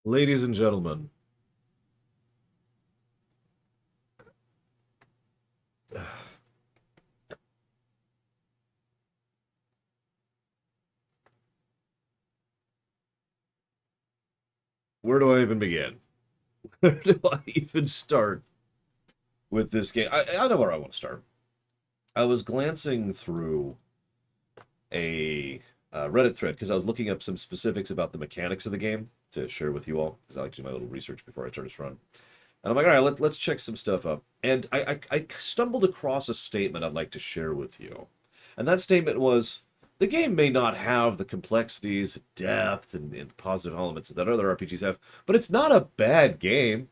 Ladies and gentlemen, where do I even begin? Where do I even start with this game? I know where I want to start. I was glancing through a Reddit thread because I was looking up some specifics about the mechanics of the game to share with you all because I like to do my little research before I start this run. And I'm like, all right, let's check some stuff up. And I stumbled across a statement I'd like to share with you. And that statement was, the game may not have the complexities, depth, and positive elements that other RPGs have, but it's not a bad game.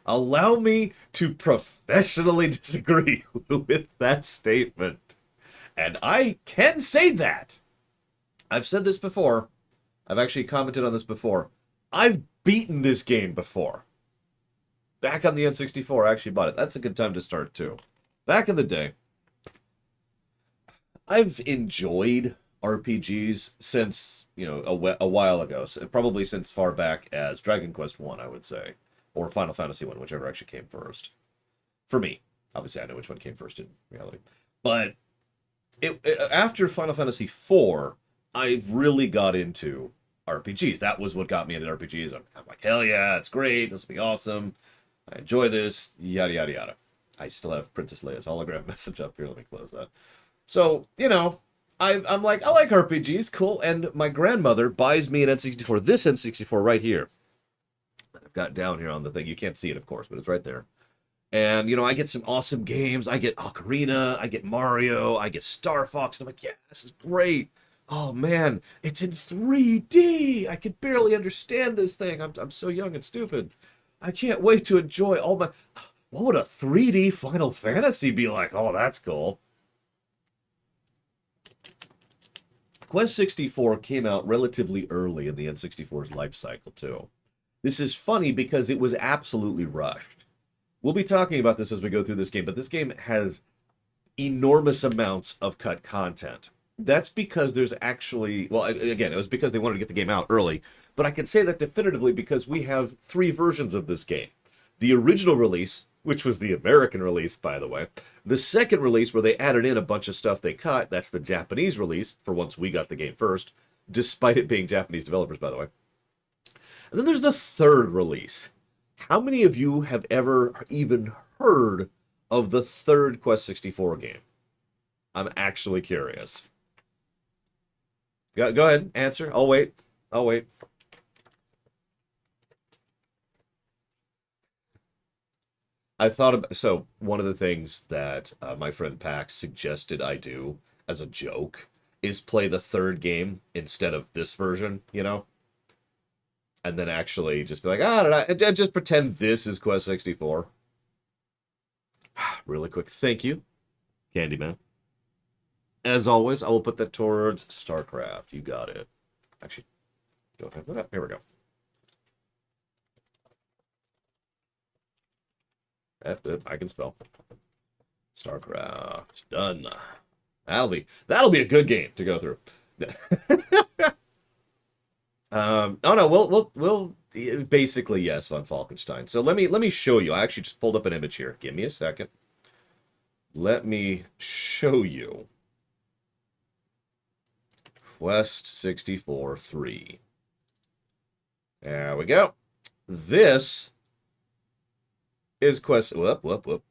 Allow me to professionally disagree with that statement. And I can say that. I've said this before. I've actually commented on this before. I've beaten this game before. Back on the N64, I actually bought it. That's a good time to start, too. Back in the day, I've enjoyed RPGs since, a while ago. So probably since far back as Dragon Quest 1, I would say. Or Final Fantasy 1, whichever actually came first. For me. Obviously, I know which one came first in reality. But after Final Fantasy 4, I really got into RPGs. That was what got me into RPGs. I'm like, hell yeah, it's great. This will be awesome. I enjoy this. Yada, yada, yada. I still have Princess Leia's hologram message up here. Let me close that. So, I'm like, I like RPGs, cool. And my grandmother buys me an N64, this N64 right here. I've got down here on the thing. You can't see it, of course, but it's right there. And, I get some awesome games. I get Ocarina, I get Mario, I get Star Fox. And I'm like, yeah, this is great. Oh, man, it's in 3D. I can barely understand this thing. I'm so young and stupid. I can't wait to enjoy all my... What would a 3D Final Fantasy be like? Oh, that's cool. Quest 64 came out relatively early in the N64's life cycle, too. This is funny because it was absolutely rushed. We'll be talking about this as we go through this game, but this game has enormous amounts of cut content. That's because there's actually, well, again, it was because they wanted to get the game out early, but I can say that definitively because we have three versions of this game. The original release, which was the American release, by the way. The second release, where they added in a bunch of stuff they cut, that's the Japanese release, for once we got the game first, despite it being Japanese developers, by the way. And then there's the third release. How many of you have ever even heard of the third Quest 64 game? I'm actually curious. Go ahead, answer. I'll wait. I'll wait. I thought about, so one of the things that my friend Pax suggested I do as a joke is play the third game instead of this version, and then actually just be like, and just pretend this is Quest 64. Really quick, thank you, Candyman. As always, I will put that towards StarCraft. You got it. Actually, don't have that up. Here we go. I can spell. StarCraft. Done. That'll be a good game to go through. Oh no, we'll basically yes on Falkenstein. So let me show you. I actually just pulled up an image here. Give me a second. Let me show you. Quest 64 3. There we go. This is Quest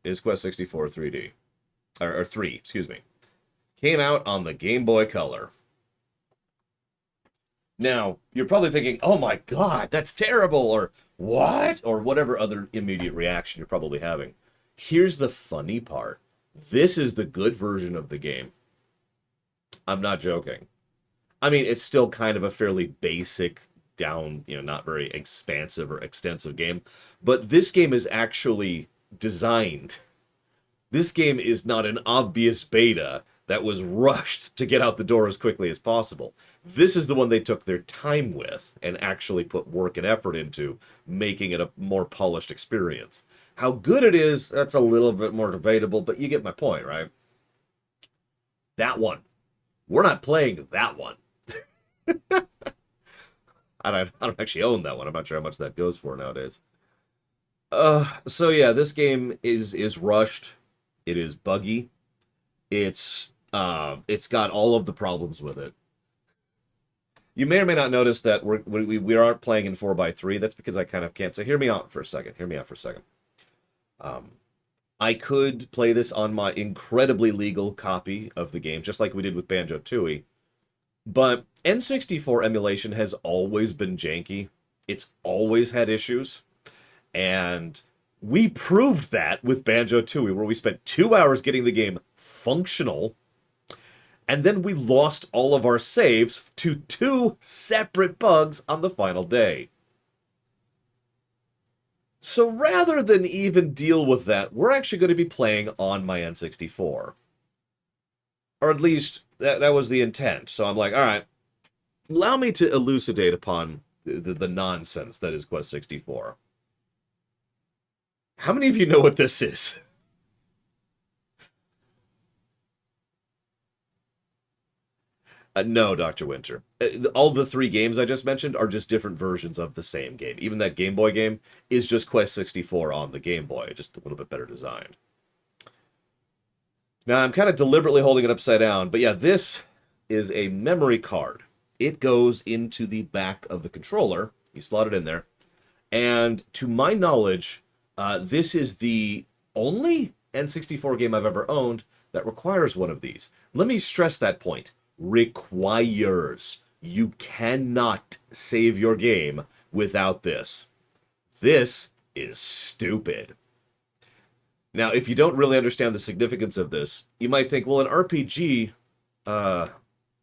is Quest 64 3D. Or 3, excuse me. Came out on the Game Boy Color. Now, you're probably thinking, oh my god, that's terrible, or what? Or whatever other immediate reaction you're probably having. Here's the funny part. This is the good version of the game. I'm not joking. I mean, it's still kind of a fairly basic, down, not very expansive or extensive game, but this game is actually designed. This game is not an obvious beta that was rushed to get out the door as quickly as possible. This is the one they took their time with and actually put work and effort into making it a more polished experience. How good it is, that's a little bit more debatable, but you get my point, right? That one. We're not playing that one. don't actually own that one. I'm not sure how much that goes for nowadays. So yeah, this game is rushed. It is buggy. It's got all of the problems with it. You may or may not notice that we aren't playing in 4x3. That's because I kind of can't. So hear me out for a second. Hear me out for a second. I could play this on my incredibly legal copy of the game, just like we did with Banjo-Tooie. But N64 emulation has always been janky. It's always had issues. And we proved that with Banjo-Tooie, where we spent 2 hours getting the game functional, and then we lost all of our saves to 2 separate bugs on the final day. So rather than even deal with that, we're actually going to be playing on my N64. Or at least, that was the intent. So I'm like, all right, allow me to elucidate upon the nonsense that is Quest 64. How many of you know what this is? No, Dr. Winter. All the 3 games I just mentioned are just different versions of the same game. Even that Game Boy game is just Quest 64 on the Game Boy, just a little bit better designed. Now, I'm kind of deliberately holding it upside down, but yeah, this is a memory card. It goes into the back of the controller. You slot it in there. And to my knowledge, this is the only N64 game I've ever owned that requires one of these. Let me stress that point. Requires. You cannot save your game without this. This is stupid. Now, if you don't really understand the significance of this, you might think, well, an RPG,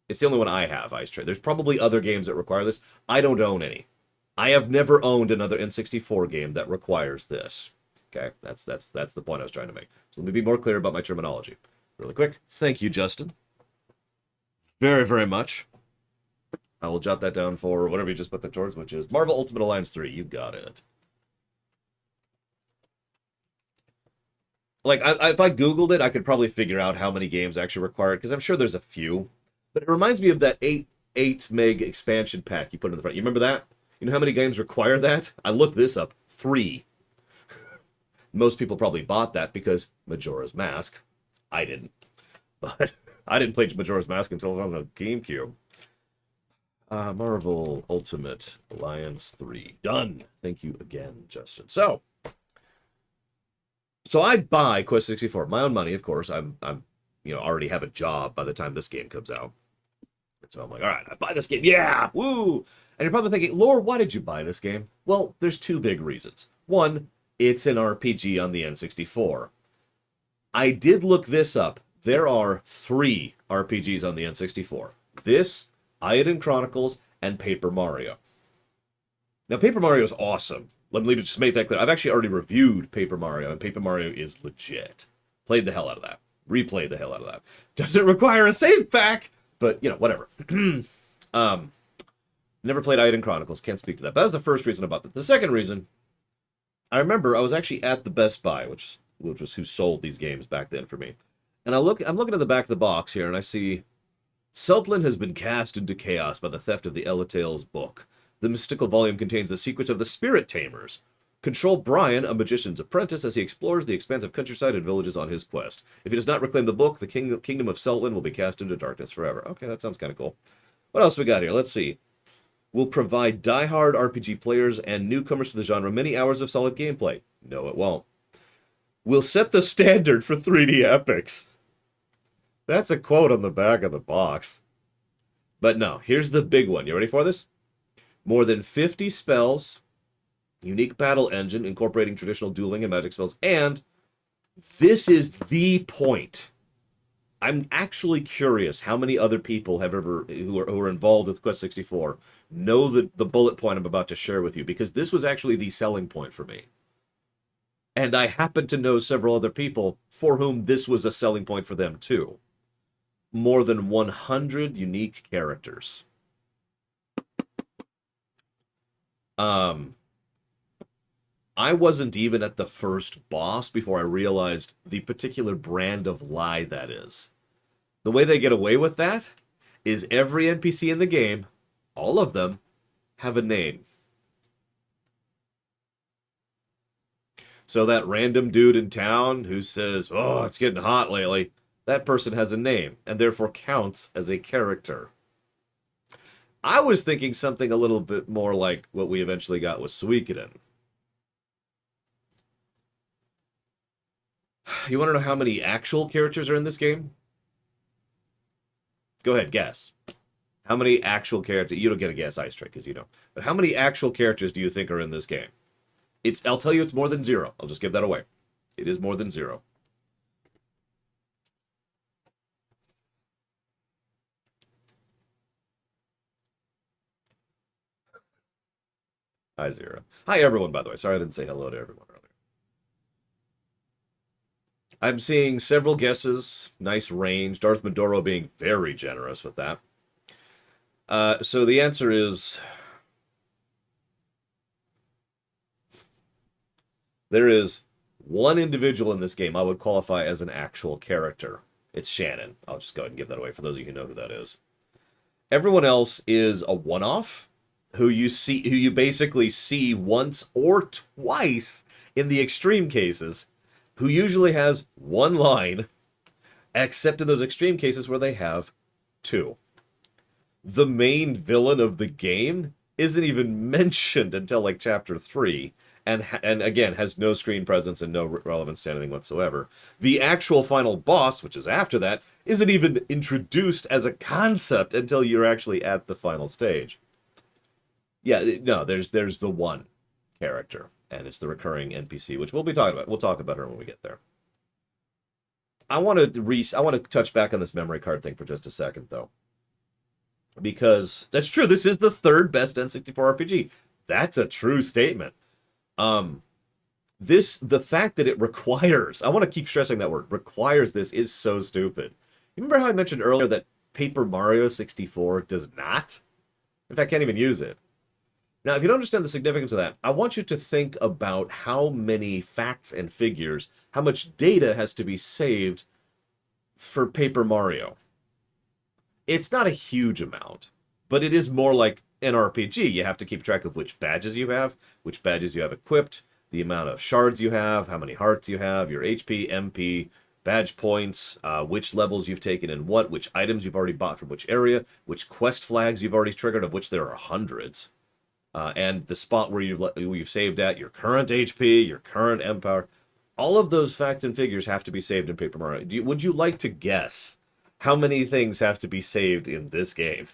it's the only one I have, Ice Trade. There's probably other games that require this. I don't own any. I have never owned another N64 game that requires this. Okay, that's the point I was trying to make. So let me be more clear about my terminology. Really quick. Thank you, Justin. Very, very much. I will jot that down for whatever you just put that towards, which is Marvel Ultimate Alliance 3. You got it. Like, if I Googled it, I could probably figure out how many games actually require it, because I'm sure there's a few. But it reminds me of that 8 meg expansion pack you put in the front. You remember that? You know how many games require that? I looked this up. 3. Most people probably bought that because Majora's Mask. I didn't. But I didn't play Majora's Mask until it was on the GameCube. Marvel Ultimate Alliance 3. Done. Thank you again, Justin. So I buy Quest 64. My own money, of course. I'm already have a job by the time this game comes out. And so I'm like, all right, I buy this game. Yeah! Woo! And you're probably thinking, Lore, why did you buy this game? Well, there's 2 big reasons. One, it's an RPG on the N64. I did look this up. There are 3 RPGs on the N64. This, Eiyuden Chronicles, and Paper Mario. Now, Paper Mario is awesome. Let me just make that clear. I've actually already reviewed Paper Mario, and Paper Mario is legit. Played the hell out of that. Replayed the hell out of that. Doesn't require a save pack, but, whatever. Never played Eiyuden Chronicles. Can't speak to that. That was the first reason about that. The second reason, I remember I was actually at the Best Buy, which was who sold these games back then for me. And I'm looking at the back of the box here, and I see Sultlan has been cast into chaos by the theft of the Elatail's book. The mystical volume contains the secrets of the Spirit Tamers. Control Brian, a magician's apprentice, as he explores the expansive countryside and villages on his quest. If he does not reclaim the book, the kingdom of Sultlan will be cast into darkness forever. Okay, that sounds kind of cool. What else we got here? Let's see. Will provide die-hard RPG players and newcomers to the genre many hours of solid gameplay. No, it won't. Will set the standard for 3D epics. That's a quote on the back of the box. But no, here's the big one. You ready for this? More than 50 spells, unique battle engine incorporating traditional dueling and magic spells, and this is the point. I'm actually curious how many other people who are involved with Quest 64 know the bullet point I'm about to share with you, because this was actually the selling point for me. And I happen to know several other people for whom this was a selling point for them too. More than 100 unique characters. I wasn't even at the first boss before I realized the particular brand of lie that is. The way they get away with that is every NPC in the game, all of them, have a name. So that random dude in town who says, "Oh, it's getting hot lately," that person has a name and therefore counts as a character. I was thinking something a little bit more like what we eventually got with Suikoden. You want to know how many actual characters are in this game? Go ahead, guess. How many actual characters? You don't get a guess, Ice Trick, because you know. But how many actual characters do you think are in this game? I'll tell you it's more than 0. I'll just give that away. It is more than 0. Hi, 0. Hi, everyone, by the way. Sorry I didn't say hello to everyone earlier. I'm seeing several guesses. Nice range. Darth Medoro being very generous with that. So the answer is... there is one individual in this game I would qualify as an actual character. It's Shannon. I'll just go ahead and give that away for those of you who know who that is. Everyone else is a one-off who you basically see once or twice in the extreme cases, who usually has one line, except in those extreme cases where they have 2. The main villain of the game isn't even mentioned until like chapter 3, and again has no screen presence and no relevance to anything whatsoever. The actual final boss, which is after that, isn't even introduced as a concept until you're actually at the final stage. Yeah, no, there's the one character, and it's the recurring NPC, which we'll be talking about. We'll talk about her when we get there. I want to touch back on this memory card thing for just a second, though, because that's true. This is the 3rd best N64 RPG. That's a true statement. The fact that it requires, I want to keep stressing that word, requires this is so stupid. You remember how I mentioned earlier that Paper Mario 64 does not? In fact, can't even use it. Now, if you don't understand the significance of that, I want you to think about how many facts and figures, how much data has to be saved for Paper Mario. It's not a huge amount, but it is more like an RPG. You have to keep track of which badges you have equipped, the amount of shards you have, how many hearts you have, your HP, MP, badge points, which levels you've taken and what, which items you've already bought from which area, which quest flags you've already triggered, of which there are hundreds. And the spot where you've saved at, your current HP, your current Empower. All of those facts and figures have to be saved in Paper Mario. Would you like to guess how many things have to be saved in this game?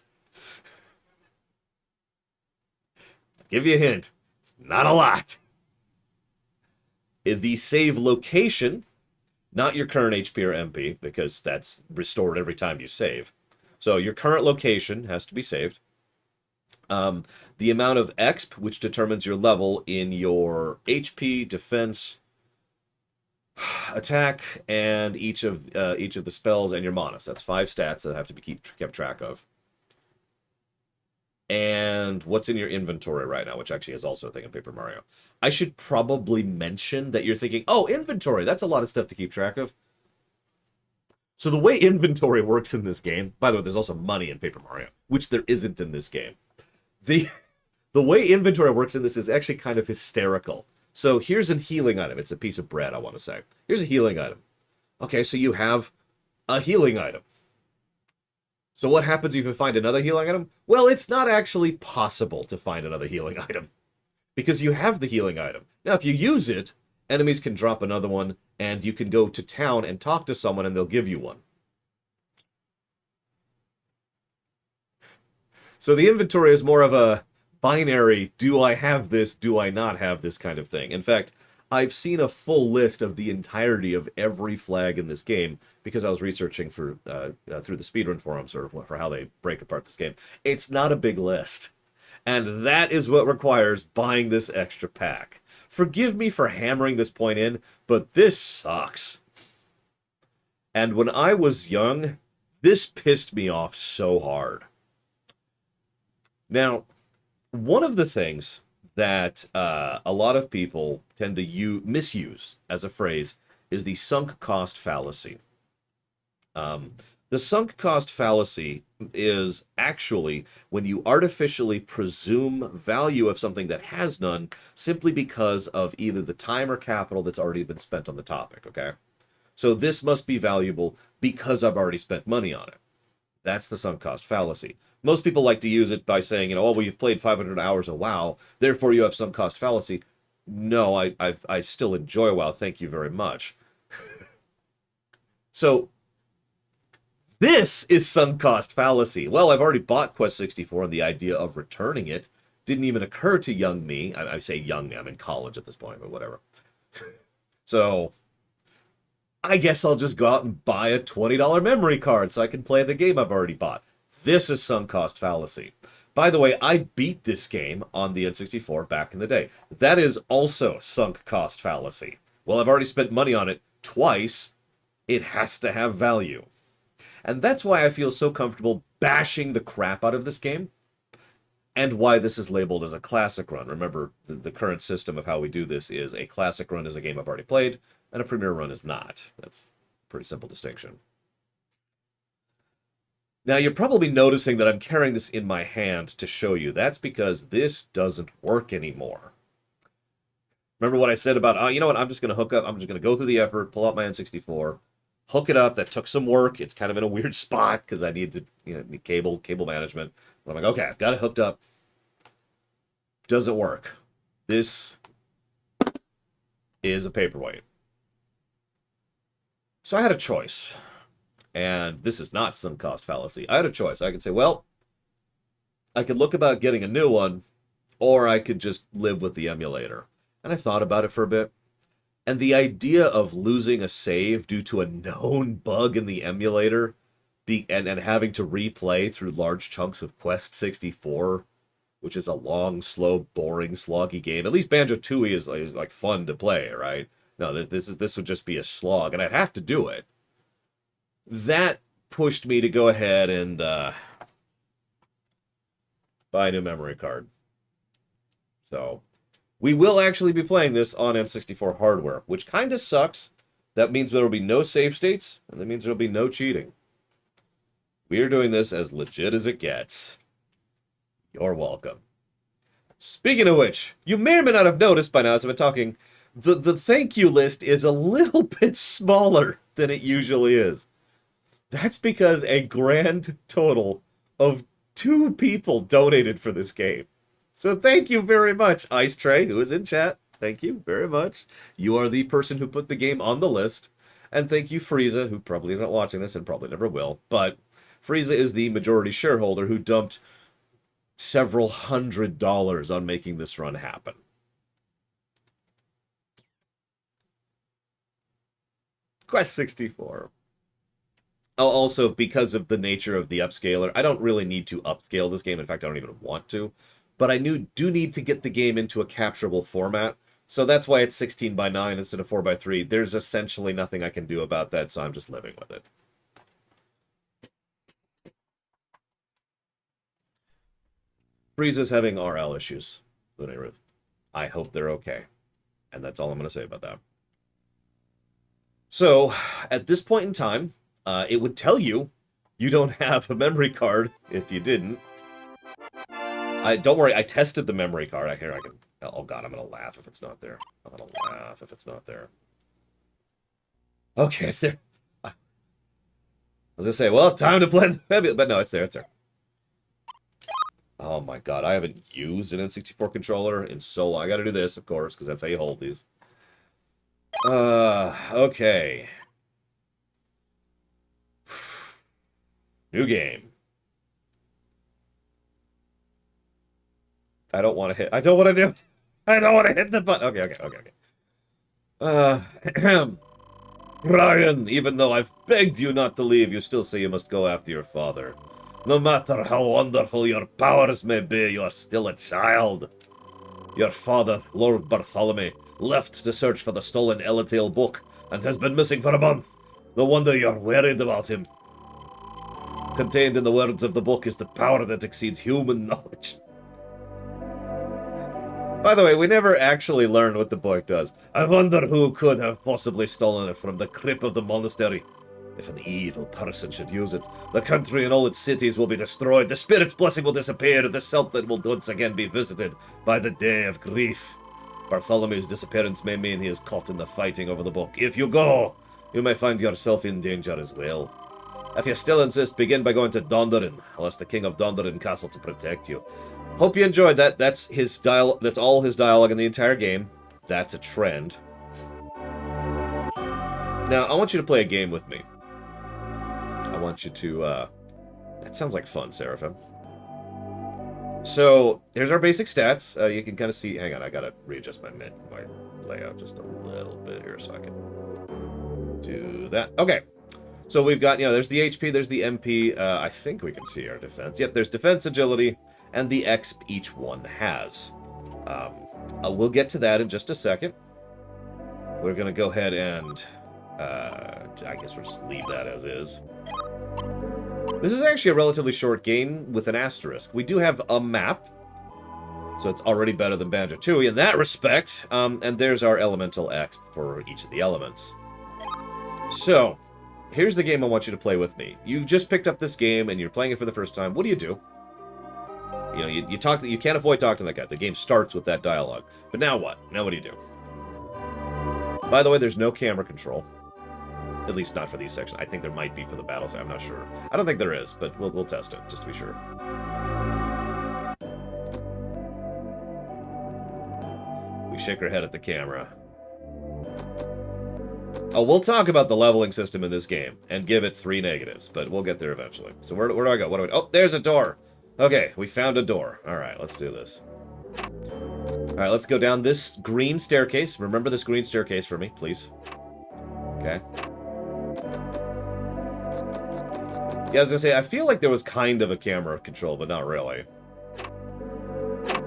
I'll give you a hint. It's not a lot. The save location, not your current HP or MP, because that's restored every time you save. So your current location has to be saved. The amount of exp, which determines your level in your HP, defense, attack, and each of the spells, and your mana. So that's 5 stats that have to be kept track of. And what's in your inventory right now, which actually is also a thing in Paper Mario. I should probably mention that you're thinking, oh, inventory, that's a lot of stuff to keep track of. So the way inventory works in this game, by the way, there's also money in Paper Mario, which there isn't in this game. The way inventory works in this is actually kind of hysterical. So here's a healing item. It's a piece of bread, I want to say. Here's a healing item. Okay, so you have a healing item. So what happens if you find another healing item? Well, it's not actually possible to find another healing item, because you have the healing item. Now, if you use it, enemies can drop another one, and you can go to town and talk to someone, and they'll give you one. So the inventory is more of a binary, do I have this, do I not have this kind of thing. In fact, I've seen a full list of the entirety of every flag in this game because I was researching for through the speedrun forums or for how they break apart this game. It's not a big list. And that is what requires buying this extra pack. Forgive me for hammering this point in, but this sucks. And when I was young, this pissed me off so hard. Now, one of the things that a lot of people tend to misuse as a phrase is the sunk cost fallacy. Um, the sunk cost fallacy is actually when you artificially presume value of something that has none simply because of either the time or capital that's already been spent on the topic, okay? So this must be valuable because I've already spent money on it. That's the sunk cost fallacy. Most people like to use it by saying, oh, well, you've played 500 hours of WoW, therefore you have sunk cost fallacy. No, I still enjoy WoW. Thank you very much. So this is sunk cost fallacy. Well, I've already bought Quest 64, and the idea of returning it didn't even occur to young me. I say young me, I'm in college at this point, but whatever. So I guess I'll just go out and buy a $20 memory card so I can play the game I've already bought. This is sunk cost fallacy. By the way, I beat this game on the N64 back in the day. That is also sunk cost fallacy. Well, I've already spent money on it twice. It has to have value. And that's why I feel so comfortable bashing the crap out of this game, and why this is labeled as a classic run. Remember, the current system of how we do this is a classic run is a game I've already played, and a premier run is not. That's a pretty simple distinction. Now, you're probably noticing that I'm carrying this in my hand to show you. That's because this doesn't work anymore. Remember what I said about, you know what, I'm just going to hook up, I'm just going to go through the effort, pull out my N64, hook it up. That took some work. It's kind of in a weird spot because I need to, need cable management. But I'm like, okay, I've got it hooked up. Doesn't work. This is a paperweight. So I had a choice. And this is not sunk cost fallacy. I had a choice. I could say, well, I could look about getting a new one, or I could just live with the emulator. And I thought about it for a bit. And the idea of losing a save due to a known bug in the emulator and having to replay through large chunks of Quest 64, which is a long, slow, boring, sloggy game. At least Banjo-Tooie is like fun to play, right? No, this would just be a slog, and I'd have to do it. That pushed me to go ahead and buy a new memory card. So we will actually be playing this on N64 hardware, which kind of sucks. That means there will be no save states, and that means there will be no cheating. We are doing this as legit as it gets. You're welcome. Speaking of which, you may or may not have noticed by now as I've been talking, the thank you list is a little bit smaller than it usually is. That's because a grand total of 2 people donated for this game. So thank you very much, Ice Tray, who is in chat. Thank you very much. You are the person who put the game on the list. And thank you, Frieza, who probably isn't watching this and probably never will. But Frieza is the majority shareholder who dumped several $100s on making this run happen. Quest 64. Also, because of the nature of the upscaler, I don't really need to upscale this game. In fact, I don't even want to. But I do need to get the game into a capturable format. So that's why it's 16:9 instead of 4:3. There's essentially nothing I can do about that, so I'm just living with it. Frieza's having RL issues, Luna Ruth. I hope they're okay. And that's all I'm going to say about that. So, at this point in time, it would tell you don't have a memory card if you didn't. Don't worry, I tested the memory card. Oh god, I'm gonna laugh if it's not there. I'm gonna laugh if it's not there. Okay, it's there. I was gonna say, well, time to play the, but no, it's there, it's there. Oh my god, I haven't used an N64 controller in so long. I gotta do this, of course, because that's how you hold these. Okay. New game. I don't want to hit the button. Okay. Brian, even though I've begged you not to leave, you still say you must go after your father. No matter how wonderful your powers may be, you are still a child. Your father, Lord Bartholomew, left to search for the stolen Elatail book and has been missing for a month. No wonder you're worried about him. Contained in the words of the book is the power that exceeds human knowledge. By the way, we never actually learned what the book does. I wonder who could have possibly stolen it from the crypt of the monastery. If an evil person should use it, the country and all its cities will be destroyed, the spirit's blessing will disappear, and the Southland will once again be visited by the day of grief. Bartholomew's disappearance may mean he is caught in the fighting over the book. If you go, you may find yourself in danger as well. If you still insist, begin by going to Dondoran. I'll ask the King of Dondoran Castle to protect you. Hope you enjoyed that. That's his style. That's all his dialogue in the entire game. That's a trend. Now, I want you to play a game with me. I want you to, that sounds like fun, Seraphim. So, here's our basic stats. You can kind of see, hang on, I gotta readjust my layout just a little bit here so I can do that. Okay. So we've got, there's the HP, there's the MP. I think we can see our defense. Yep, there's defense, agility, and the exp each one has. We'll get to that in just a second. We're going to go ahead and, I guess we'll just leave that as is. This is actually a relatively short game with an asterisk. We do have a map, so it's already better than Banjo-Tooie in that respect. And there's our elemental exp for each of the elements. So, here's the game I want you to play with me. You've just picked up this game and you're playing it for the first time. What do? You talk. You can't avoid talking to that guy. The game starts with that dialogue. But now what? Now what do you do? By the way, there's no camera control. At least not for these sections. I think there might be for the battles. I'm not sure. I don't think there is, but we'll test it just to be sure. We shake our head at the camera. Oh, we'll talk about the leveling system in this game and give it 3 negatives, but we'll get there eventually. So where do I go? What do I... Oh, there's a door. Okay, we found a door. All right, let's do this. All right, let's go down this green staircase. Remember this green staircase for me, please. Okay. Yeah, I was gonna say, I feel like there was kind of a camera control, but not really.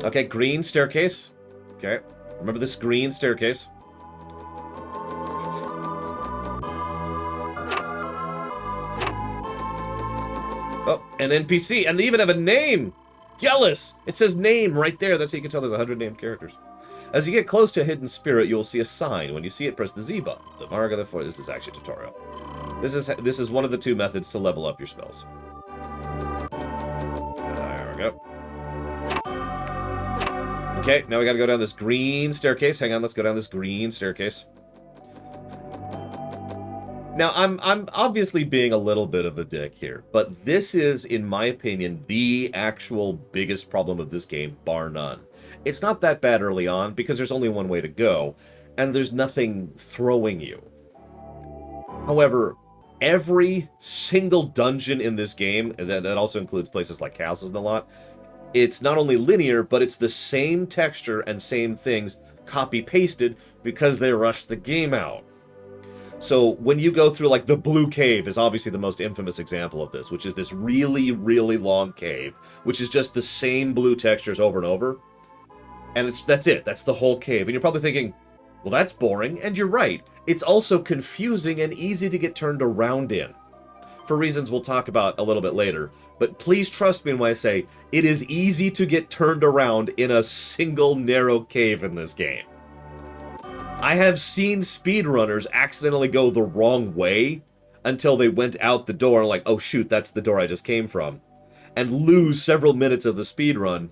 Okay, green staircase. Okay, remember this green staircase. Oh, an NPC, and they even have a name! Gellus! It says name right there. That's how you can tell there's 100 named characters. As you get close to a hidden spirit, you will see a sign. When you see it, press the Z button. The mark of the four. This is actually a tutorial. This is one of the 2 methods to level up your spells. There we go. Okay, now we gotta go down this green staircase. Hang on, let's go down this green staircase. Now, I'm obviously being a little bit of a dick here, but this is, in my opinion, the actual biggest problem of this game, bar none. It's not that bad early on, because there's only one way to go, and there's nothing throwing you. However, every single dungeon in this game, that also includes places like castles and a lot, it's not only linear, but it's the same texture and same things copy-pasted because they rushed the game out. So when you go through, like, the Blue Cave is obviously the most infamous example of this, which is this really, really long cave, which is just the same blue textures over and over. And that's it. That's the whole cave. And you're probably thinking, well, that's boring. And you're right. It's also confusing and easy to get turned around in, for reasons we'll talk about a little bit later. But please trust me when I say it is easy to get turned around in a single narrow cave in this game. I have seen speedrunners accidentally go the wrong way until they went out the door and like, oh shoot, that's the door I just came from, and lose several minutes of the speedrun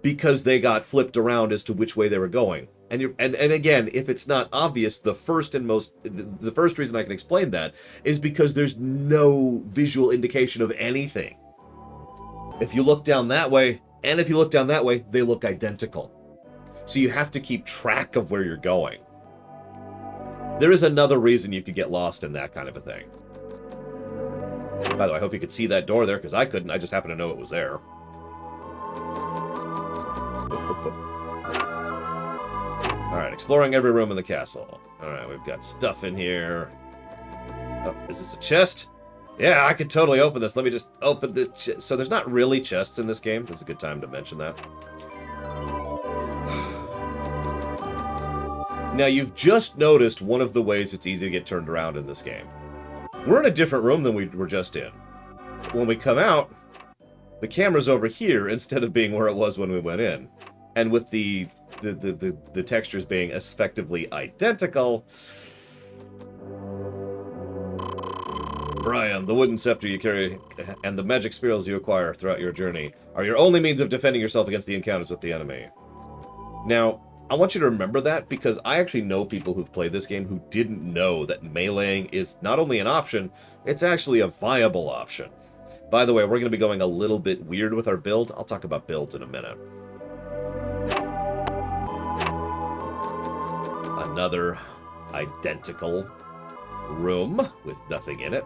because they got flipped around as to which way they were going. And again, if it's not obvious, the first reason I can explain that is because there's no visual indication of anything. If you look down that way, and if you look down that way, they look identical. So you have to keep track of where you're going. There is another reason you could get lost in that kind of a thing. By the way, I hope you could see that door there, because I couldn't. I just happened to know it was there. Alright, exploring every room in the castle. Alright, we've got stuff in here. Oh, is this a chest? Yeah, I could totally open this. Let me just open this chest. So there's not really chests in this game. This is a good time to mention that. Now, you've just noticed one of the ways it's easy to get turned around in this game. We're in a different room than we were just in. When we come out, the camera's over here instead of being where it was when we went in. And with the textures being effectively identical, Brian, the wooden scepter you carry and the magic spirals you acquire throughout your journey are your only means of defending yourself against the encounters with the enemy. Now, I want you to remember that because I actually know people who've played this game who didn't know that meleeing is not only an option, it's actually a viable option. By the way, we're going to be going a little bit weird with our build. I'll talk about builds in a minute. Another identical room with nothing in it.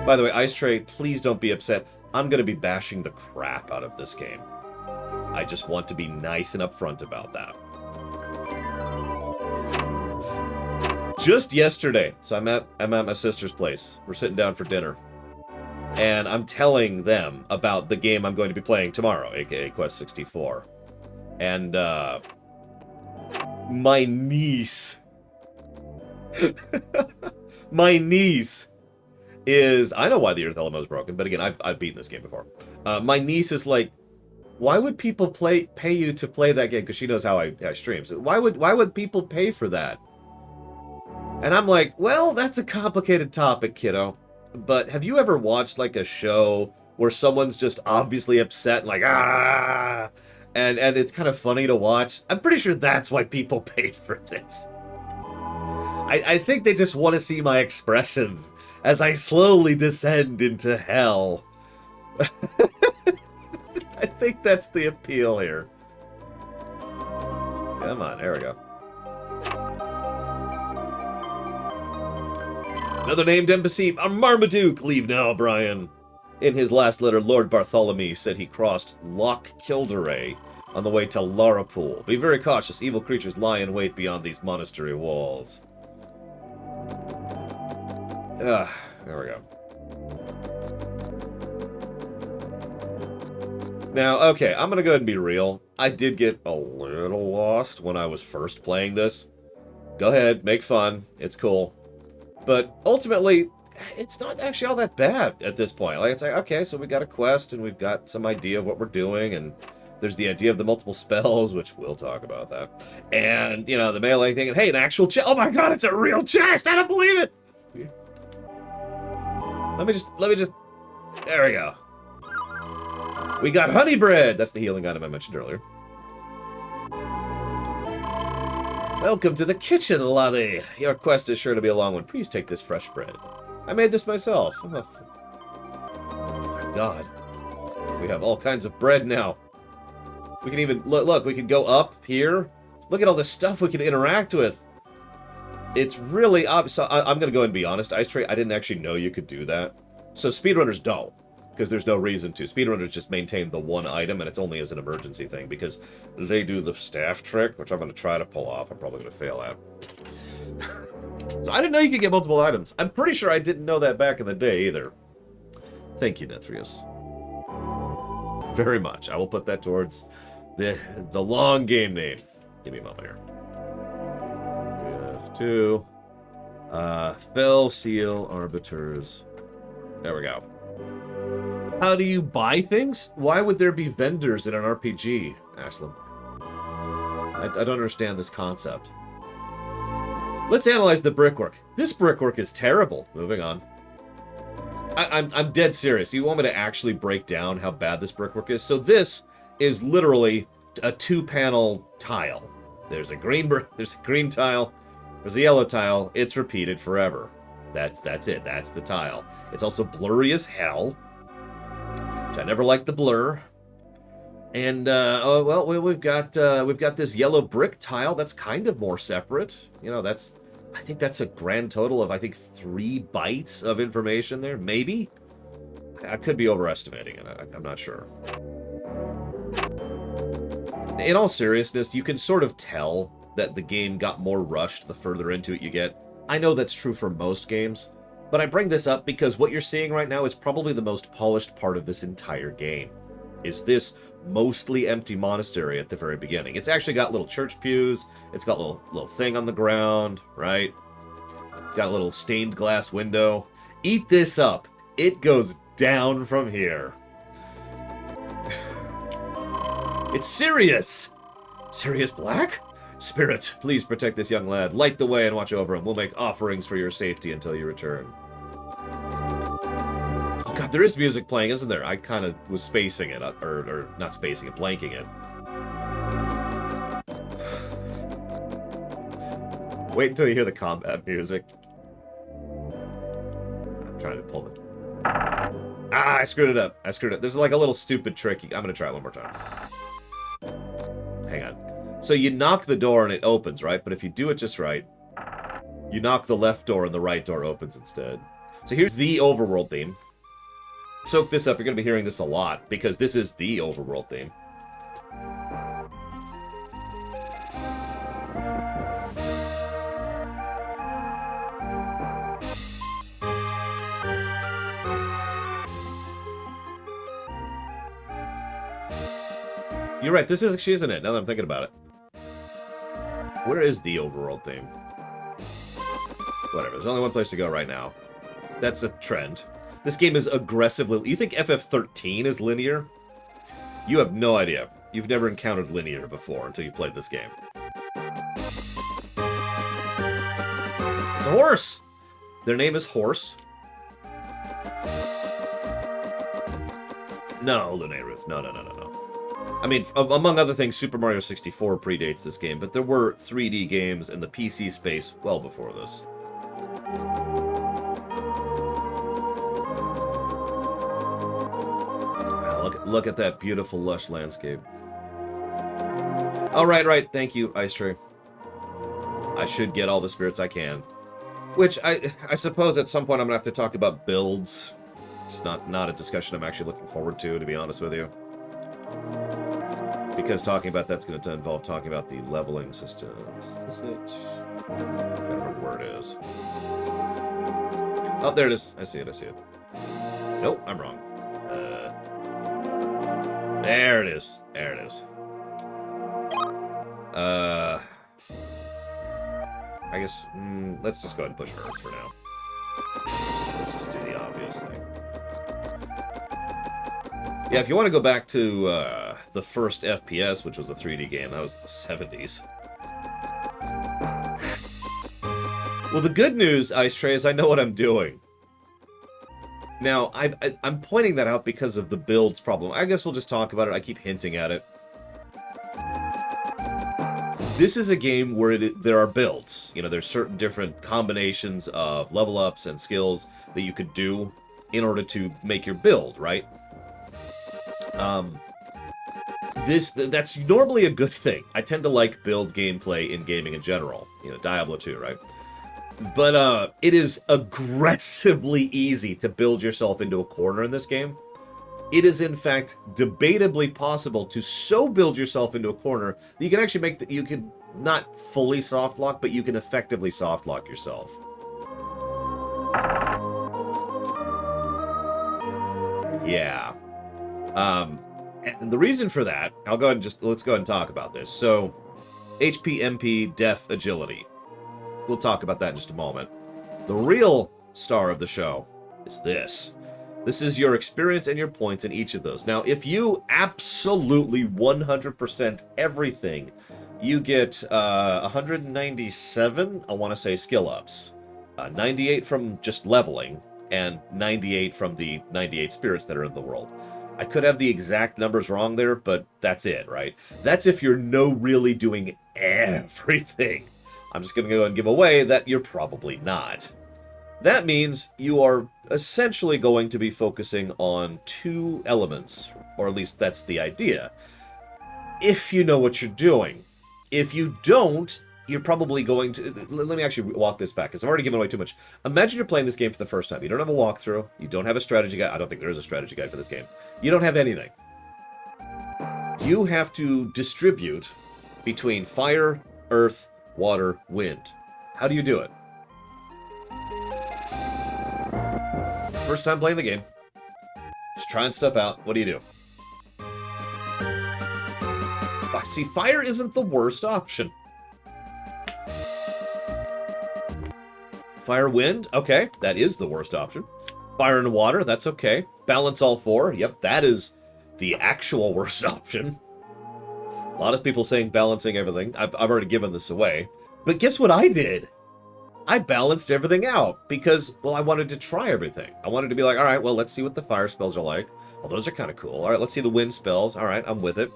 By the way, Ice Tray, please don't be upset. I'm going to be bashing the crap out of this game. I just want to be nice and upfront about that. Just yesterday, so I'm at my sister's place. We're sitting down for dinner. And I'm telling them about the game I'm going to be playing tomorrow, aka Quest 64. And, my niece... my niece is... I know why the Earth Element is broken, but again, I've beaten this game before. My niece is like, why would people pay you to play that game? Because she knows how I stream. So why would people pay for that? And I'm like, well, that's a complicated topic, kiddo. But have you ever watched like a show where someone's just obviously upset and like, ah, and it's kind of funny to watch? I'm pretty sure that's why people paid for this. I think they just want to see my expressions as I slowly descend into hell. I think that's the appeal here. Come on, there we go. Another named embassy, a Marmaduke. Leave now, Brian. In his last letter, Lord Bartholomew said he crossed Loch Kildare on the way to Larapool. Be very cautious. Evil creatures lie in wait beyond these monastery walls. There we go. Now, okay, I'm going to go ahead and be real. I did get a little lost when I was first playing this. Go ahead, make fun. It's cool. But ultimately, it's not actually all that bad at this point. Like, it's like, okay, so we got a quest, and we've got some idea of what we're doing, and there's the idea of the multiple spells, which we'll talk about that. And, you know, the melee thing, and hey, an actual chest. Oh my god, it's a real chest! I don't believe it! Let me just... There we go. We got honey bread! That's the healing item I mentioned earlier. Welcome to the kitchen, laddie. Your quest is sure to be a long one. Please take this fresh bread. I made this myself. Oh my god. We have all kinds of bread now. We can even... Look, we can go up here. Look at all this stuff we can interact with. It's really obvious. So I'm going to go and be honest. Ice Tray, I didn't actually know you could do that. So speedrunners don't. Because there's no reason to. Speedrunners just maintain the one item, and it's only as an emergency thing, because they do the staff trick, which I'm going to try to pull off. I'm probably going to fail at. So I didn't know you could get multiple items. I'm pretty sure I didn't know that back in the day, either. Thank you, Nethrius. Very much. I will put that towards the long game name. Give me a moment here. We have two. Fell, Seal, Arbiters. There we go. How do you buy things? Why would there be vendors in an RPG, Ashland? I don't understand this concept. Let's analyze the brickwork. This brickwork is terrible. Moving on. I'm dead serious. You want me to actually break down how bad this brickwork is? So this is literally a two-panel tile. There's a green tile. There's a yellow tile. It's repeated forever. That's it. That's the tile. It's also blurry as hell. I never liked the blur. And oh well, we've got this yellow brick tile that's kind of more separate. You know, I think that's a grand total of 3 bytes of information there, maybe. I could be overestimating it. I'm not sure. In all seriousness, you can sort of tell that the game got more rushed the further into it you get. I know that's true for most games. But I bring this up because what you're seeing right now is probably the most polished part of this entire game. Is this mostly empty monastery at the very beginning. It's actually got little church pews. It's got a little thing on the ground, right? It's got a little stained glass window. Eat this up. It goes down from here. It's Sirius! Sirius Black? Spirit, please protect this young lad. Light the way and watch over him. We'll make offerings for your safety until you return. Oh god, there is music playing, isn't there? I kind of was spacing it, or not spacing it, blanking it. Wait until you hear the combat music. I'm trying to pull it. Ah, I screwed it up. I screwed it. There's like a little stupid trick. I'm going to try it one more time. Hang on. So you knock the door and it opens, right? But if you do it just right, you knock the left door and the right door opens instead. So here's the Overworld theme. Soak this up. You're going to be hearing this a lot because this is the Overworld theme. You're right, this is actually, isn't it? Now that I'm thinking about it. Where is the Overworld theme? Whatever, there's only one place to go right now. That's a trend. This game is aggressively... You think FF13 is linear? You have no idea. You've never encountered linear before until you played this game. It's a horse! Their name is Horse. No, Lunar Roof. No. I mean, among other things, Super Mario 64 predates this game, but there were 3D games in the PC space well before this. Wow, look at that beautiful, lush landscape. Oh, right. Thank you, Ice Tray. I should get all the spirits I can. Which, I suppose at some point I'm going to have to talk about builds. It's not a discussion I'm actually looking forward to be honest with you. Because talking about that's going to involve talking about the leveling system. Is this it? I don't remember where it is. Oh, there it is. I see it. Nope, I'm wrong. There it is. I guess, let's just go ahead and push Earth for now. Let's just do the obvious thing. Yeah, if you want to go back to the first FPS, which was a 3D game, that was the 70s. Well, the good news, Ice Tray, is I know what I'm doing. Now, I'm pointing that out because of the builds problem. I guess we'll just talk about it. I keep hinting at it. This is a game where there are builds. You know, there's certain different combinations of level ups and skills that you could do in order to make your build, right? That's normally a good thing. I tend to like build gameplay in gaming in general. You know, Diablo 2, right? But it is aggressively easy to build yourself into a corner in this game. It is, in fact, debatably possible to so build yourself into a corner that you can actually you can not fully soft lock, but you can effectively soft lock yourself. Yeah. And the reason for that, let's go ahead and talk about this. So, HP, MP, Def, Agility. We'll talk about that in just a moment. The real star of the show is this. This is your experience and your points in each of those. Now, if you absolutely 100% everything, you get 197, I want to say, skill ups. 98 from just leveling, and 98 from the 98 spirits that are in the world. I could have the exact numbers wrong there, but that's it, right? That's if you're really doing everything. I'm just going to go and give away that you're probably not. That means you are essentially going to be focusing on two elements, or at least that's the idea, if you know what you're doing. If you don't, you're probably going to... Let me actually walk this back, because I've already given away too much. Imagine you're playing this game for the first time. You don't have a walkthrough. You don't have a strategy guide. I don't think there is a strategy guide for this game. You don't have anything. You have to distribute between fire, earth, water, wind. How do you do it? First time playing the game. Just trying stuff out. What do you do? See, fire isn't the worst option. Fire, wind, okay, that is the worst option. Fire and water, that's okay. Balance all four, yep, that is the actual worst option. A lot of people saying balancing everything. I've already given this away. But guess what I did? I balanced everything out because, well, I wanted to try everything. I wanted to be like, all right, well, let's see what the fire spells are like. Oh, those are kind of cool. All right, let's see the wind spells. All right, I'm with it.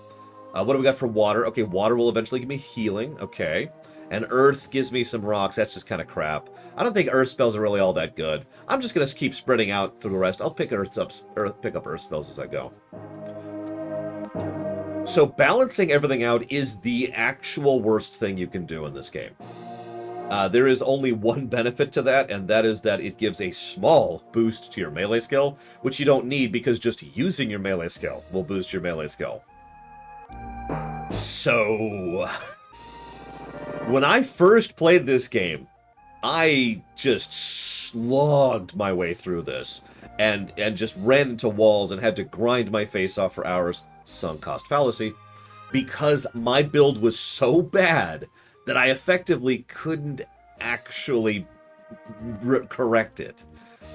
What do we got for water? Okay, water will eventually give me healing. Okay. And earth gives me some rocks. That's just kind of crap. I don't think earth spells are really all that good. I'm just going to keep spreading out through the rest. I'll pick up earth spells as I go. So balancing everything out is the actual worst thing you can do in this game. There is only one benefit to that, and that is that it gives a small boost to your melee skill, which you don't need because just using your melee skill will boost your melee skill. So, when I first played this game, I just slogged my way through this and just ran into walls and had to grind my face off for hours, sunk cost fallacy, because my build was so bad that I effectively couldn't actually correct it.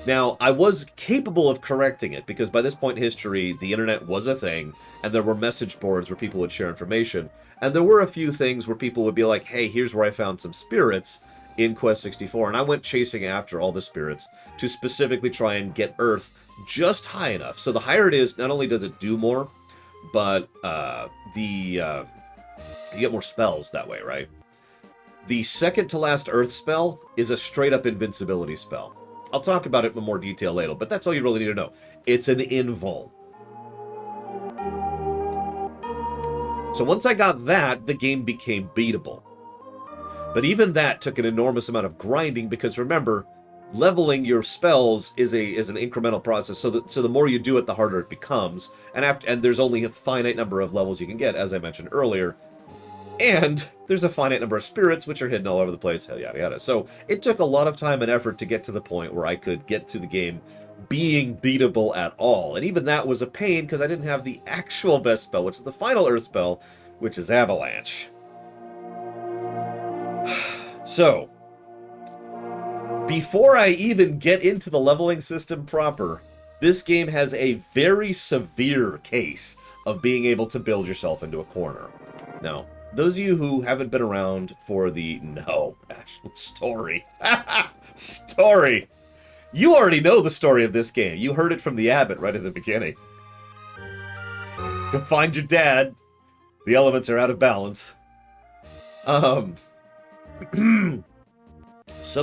Now, I was capable of correcting it, because by this point in history, the internet was a thing, and there were message boards where people would share information, and there were a few things where people would be like, hey, here's where I found some spirits in Quest 64, and I went chasing after all the spirits to specifically try and get Earth just high enough. So the higher it is, not only does it do more, but you get more spells that way, right? The second to last Earth spell is a straight-up invincibility spell. I'll talk about it in more detail later, but that's all you really need to know. It's an invul. So once I got that, the game became beatable. But even that took an enormous amount of grinding, because remember, leveling your spells is an incremental process. So the more you do it, the harder it becomes. And there's only a finite number of levels you can get, as I mentioned earlier. And there's a finite number of spirits, which are hidden all over the place, yada yada. So it took a lot of time and effort to get to the point where I could get to the game being beatable at all. And even that was a pain, because I didn't have the actual best spell, which is the final Earth spell, which is Avalanche. So, before I even get into the leveling system proper, this game has a very severe case of being able to build yourself into a corner. Now, those of you who haven't been around for the... No, story. Story. You already know the story of this game. You heard it from the abbot right at the beginning. Go find your dad. The elements are out of balance. Some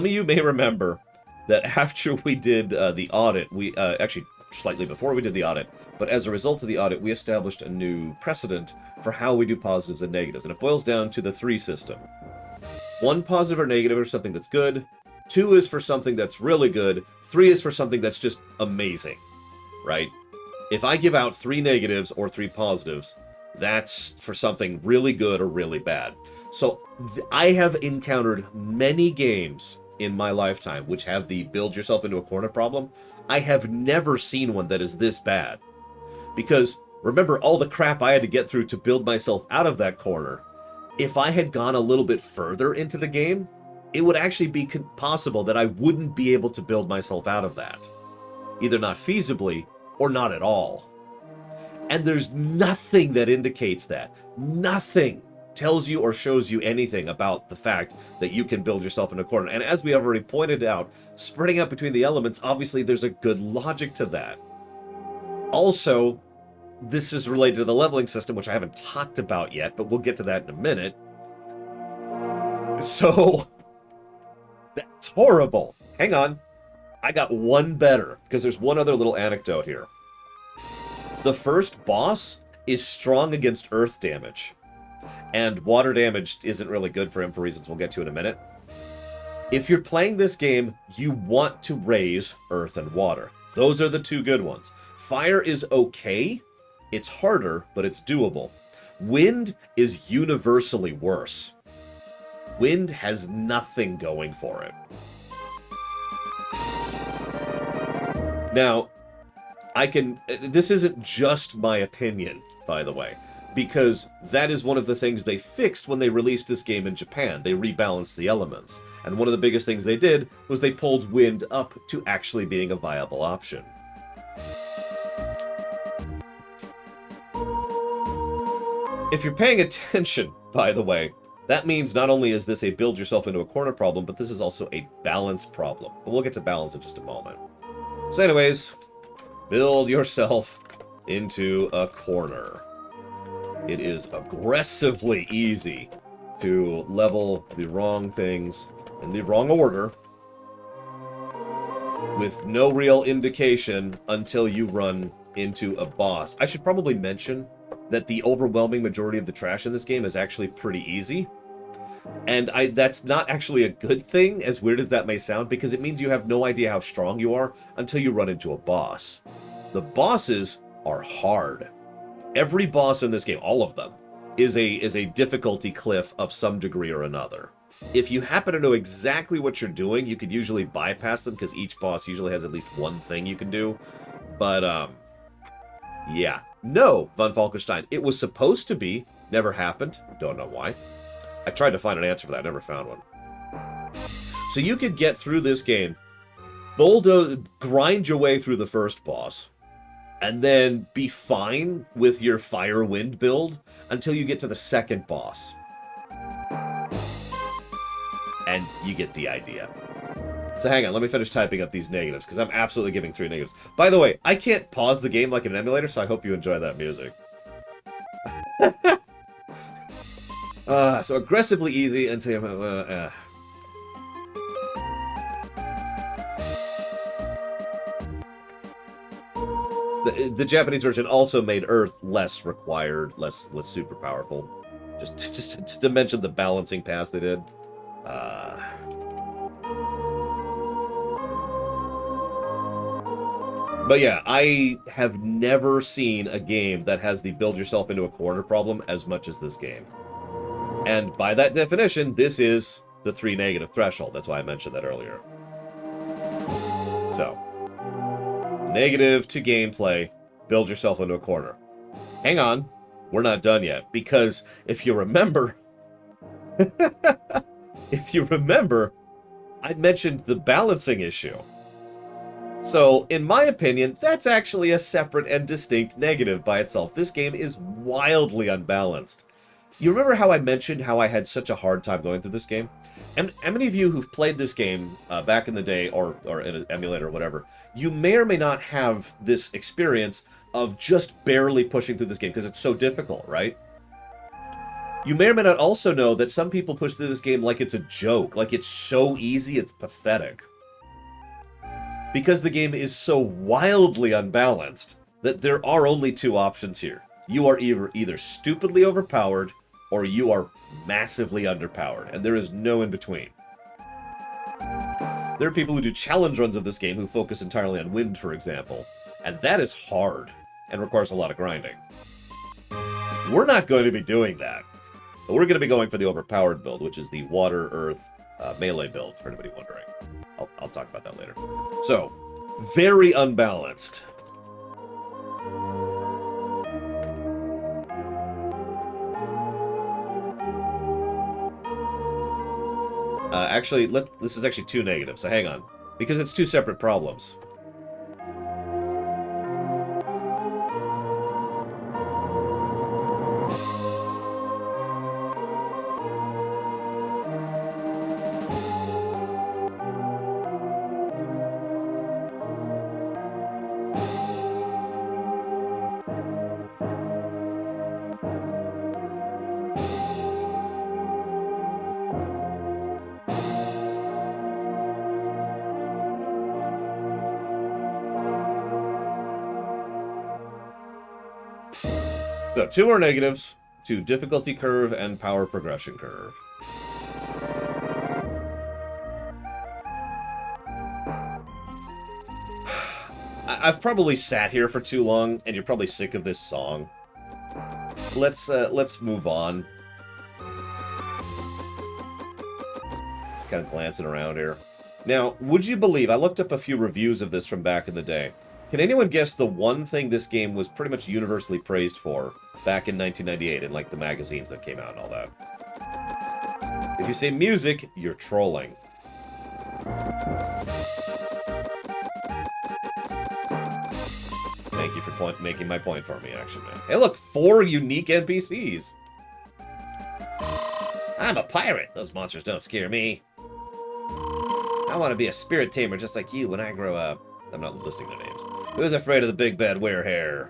of you may remember that after we did the audit, we actually slightly before we did the audit, but as a result of the audit, we established a new precedent for how we do positives and negatives, and it boils down to the 3 system. 1 positive or negative for something that's good, 2 is for something that's really good, 3 is for something that's just amazing, right? If I give out 3 negatives or 3 positives, that's for something really good or really bad. So I have encountered many games in my lifetime which have the build yourself into a corner problem. I have never seen one that is this bad. Because remember all the crap I had to get through to build myself out of that corner. If I had gone a little bit further into the game, it would actually be possible that I wouldn't be able to build myself out of that. Either not feasibly or not at all. And there's nothing that indicates that. Nothing tells you or shows you anything about the fact that you can build yourself in a corner. And as we already pointed out, spreading out between the elements, obviously there's a good logic to that. Also, this is related to the leveling system, which I haven't talked about yet, but we'll get to that in a minute. So, that's horrible. Hang on. I got one better, because there's one other little anecdote here. The first boss is strong against earth damage. And water damage isn't really good for him for reasons we'll get to in a minute. If you're playing this game, you want to raise earth and water. Those are the 2 good ones. Fire is okay. It's harder, but it's doable. Wind is universally worse. Wind has nothing going for it. Now, this isn't just my opinion, by the way, because that is one of the things they fixed when they released this game in Japan. They rebalanced the elements. And one of the biggest things they did was they pulled wind up to actually being a viable option. If you're paying attention, by the way, that means not only is this a build yourself into a corner problem, but this is also a balance problem. But we'll get to balance in just a moment. So anyways, build yourself into a corner. It is aggressively easy to level the wrong things in the wrong order with no real indication until you run into a boss. I should probably mention that the overwhelming majority of the trash in this game is actually pretty easy. And that's not actually a good thing, as weird as that may sound, because it means you have no idea how strong you are until you run into a boss. The bosses are hard. Every boss in this game, all of them, is a difficulty cliff of some degree or another. If you happen to know exactly what you're doing, you could usually bypass them, because each boss usually has at least one thing you can do. But, yeah. No, Von Falkenstein. It was supposed to be. Never happened. Don't know why. I tried to find an answer for that. Never found one. So you could get through this game, grind your way through the first boss, and then be fine with your Fire Wind build until you get to the second boss. And you get the idea. So hang on, let me finish typing up these negatives, because I'm absolutely giving 3 negatives. By the way, I can't pause the game like an emulator, so I hope you enjoy that music. So aggressively easy until you... The Japanese version also made Earth less required, less super powerful. Just to mention the balancing pass they did. But yeah, I have never seen a game that has the build yourself into a corner problem as much as this game. And by that definition, this is the 3 negative threshold. That's why I mentioned that earlier. So, negative to gameplay, build yourself into a corner. Hang on, we're not done yet, because if you remember, I mentioned the balancing issue. So, in my opinion, that's actually a separate and distinct negative by itself. This game is wildly unbalanced. You remember how I mentioned how I had such a hard time going through this game? And how many of you who've played this game back in the day, or in an emulator or whatever, you may or may not have this experience of just barely pushing through this game, because it's so difficult, right? You may or may not also know that some people push through this game like it's a joke, like it's so easy it's pathetic. Because the game is so wildly unbalanced that there are only 2 options here. You are either stupidly overpowered, or you are massively underpowered, and there is no in between. There are people who do challenge runs of this game who focus entirely on wind, for example, and that is hard and requires a lot of grinding. We're not going to be doing that. But we're going to be going for the overpowered build, which is the water, earth, melee build, for anybody wondering. I'll talk about that later. So, very unbalanced. Actually, this is actually 2 negatives, so hang on. Because it's 2 separate problems. So, 2 more negatives to difficulty curve and power progression curve. I've probably sat here for too long, and you're probably sick of this song. Let's move on. Just kind of glancing around here. Now, would you believe, I looked up a few reviews of this from back in the day. Can anyone guess the one thing this game was pretty much universally praised for back in 1998 in, like, the magazines that came out and all that? If you say music, you're trolling. Thank you for making my point for me, Action Man. Hey, look, 4 unique NPCs. I'm a pirate. Those monsters don't scare me. I want to be a spirit tamer just like you when I grow up. I'm not listing their names. Who's afraid of the big bad werehair?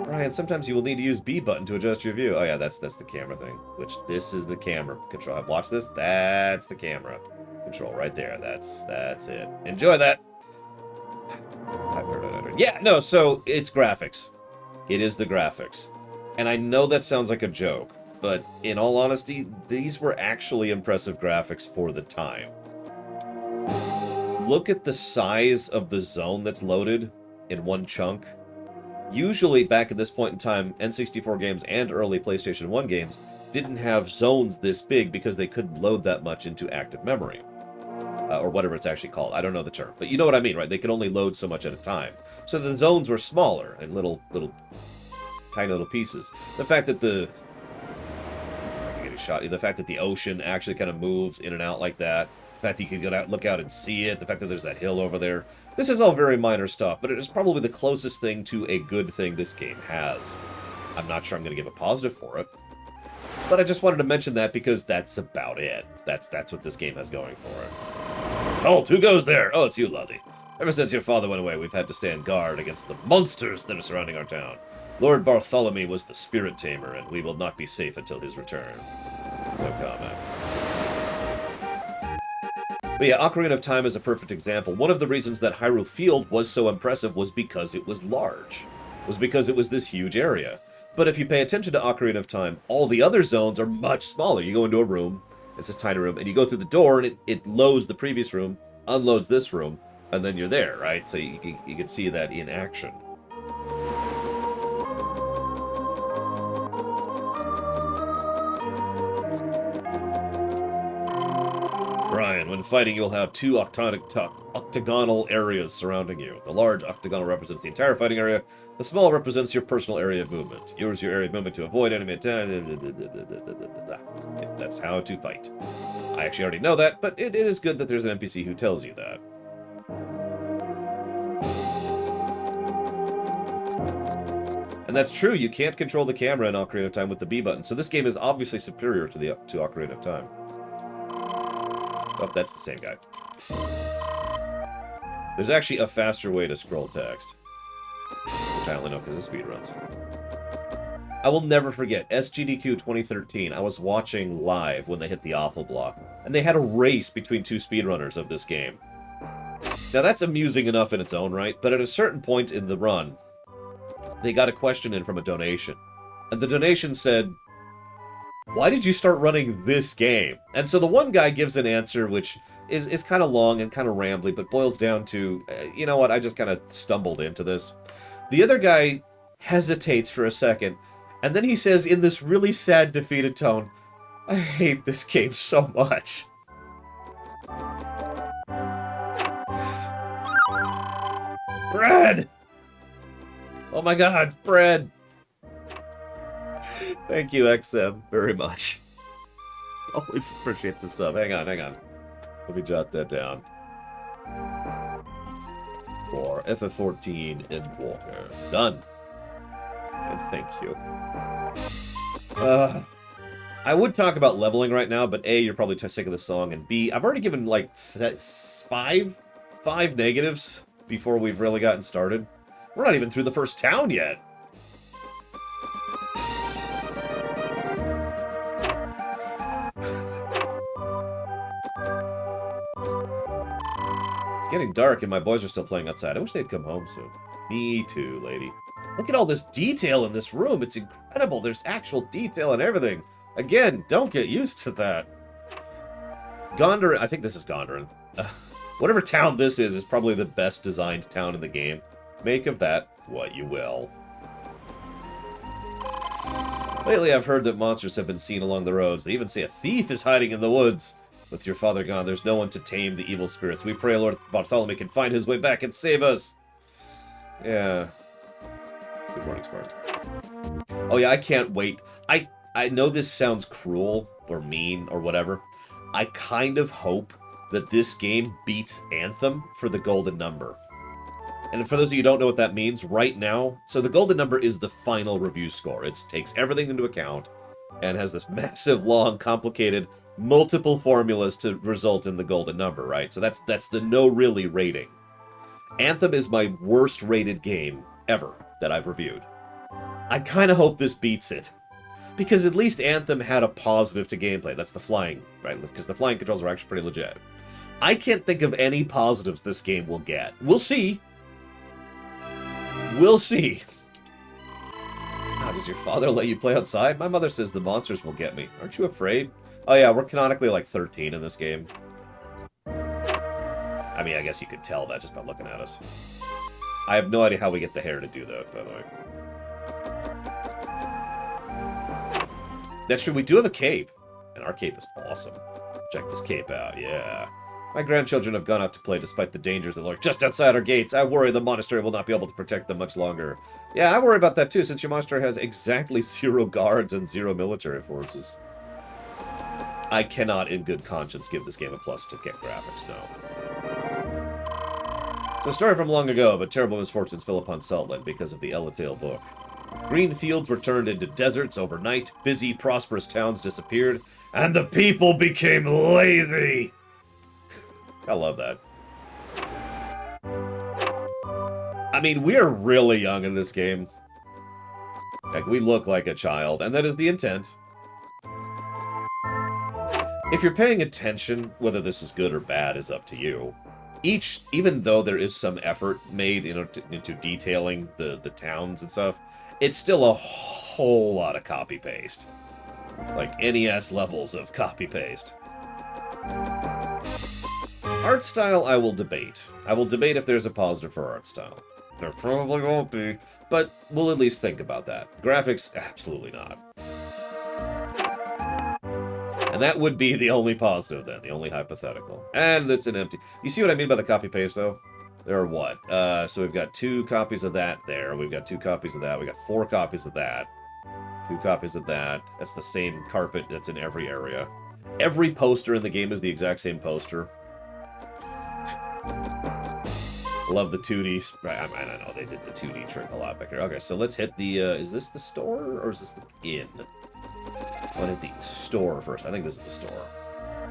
Brian, sometimes you will need to use B button to adjust your view. Oh yeah, that's the camera thing. Which, this is the camera control. Watch this. That's the camera control right there. That's it. Enjoy that. Yeah, no, so it's graphics. It is the graphics. And I know that sounds like a joke, but in all honesty, these were actually impressive graphics for the time. Look at the size of the zone that's loaded in one chunk. Usually, back at this point in time, N64 games and early PlayStation 1 games didn't have zones this big because they couldn't load that much into active memory. Or whatever it's actually called. I don't know the term. But you know what I mean, right? They could only load so much at a time. So the zones were smaller and tiny little pieces. The fact that the ocean actually kind of moves in and out like that. The fact that you can get out, look out and see it. The fact that there's that hill over there. This is all very minor stuff, but it is probably the closest thing to a good thing this game has. I'm not sure I'm going to give a positive for it. But I just wanted to mention that because that's about it. That's what this game has going for it. Oh, who goes there? Oh, it's you, Lottie. Ever since your father went away, we've had to stand guard against the monsters that are surrounding our town. Lord Bartholomew was the spirit tamer, and we will not be safe until his return. No comment. But yeah, Ocarina of Time is a perfect example. One of the reasons that Hyrule Field was so impressive was because it was large. Was because it was this huge area. But if you pay attention to Ocarina of Time, all the other zones are much smaller. You go into a room, it's this tiny room, and you go through the door, and it loads the previous room, unloads this room, and then you're there, right? So you can see that in action. Brian, when fighting, you'll have 2 octagonal areas surrounding you. The large octagonal represents the entire fighting area. The small represents your personal area of movement. Use your area of movement to avoid enemy attack. That's how to fight. I actually already know that, but it is good that there's an NPC who tells you that. And that's true, you can't control the camera in Ocarina of Time with the B button, so this game is obviously superior to Ocarina of Time. Oh, that's the same guy. There's actually a faster way to scroll text. Which I only know because of speedruns. I will never forget, SGDQ 2013, I was watching live when they hit the awful block, and they had a race between 2 speedrunners of this game. Now that's amusing enough in its own right, but at a certain point in the run, they got a question in from a donation. And the donation said, why did you start running this game? And so the one guy gives an answer which is kind of long and kind of rambly, but boils down to, you know what, I just kind of stumbled into this. The other guy hesitates for a second, and then he says in this really sad, defeated tone, I hate this game so much. Bread! Oh my god, bread! Thank you, XM, very much. Always appreciate the sub. Hang on. Let me jot that down. For FF14 and Walker. Done. And thank you. I would talk about leveling right now, but A, you're probably sick of the song, and B, I've already given like 5 negatives before we've really gotten started. We're not even through the first town yet. It's getting dark and my boys are still playing outside. I wish they'd come home soon. Me too, lady. Look at all this detail in this room. It's incredible. There's actual detail and everything. Again, don't get used to that. Gondor, I think this is Gondoran. Whatever town this is probably the best designed town in the game. Make of that what you will. Lately, I've heard that monsters have been seen along the roads. They even say a thief is hiding in the woods. With your father gone, there's no one to tame the evil spirits. We pray Lord Bartholomew can find his way back and save us. Yeah. Good morning, Smart. Oh yeah, I can't wait. I know this sounds cruel or mean or whatever. I kind of hope that this game beats Anthem for the golden number. And for those of you who don't know what that means, right now, so the golden number is the final review score. It takes everything into account and has this massive, long, complicated, multiple formulas to result in the golden number, right? So that's the no really rating. Anthem is my worst rated game ever that I've reviewed. I kind of hope this beats it. Because at least Anthem had a positive to gameplay. That's the flying, right? Because the flying controls are actually pretty legit. I can't think of any positives this game will get. We'll see. We'll see. How does your father let you play outside? My mother says the monsters will get me. Aren't you afraid? Oh yeah, we're canonically like 13 in this game. I mean, I guess you could tell that just by looking at us. I have no idea how we get the hair to do that, by the way. That's true, we do have a cape. And our cape is awesome. Check this cape out, yeah. My grandchildren have gone out to play despite the dangers that lurk just outside our gates. I worry the monastery will not be able to protect them much longer. Yeah, I worry about that too, since your monastery has exactly 0 guards and 0 military forces. I cannot, in good conscience, give this game a plus to get graphics, no. So a story from long ago, but terrible misfortunes fell upon Saltland because of the Elatail book. Green fields were turned into deserts overnight, busy, prosperous towns disappeared, and the people became lazy! I love that. I mean, we're really young in this game. Like, we look like a child, and that is the intent. If you're paying attention, whether this is good or bad is up to you. Even though there is some effort made into detailing the towns and stuff, it's still a whole lot of copy-paste. Like, NES levels of copy-paste. Art style, I will debate. I will debate if there's a positive for art style. There probably won't be, but we'll at least think about that. Graphics, absolutely not. And that would be the only positive then, the only hypothetical. And it's an empty... You see what I mean by the copy-paste, though? There are what? So we've got 2 copies of that there. We've got 2 copies of that. We've got 4 copies of that. 2 copies of that. That's the same carpet that's in every area. Every poster in the game is the exact same poster. Love the 2D. Right, I know they did the 2D trick a lot better. Okay, so let's hit the... is this the store or is this the inn? I want to hit the store first. I think this is the store.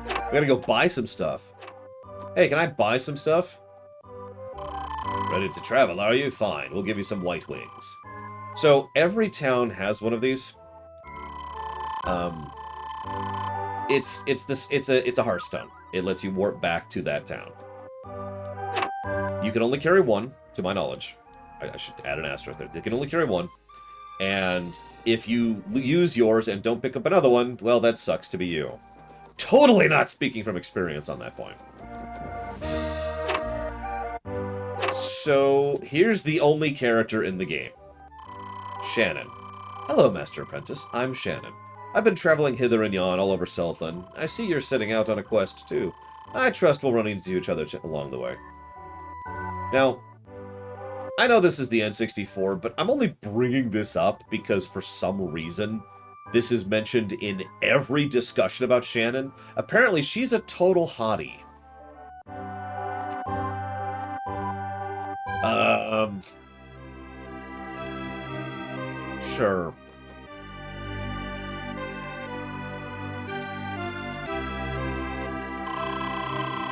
We gotta go buy some stuff. Hey, can I buy some stuff? Ready to travel, are you? Fine, we'll give you some white wings. So, every town has one of these. It's a Hearthstone. It lets you warp back to that town. You can only carry 1, to my knowledge. I should add an asterisk there. You can only carry 1. And if you use yours and don't pick up another one, well, that sucks to be you. Totally not speaking from experience on that point. So, here's the only character in the game. Shannon. Hello, Master Apprentice. I'm Shannon. I've been traveling hither and yon all over Southland. I see you're setting out on a quest, too. I trust we'll run into each other along the way. Now, I know this is the N64, but I'm only bringing this up because for some reason, this is mentioned in every discussion about Shannon. Apparently, she's a total hottie. Sure.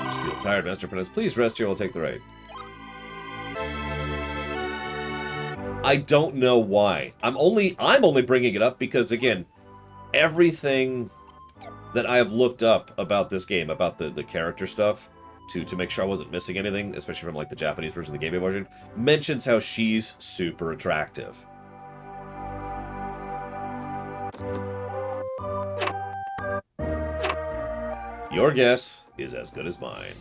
Just feel tired, Master Apprentice. Please rest here, we'll take the raid. I don't know why. I'm only bringing it up because, again, everything that I have looked up about this game, about the character stuff, to make sure I wasn't missing anything, especially from like the Japanese version, the Game Boy version, mentions how she's super attractive. Your guess is as good as mine.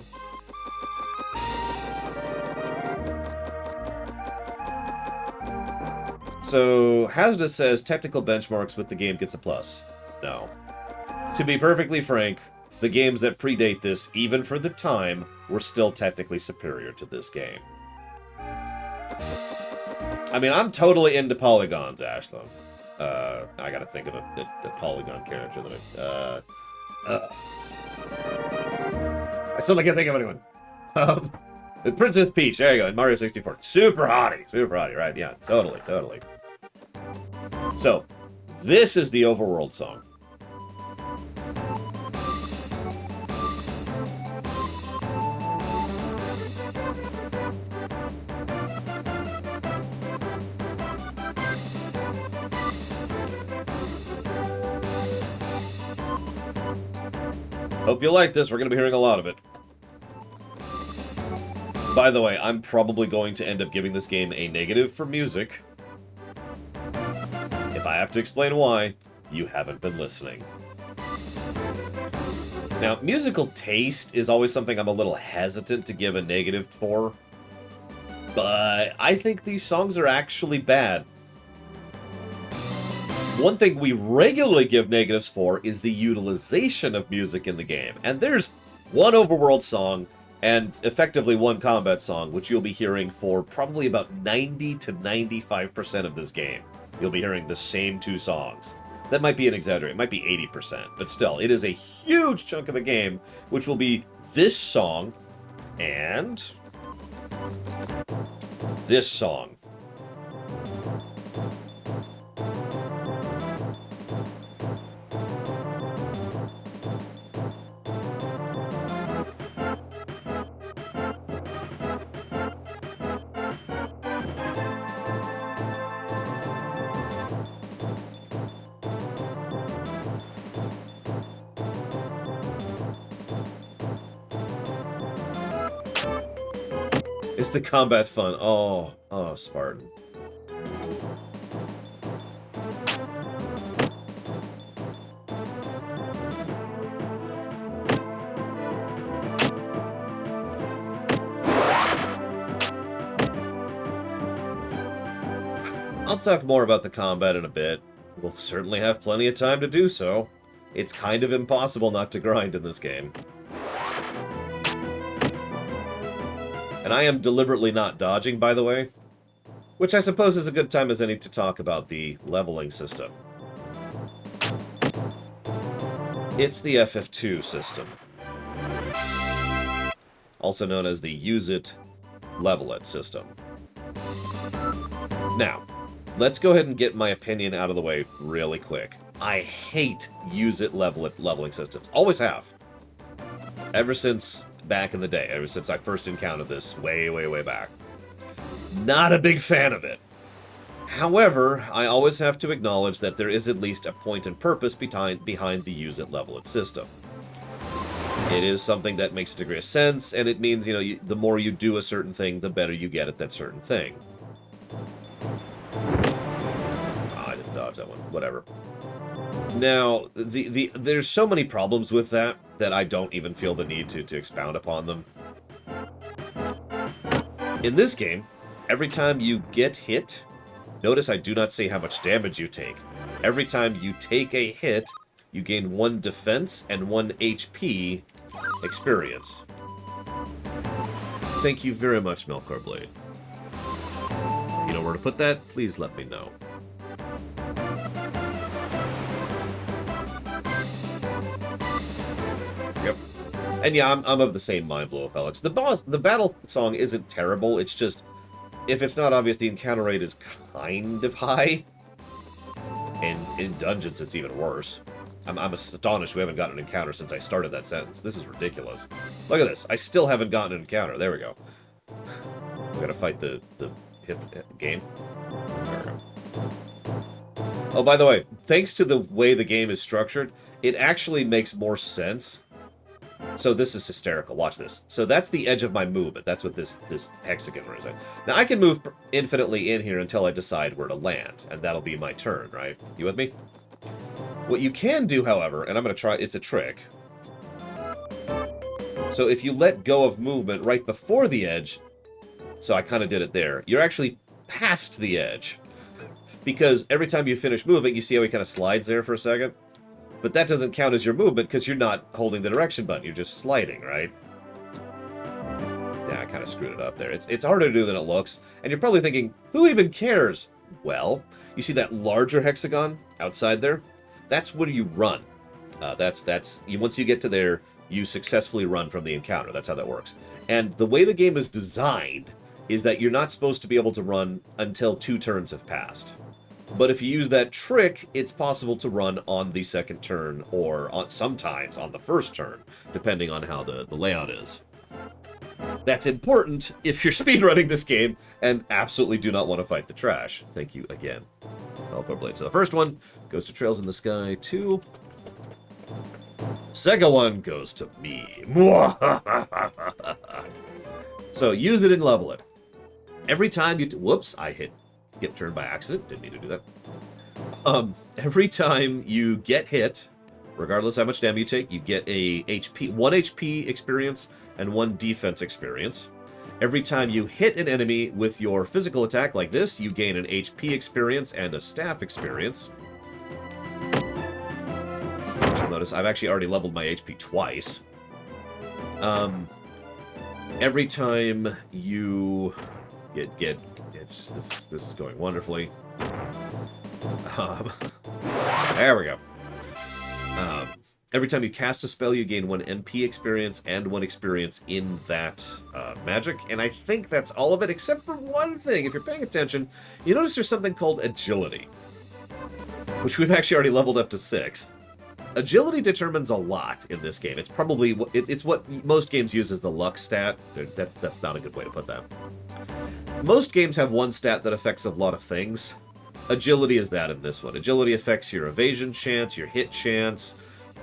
So, Hazardous says, technical benchmarks with the game gets a plus. No. To be perfectly frank, the games that predate this, even for the time, were still technically superior to this game. I mean, I'm totally into polygons, Ashland. I gotta think of a polygon character that I still can't think of anyone. The Princess Peach, there you go, in Mario 64. Super hottie, right? Yeah, totally, totally. So, this is the Overworld song. Hope you like this, we're going to be hearing a lot of it. By the way, I'm probably going to end up giving this game a negative for music. If I have to explain why, you haven't been listening. Now, musical taste is always something I'm a little hesitant to give a negative for, but I think these songs are actually bad. One thing we regularly give negatives for is the utilization of music in the game, and there's one Overworld song and effectively one combat song, which you'll be hearing for probably about 90 to 95% of this game. You'll be hearing the same two songs. That might be an exaggeration, it might be 80%, but still, it is a huge chunk of the game, which will be this song and this song. It's the combat fun. Oh, Spartan. I'll talk more about the combat in a bit. We'll certainly have plenty of time to do so. It's kind of impossible not to grind in this game. And I am deliberately not dodging, by the way, which I suppose is a good time as any to talk about the leveling system. It's the FF2 system, also known as the Use It, Level It system. Now, let's go ahead and get my opinion out of the way really quick. I hate Use It, Level It leveling systems. Always have. Ever since back in the day, ever since I first encountered this way, way, way back. Not a big fan of it. However, I always have to acknowledge that there is at least a point and purpose behind the Use It, Level It system. It is something that makes a degree of sense, and it means, the more you do a certain thing, the better you get at that certain thing. I didn't dodge that one. Whatever. Now, there's so many problems with that I don't even feel the need to expound upon them. In this game, every time you get hit, notice I do not say how much damage you take. Every time you take a hit, you gain 1 defense and 1 HP experience. Thank you very much, Melkor Blade. If you know where to put that, please let me know. Yep. And yeah, I'm of the same mind, Blow of Alex. The battle song isn't terrible, it's just, if it's not obvious, the encounter rate is kind of high. And in dungeons, it's even worse. I'm astonished we haven't gotten an encounter since I started that sentence. This is ridiculous. Look at this. I still haven't gotten an encounter. There we go. We gotta fight the hip game. There we go. Oh, by the way, thanks to the way the game is structured, it actually makes more sense. So this is hysterical. Watch this. So that's the edge of my movement. That's what this hexagon is. Now I can move infinitely in here until I decide where to land, and that'll be my turn, right? You with me? What you can do, however, and I'm going to try, it's a trick. So if you let go of movement right before the edge, so I kind of did it there, you're actually past the edge. Because every time you finish moving, you see how he kind of slides there for a second? But that doesn't count as your movement because you're not holding the direction button, you're just sliding, right? Yeah, I kind of screwed it up there. It's harder to do than it looks, and you're probably thinking, who even cares? Well, you see that larger hexagon outside there? That's where you run. Once you get to there, you successfully run from the encounter. That's how that works. And the way the game is designed is that you're not supposed to be able to run until 2 turns have passed. But if you use that trick, it's possible to run on the second turn, or sometimes on the first turn, depending on how the layout is. That's important if you're speedrunning this game and absolutely do not want to fight the trash. Thank you again. Teleport Blade. So the first one goes to Trails in the Sky 2. Second one goes to me. So use it and level it. Every time you... Whoops, I hit skip turn by accident. Didn't need to do that. Every time you get hit, regardless how much damage you take, you get a 1 HP experience and 1 defense experience. Every time you hit an enemy with your physical attack like this, you gain an HP experience and a staff experience. You'll notice I've actually already leveled my HP twice. Every time you get it's just this is going wonderfully. There we go. Every time you cast a spell, you gain 1 MP experience and 1 experience in that magic. And I think that's all of it, except for one thing. If you're paying attention, you notice there's something called agility, which we've actually already leveled up to 6. Agility determines a lot in this game. It's probably it's what most games use as the luck stat. That's not a good way to put that. Most games have one stat that affects a lot of things. Agility is that in this one. Agility affects your evasion chance, your hit chance,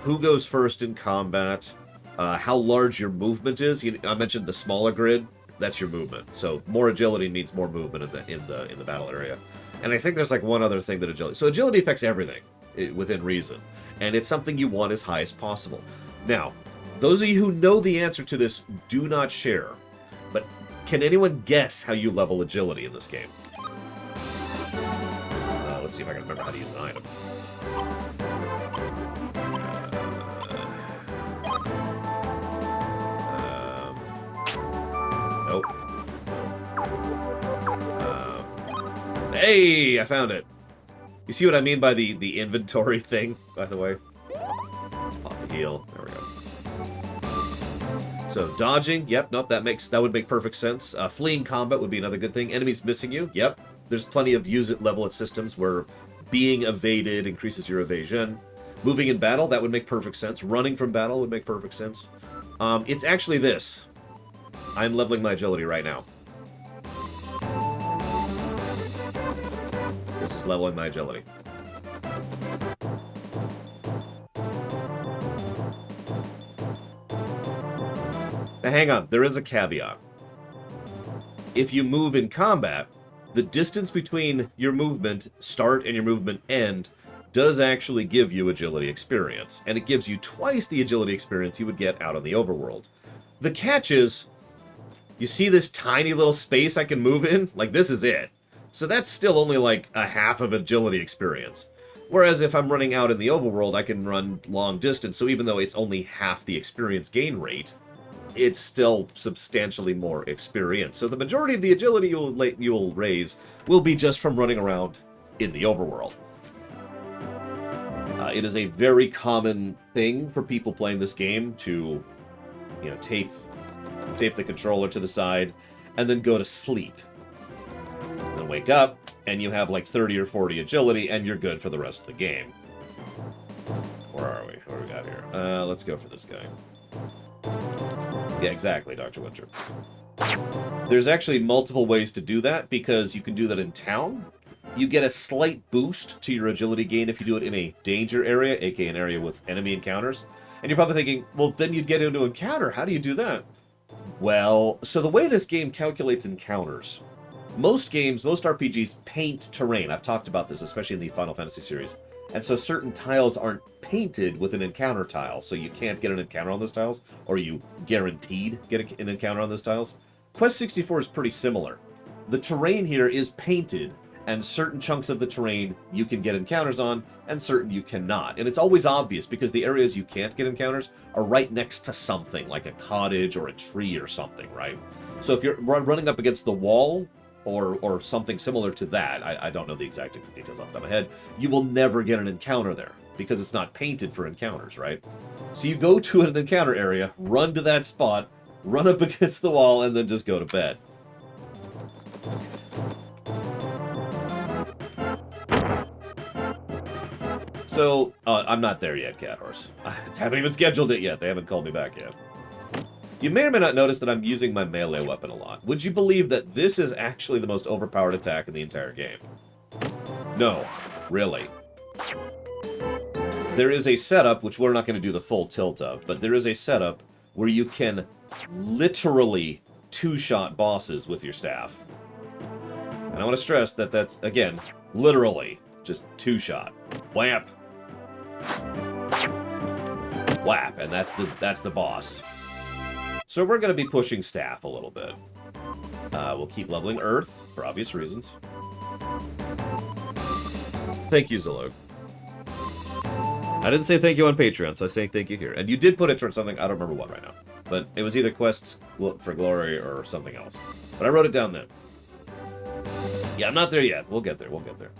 who goes first in combat, how large your movement is. I mentioned the smaller grid. That's your movement. So more agility means more movement in the battle area. And I think there's like one other thing that agility. So agility affects everything within reason, and it's something you want as high as possible. Now, those of you who know the answer to this, do not share. But can anyone guess how you level agility in this game? Let's see if I can remember how to use an item. Nope. Hey, I found it. You see what I mean by the inventory thing, by the way? Let's pop the heal. There we go. So dodging, yep, nope, that would make perfect sense. Fleeing combat would be another good thing. Enemies missing you, yep. There's plenty of use it level it systems where being evaded increases your evasion. Moving in battle, that would make perfect sense. Running from battle would make perfect sense. It's actually this. I'm leveling my agility right now. This is leveling my agility. Now hang on, there is a caveat. If you move in combat, the distance between your movement start and your movement end does actually give you agility experience, and it gives you twice the agility experience you would get out on the overworld. The catch is, you see this tiny little space I can move in? Like, this is it. So that's still only like a half of agility experience. Whereas if I'm running out in the overworld, I can run long distance, so even though it's only half the experience gain rate, it's still substantially more experience. So the majority of the agility you'll raise will be just from running around in the overworld. It is a very common thing for people playing this game to, tape the controller to the side and then go to sleep. And then wake up and you have like 30 or 40 agility and you're good for the rest of the game. Where are we? What do we got here? Let's go for this guy. Yeah, exactly, Dr. Winter. There's actually multiple ways to do that, because you can do that in town. You get a slight boost to your agility gain if you do it in a danger area, aka an area with enemy encounters. And you're probably thinking, well, then you'd get into an encounter. How do you do that? Well, so the way this game calculates encounters, most games, most RPGs paint terrain. I've talked about this, especially in the Final Fantasy series. And so certain tiles aren't painted with an encounter tile, so you can't get an encounter on those tiles, or you guaranteed get an encounter on those tiles. Quest 64 is pretty similar. The terrain here is painted, and certain chunks of the terrain you can get encounters on, and certain you cannot. And it's always obvious, because the areas you can't get encounters are right next to something, like a cottage or a tree or something, right? So if you're running up against the wall, or something similar to that, I don't know the exact details off the top of my head, you will never get an encounter there. because it's not painted for encounters, right? So you go to an encounter area, run to that spot, run up against the wall, and then just go to bed. So, I'm not there yet, Cat Horse. I haven't even scheduled it yet. They haven't called me back yet. You may or may not notice that I'm using my melee weapon a lot. Would you believe that this is actually the most overpowered attack in the entire game? No, really. There is a setup, which we're not going to do the full tilt of, but there is a setup where you can literally two-shot bosses with your staff. And I want to stress that that's, again, literally just two-shot. Whap. Whap, and that's the boss. So we're going to be pushing staff a little bit. We'll keep leveling Earth, for obvious reasons. Thank you, Zillow. I didn't say thank you on Patreon, so I say thank you here. And you did put it towards something, I don't remember what right now. But it was either Quests for Glory or something else. But I wrote it down then. Yeah, I'm not there yet. We'll get there, we'll get there.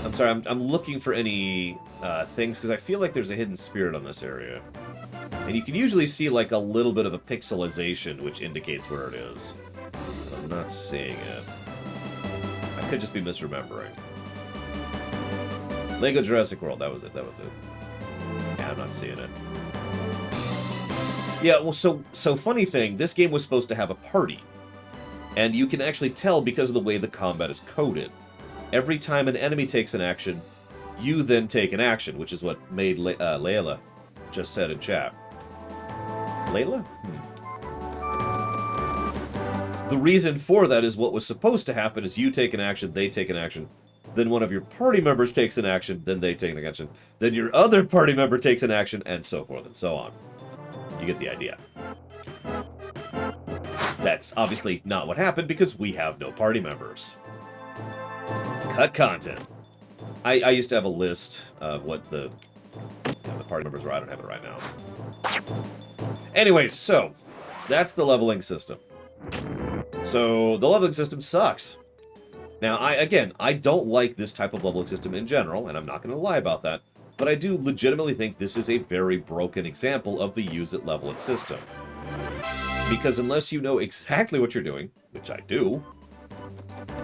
I'm sorry, I'm looking for any things, because I feel like there's a hidden spirit on this area. And you can usually see like a little bit of a pixelization, which indicates where it is. But I'm not seeing it. I could just be misremembering. Lego Jurassic World, that was it, that was it. Yeah, I'm not seeing it. Yeah, well, so funny thing, this game was supposed to have a party. And you can actually tell because of the way the combat is coded. Every time an enemy takes an action, you then take an action, which is what made Layla just said in chat. Layla? The reason for that is what was supposed to happen is you take an action, they take an action, then one of your party members takes an action, then they take an action, then your other party member takes an action, and so forth and so on. You get the idea. That's obviously not what happened because we have no party members. Cut content. I used to have a list of what the party members were. I don't have it right now. Anyways, so that's the leveling system. So the leveling system sucks. Now, I don't like this type of leveling system in general, and I'm not going to lie about that, but I do legitimately think this is a very broken example of the use it, level it system. Because unless you know exactly what you're doing, which I do,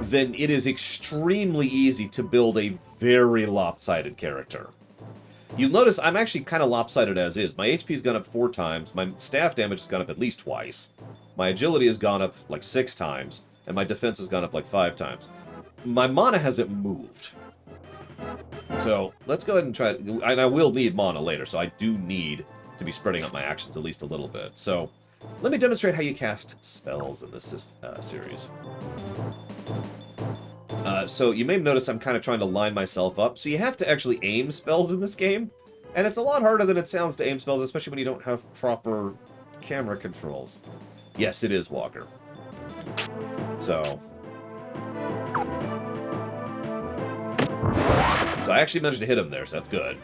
then it is extremely easy to build a very lopsided character. You'll notice I'm actually kind of lopsided as is. My HP's gone up 4 times, my staff damage has gone up at least twice, my agility has gone up like 6 times, and my defense has gone up like 5 times. My mana hasn't moved. So let's go ahead and try, and I will need mana later, so I do need to be spreading out my actions at least a little bit. So let me demonstrate how you cast spells in this series. So you may have noticed I'm kind of trying to line myself up. So you have to actually aim spells in this game. And it's a lot harder than it sounds to aim spells, especially when you don't have proper camera controls. Yes, it is, Walker. So I actually managed to hit him there, so that's good.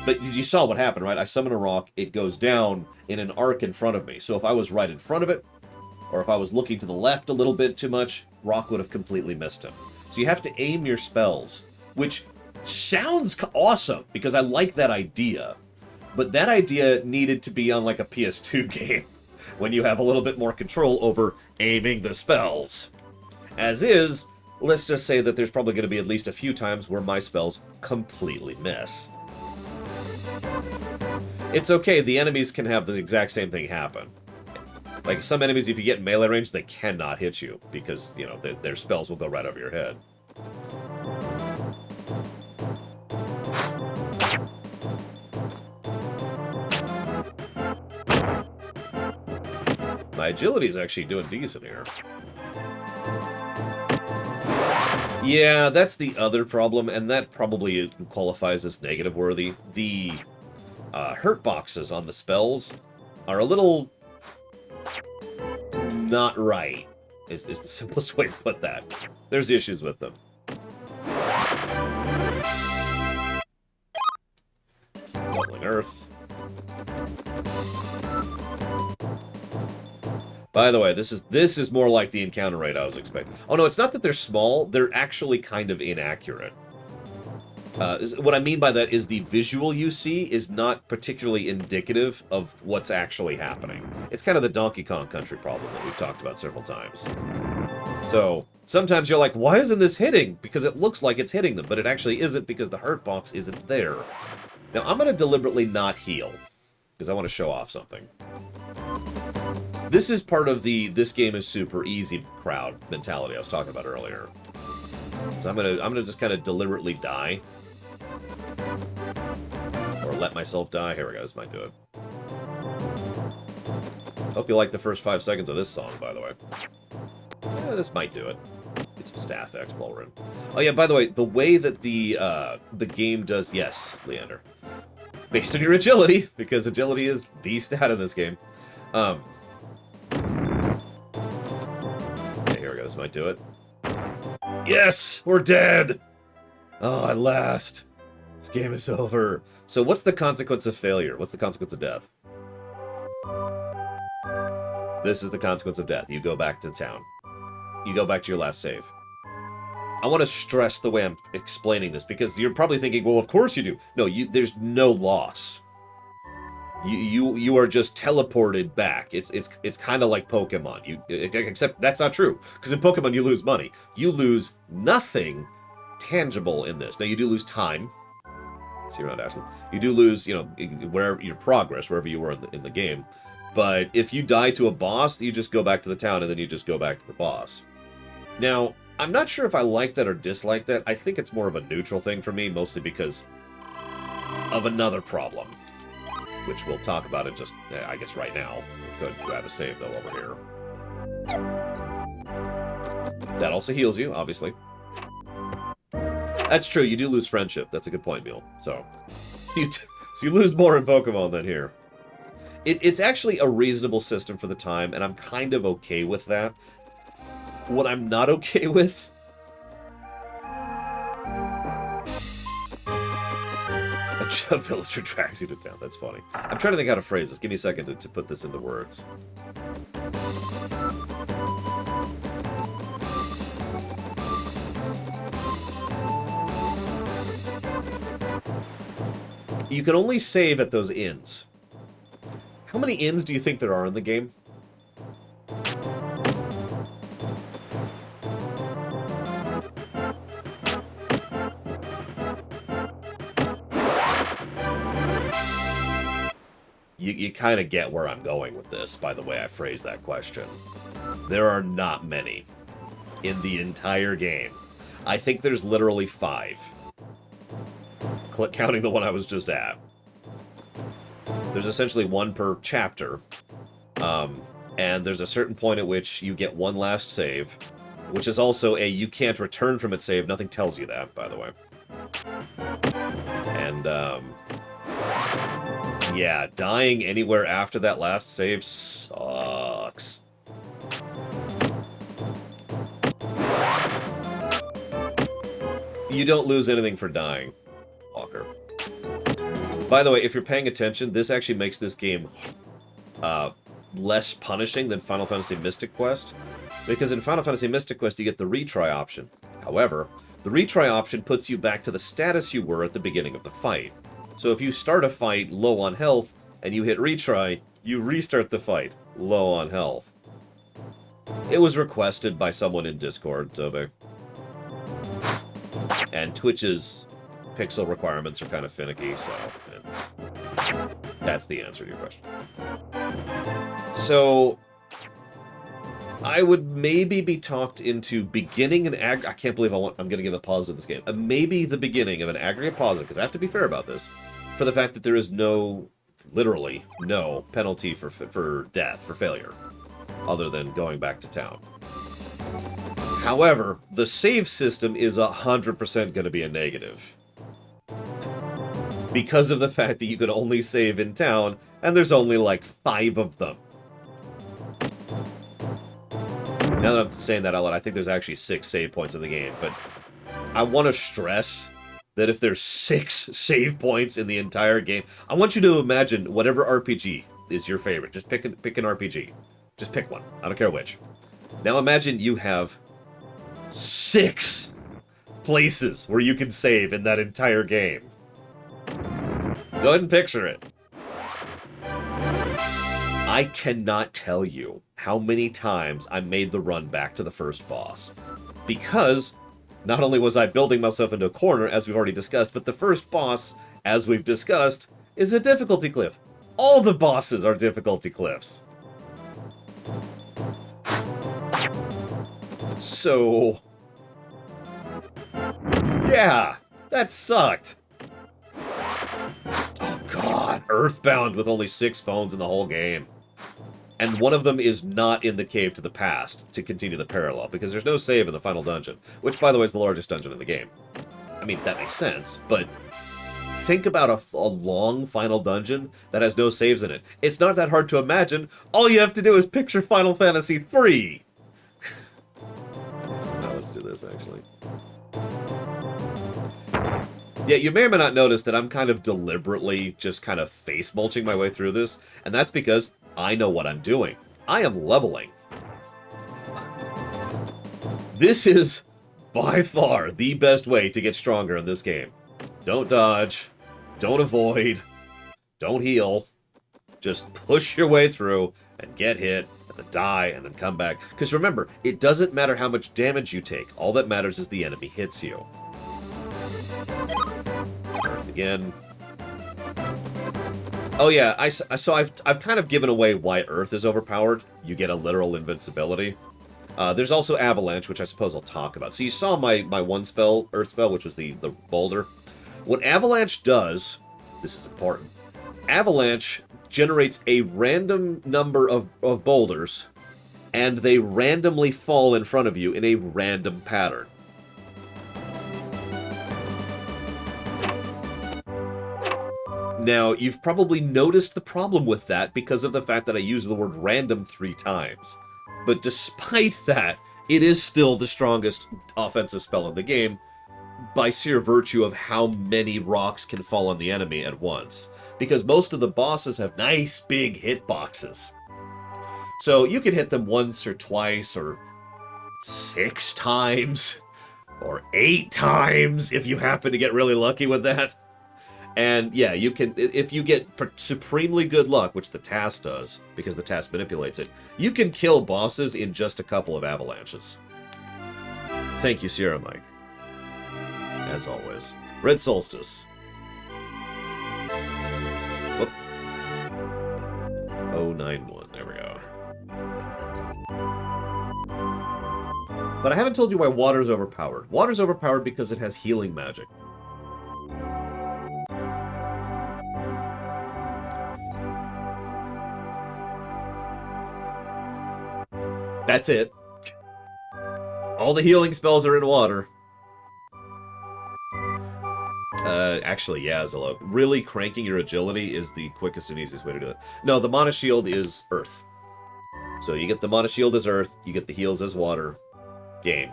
But you saw what happened, right? I summon a rock, it goes down in an arc in front of me. So if I was right in front of it, or if I was looking to the left a little bit too much, rock would have completely missed him. So you have to aim your spells, which sounds awesome, because I like that idea. But that idea needed to be on like a PS2 game, when you have a little bit more control over aiming the spells. As is, let's just say that there's probably going to be at least a few times where my spells completely miss. It's okay, the enemies can have the exact same thing happen. Like, some enemies, if you get in melee range, they cannot hit you, because, you know, their spells will go right over your head. My agility is actually doing decent here. Yeah, that's the other problem, and that probably qualifies as negative worthy. The hurt boxes on the spells are a little not right, is the simplest way to put that. There's issues with them. Leveling Earth. By the way, this is more like the encounter rate I was expecting. Oh no, it's not that they're small, they're actually kind of inaccurate. What I mean by that is the visual you see is not particularly indicative of what's actually happening. It's kind of the Donkey Kong Country problem that we've talked about several times. So, sometimes you're like, why isn't this hitting? Because it looks like it's hitting them, but it actually isn't because the hurt box isn't there. Now, I'm going to deliberately not heal, because I want to show off something. This is part of the this game is super easy crowd mentality I was talking about earlier. So I'm gonna just kind of deliberately die. Or let myself die. Here we go, this might do it. Hope you like the first 5 seconds of this song, by the way. Yeah, this might do it. Get some staff X while we're in. Oh yeah, by the way, the way that the game does... Yes, Leander. Based on your agility, because agility is the stat in this game. Okay, here we go, this might do it. Yes! We're dead! Oh, at last. This game is over. So what's the consequence of failure? What's the consequence of death? This is the consequence of death. You go back to town. You go back to your last save. I want to stress the way I'm explaining this, because you're probably thinking, well, of course you do. No, there's no loss. You are just teleported back. It's kind of like Pokemon. Except that's not true, because in Pokemon you lose money. You lose nothing tangible in this. Now you do lose time. See around Ashland. You do lose, wherever your progress, wherever you were in the game. But if you die to a boss, you just go back to the town and then you just go back to the boss. Now, I'm not sure if I like that or dislike that. I think it's more of a neutral thing for me, mostly because of another problem, which we'll talk about it just, I guess, right now. Let's go ahead and grab a save, though, over here. That also heals you, obviously. That's true, you do lose friendship. That's a good point, Mule. So you lose more in Pokemon than here. It's actually a reasonable system for the time, and I'm kind of okay with that. What I'm not okay with... A villager drags you to town. That's funny. I'm trying to think how to phrase this. Give me a second to put this into words. You can only save at those inns. How many inns do you think there are in the game? You kind of get where I'm going with this, by the way I phrase that question. There are not many in the entire game. I think there's literally 5. Counting the one I was just at. There's essentially 1 per chapter. And there's a certain point at which you get 1 last save, which is also a you can't return from its save. Nothing tells you that, by the way. And, yeah, dying anywhere after that last save sucks. You don't lose anything for dying, Walker. By the way, if you're paying attention, this actually makes this game less punishing than Final Fantasy Mystic Quest. Because in Final Fantasy Mystic Quest, you get the retry option. However, the retry option puts you back to the status you were at the beginning of the fight. So if you start a fight low on health, and you hit retry, you restart the fight low on health. It was requested by someone in Discord, Zobe. And Twitch's pixel requirements are kind of finicky, so that's the answer to your question. So, I would maybe be talked into beginning an I can't believe I'm going to give a positive to this game. Maybe the beginning of an aggregate positive, because I have to be fair about this, for the fact that there is literally no penalty for death, for failure, other than going back to town. However, the save system is 100% going to be a negative. Because of the fact that you can only save in town, and there's only like 5 of them. Now that I'm saying that out loud, I think there's actually 6 save points in the game, but I want to stress that if there's 6 save points in the entire game, I want you to imagine whatever RPG is your favorite. Just pick an RPG. Just pick one. I don't care which. Now imagine you have 6 places where you can save in that entire game. Go ahead and picture it. I cannot tell you how many times I made the run back to the first boss. Because not only was I building myself into a corner, as we've already discussed, but the first boss, as we've discussed, is a difficulty cliff. All the bosses are difficulty cliffs. So... yeah, that sucked. Oh god, Earthbound with only 6 phones in the whole game. And one of them is not in the Cave to the Past to continue the parallel, because there's no save in the final dungeon, which, by the way, is the largest dungeon in the game. I mean, that makes sense, but think about a long final dungeon that has no saves in it. It's not that hard to imagine. All you have to do is picture Final Fantasy III. Now let's do this, actually. Yeah, you may or may not notice that I'm kind of deliberately just kind of face mulching my way through this, and that's because I know what I'm doing. I am leveling. This is by far the best way to get stronger in this game. Don't dodge, don't avoid, don't heal. Just push your way through and get hit and then die and then come back. Because remember, it doesn't matter how much damage you take. All that matters is the enemy hits you. Earth again. Oh yeah, so I've kind of given away why Earth is overpowered. You get a literal invincibility. There's also Avalanche, which I suppose I'll talk about. So you saw my one spell, Earth spell, which was the boulder. What Avalanche does, this is important, Avalanche generates a random number of boulders, and they randomly fall in front of you in a random pattern. Now, you've probably noticed the problem with that because of the fact that I used the word random 3 times. But despite that, it is still the strongest offensive spell in the game by sheer virtue of how many rocks can fall on the enemy at once. Because most of the bosses have nice big hitboxes. So you can hit them once or twice or 6 times or 8 times if you happen to get really lucky with that. And yeah, you can, if you get supremely good luck, which the task does, because the task manipulates it, you can kill bosses in just a couple of avalanches. Thank you, Sierra Mike. As always. Red Solstice. Whoop. 091. There we go. But I haven't told you why water's overpowered. Water's overpowered because it has healing magic. That's it. All the healing spells are in water. Actually, yeah, Zillow. Really cranking your agility is the quickest and easiest way to do it. No, the Mana Shield is Earth. So you get the Mana Shield as Earth, you get the heals as water. Game.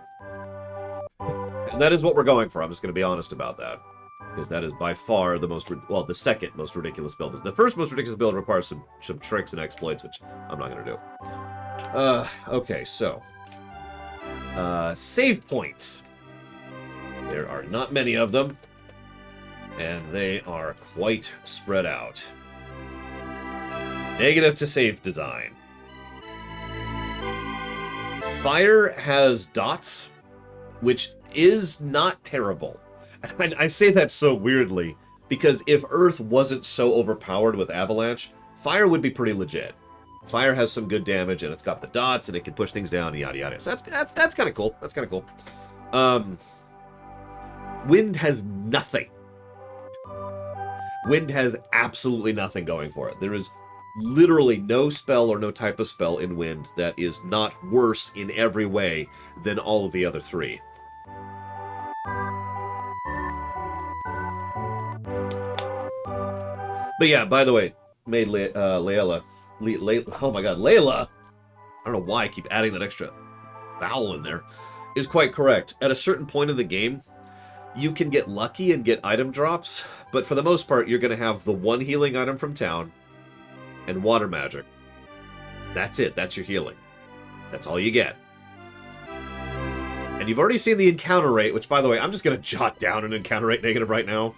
And that is what we're going for. I'm just going to be honest about that. Because that is by far the most, well, the second most ridiculous build. The first most ridiculous build requires some tricks and exploits, which I'm not going to do. Okay, so. Save points. There are not many of them. And they are quite spread out. Negative to save design. Fire has dots, which is not terrible. And I say that so weirdly, because if Earth wasn't so overpowered with Avalanche, Fire would be pretty legit. Fire has some good damage, and it's got the dots, and it can push things down, and yada yada. So that's kind of cool. That's kind of cool. Wind has nothing. Wind has absolutely nothing going for it. There is literally no spell or no type of spell in Wind that is not worse in every way than all of the other 3. But yeah, by the way, made Layla. Oh my god, Layla! I don't know why I keep adding that extra vowel in there. Is quite correct. At a certain point in the game, you can get lucky and get item drops, but for the most part, you're going to have the one healing item from town and water magic. That's it. That's your healing. That's all you get. And you've already seen the encounter rate, which, by the way, I'm just going to jot down an encounter rate negative right now.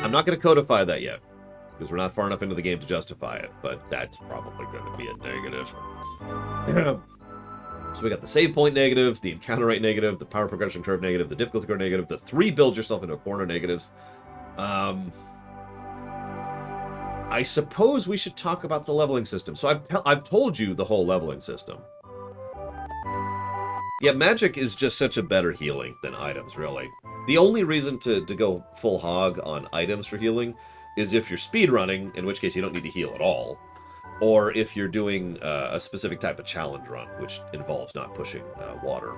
I'm not going to codify that yet, because we're not far enough into the game to justify it, but that's probably going to be a negative. So we got the save point negative, the encounter rate negative, the power progression curve negative, the difficulty curve negative, the 3 build yourself into a corner negatives. I suppose we should talk about the leveling system. So I've told you the whole leveling system. Yeah, magic is just such a better healing than items, really. The only reason to go full hog on items for healing is if you're speedrunning, in which case you don't need to heal at all, or if you're doing a specific type of challenge run, which involves not pushing water.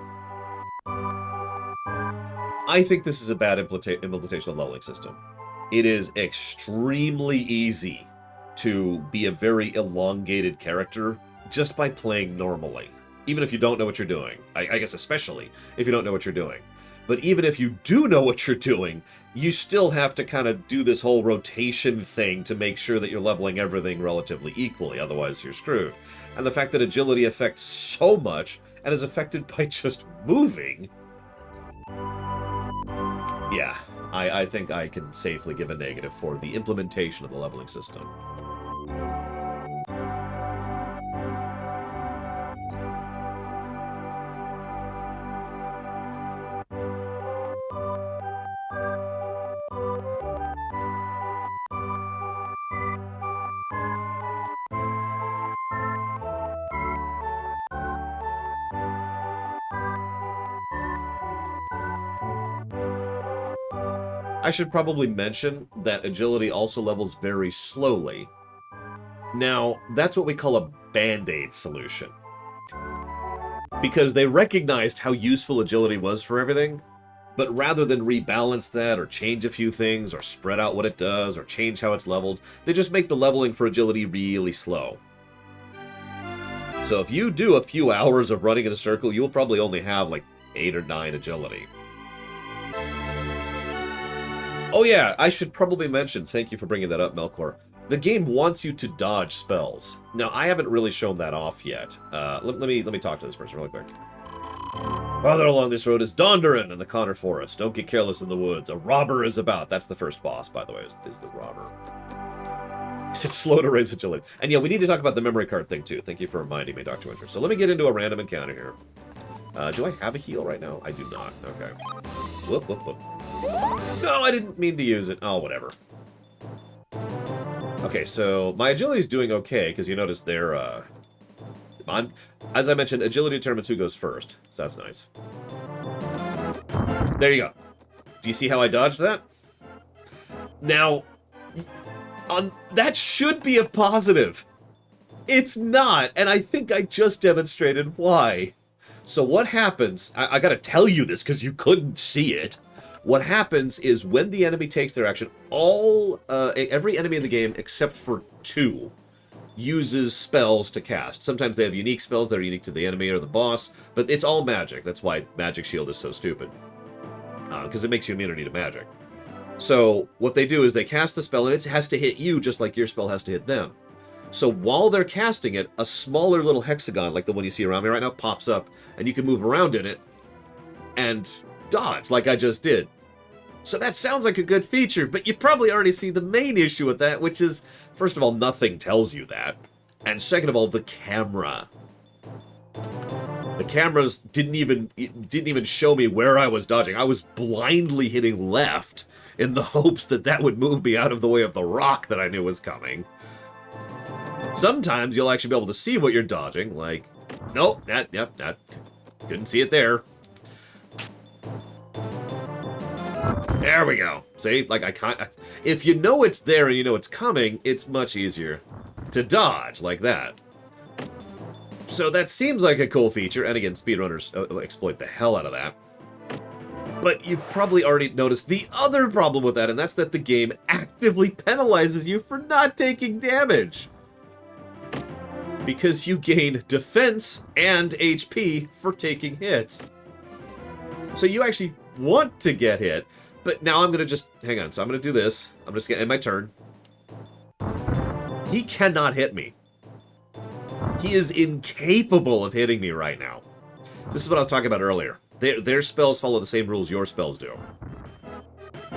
I think this is a bad implementation of the leveling system. It is extremely easy to be a very elongated character just by playing normally. Even if you don't know what you're doing. I guess especially if you don't know what you're doing. But even if you do know what you're doing, you still have to kind of do this whole rotation thing to make sure that you're leveling everything relatively equally, otherwise you're screwed. And the fact that agility affects so much and is affected by just moving... Yeah, I think I can safely give a negative for the implementation of the leveling system. I should probably mention that agility also levels very slowly. Now, that's what we call a band-aid solution. Because they recognized how useful agility was for everything, but rather than rebalance that or change a few things or spread out what it does or change how it's leveled, they just make the leveling for agility really slow. So if you do a few hours of running in a circle, you'll probably only have like 8 or 9 agility. Oh yeah, I should probably mention, thank you for bringing that up, Melkor. The game wants you to dodge spells. Now, I haven't really shown that off yet. Let me talk to this person really quick. Farther along this road is Dondarin in the Connor Forest. Don't get careless in the woods. A robber is about. That's the first boss, by the way, is the robber. He said slow to raise agility. And yeah, we need to talk about the memory card thing, too. Thank you for reminding me, Dr. Winter. So let me get into a random encounter here. Do I have a heal right now? I do not. Okay. Whoop, whoop, whoop. No, I didn't mean to use it. Oh, whatever. Okay, so my agility is doing okay, because you notice there, as I mentioned, agility determines who goes first, so that's nice. There you go. Do you see how I dodged that? Now, that should be a positive. It's not, and I think I just demonstrated why. So what happens, I gotta tell you this because you couldn't see it. What happens is when the enemy takes their action, every enemy in the game except for 2 uses spells to cast. Sometimes they have unique spells that are unique to the enemy or the boss, but it's all magic. That's why Magic Shield is so stupid, because it makes you immunity to magic. So what they do is they cast the spell and it has to hit you just like your spell has to hit them. So while they're casting it, a smaller little hexagon, like the one you see around me right now, pops up, and you can move around in it and dodge, like I just did. So that sounds like a good feature, but you probably already see the main issue with that, which is, first of all, nothing tells you that. And second of all, the camera. The cameras didn't even show me where I was dodging. I was blindly hitting left in the hopes that that would move me out of the way of the rock that I knew was coming. Sometimes you'll actually be able to see what you're dodging, like, nope, couldn't see it there. There we go. See, like if you know it's there and you know it's coming, it's much easier to dodge like that. So that seems like a cool feature, and again, speedrunners exploit the hell out of that. But you've probably already noticed the other problem with that, and that's that the game actively penalizes you for not taking damage. Because you gain defense and HP for taking hits. So you actually want to get hit, but now I'm going to just... Hang on, so I'm going to do this. I'm just going to end my turn. He cannot hit me. He is incapable of hitting me right now. This is what I was talking about earlier. Their spells follow the same rules your spells do.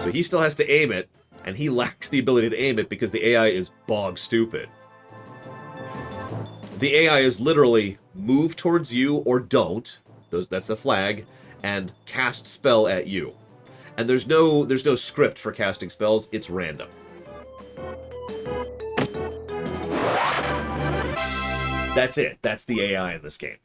So he still has to aim it, and he lacks the ability to aim it because the AI is bog stupid. The AI is literally move towards you or don't. That's the flag, and cast spell at you. And there's no script for casting spells. It's random. That's it. That's the AI in this game.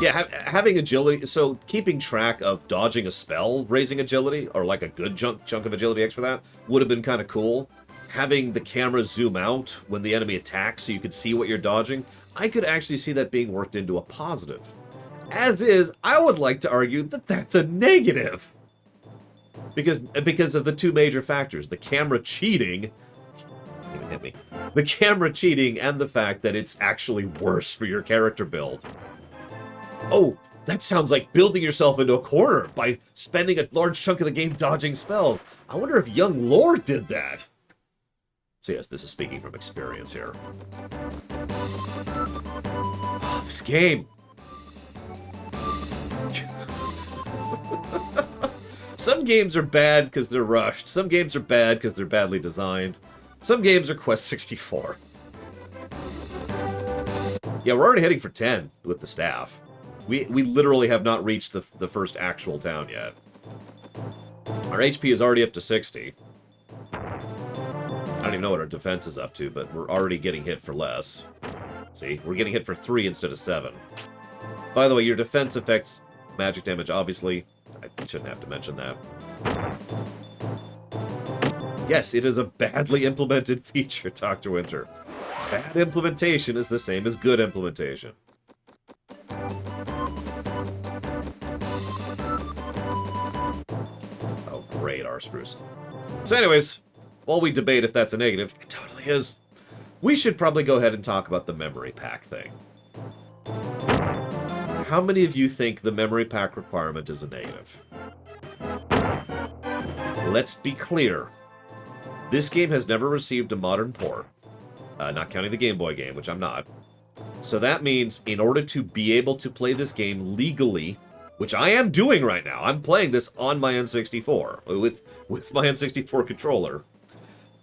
Yeah, having agility, so keeping track of dodging a spell, raising agility, or like a good chunk of agility X for that, would have been kind of cool. Having the camera zoom out when the enemy attacks so you could see what you're dodging, I could actually see that being worked into a positive. As is, I would like to argue that that's a negative. Because of the two major factors, the camera cheating, even hit me, the camera cheating and the fact that it's actually worse for your character build. Oh, that sounds like building yourself into a corner by spending a large chunk of the game dodging spells. I wonder if young Lord did that. So yes, this is speaking from experience here. Oh, this game. Some games are bad because they're rushed. Some games are bad because they're badly designed. Some games are Quest 64. Yeah, we're already heading for 10 with the staff. We literally have not reached the first actual town yet. Our HP is already up to 60. I don't even know what our defense is up to, but we're already getting hit for less. See? We're getting hit for 3 instead of 7. By the way, your defense affects magic damage, obviously. I shouldn't have to mention that. Yes, it is a badly implemented feature, Dr. Winter. Bad implementation is the same as good implementation. Oh, great, R-Spruce. So anyways, while we debate if that's a negative, it totally is, we should probably go ahead and talk about the memory pack thing. How many of you think the memory pack requirement is a negative? Let's be clear. This game has never received a modern port, not counting the Game Boy game, which I'm not. So that means in order to be able to play this game legally, which I am doing right now, I'm playing this on my N64, with my N64 controller,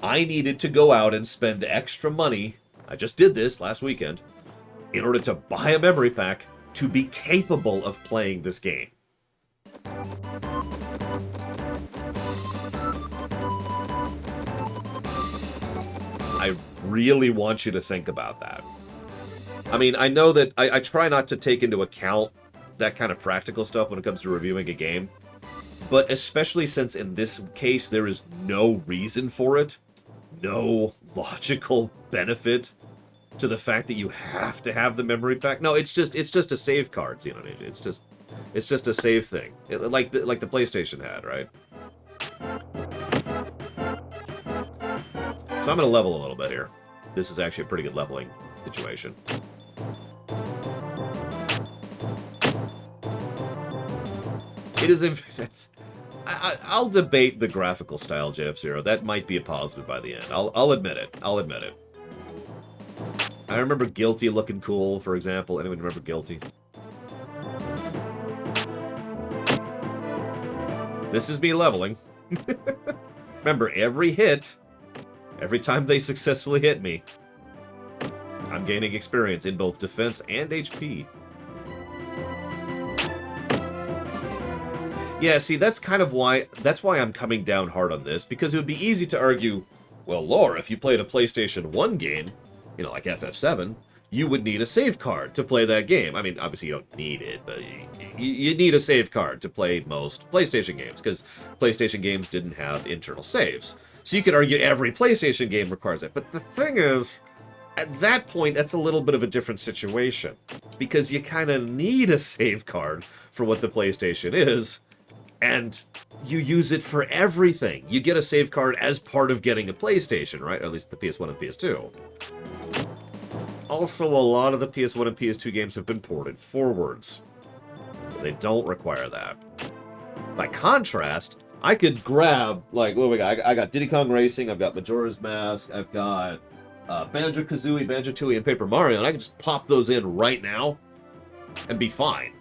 I needed to go out and spend extra money, I just did this last weekend, in order to buy a memory pack to be capable of playing this game. I really want you to think about that. I mean, I know that I try not to take into account that kind of practical stuff when it comes to reviewing a game, but especially since in this case there is no reason for it, no logical benefit to the fact that you have to have the memory pack. No, it's just a save cards, you know. It's just a save thing, like the PlayStation had, right? So I'm gonna level a little bit here. This is actually a pretty good leveling situation. It is. I'll debate the graphical style, JF0. That might be a positive by the end. I'll admit it. I'll admit it. I remember Guilty looking cool, for example. Anyone remember Guilty? This is me leveling. Remember, every hit, every time they successfully hit me, I'm gaining experience in both defense and HP. Yeah, see, that's why I'm coming down hard on this, because it would be easy to argue, well, Laura, if you played a PlayStation 1 game, you know, like FF7, you would need a save card to play that game. I mean, obviously you don't need it, but you need a save card to play most PlayStation games, because PlayStation games didn't have internal saves. So you could argue every PlayStation game requires it. But the thing is, at that point, that's a little bit of a different situation, because you kind of need a save card for what the PlayStation is, and you use it for everything. You get a save card as part of getting a PlayStation, right? Or at least the PS1 and PS2. Also, a lot of the PS1 and PS2 games have been ported forwards. They don't require that. By contrast, I could grab, like, what do we got? I got Diddy Kong Racing, I've got Majora's Mask, I've got Banjo-Kazooie, Banjo-Tooie, and Paper Mario, and I can just pop those in right now and be fine.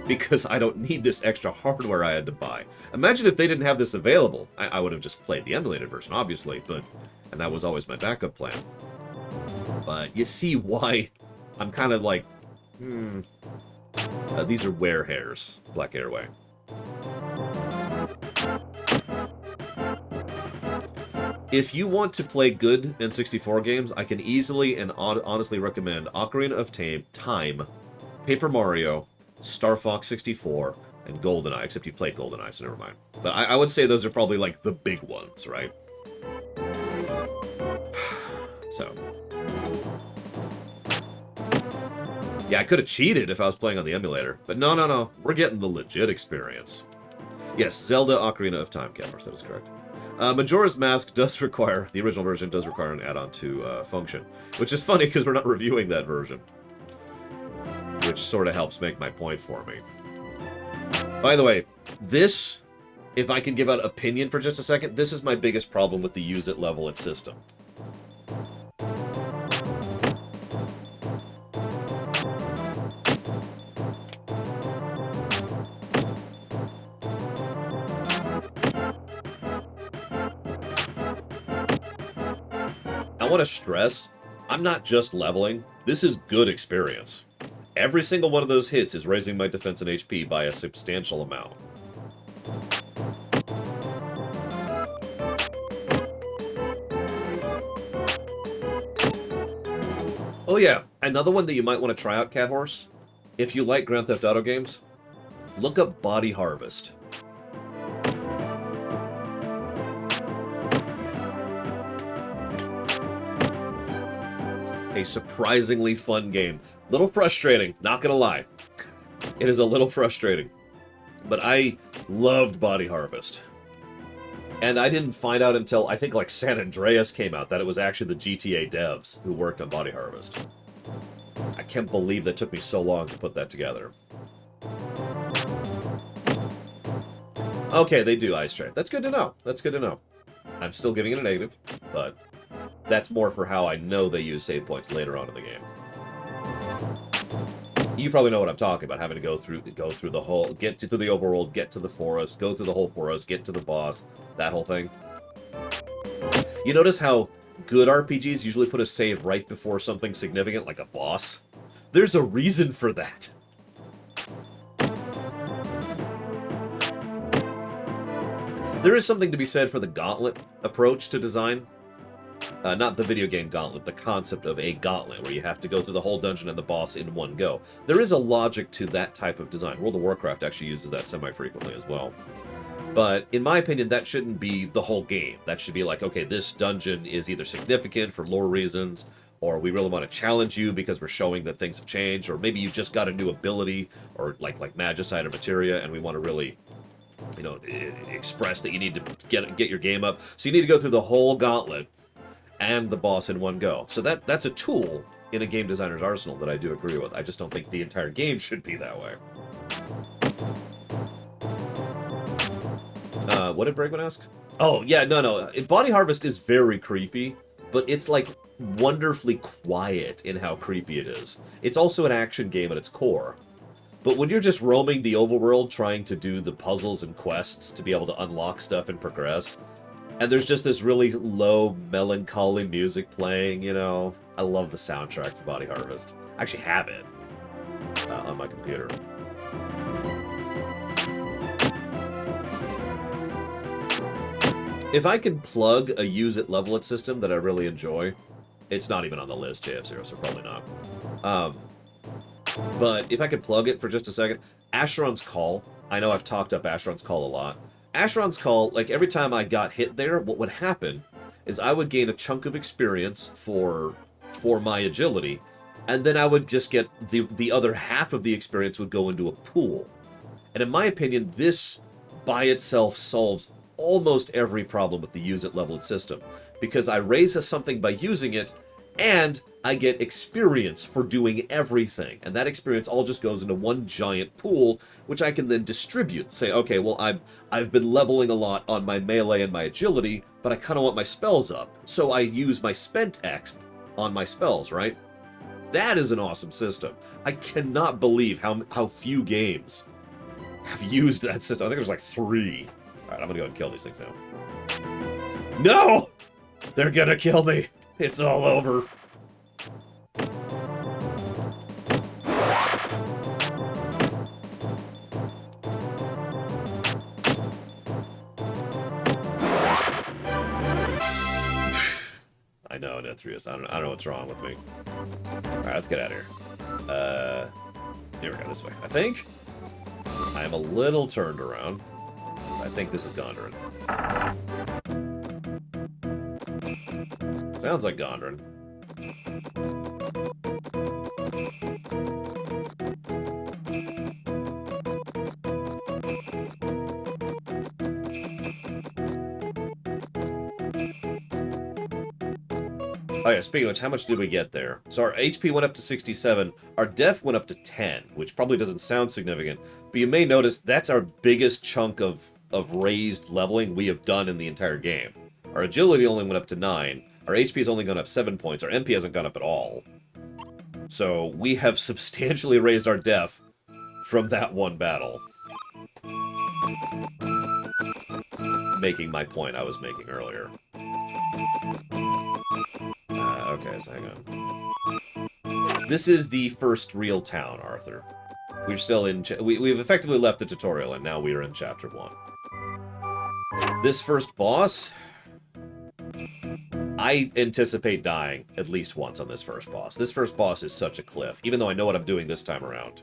Because I don't need this extra hardware I had to buy. Imagine if they didn't have this available. I would have just played the emulated version, obviously, and that was always my backup plan. But you see why I'm kind of like, these are wear hairs, Black Airway. If you want to play good N64 games, I can easily and honestly recommend Ocarina of Time, Paper Mario, Star Fox 64, and GoldenEye, except you played GoldenEye, so never mind. But I would say those are probably, like, the big ones, right? So. Yeah, I could have cheated if I was playing on the emulator. But no. We're getting the legit experience. Yes, Zelda Ocarina of Time, Cameron, that is correct. Majora's Mask does require, the original version does require an add-on to function, which is funny because we're not reviewing that version, which sort of helps make my point for me. By the way, this, if I can give out opinion for just a second, this is my biggest problem with the use it, level it system. I want to stress, I'm not just leveling. This is good experience. Every single one of those hits is raising my defense and HP by a substantial amount. Oh yeah, another one that you might want to try out, Cat Horse. If you like Grand Theft Auto games, look up Body Harvest. A surprisingly fun game. Little frustrating, not gonna lie. It is a little frustrating. But I loved Body Harvest. And I didn't find out until, I think, like, San Andreas came out, that it was actually the GTA devs who worked on Body Harvest. I can't believe that took me so long to put that together. Okay, they do Ice Train. That's good to know. That's good to know. I'm still giving it a negative, but that's more for how I know they use save points later on in the game. You probably know what I'm talking about, having to go through the whole, get to the overworld, get to the forest, go through the whole forest, get to the boss, that whole thing. You notice how good RPGs usually put a save right before something significant, like a boss? There's a reason for that. There is something to be said for the gauntlet approach to design. Not the video game gauntlet, the concept of a gauntlet, where you have to go through the whole dungeon and the boss in one go. There is a logic to that type of design. World of Warcraft actually uses that semi-frequently as well. But in my opinion, that shouldn't be the whole game. That should be like, okay, this dungeon is either significant for lore reasons, or we really want to challenge you because we're showing that things have changed, or maybe you just got a new ability, or like Magicite or Materia, and we want to really, you know, express that you need to get your game up. So you need to go through the whole gauntlet and the boss in one go. So that's a tool in a game designer's arsenal that I do agree with. I just don't think the entire game should be that way. What did Bregman ask? Oh, yeah, no. Body Harvest is very creepy, but it's, like, wonderfully quiet in how creepy it is. It's also an action game at its core. But when you're just roaming the overworld trying to do the puzzles and quests to be able to unlock stuff and progress, and there's just this really low, melancholy music playing, you know. I love the soundtrack for Body Harvest. I actually have it on my computer. If I can plug a use-it, level-it system that I really enjoy, it's not even on the list, JF0, so probably not. But if I could plug it for just a second, Asheron's Call. I know I've talked up Asheron's Call a lot. Asheron's Call, like, every time I got hit there, what would happen is I would gain a chunk of experience for my agility, and then I would just get the other half of the experience would go into a pool. And in my opinion, this by itself solves almost every problem with the use it, level it system, because I raise something by using it, And I get experience for doing everything. And that experience all just goes into one giant pool, which I can then distribute. Say, okay, well, I've been leveling a lot on my melee and my agility, but I kind of want my spells up. So I use my spent exp on my spells, right? That is an awesome system. I cannot believe how few games have used that system. I think there's like 3. All right, I'm gonna go and kill these things now. No! They're gonna kill me. It's all over. I know, Nethrius. I don't know what's wrong with me. Alright, let's get out of here. Here we go, this way. I think I am a little turned around. I think this is Gondoran. Sounds like Gondoran. Oh yeah, speaking of which, how much did we get there? So our HP went up to 67, our def went up to 10, which probably doesn't sound significant, but you may notice that's our biggest chunk of raised leveling we have done in the entire game. Our agility only went up to 9, our HP has only gone up 7 points, our MP hasn't gone up at all. So we have substantially raised our def from that one battle. Making my point I was making earlier. Okay, so hang on. This is the first real town, Arthur. We're still in... We've effectively left the tutorial, and now we are in Chapter 1. This first boss... I anticipate dying at least once on this first boss. This first boss is such a cliff. Even though I know what I'm doing this time around,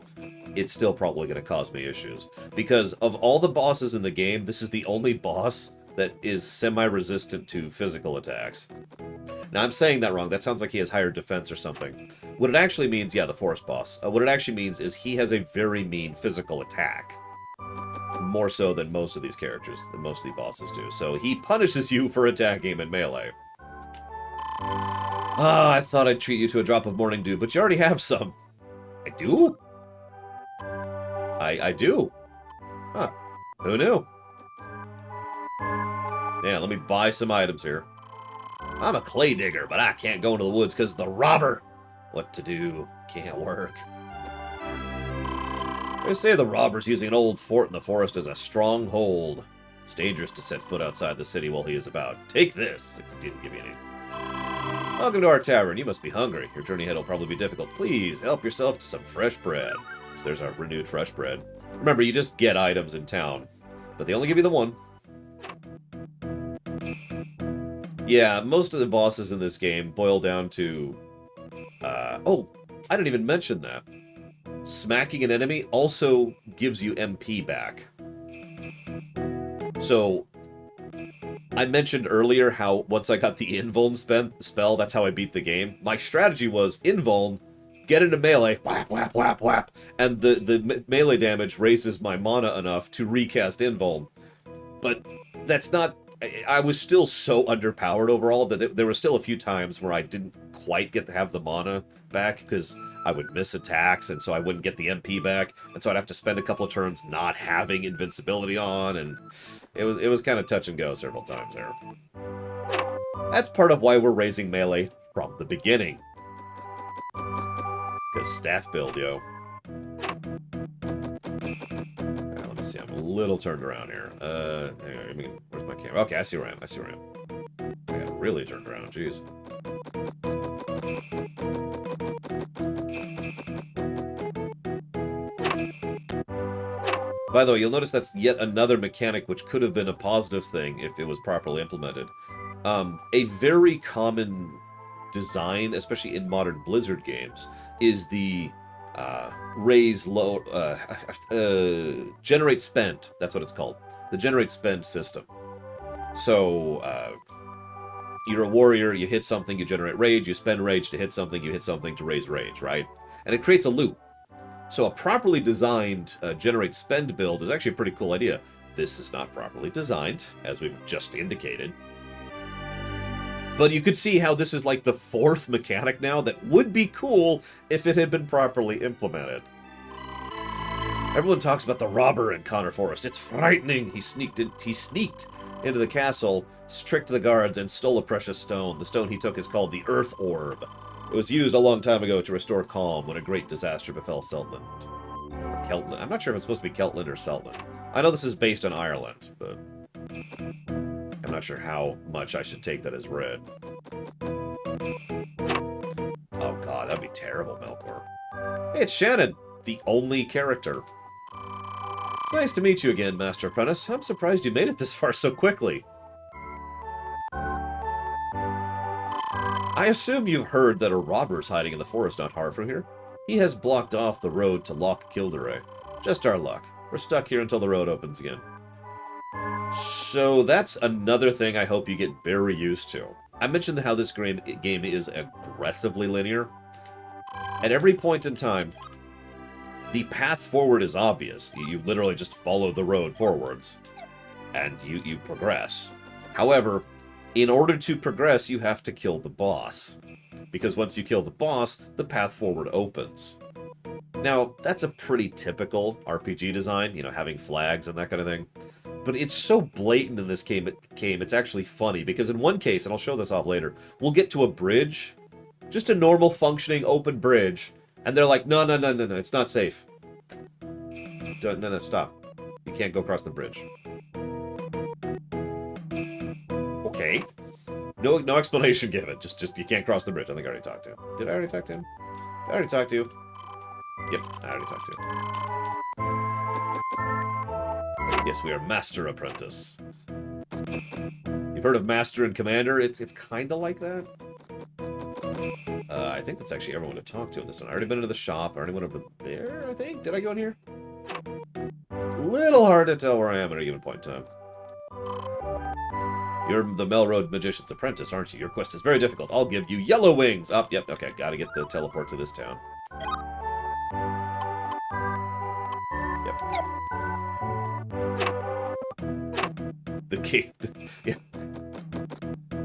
it's still probably going to cause me issues. Because of all the bosses in the game, this is the only boss that is semi-resistant to physical attacks. Now, I'm saying that wrong. That sounds like he has higher defense or something. What it actually means, yeah, the forest boss. What it actually means is he has a very mean physical attack. More so than most of these characters, than most of the bosses do. So he punishes you for attacking him in melee. Ah, I thought I'd treat you to a drop of morning dew, but you already have some. I do? I do. Huh. Who knew? Yeah, let me buy some items here. I'm a clay digger, but I can't go into the woods because of the robber. What to do? Can't work. They say the robber's using an old fort in the forest as a stronghold. It's dangerous to set foot outside the city while he is about. Take this. It didn't give you any. Welcome to our tavern. You must be hungry. Your journey ahead will probably be difficult. Please help yourself to some fresh bread. So there's our renewed fresh bread. Remember, you just get items in town, but they only give you the one. Yeah, most of the bosses in this game boil down to... oh, I didn't even mention that. Smacking an enemy also gives you MP back. So, I mentioned earlier how once I got the Invuln spell, that's how I beat the game. My strategy was Invuln, get into melee, whap, whap, whap, whap, and the melee damage raises my mana enough to recast Invuln. But that's not... I was still so underpowered overall that there were still a few times where I didn't quite get to have the mana back because I would miss attacks, and so I wouldn't get the MP back, and so I'd have to spend a couple of turns not having invincibility on, and it was kind of touch and go several times there. That's part of why we're raising melee from the beginning. Because staff build, yo. Let me see, I'm a little turned around here. Where's my camera? Okay, I see where I am. I see where I am. I got really turned around, jeez. By the way, you'll notice that's yet another mechanic which could have been a positive thing if it was properly implemented. A very common design, especially in modern Blizzard games, is the raise low, generate spend. That's what it's called. The generate spend system. So, you're a warrior, you hit something, you generate rage, you spend rage to hit something, you hit something to raise rage, right? And it creates a loop. So a properly designed generate spend build is actually a pretty cool idea. This is not properly designed, as we've just indicated. But you could see how this is like the fourth mechanic now that would be cool if it had been properly implemented. Everyone talks about the robber in Connor Forest. It's frightening. He sneaked into the castle, tricked the guards, and stole a precious stone. The stone he took is called the Earth Orb. It was used a long time ago to restore calm when a great disaster befell Seltland. Or Keltland. I'm not sure if it's supposed to be Keltland or Seltland. I know this is based on Ireland, but I'm not sure how much I should take that as read. Oh god, that'd be terrible, Melkor. Hey, it's Shannon, the only character. It's nice to meet you again, Master Apprentice. I'm surprised you made it this far so quickly. I assume you've heard that a robber's hiding in the forest not far from here. He has blocked off the road to Loch Kilderay. Just our luck. We're stuck here until the road opens again. So that's another thing I hope you get very used to. I mentioned how this game is aggressively linear. At every point in time, the path forward is obvious. You literally just follow the road forwards, and you progress. However, in order to progress, you have to kill the boss. Because once you kill the boss, the path forward opens. Now, that's a pretty typical RPG design, you know, having flags and that kind of thing. But it's so blatant in this game, it's actually funny. Because in one case, and I'll show this off later, we'll get to a bridge, just a normal functioning open bridge, and they're like, no, it's not safe. No, stop. You can't go across the bridge. Okay. No explanation given. Just you can't cross the bridge. I think I already talked to him. Did I already talk to him? Did I already talk to you? Yep, I already talked to him. Yes, we are Master Apprentice. You've heard of Master and Commander? It's kind of like that. I think that's actually everyone to talk to in this one. I already been into the shop. I already went over there, I think. Did I go in here? Little hard to tell where I am at a given point in time. You're the Melroad Magician's Apprentice, aren't you? Your quest is very difficult. I'll give you yellow wings. Oh, yep, okay. Gotta get the teleport to this town. Yep. The key. Yeah.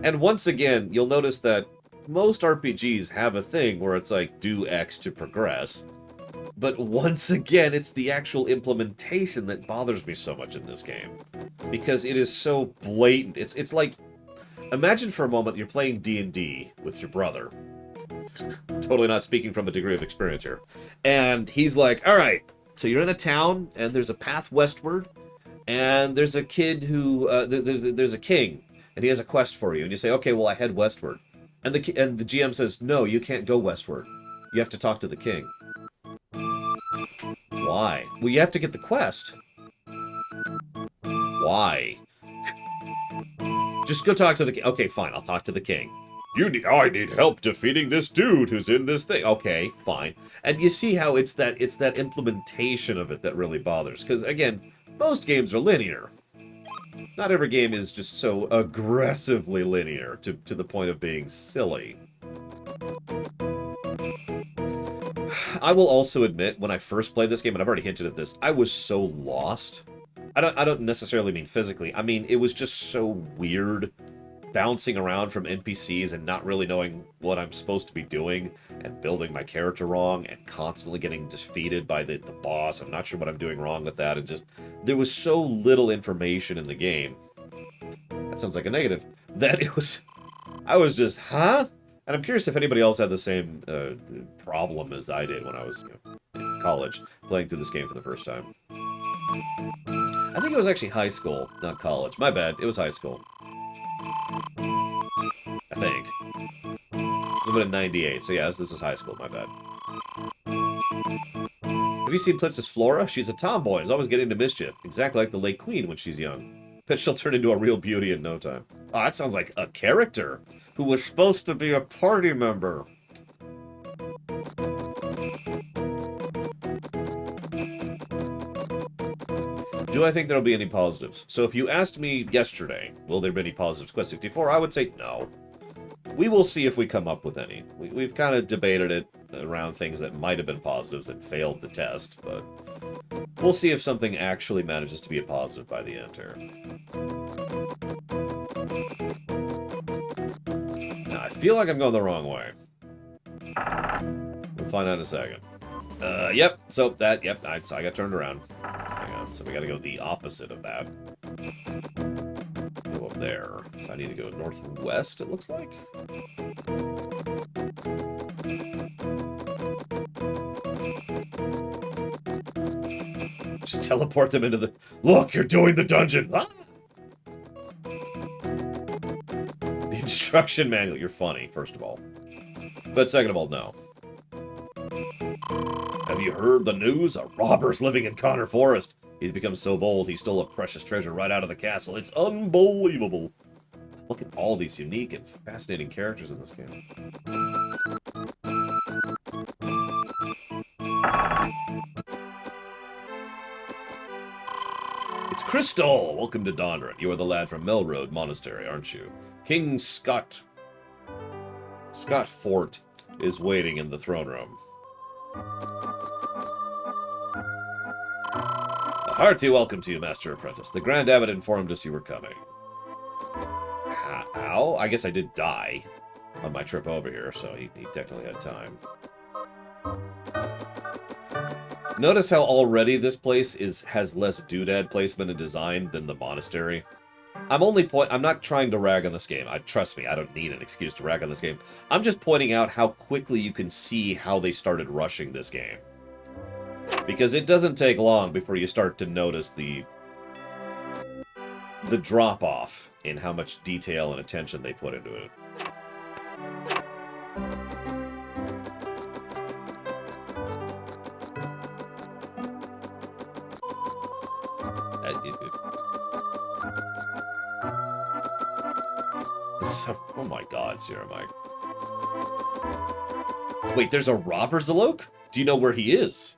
And once again, you'll notice that most RPGs have a thing where it's like, do X to progress. But once again, it's the actual implementation that bothers me so much in this game. Because it is so blatant. It's like, imagine for a moment you're playing D&D with your brother. Totally not speaking from a degree of experience here. And he's like, alright, so you're in a town, and there's a path westward, and there's a kid who, there's a king, and he has a quest for you. And you say, okay, well, I head westward. And the GM says, no, you can't go westward. You have to talk to the king. Why? Well, you have to get the quest. Why? Just go talk to the king. Okay, fine, I'll talk to the king. I need help defeating this dude who's in this thing. Okay, fine. And you see how it's that implementation of it that really bothers. Because, again, most games are linear. Not every game is just so aggressively linear to the point of being silly. I will also admit, when I first played this game, and I've already hinted at this, I was so lost. I don't necessarily mean physically. I mean, it was just so weird bouncing around from NPCs and not really knowing what I'm supposed to be doing and building my character wrong and constantly getting defeated by the boss. I'm not sure what I'm doing wrong with that. And just, there was so little information in the game. That sounds like a negative. That I was just, huh? And I'm curious if anybody else had the same problem as I did when I was in college, playing through this game for the first time. I think it was actually high school, not college. My bad, it was high school. I think. It was in 98, so yeah, this was high school, my bad. Have you seen Princess Flora? She's a tomboy and is always getting into mischief, exactly like the late Queen when she's young. Bet she'll turn into a real beauty in no time. Oh, that sounds like a character who was supposed to be a party member. Do I think there'll be any positives? So if you asked me yesterday, will there be any positives to Quest 64, I would say no. We will see if we come up with any. We've kind of debated it around things that might have been positives that failed the test, but we'll see if something actually manages to be a positive by the end here. feel like I'm going the wrong way. We'll find out in a second. Yep. So that, yep. So I got turned around. Hang on. So we got to go the opposite of that. Go up there. So I need to go northwest, it looks like. Just teleport them into the... Look, you're doing the dungeon! Ah! The instruction manual. You're funny, first of all. But second of all, no. Have you heard the news? A robber's living in Connor Forest. He's become so bold, he stole a precious treasure right out of the castle. It's unbelievable. Look at all these unique and fascinating characters in this game. It's Crystal! Welcome to Donran. You are the lad from Melroad Monastery, aren't you? King Scott Fort is waiting in the throne room. A hearty welcome to you, Master Apprentice. The Grand Abbot informed us you were coming. How? I guess I did die on my trip over here, so he technically had time. Notice how already this place has less doodad placement and design than the monastery. I'm not trying to rag on this game. Trust me, I don't need an excuse to rag on this game. I'm just pointing out how quickly you can see how they started rushing this game. Because it doesn't take long before you start to notice the drop-off in how much detail and attention they put into it. Oh my god, Sierra Mike. Wait, there's a robber Zalok? Do you know where he is?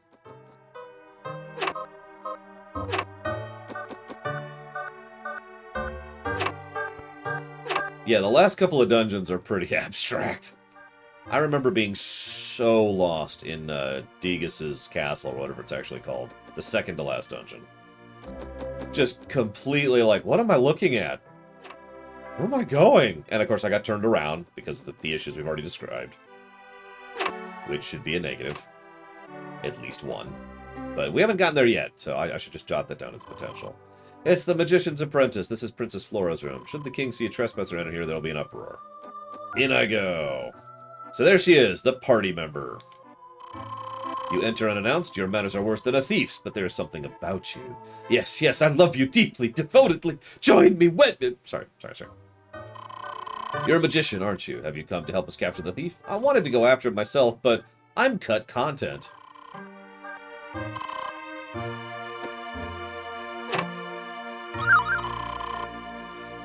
Yeah, the last couple of dungeons are pretty abstract. I remember being so lost in Degas's castle, or whatever it's actually called. The second to last dungeon. Just completely like, what am I looking at? Where am I going? And of course I got turned around because of the issues we've already described. Which should be a negative. At least one. But we haven't gotten there yet, so I should just jot that down as potential. It's the Magician's Apprentice. This is Princess Flora's room. Should the king see a trespasser enter here, there'll be an uproar. In I go. So there she is, the party member. You enter unannounced, your manners are worse than a thief's, but there is something about you. Yes, yes, I love you deeply, devotedly. Join me when... Sorry. You're a magician, aren't you? Have you come to help us capture the thief? I wanted to go after him myself, but I'm cut content.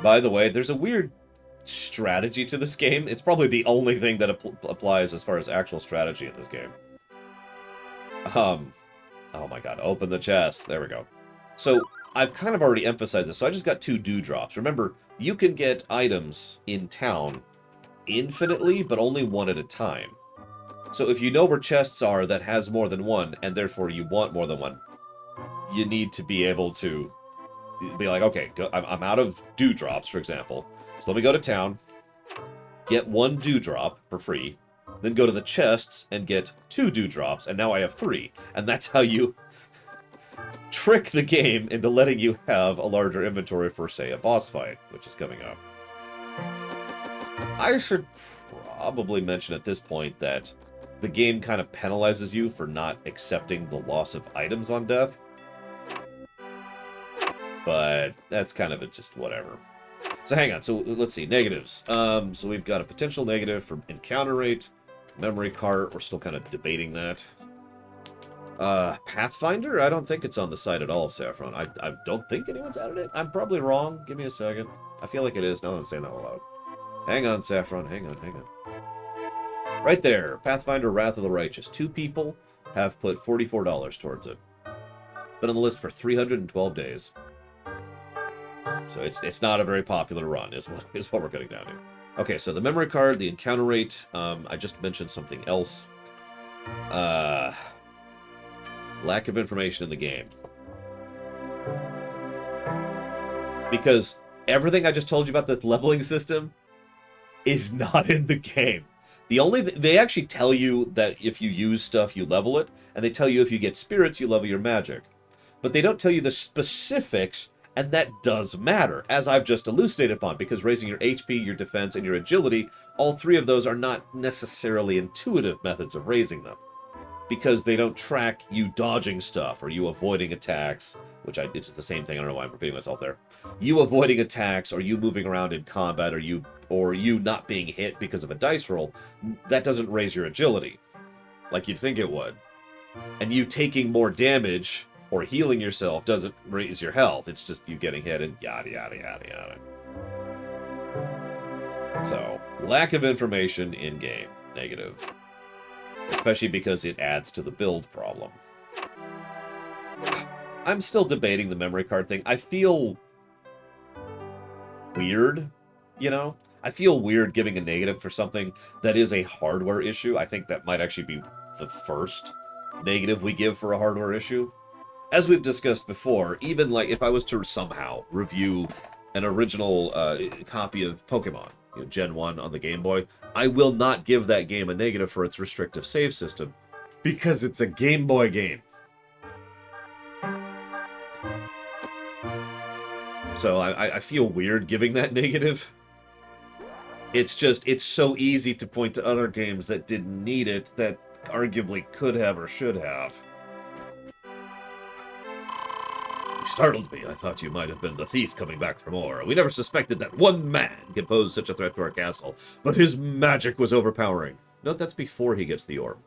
By the way, there's a weird strategy to this game. It's probably the only thing that applies as far as actual strategy in this game. Oh my god, open the chest. There we go. So, I've kind of already emphasized this, so I just got 2 dewdrops. Remember, you can get items in town infinitely, but only one at a time. So if you know where chests are that has more than one, and therefore you want more than one, you need to be able to be like, okay, I'm out of dewdrops, for example. So let me go to town, get 1 dewdrop for free, then go to the chests and get 2 dewdrops, and now I have 3. And that's how you trick the game into letting you have a larger inventory for, say, a boss fight, which is coming up. I should probably mention at this point that the game kind of penalizes you for not accepting the loss of items on death. But that's kind of just whatever. So hang on, so let's see, negatives. So we've got a potential negative for encounter rate, memory cart, we're still kind of debating that. Pathfinder? I don't think it's on the site at all, Saffron. I don't think anyone's added it. I'm probably wrong. Give me a second. I feel like it is. No, I'm saying that aloud. Hang on, Saffron. Hang on. Right there. Pathfinder Wrath of the Righteous. 2 people have put $44 towards it. It's been on the list for 312 days. So it's not a very popular run, is what we're getting down to. Okay, so the memory card, the encounter rate. I just mentioned something else. Lack of information in the game. Because everything I just told you about the leveling system is not in the game. They actually tell you that if you use stuff, you level it, and they tell you if you get spirits, you level your magic. But they don't tell you the specifics, and that does matter, as I've just elucidated upon, because raising your HP, your defense, and your agility, all three of those are not necessarily intuitive methods of raising them. Because they don't track you dodging stuff, or you avoiding attacks, it's the same thing, I don't know why I'm repeating myself there. You avoiding attacks, or you moving around in combat, or you not being hit because of a dice roll, that doesn't raise your agility, like you'd think it would. And you taking more damage, or healing yourself, doesn't raise your health, it's just you getting hit, and yada yada yada yada. So, lack of information in-game, negative. Especially because it adds to the build problem. I'm still debating the memory card thing. I feel weird, you know? I feel weird giving a negative for something that is a hardware issue. I think that might actually be the first negative we give for a hardware issue. As we've discussed before, even like if I was to somehow review an original copy of Pokemon, Gen 1 on the Game Boy, I will not give that game a negative for its restrictive save system, because it's a Game Boy game. So I feel weird giving that negative. It's so easy to point to other games that didn't need it, that arguably could have or should have. Startled me. I thought you might have been the thief coming back for more. We never suspected that one man could pose such a threat to our castle, but his magic was overpowering. Note that's before he gets the orb.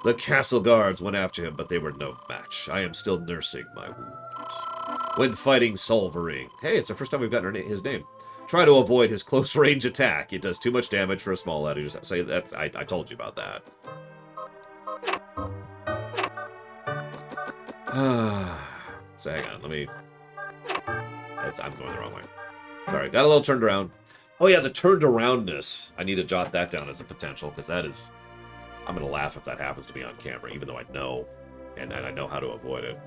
The castle guards went after him, but they were no match. I am still nursing my wounds. When fighting Solvering. Hey, it's the first time we've gotten his name. Try to avoid his close-range attack. It does too much damage for a small lad. You just say that's. I told you about that. So hang on, I'm going the wrong way. Sorry, got a little turned around. Oh yeah, the turned aroundness. I need to jot that down as a potential, because that is... I'm going to laugh if that happens to me on camera, even though I know, and I know how to avoid it.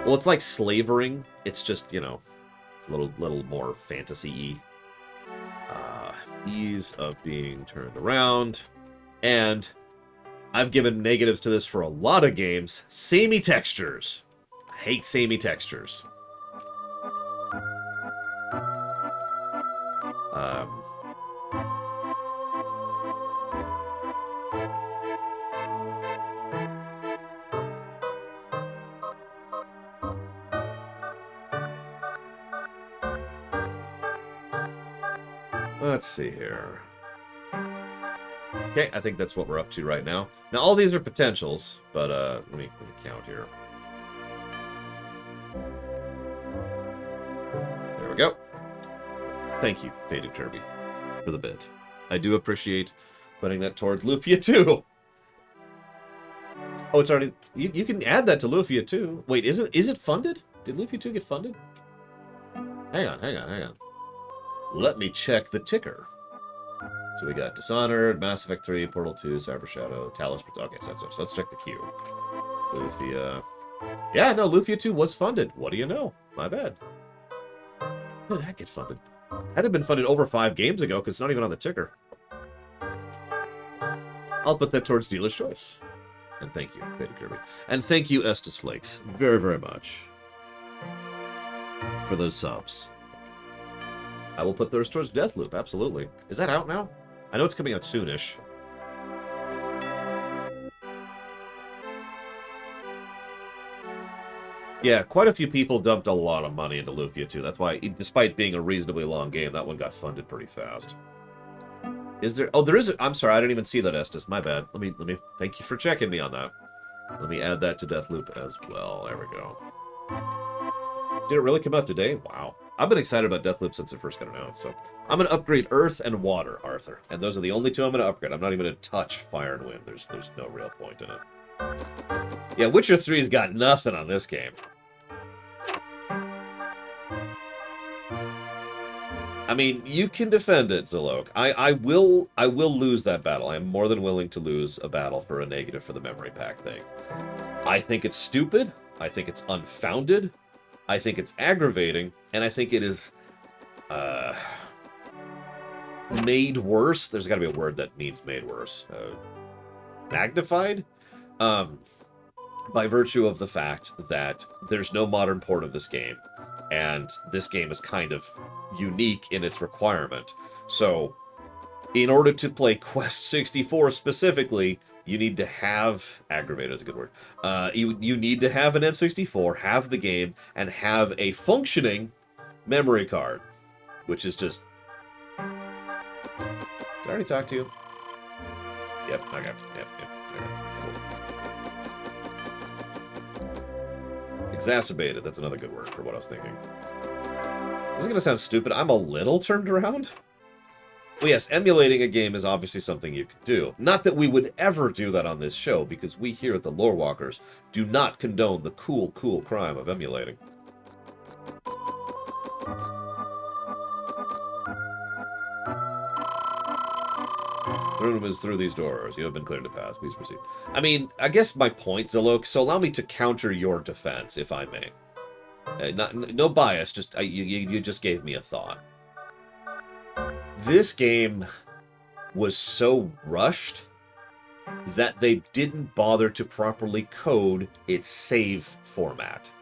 Well, it's like slavering. It's just, it's a little more fantasy-y. Ease of being turned around. And I've given negatives to this for a lot of games. Samey textures. I hate samey textures. Let's see here. Okay, I think that's what we're up to right now. Now, all these are potentials, but let me count here. There we go. Thank you, Faded Kirby, for the bit. I do appreciate putting that towards Lufia 2. Oh, it's already... You can add that to Lufia 2. Wait, is it funded? Did Lufia 2 get funded? Hang on. Let me check the ticker. So we got Dishonored, Mass Effect 3, Portal 2, Cyber Shadow, Talos... Okay, so let's check the queue. Lufia... Yeah, no, Lufia 2 was funded. What do you know? My bad. When did that get funded? That had been funded over 5 games ago, because it's not even on the ticker. I'll put that towards Dealer's Choice. And thank you, Faded Kirby. And thank you, Estes Flakes, very, very much for those subs. I will put those towards Deathloop, absolutely. Is that out now? I know it's coming out soonish. Yeah, quite a few people dumped a lot of money into Lufia 2. That's why, despite being a reasonably long game, that one got funded pretty fast. Is there... Oh, there is... I'm sorry, I didn't even see that, Estes. My bad. Let me... Thank you for checking me on that. Let me add that to Deathloop as well. There we go. Did it really come out today? Wow. I've been excited about Deathloop since it first got announced, so... I'm going to upgrade Earth and Water, Arthur. And those are the only two I'm going to upgrade. I'm not even going to touch Fire and Wind. There's no real point in it. Yeah, Witcher 3's got nothing on this game. I mean, you can defend it, Zalok. I will lose that battle. I am more than willing to lose a battle for a negative for the memory pack thing. I think it's stupid. I think it's unfounded. I think it's aggravating. And I think it is... made worse. There's got to be a word that means made worse. Magnified? By virtue of the fact that there's no modern port of this game. And this game is kind of unique in its requirement. So, in order to play Quest 64 specifically, you need to have... Aggravate is a good word. You need to have an N64, have the game, and have a functioning memory card. Which is just... Did I already talk to you? Yep, okay. Yep. Cool. Exacerbated, that's another good word for what I was thinking. This is going to sound stupid. I'm a little turned around. Well, yes, emulating a game is obviously something you could do. Not that we would ever do that on this show, because we here at the Lore Walkers do not condone the cool crime of emulating. The room is through these doors. You have been cleared to pass. Please proceed. I mean, I guess my point, Zilok, so allow me to counter your defense, if I may. No bias, just you just gave me a thought. This game was so rushed that they didn't bother to properly code its save format.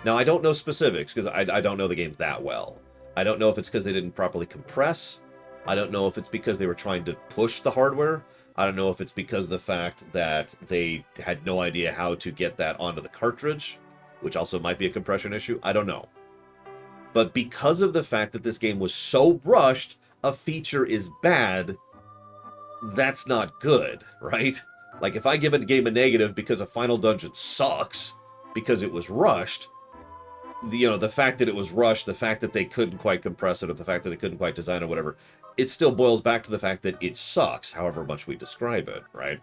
Now, I don't know specifics, because I don't know the game that well. I don't know if it's because they didn't properly compress. I don't know if it's because they were trying to push the hardware. I don't know if it's because of the fact that they had no idea how to get that onto the cartridge, which also might be a compression issue. I don't know. But because of the fact that this game was so rushed, a feature is bad, that's not good, right? Like, if I give a game a negative because a final dungeon sucks, because it was rushed, the fact that it was rushed, the fact that they couldn't quite compress it, or the fact that they couldn't quite design it, whatever, it still boils back to the fact that it sucks, however much we describe it, right?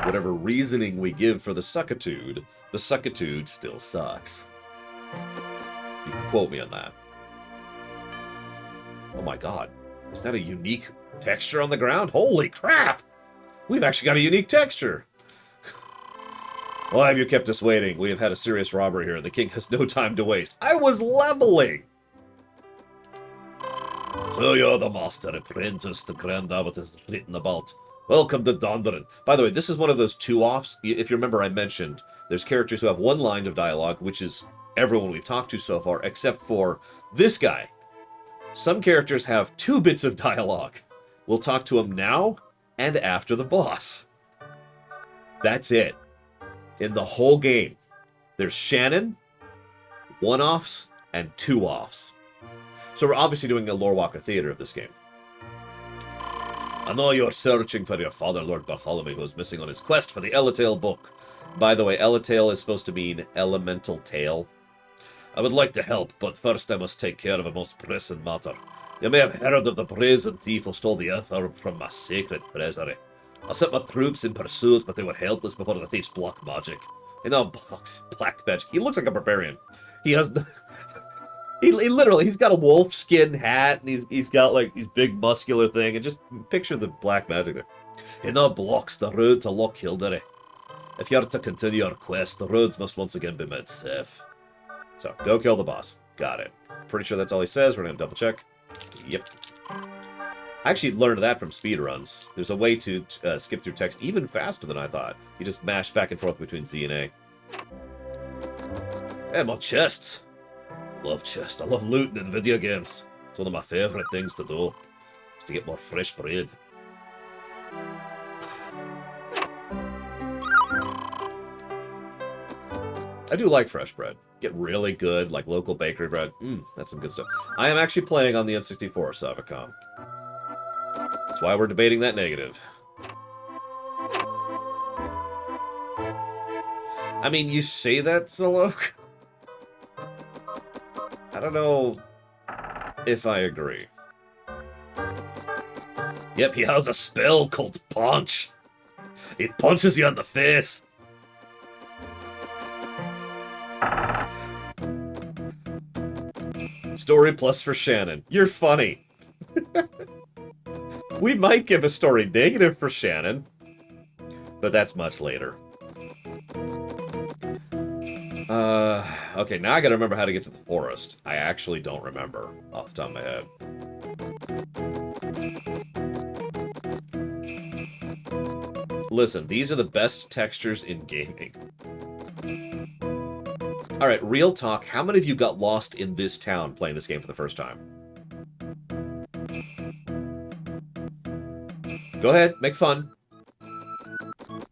Whatever reasoning we give for the suckitude still sucks. You can quote me on that. Oh my god. Is that a unique texture on the ground? Holy crap! We've actually got a unique texture! Why have you kept us waiting? We have had a serious robbery here. The king has no time to waste. I was leveling! So you're the master apprentice the Grand Abbot has written about. Welcome to Dondarin. By the way, this is one of those two-offs. If you remember, I mentioned there's characters who have one line of dialogue, which is everyone we've talked to so far, except for this guy. Some characters have 2 bits of dialogue. We'll talk to him now and after the boss. That's it. In the whole game, there's Shannon, 1-offs, and 2-offs. So we're obviously doing a Lore Walker theater of this game. I know you're searching for your father, Lord Bartholomew, who is missing on his quest for the Elatail book. By the way, Elatail is supposed to mean elemental tail. I would like to help, but first I must take care of a most pressing matter. You may have heard of the brazen thief who stole the Earth Orb from my sacred treasury. I sent my troops in pursuit, but they were helpless before the thief's black magic. You know, black magic. He looks like a barbarian. He has... He literally, he's got a wolf skin hat, and he's got, like, his big muscular thing, and just picture the black magic there. He now blocks the road to Loch Hildery. If you are to continue your quest, the roads must once again be made safe. So, go kill the boss. Got it. Pretty sure that's all he says. We're gonna double check. Yep. I actually learned that from speedruns. There's a way to skip through text even faster than I thought. You just mash back and forth between Z and A. Hey, more chests! Love chests. I love looting in video games. It's one of my favourite things to do. Is to get more fresh bread. I do like fresh bread. Get really good, like, local bakery bread. That's some good stuff. I am actually playing on the N64, Savicom. That's why we're debating that negative. I mean, you say that, Zilok? I don't know if I agree. Yep, he has a spell called Punch. It punches you in the face. Story plus for Shannon. You're funny. We might give a story negative for Shannon, but that's much later. Okay, now I gotta remember how to get to the forest. I actually don't remember off the top of my head. Listen, these are the best textures in gaming. Alright, real talk, how many of you got lost in this town playing this game for the first time? Go ahead, make fun.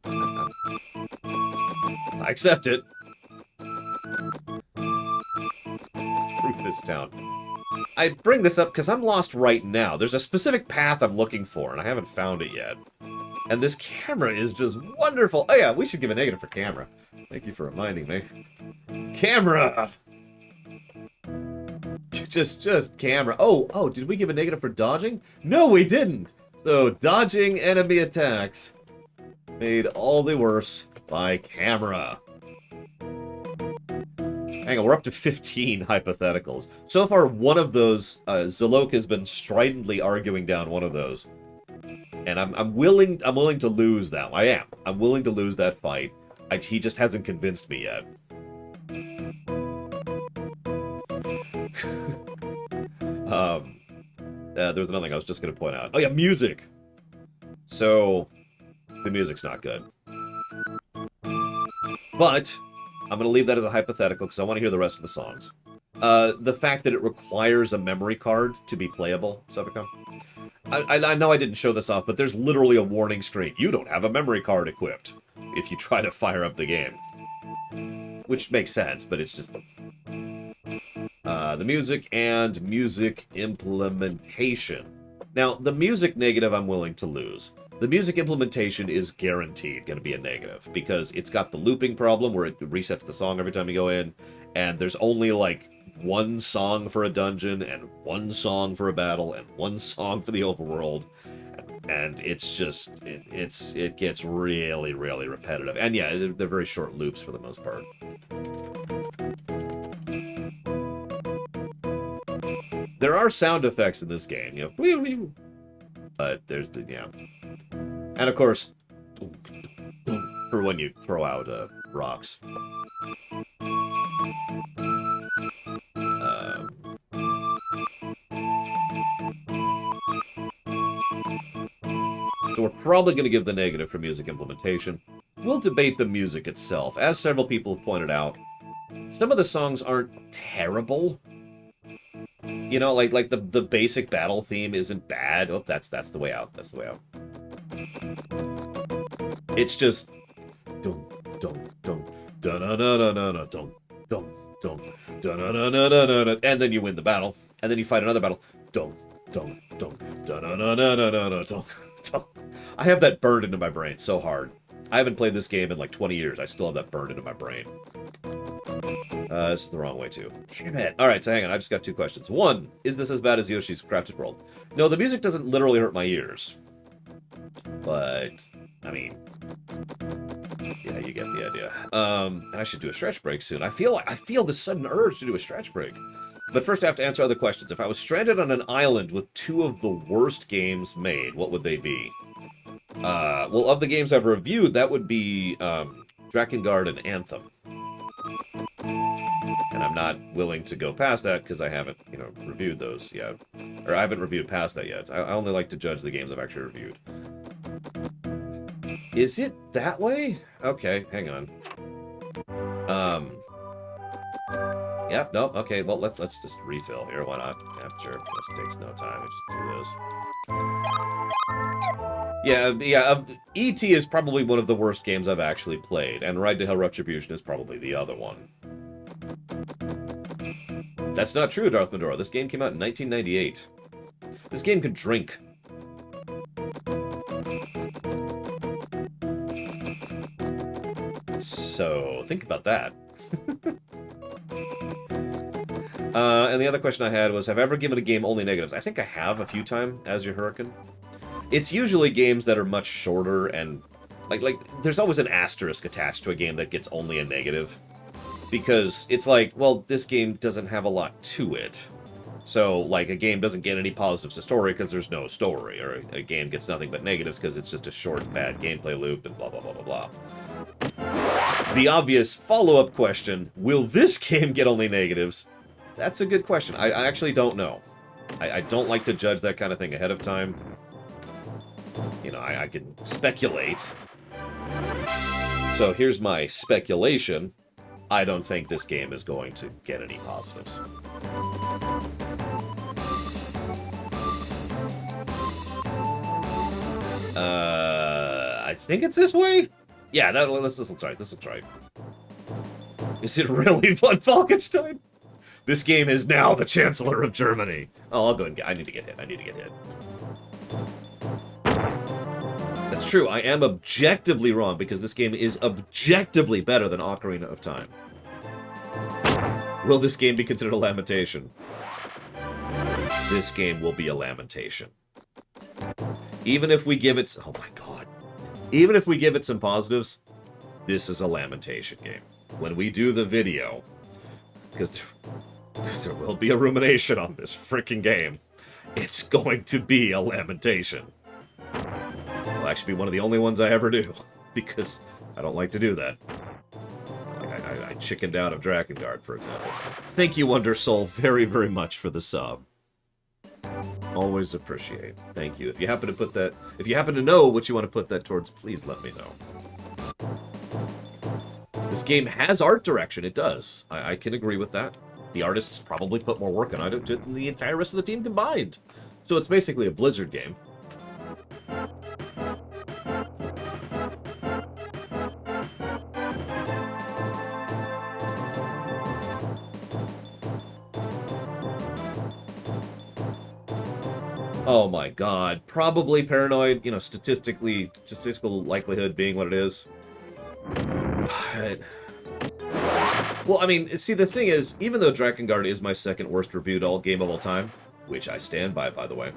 I accept it. Through this town. I bring this up because I'm lost right now. There's a specific path I'm looking for, and I haven't found it yet. And this camera is just wonderful. Oh yeah, we should give a negative for camera. Thank you for reminding me. Camera! Just camera. Oh, did we give a negative for dodging? No, we didn't! So, dodging enemy attacks made all the worse by camera. Hang on, we're up to 15 hypotheticals. So far, one of those, Zalok has been stridently arguing down one of those. And I'm willing to lose that one. I am. I'm willing to lose that fight. He just hasn't convinced me yet. There's another thing I was just going to point out. Oh yeah, music! So, the music's not good. But, I'm going to leave that as a hypothetical because I want to hear the rest of the songs. The fact that it requires a memory card to be playable, Sevicom. I know I didn't show this off, but there's literally a warning screen. You don't have a memory card equipped if you try to fire up the game. Which makes sense, but it's just... the music and music implementation. Now, the music negative I'm willing to lose. The music implementation is guaranteed going to be a negative, because it's got the looping problem where it resets the song every time you go in, and there's only, like, one song for a dungeon, and one song for a battle, and one song for the overworld, and it's just, it gets really, really repetitive. And yeah, they're very short loops for the most part. There are sound effects in this game, you know, but there's the, yeah. And of course, for when you throw out rocks. So we're probably going to give the negative for music implementation. We'll debate the music itself. As several people have pointed out, some of the songs aren't terrible. You know, like the basic battle theme isn't bad. Oh, that's the way out. That's the way out. It's just dum dum dum da na na na na na dum dum dum da na na na na na, and then you win the battle, and then you fight another battle. Dum dum dum da na na na na na dum dum. I have that burned into my brain so hard. I haven't played this game in like 20 years. I still have that burned into my brain. This is the wrong way, too. Damn it. Alright, so hang on. I've just got two questions. One, is this as bad as Yoshi's Crafted World? No, the music doesn't literally hurt my ears. But, I mean... yeah, you get the idea. I should do a stretch break soon. I feel this sudden urge to do a stretch break. But first I have to answer other questions. If I was stranded on an island with two of the worst games made, what would they be? Well, of the games I've reviewed, that would be Drakengard and Anthem. And I'm not willing to go past that because I haven't, you know, reviewed those yet. Or I haven't reviewed past that yet. I only like to judge the games I've actually reviewed. Is it that way? Okay, hang on. Yep, nope, okay, well, let's just refill here, why not? Yeah, sure, this takes no time, we just do this. Yeah, E.T. is probably one of the worst games I've actually played, and Ride to Hell Retribution is probably the other one. That's not true, Darth Medora. This game came out in 1998. This game could drink. So, think about that. And the other question I had was, have I ever given a game only negatives? I think I have a few times, as your Hurricane. It's usually games that are much shorter and... Like, there's always an asterisk attached to a game that gets only a negative. Because it's like, well, this game doesn't have a lot to it. So, like, a game doesn't get any positives to story because there's no story. Or a game gets nothing but negatives because it's just a short, bad gameplay loop and blah, blah, blah, blah, blah. The obvious follow-up question, will this game get only negatives? That's a good question. I actually don't know. I don't like to judge that kind of thing ahead of time. You know, I can speculate. So here's my speculation. I don't think this game is going to get any positives. I think it's this way? Yeah, this looks right. This looks right. Is it really von Falkenstein? This game is now the Chancellor of Germany. Oh, I'll go and get... I need to get hit. I need to get hit. That's true. I am objectively wrong because this game is objectively better than Ocarina of Time. Will this game be considered a lamentation? This game will be a lamentation. Even if we give it... Oh my god. Even if we give it some positives, this is a lamentation game. When we do the video, because there will be a rumination on this freaking game, it's going to be a lamentation. It'll actually be one of the only ones I ever do, because I don't like to do that. Like I chickened out of Drakengard, for example. Thank you, Wonder Soul, very, very much for the sub. Always appreciate. Thank you. If you happen to put that, if you happen to know what you want to put that towards, please let me know. This game has art direction. It does. I can agree with that. The artists probably put more work on it than the entire rest of the team combined. So it's basically a Blizzard game. Oh my god. Probably paranoid, you know, statistical likelihood being what it is. But... Well, I mean, see, the thing is, even though Drakengard is my second worst reviewed game of all time, which I stand by the way,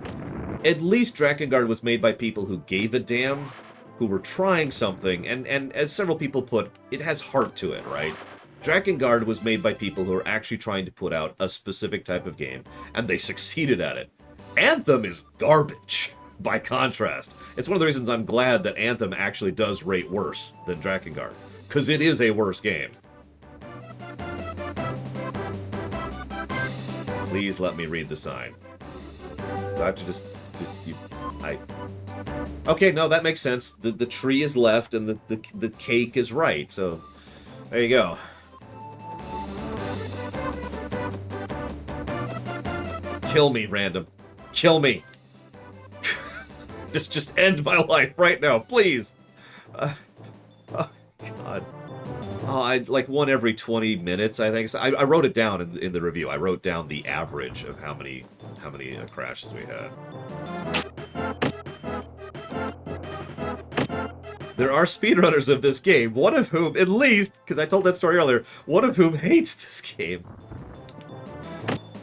at least Drakengard was made by people who gave a damn, who were trying something, and as several people put, it has heart to it, right? Drakengard was made by people who are actually trying to put out a specific type of game, and they succeeded at it. Anthem is garbage, by contrast. It's one of the reasons I'm glad that Anthem actually does rate worse than Drakengard, because it is a worse game. Please let me read the sign. Do I have to Okay, no, that makes sense. The tree is left and the cake is right, so there you go. Kill me, random. Kill me. just end my life right now, please. Oh, God. Oh, I like one every 20 minutes, I think. So I wrote it down in the review. I wrote down the average of how many crashes we had. There are speedrunners of this game, one of whom, at least, because I told that story earlier, one of whom hates this game.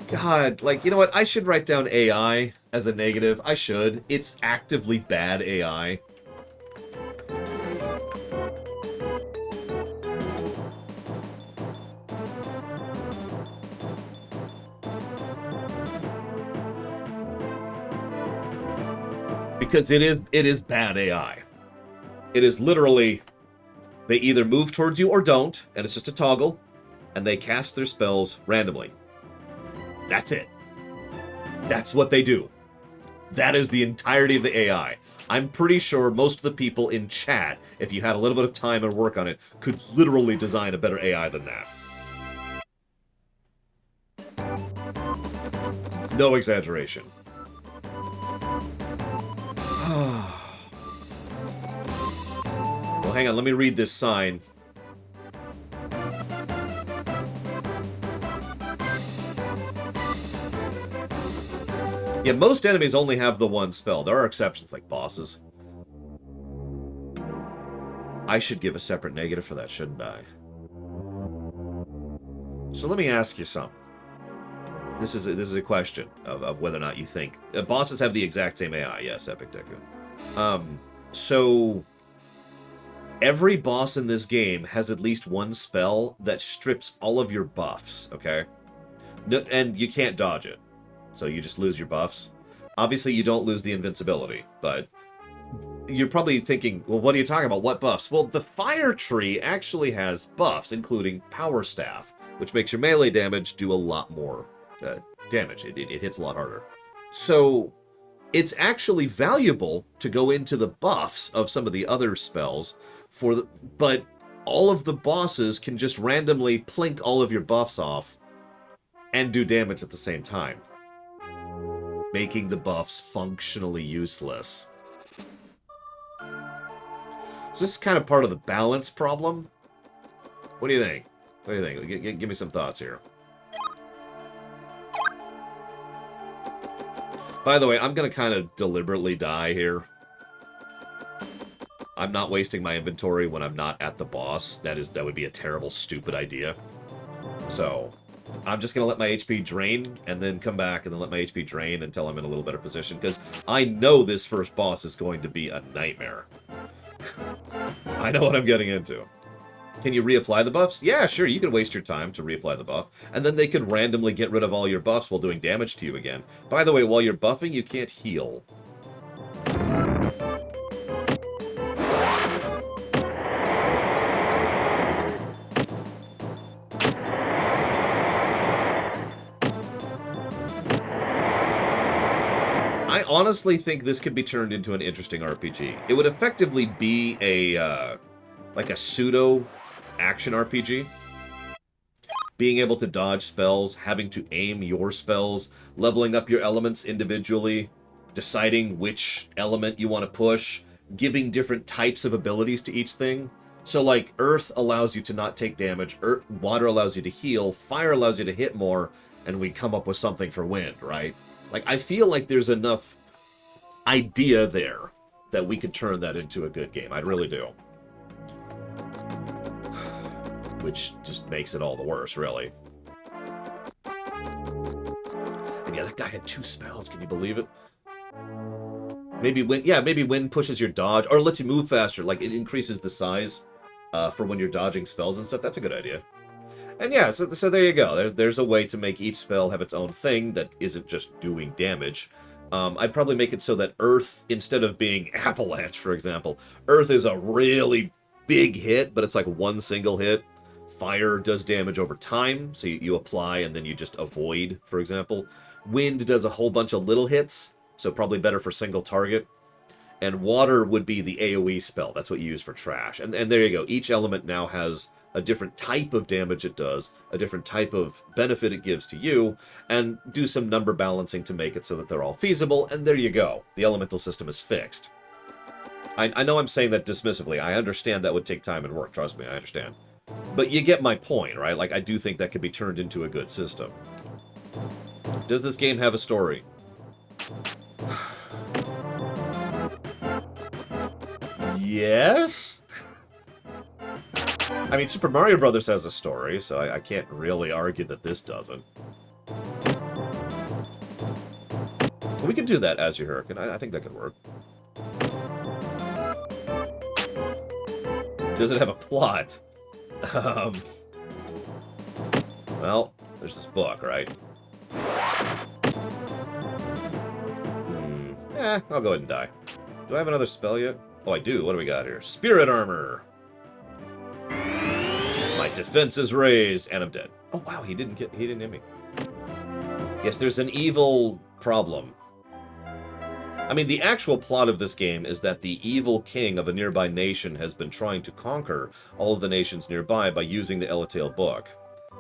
God, like, you know what? I should write down AI as a negative. I should. It's actively bad AI. Because it is bad AI. It is literally, they either move towards you or don't, and it's just a toggle, and they cast their spells randomly. That's it. That's what they do. That is the entirety of the AI. I'm pretty sure most of the people in chat, if you had a little bit of time and work on it, could literally design a better AI than that. No exaggeration. Well, hang on, let me read this sign. Yeah, most enemies only have the one spell. There are exceptions, like bosses. I should give a separate negative for that, shouldn't I? So let me ask you something. This is a question of whether or not you think... bosses have the exact same AI, yes, Epic Deku. So... every boss in this game has at least one spell that strips all of your buffs, okay? No, and you can't dodge it. So you just lose your buffs. Obviously, you don't lose the invincibility, but you're probably thinking, well, what are you talking about? What buffs? Well, the fire tree actually has buffs, including Power Staff, which makes your melee damage do a lot more damage. It hits a lot harder. So it's actually valuable to go into the buffs of some of the other spells, but all of the bosses can just randomly plink all of your buffs off and do damage at the same time, making the buffs functionally useless. So this is kind of part of the balance problem. What do you think? What do you think? Give me some thoughts here. By the way, I'm going to kind of deliberately die here. I'm not wasting my inventory when I'm not at the boss. That would be a terrible, stupid idea. So, I'm just going to let my HP drain, and then come back, and then let my HP drain until I'm in a little better position, because I know this first boss is going to be a nightmare. I know what I'm getting into. Can you reapply the buffs? Yeah, sure, you can waste your time to reapply the buff, and then they could randomly get rid of all your buffs while doing damage to you again. By the way, while you're buffing, you can't heal. I honestly think this could be turned into an interesting RPG. It would effectively be a, like a pseudo action RPG. Being able to dodge spells, having to aim your spells, leveling up your elements individually, deciding which element you want to push, giving different types of abilities to each thing. So, like, Earth allows you to not take damage, Water allows you to heal, Fire allows you to hit more, and we come up with something for Wind, right? Like, I feel like there's enough idea there that we could turn that into a good game. I really do. Which just makes it all the worse, really. And yeah, that guy had 2 spells. Can you believe it? Maybe Wind pushes your dodge, or lets you move faster. Like, it increases the size for when you're dodging spells and stuff. That's a good idea. And yeah, so there you go. There's a way to make each spell have its own thing that isn't just doing damage. I'd probably make it so that Earth, instead of being Avalanche, for example, Earth is a really big hit, but it's like one single hit. Fire does damage over time, so you apply and then you just avoid, for example. Wind does a whole bunch of little hits, so probably better for single target. And Water would be the AoE spell. That's what you use for trash. And there you go. Each element now has a different type of damage it does, a different type of benefit it gives to you, and do some number balancing to make it so that they're all feasible, and there you go. The elemental system is fixed. I know I'm saying that dismissively. I understand that would take time and work. Trust me, I understand. But you get my point, right? Like, I do think that could be turned into a good system. Does this game have a story? Yes? I mean, Super Mario Brothers has a story, so I can't really argue that this doesn't. We could do that as your Hurricane. I think that could work. Does it have a plot? Well, there's this book, right? I'll go ahead and die. Do I have another spell yet? Oh, I do. What do we got here? Spirit Armor! My defense is raised, and I'm dead. Oh, wow, he didn't hit me. Yes, there's an evil problem. I mean, the actual plot of this game is that the evil king of a nearby nation has been trying to conquer all of the nations nearby by using the Elatail book.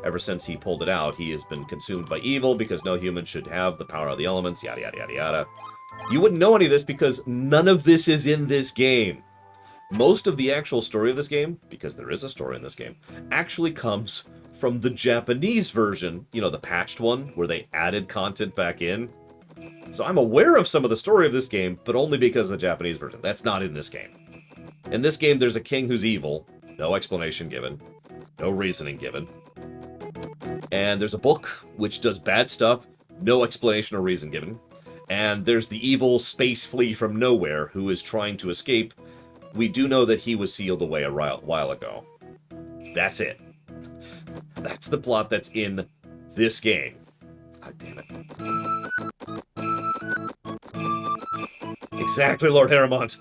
Ever since he pulled it out, he has been consumed by evil because no human should have the power of the elements, yada yada yada yada. You wouldn't know any of this because none of this is in this game. Most of the actual story of this game, because there is a story in this game, actually comes from the Japanese version, you know, the patched one, where they added content back in. So I'm aware of some of the story of this game, but only because of the Japanese version. That's not in this game. In this game, there's a king who's evil. No explanation given. No reasoning given. And there's a book which does bad stuff. No explanation or reason given. And there's the evil space flea from nowhere who is trying to escape. We do know that he was sealed away a while ago. That's it. That's the plot that's in this game. God damn it. Exactly, Lord Harrimont.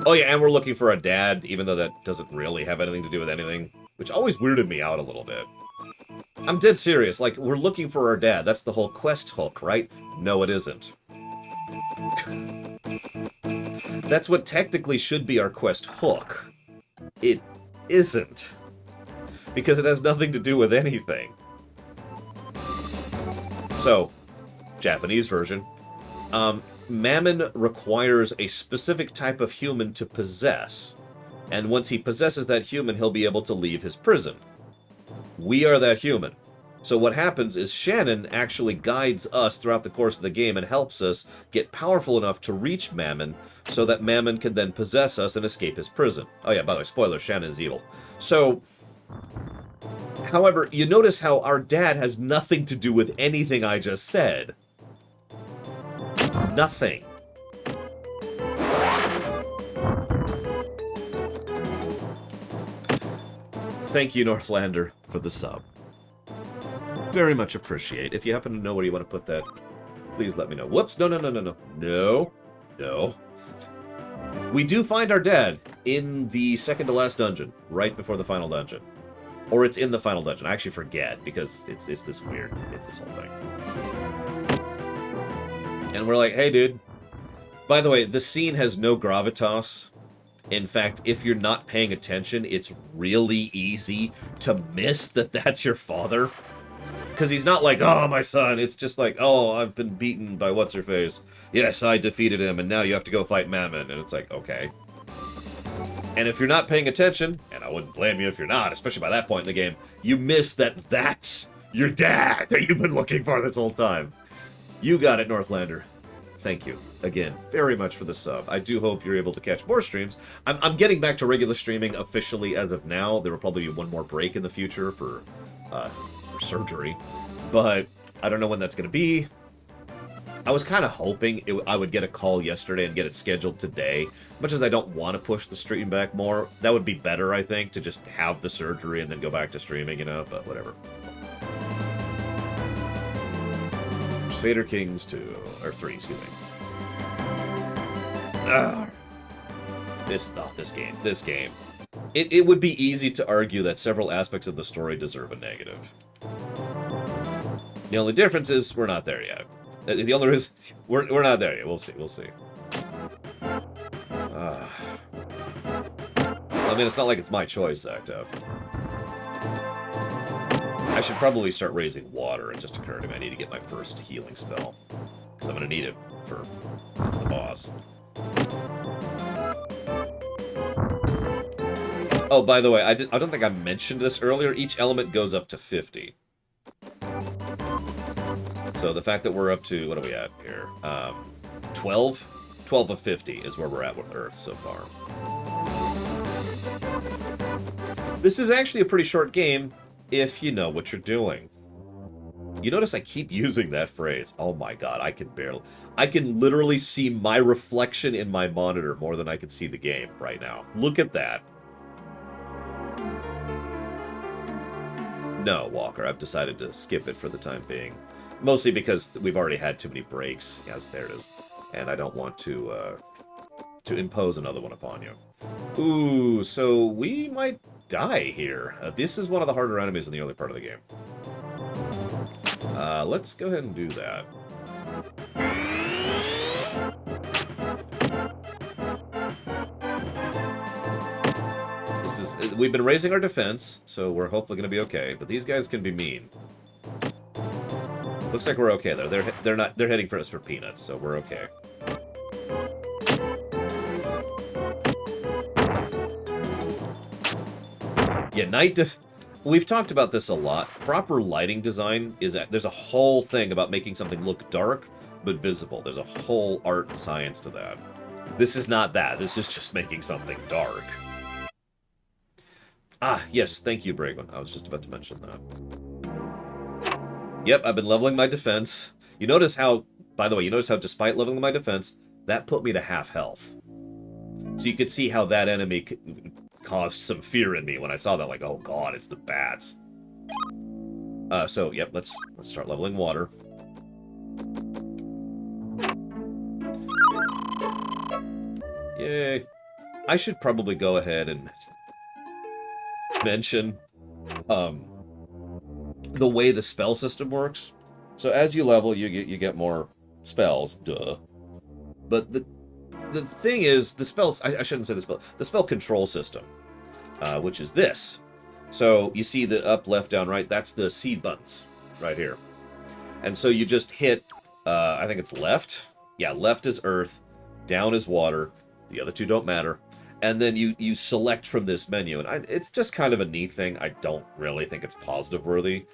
Oh yeah, and we're looking for a dad, even though that doesn't really have anything to do with anything, which always weirded me out a little bit. I'm dead serious, like, we're looking for our dad. That's the whole quest hook, right? No, it isn't. That's what technically should be our quest hook. It isn't. Because it has nothing to do with anything. So, Japanese version. Mammon requires a specific type of human to possess. And once he possesses that human, he'll be able to leave his prison. We are that human. So what happens is Shannon actually guides us throughout the course of the game and helps us get powerful enough to reach Mammon so that Mammon can then possess us and escape his prison. Oh yeah, by the way, spoiler, Shannon is evil. So, however, you notice how our dad has nothing to do with anything I just said. Nothing. Thank you, Northlander, for the sub. Very much appreciate. If you happen to know where you want to put that, please let me know. Whoops, no. No. We do find our dad in the second to last dungeon, right before the final dungeon. Or it's in the final dungeon. I actually forget, because it's this weird. It's this whole thing. And we're like, hey, dude. By the way, the scene has no gravitas. In fact, if you're not paying attention, it's really easy to miss that that's your father. Because he's not like, oh, my son. It's just like, oh, I've been beaten by what's-her-face. Yes, I defeated him, and now you have to go fight Mammon. And it's like, okay. And if you're not paying attention, and I wouldn't blame you if you're not, especially by that point in the game, you miss that that's your dad that you've been looking for this whole time. You got it, Northlander. Thank you, again, very much for the sub. I do hope you're able to catch more streams. I'm getting back to regular streaming officially as of now. There will probably be one more break in the future for surgery, but I don't know when that's going to be. I was kind of hoping I would get a call yesterday and get it scheduled today. Much as I don't want to push the stream back more, that would be better, I think, to just have the surgery and then go back to streaming, you know, but whatever. Crusader Kings 2, or 3, excuse me. This game. It would be easy to argue that several aspects of the story deserve a negative. The only difference is we're not there yet. The only reason we're not there yet. We'll see. I mean, it's not like it's my choice, Active. I should probably start raising water. It just occurred to me I need to get my first healing spell. Because I'm going to need it for the boss. Oh, by the way, I don't think I mentioned this earlier. Each element goes up to 50. So the fact that we're up to, what are we at here? 12? 12 of 50 is where we're at with Earth so far. This is actually a pretty short game if you know what you're doing. You notice I keep using that phrase. Oh my god, I can literally see my reflection in my monitor more than I can see the game right now. Look at that. No, Walker, I've decided to skip it for the time being. Mostly because we've already had too many breaks. Yes, there it is. And I don't want to impose another one upon you. Ooh, so we might die here. This is one of the harder enemies in the early part of the game. Let's go ahead and do that. We've been raising our defense, so we're hopefully going to be okay. But these guys can be mean. Looks like we're okay though. They're heading for us for peanuts, so we're okay. Yeah, we've talked about this a lot. Proper lighting design there's a whole thing about making something look dark but visible. There's a whole art and science to that. This is not that. This is just making something dark. Ah, yes, thank you, Bragon. I was just about to mention that. Yep, I've been leveling my defense. You notice how, by the way, despite leveling my defense, that put me to half health. So you could see how that enemy caused some fear in me when I saw that, like, oh god, it's the bats. So, yep, let's start leveling water. Yay. I should probably go ahead and mention the way the spell system works. So as you level, you get more spells, duh. But the thing is, the spells, I shouldn't say the spell control system, which is this. So you see the up, left, down, right, that's the seed buttons right here. And so you just hit, I think it's left. Yeah, left is earth, down is water. The other two don't matter. And then you select from this menu. And it's just kind of a neat thing. I don't really think it's positive worthy.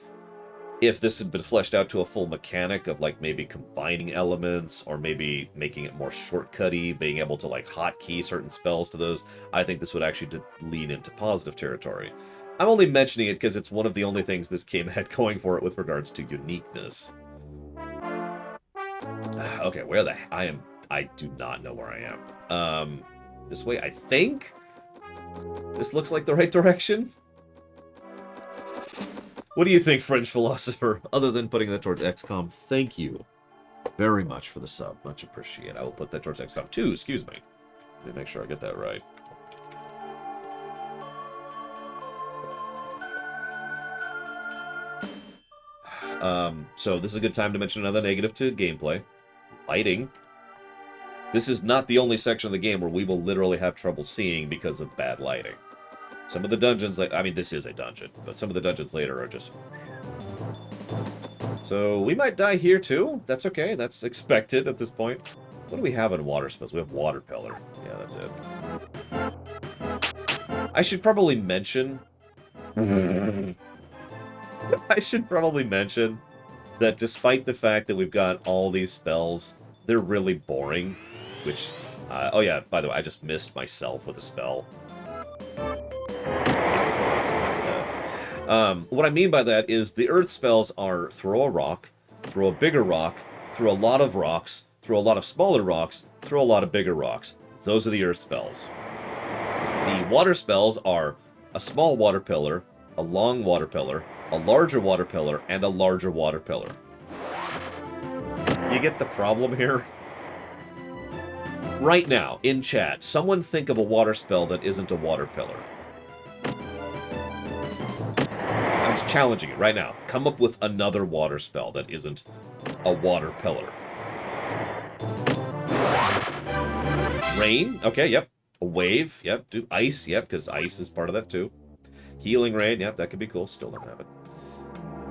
If this had been fleshed out to a full mechanic of like maybe combining elements or maybe making it more shortcutty, being able to like hotkey certain spells to those, I think this would actually lean into positive territory. I'm only mentioning it because it's one of the only things this game had going for it with regards to uniqueness. Okay, where the I do not know where I am. This way, I think? This looks like the right direction? What do you think, French philosopher? Other than putting that towards XCOM, thank you very much for the sub. Much appreciated. I will put that towards XCOM 2, excuse me. Let me make sure I get that right. So this is a good time to mention another negative to gameplay. Lighting. This is not the only section of the game where we will literally have trouble seeing because of bad lighting. Some of the dungeons, like, I mean, this is a dungeon, but some of the dungeons later are just... So we might die here too. That's okay. That's expected at this point. What do we have in water spells? We have water pillar. Yeah, that's it. I should probably mention... I should probably mention that despite the fact that we've got all these spells, they're really boring. Which, oh yeah, by the way, I just missed myself with a spell. What I mean by that is the earth spells are throw a rock, throw a bigger rock, throw a lot of rocks, throw a lot of smaller rocks, throw a lot of bigger rocks. Those are the earth spells. The water spells are a small water pillar, a long water pillar, a larger water pillar, and a larger water pillar. You get the problem here? Right now, in chat, someone think of a water spell that isn't a water pillar. I'm just challenging it right now. Come up with another water spell that isn't a water pillar. Rain? Okay, yep. A wave? Yep. Do ice? Yep, because ice is part of that too. Healing rain? Yep, that could be cool. Still don't have it.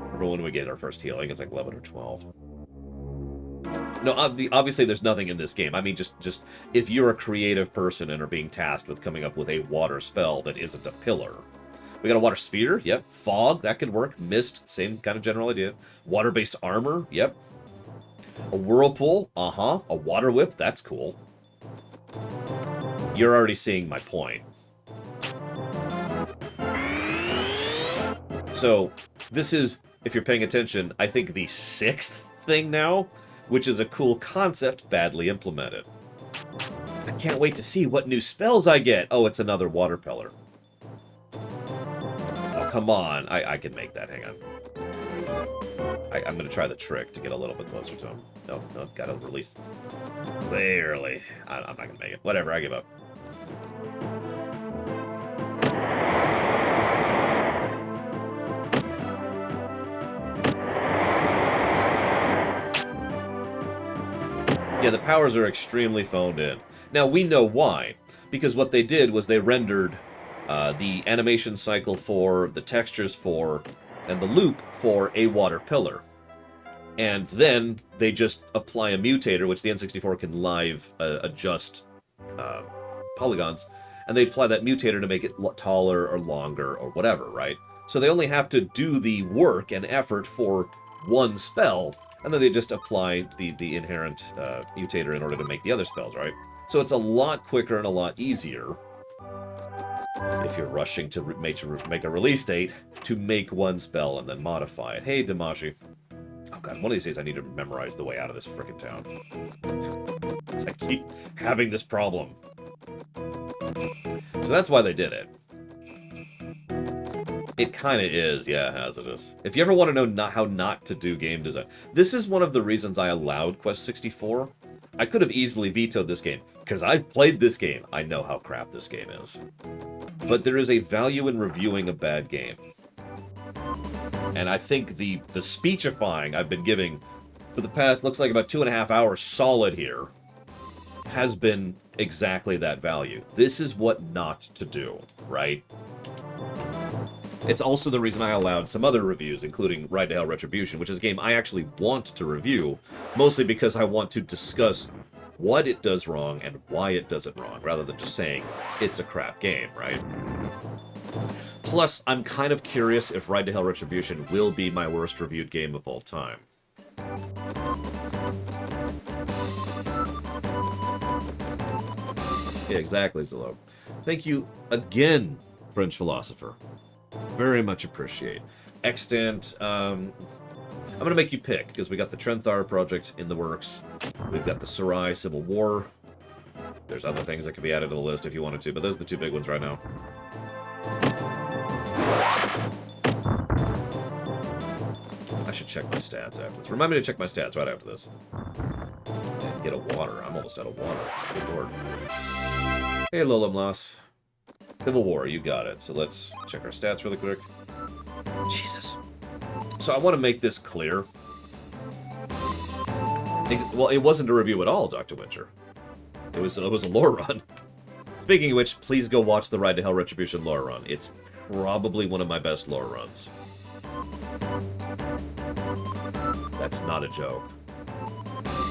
Remember when we get our first healing? It's like 11 or 12. No, obviously there's nothing in this game. I mean, just if you're a creative person and are being tasked with coming up with a water spell that isn't a pillar. We got a water sphere, yep. Fog, that could work. Mist, same kind of general idea. Water-based armor, yep. A whirlpool, uh-huh. A water whip, that's cool. You're already seeing my point. So, this is, if you're paying attention, I think the 6th thing now, which is a cool concept badly implemented. I can't wait to see what new spells I get. Oh, it's another water pillar. Oh, come on. I can make that. Hang on. I'm going to try the trick to get a little bit closer to him. No, gotta release. Barely. I'm not going to make it. Whatever, I give up. Yeah, the powers are extremely phoned in. Now, we know why. Because what they did was they rendered the animation cycle for, the textures for, and the loop for a water pillar. And then they just apply a mutator, which the N64 can live adjust polygons, and they apply that mutator to make it taller or longer or whatever, right? So they only have to do the work and effort for one spell, and then they just apply the inherent mutator in order to make the other spells, right? So it's a lot quicker and a lot easier, if you're rushing to make a release date, to make one spell and then modify it. Hey, Damashi. Oh god, one of these days I need to memorize the way out of this frickin' town. I keep having this problem. So that's why they did it. It kind of is, yeah, hazardous. If you ever want to know how not to do game design, this is one of the reasons I allowed Quest 64. I could have easily vetoed this game. because I've played this game. I know how crap this game is. But there is a value in reviewing a bad game. And I think the speechifying I've been giving for the past, looks like about 2.5 hours solid here, has been exactly that value. This is what not to do, right? It's also the reason I allowed some other reviews, including Ride to Hell Retribution, which is a game I actually want to review, mostly because I want to discuss what it does wrong and why it does it wrong, rather than just saying, it's a crap game, right? Plus, I'm kind of curious if Ride to Hell Retribution will be my worst reviewed game of all time. Yeah, exactly, Zillow. Thank you again, French philosopher. Very much appreciate. Extant, I'm going to make you pick, because we got the Trenthar project in the works. We've got the Sarai Civil War. There's other things that could be added to the list if you wanted to, but those are the two big ones right now. I should check my stats after this. Remind me to check my stats right after this. And get a water. I'm almost out of water. Good lord. Hey, Lolamlas. Civil War, you got it. So let's check our stats really quick. Jesus. So I want to make this clear. Well, it wasn't a review at all, Dr. Winter. It was a lore run. Speaking of which, please go watch the Ride to Hell Retribution lore run. It's probably one of my best lore runs. That's not a joke.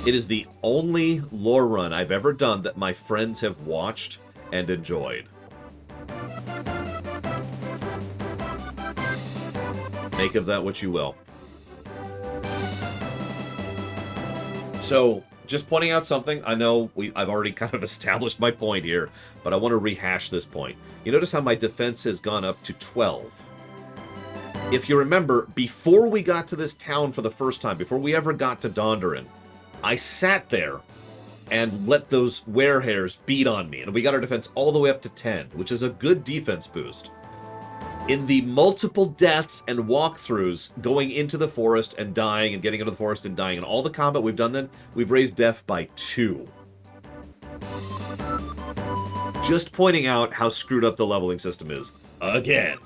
It is the only lore run I've ever done that my friends have watched and enjoyed. Make of that what you will. So, just pointing out something, I know I've already kind of established my point here, but I want to rehash this point. You notice how my defense has gone up to 12. If you remember, before we got to this town for the first time, before we ever got to Dondarin, I sat there and let those werehairs beat on me, and we got our defense all the way up to 10, which is a good defense boost. In the multiple deaths and walkthroughs going into the forest and dying and getting into the forest and dying and all the combat we've done then, we've raised def by 2. Just pointing out how screwed up the leveling system is. Again.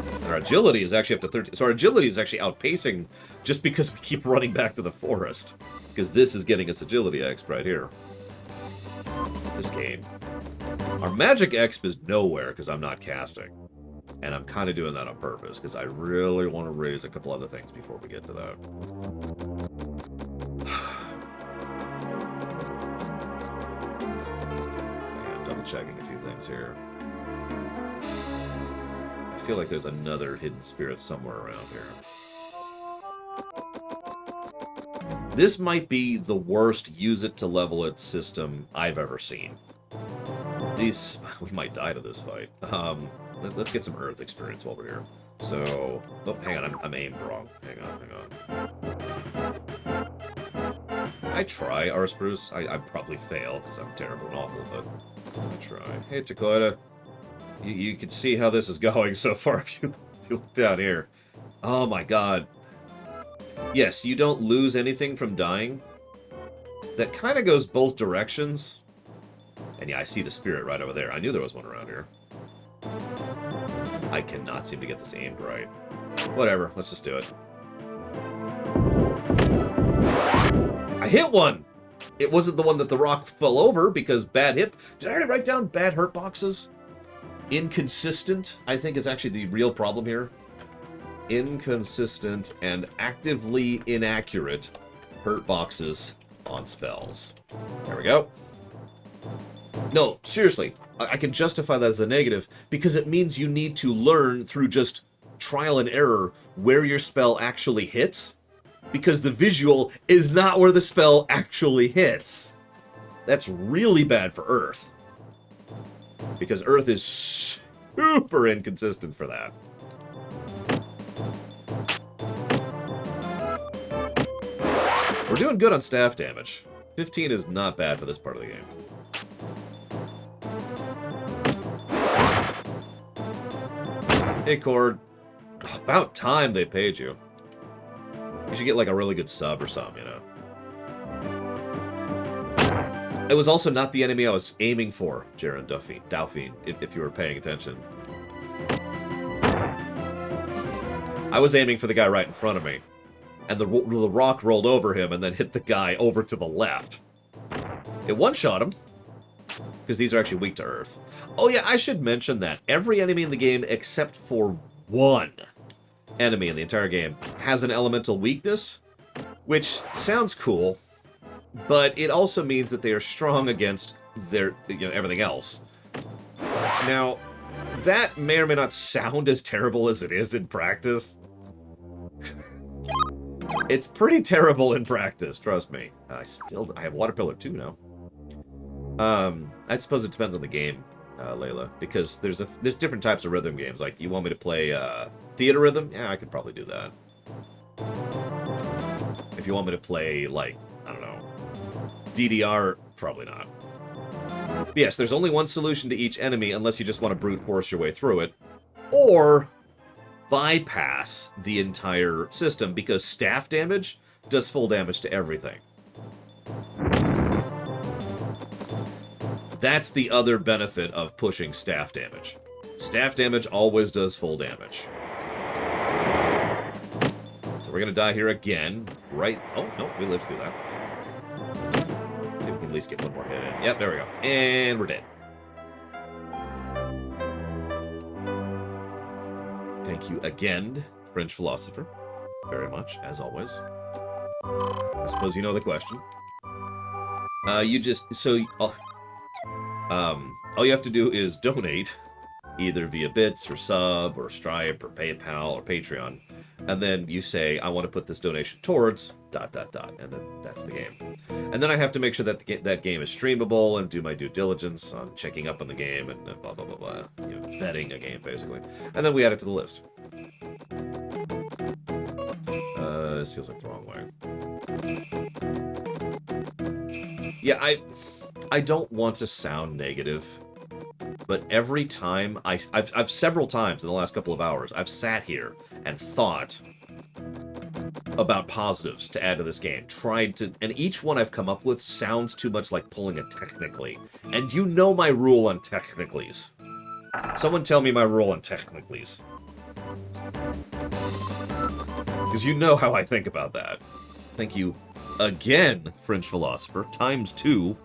And our agility is actually up to 13. So our agility is actually outpacing just because we keep running back to the forest. Because this is getting us agility exp right here. This game. Our magic exp is nowhere because I'm not casting. And I'm kind of doing that on purpose because I really want to raise a couple other things before we get to that. Yeah, double checking a few things here. I feel like there's another hidden spirit somewhere around here. This might be the worst use it to level it system I've ever seen. These, we might die to this fight. Let's get some Earth experience while we're here. So, oh, hang on, I'm aimed wrong. Hang on. I try, Arspruce. I probably fail, because I'm terrible and awful, but I try. Hey, Takoida. You can see how this is going so far if you look down here. Oh my god. Yes, you don't lose anything from dying. That kind of goes both directions. And yeah, I see the spirit right over there. I knew there was one around here. I cannot seem to get this aimed right. Whatever, let's just do it. I hit one! It wasn't the one that the rock fell over because bad hip. Did I already write down bad hurt boxes? Inconsistent, I think, is actually the real problem here. Inconsistent and actively inaccurate hurt boxes on spells. There we go. No, seriously, I can justify that as a negative because it means you need to learn through just trial and error where your spell actually hits, because the visual is not where the spell actually hits. That's really bad for Earth, because Earth is super inconsistent for that. We're doing good on staff damage. 15 is not bad for this part of the game. Hey, Cord. About time they paid you. You should get like a really good sub or something, you know. It was also not the enemy I was aiming for, Jaron Dauphine, if you were paying attention. I was aiming for the guy right in front of me, and the rock rolled over him and then hit the guy over to the left. It one-shot him, because these are actually weak to Earth. Oh yeah, I should mention that every enemy in the game except for one enemy in the entire game has an elemental weakness, which sounds cool, but it also means that they are strong against their, everything else. Now, that may or may not sound as terrible as it is in practice. It's pretty terrible in practice, trust me. I have Water Pillar 2 now. I suppose it depends on the game, Layla, because there's different types of rhythm games. Like, you want me to play theater rhythm? Yeah, I could probably do that. If you want me to play, like, I don't know, DDR, probably not. But yes, there's only one solution to each enemy unless you just want to brute force your way through it. Or bypass the entire system, because staff damage does full damage to everything. That's the other benefit of pushing staff damage. Staff damage always does full damage. So we're going to die here again. Right. Oh, no, we lived through that. See if we can at least get one more hit in. Yep, there we go. And we're dead. Thank you again, French philosopher. Very much, as always. I suppose you know the question. All you have to do is donate, either via bits or sub or Stripe or PayPal or Patreon, and then you say, I want to put this donation towards ... and then that's the game. And then I have to make sure that that game is streamable and do my due diligence on checking up on the game and blah blah blah blah, vetting a game basically, and then we add it to the list. This feels like the wrong way. Yeah, I don't want to sound negative, but every time I've several times in the last couple of hours, I've sat here and thought about positives to add to this game. And each one I've come up with sounds too much like pulling a technically. And you know my rule on technicallys. Someone tell me my rule on technicallys. Because you know how I think about that. Thank you again, French philosopher, ×2.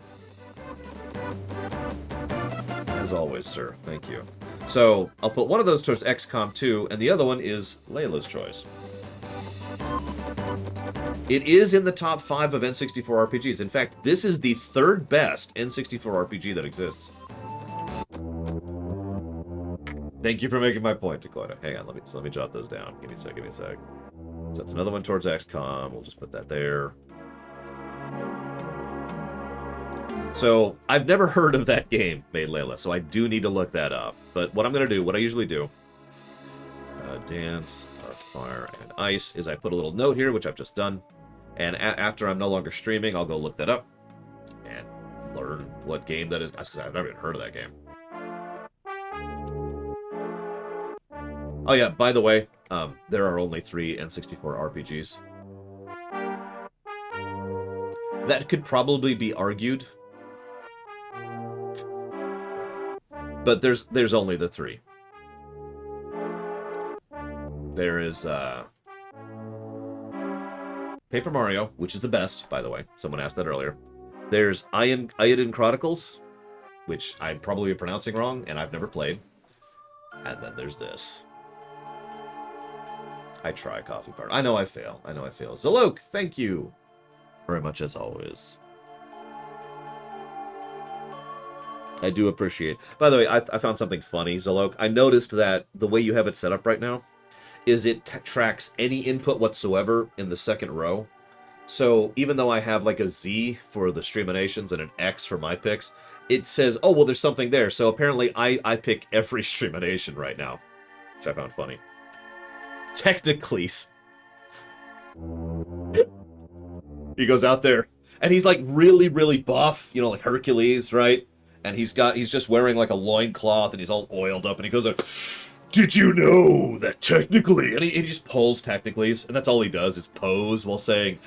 As always, sir. Thank you. So, I'll put one of those towards XCOM 2, and the other one is Layla's choice. It is in the top 5 of N64 RPGs. In fact, this is the third best N64 RPG that exists. Thank you for making my point, Dakota. Hang on, let me jot those down. Give me a sec. So that's another one towards XCOM. We'll just put that there. So, I've never heard of that game, made Layla, so I do need to look that up. But what I'm going to do, what I usually do, Dance, Fire, and Ice, is I put a little note here, which I've just done. And after I'm no longer streaming, I'll go look that up and learn what game that is. That's because I've never even heard of that game. Oh yeah, by the way, there are only 3 N64 RPGs. That could probably be argued. But there's only the 3. There is Paper Mario, which is the best, by the way. Someone asked that earlier. There's Eiyuden Chronicles, which I'm probably pronouncing wrong, and I've never played. And then there's this. I try Coffee Part. I know I fail. Zalok, thank you very much as always. I do appreciate. By the way, I found something funny, Zalok. I noticed that the way you have it set up right now is it tracks any input whatsoever in the second row. So even though I have like a Z for the streaminations and an X for my picks, it says, oh, well, there's something there. So apparently I pick every streamination right now, which I found funny. Technically. He goes out there, and he's like really, really buff, like Hercules, right? And he's just wearing like a loincloth, and he's all oiled up, and he goes like, did you know that technically? And he just pulls technicallys, and that's all he does is pose while saying,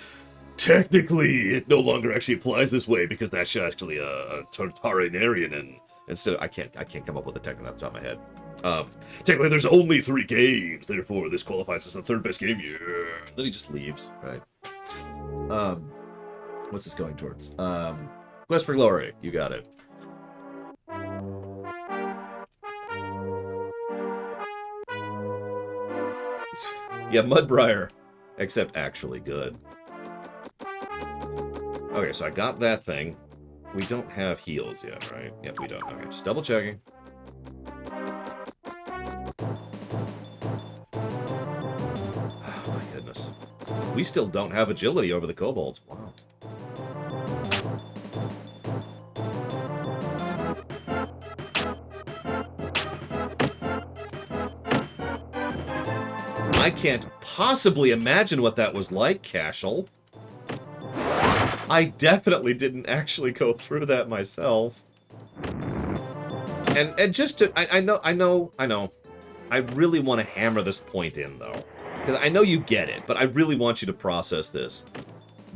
technically, it no longer actually applies this way because that's actually a Tartarinarian and instead I can't come up with a technical off the top of my head. Technically, there's only 3 games, therefore this qualifies as the 3rd best game. Yeah. Then he just leaves, right? What's this going towards? Quest for Glory. You got it. Yeah, Mudbriar, except actually good. Okay, so I got that thing. We don't have heals yet, right? Yep, we don't. Okay, just double checking. Oh, my goodness. We still don't have agility over the kobolds. Wow. I can't possibly imagine what that was like, Cashel. I definitely didn't actually go through that myself. And just to... I know. I really want to hammer this point in, though. Because I know you get it, but I really want you to process this.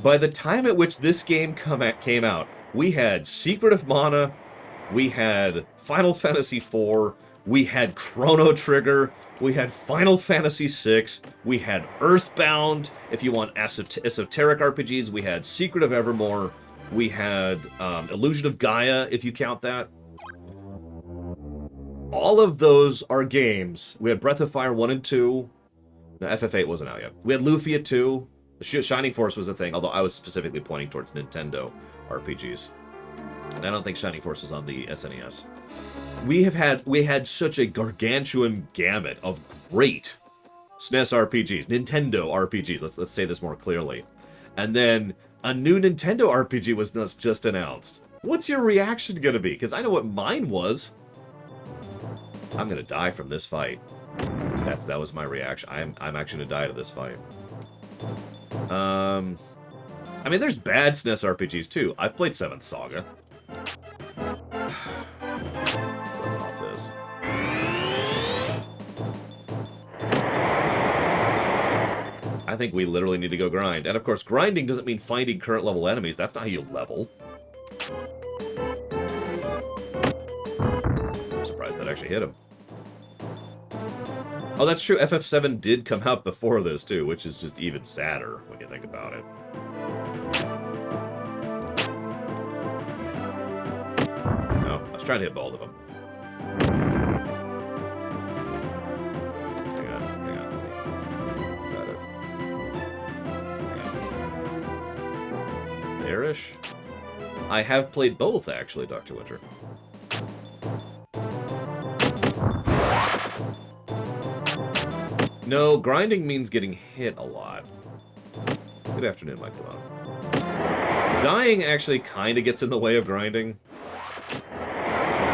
By the time at which this game came out, we had Secret of Mana, we had Final Fantasy IV, we had Chrono Trigger, we had Final Fantasy VI, we had Earthbound, if you want esoteric RPGs, we had Secret of Evermore, we had Illusion of Gaia, if you count that. All of those are games. We had Breath of Fire 1 and 2. No, FF8 wasn't out yet. We had Lufia 2. Shining Force was a thing, although I was specifically pointing towards Nintendo RPGs. And I don't think Shining Force was on the SNES. We had such a gargantuan gamut of great SNES RPGs, Nintendo RPGs. Let's say this more clearly. And then a new Nintendo RPG was just announced. What's your reaction going to be? Because I know what mine was. I'm going to die from this fight. That was my reaction. I'm actually going to die to this fight. I mean, there's bad SNES RPGs too. I've played 7th Saga. This. I think we literally need to go grind. And of course, grinding doesn't mean finding current level enemies. That's not how you level. I'm surprised that actually hit him. Oh, that's true. FF7 did come out before this, too, which is just even sadder when you think about it. No, I was trying to hit both of them. Hang on. Bearish? I have played both, actually, Dr. Winter. No, grinding means getting hit a lot. Good afternoon, Mike Delon. Dying actually kind of gets in the way of grinding.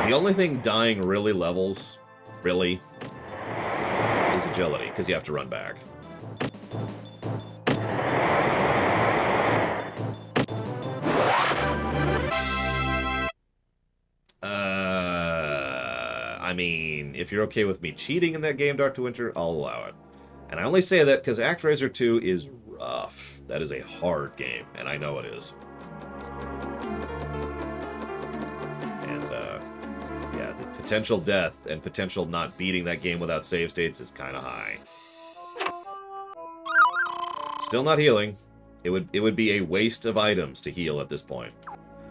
The only thing dying really levels, is agility, because you have to run back. I mean, if you're okay with me cheating in that game, Dr. Winter, I'll allow it. And I only say that because ActRaiser 2 is rough. That is a hard game, and I know it is. And, yeah, the potential death and potential not beating that game without save states is kind of high. Still not healing. It would be a waste of items to heal at this point.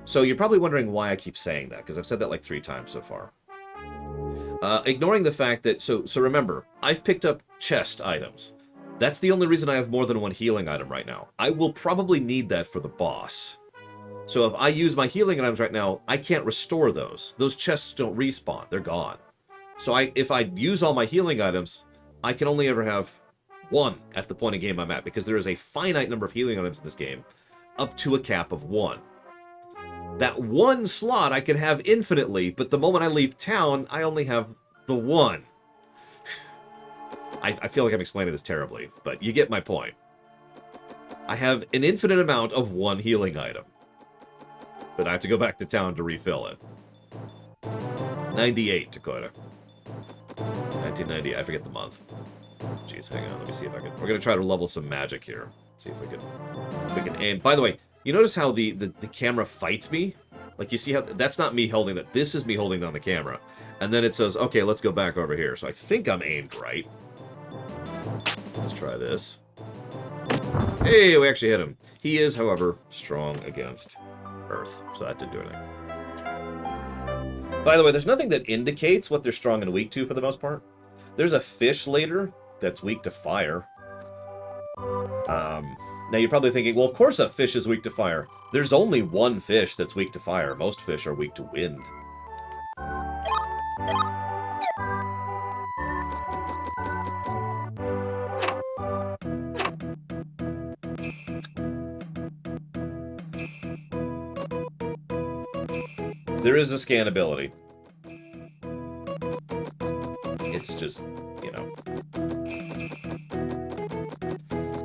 So you're probably wondering why I keep saying that, because I've said that like 3 times so far. Ignoring the fact that, so remember, I've picked up chest items. That's the only reason I have more than 1 healing item right now. I will probably need that for the boss. So if I use my healing items right now, I can't restore those. Those chests don't respawn. They're gone. So if I use all my healing items, I can only ever have 1 at the point of game I'm at, because there is a finite number of healing items in this game, up to a cap of 1. That 1 slot I can have infinitely, but the moment I leave town, I only have the 1. I feel like I'm explaining this terribly, but you get my point. I have an infinite amount of 1 healing item, but I have to go back to town to refill it. 98, Dakota. 1990, I forget the month. Jeez, hang on, let me see if I can... We're going to try to level some magic here. Let's see if we can aim. By the way, you notice how the camera fights me? Like, you see how that's not me holding that. This is me holding down the camera. And then it says, okay, let's go back over here. So I think I'm aimed right. Let's try this. Hey, we actually hit him. He is, however, strong against Earth. So that didn't do anything. By the way, there's nothing that indicates what they're strong and weak to for the most part. There's a fish later that's weak to fire. Now you're probably thinking, well, of course a fish is weak to fire. There's only one fish that's weak to fire. Most fish are weak to wind. There is a scan ability. It's just, you know.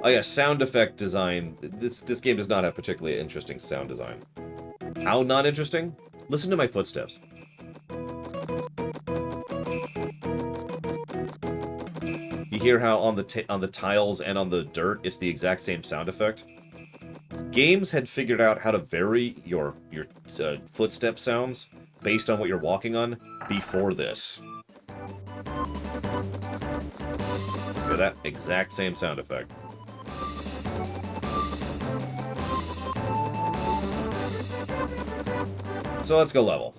Oh yeah, sound effect design. This game does not have particularly interesting sound design. How not interesting? Listen to my footsteps. You hear how on the tiles and on the dirt, it's the exact same sound effect? Games had figured out how to vary your footstep sounds based on what you're walking on before this. Hear that? Exact same sound effect. So let's go level.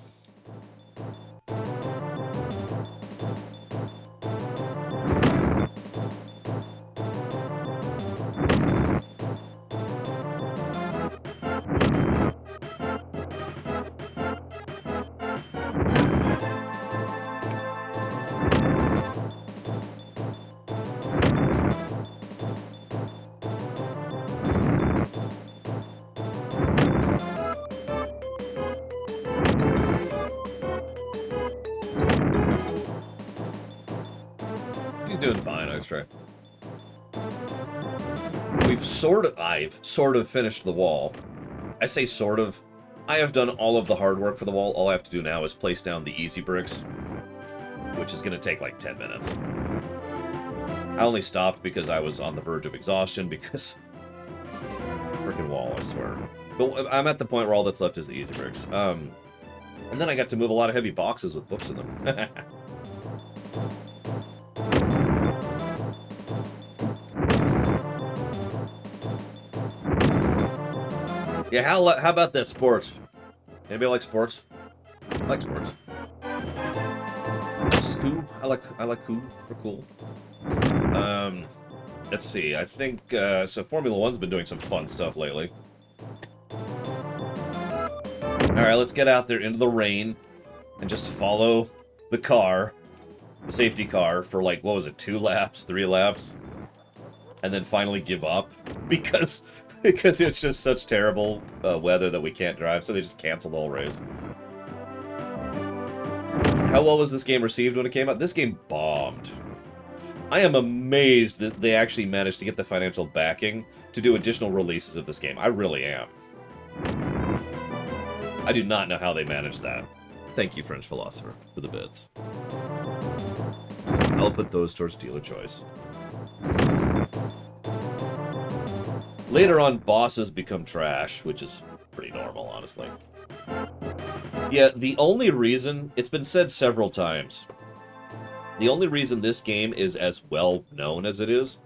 Doing fine, let's try. I've sort of finished the wall. I say sort of. I have done all of the hard work for the wall. All I have to do now is place down the easy bricks, which is going to take like 10 minutes. I only stopped because I was on the verge of exhaustion because... Frickin' wall, I swear. But I'm at the point where all that's left is the easy bricks. And then I got to move a lot of heavy boxes with books in them. Yeah, how about that sports? Anybody like sports? I like sports. Cool. I like cool. They're cool. Let's see. I think so. Formula One's been doing some fun stuff lately. All right, let's get out there into the rain and just follow the car, the safety car, for like what was it, 2 laps, 3 laps, and then finally give up because it's just such terrible weather that we can't drive, so they just canceled the whole race. How well was this game received when it came out? This game bombed. I am amazed that they actually managed to get the financial backing to do additional releases of this game. I really am. I do not know how they managed that. Thank you, French philosopher, for the bits. I'll put those towards dealer choice. Later on, bosses become trash, which is pretty normal, honestly. Yeah, the only reason, it's been said several times, the only reason this game is as well known as it is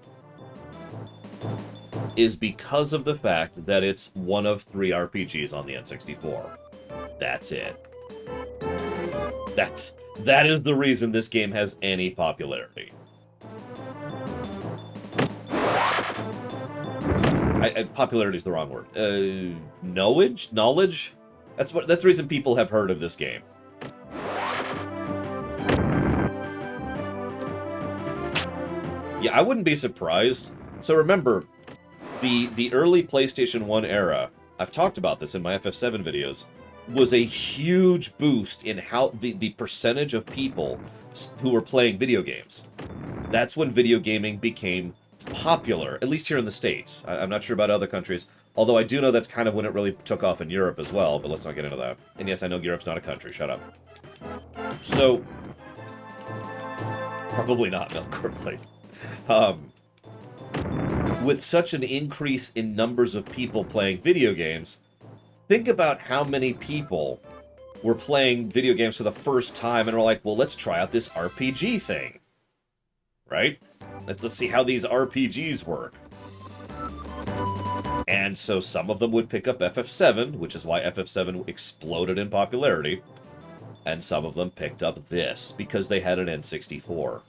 because of the fact that it's one of 3 RPGs on the N64. That's it. That is the reason this game has any popularity. Popularity is the wrong word. Knowledge? That's the reason people have heard of this game. Yeah, I wouldn't be surprised. So remember, the early PlayStation 1 era, I've talked about this in my FF7 videos, was a huge boost in how the percentage of people who were playing video games. That's when video gaming became popular, at least here in the States. I'm not sure about other countries, although I do know that's kind of when it really took off in Europe as well, but let's not get into that. And yes, I know Europe's not a country, shut up. So, probably not Melkor Blade. with such an increase in numbers of people playing video games, think about how many people were playing video games for the first time and were like, well, let's try out this RPG thing. Right? Let's see how these RPGs work. And so some of them would pick up FF7, which is why FF7 exploded in popularity. And some of them picked up this, because they had an N64.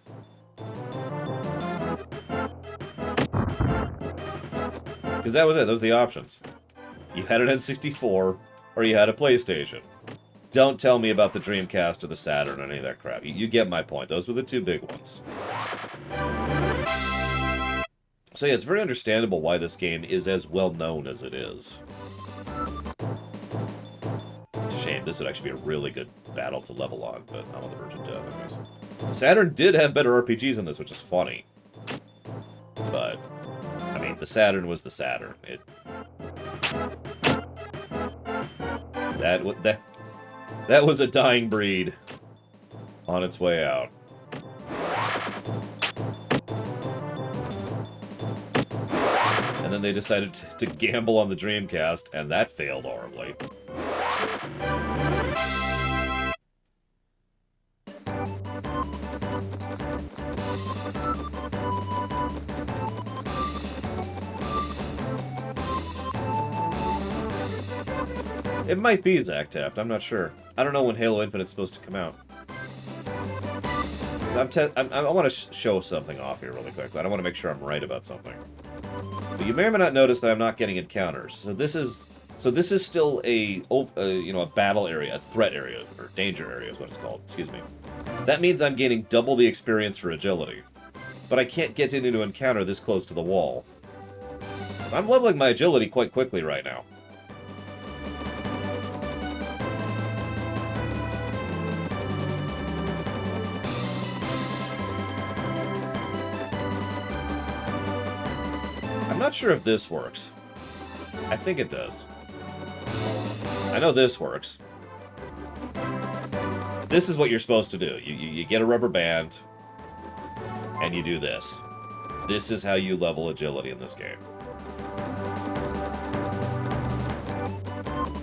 Because that was it. Those were the options. You had an N64, or you had a PlayStation. Don't tell me about the Dreamcast or the Saturn or any of that crap. You get my point. Those were the two big ones. So yeah, it's very understandable why this game is as well known as it is. It's a shame. This would actually be a really good battle to level on, but I'm on the verge of death, I guess. Saturn did have better RPGs in this, which is funny. But, I mean, the Saturn was the Saturn. That was a dying breed on its way out. And then they decided to gamble on the Dreamcast, and that failed horribly. It might be Zach Taft, I'm not sure. I don't know when Halo Infinite's supposed to come out. So I want to show something off here really quick. I want to make sure I'm right about something. But you may or may not notice that I'm not getting encounters. So this is still a battle area, a threat area, or danger area is what it's called. Excuse me. That means I'm gaining double the experience for agility. But I can't get into an encounter this close to the wall. So I'm leveling my agility quite quickly right now. I'm not sure if this works. I think it does. I know this works. This is what you're supposed to do. You get a rubber band, and you do this. This is how you level agility in this game.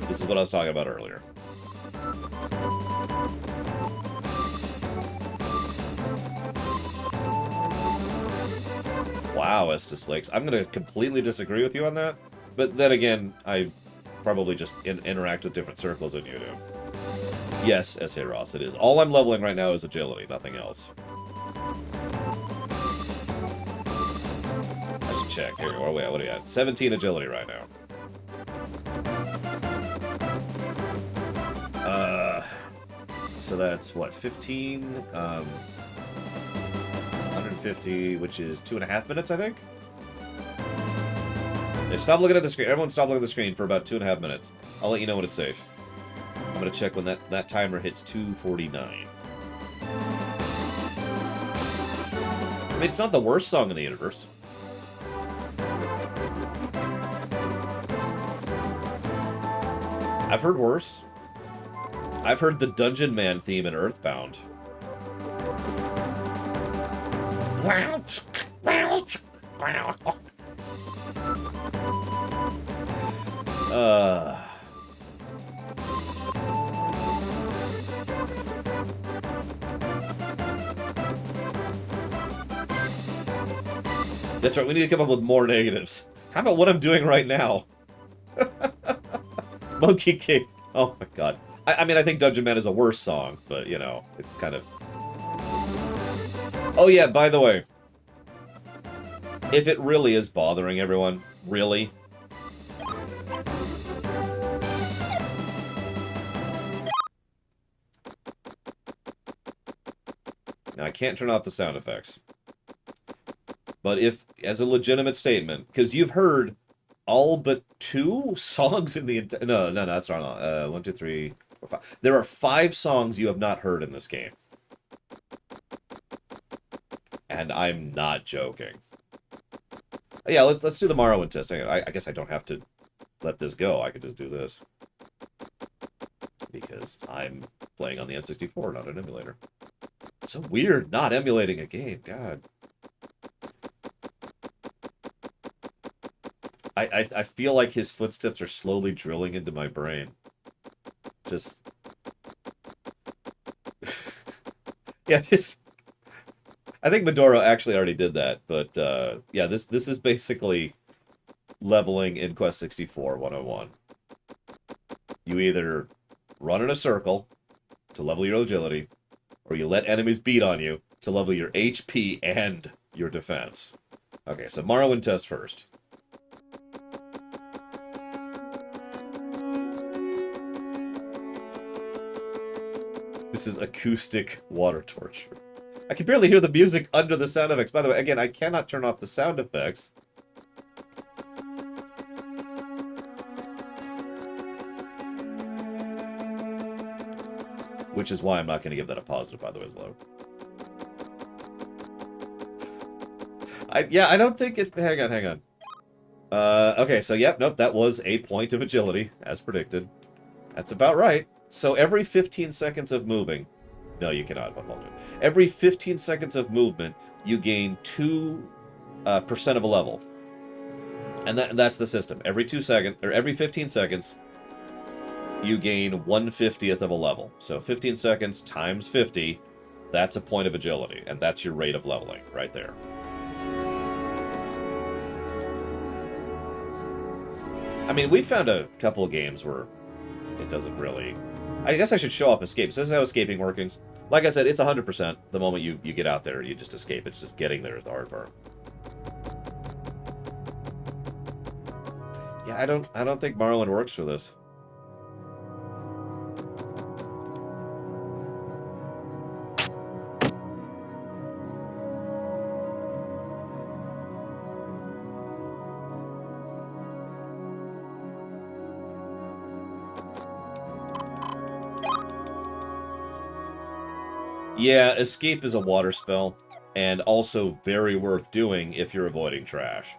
This is what I was talking about earlier. Wow, Estes Flakes. I'm going to completely disagree with you on that. But then again, I probably just interact with different circles than you do. Yes, S.A. Ross, it is. All I'm leveling right now is agility, nothing else. I should check. Here, what are we at? 17 agility right now. So that's, what, 15? 150, which is 2.5 minutes, I think? Yeah, stop looking at the screen. Everyone stop looking at the screen for about 2.5 minutes. I'll let you know when it's safe. I'm going to check when that timer hits 2:49. I mean, it's not the worst song in the universe. I've heard worse. I've heard the Dungeon Man theme in Earthbound. That's right, we need to come up with more negatives. How about what I'm doing right now? Monkey Cave. Oh my god. I mean, I think Dungeon Man is a worse song, but, you know, it's kind of... Oh yeah, by the way, if it really is bothering everyone, really? Now, I can't turn off the sound effects. But if, as a legitimate statement, because you've heard all but 2 songs in the... No, that's wrong. 1, 2, 3, 4, 5. There are 5 songs you have not heard in this game. And I'm not joking. Yeah, let's do the Morrowind test. I guess I don't have to let this go. I could just do this. Because I'm playing on the N64, not an emulator. So weird not emulating a game. God. I feel like his footsteps are slowly drilling into my brain. Just... yeah, this... I think Medoro actually already did that, but yeah, this is basically leveling in Quest 64 101. You either run in a circle to level your agility, or you let enemies beat on you to level your HP and your defense. Okay, so Morrowind test first. This is acoustic water torture. I can barely hear the music under the sound effects. By the way, again, I cannot turn off the sound effects. Which is why I'm not going to give that a positive, by the way, as low. Yeah, I don't think it... Hang on. Okay, so yep, nope, that was a point of agility, as predicted. That's about right. So every 15 seconds of moving... No, you cannot. Every 15 seconds of movement, you gain 2% of a level. And that's the system. Every 15 seconds, you gain 1/50th of a level. So 15 seconds times 50, that's a point of agility. And that's your rate of leveling, right there. I mean, we found a couple of games where it doesn't really... I guess I should show off escape. So this is how escaping works. Like I said, it's 100%. The moment you get out there, you just escape. It's just getting there is the hard part. Yeah, I don't think Morrowind works for this. Yeah, escape is a water spell, and also very worth doing if you're avoiding trash,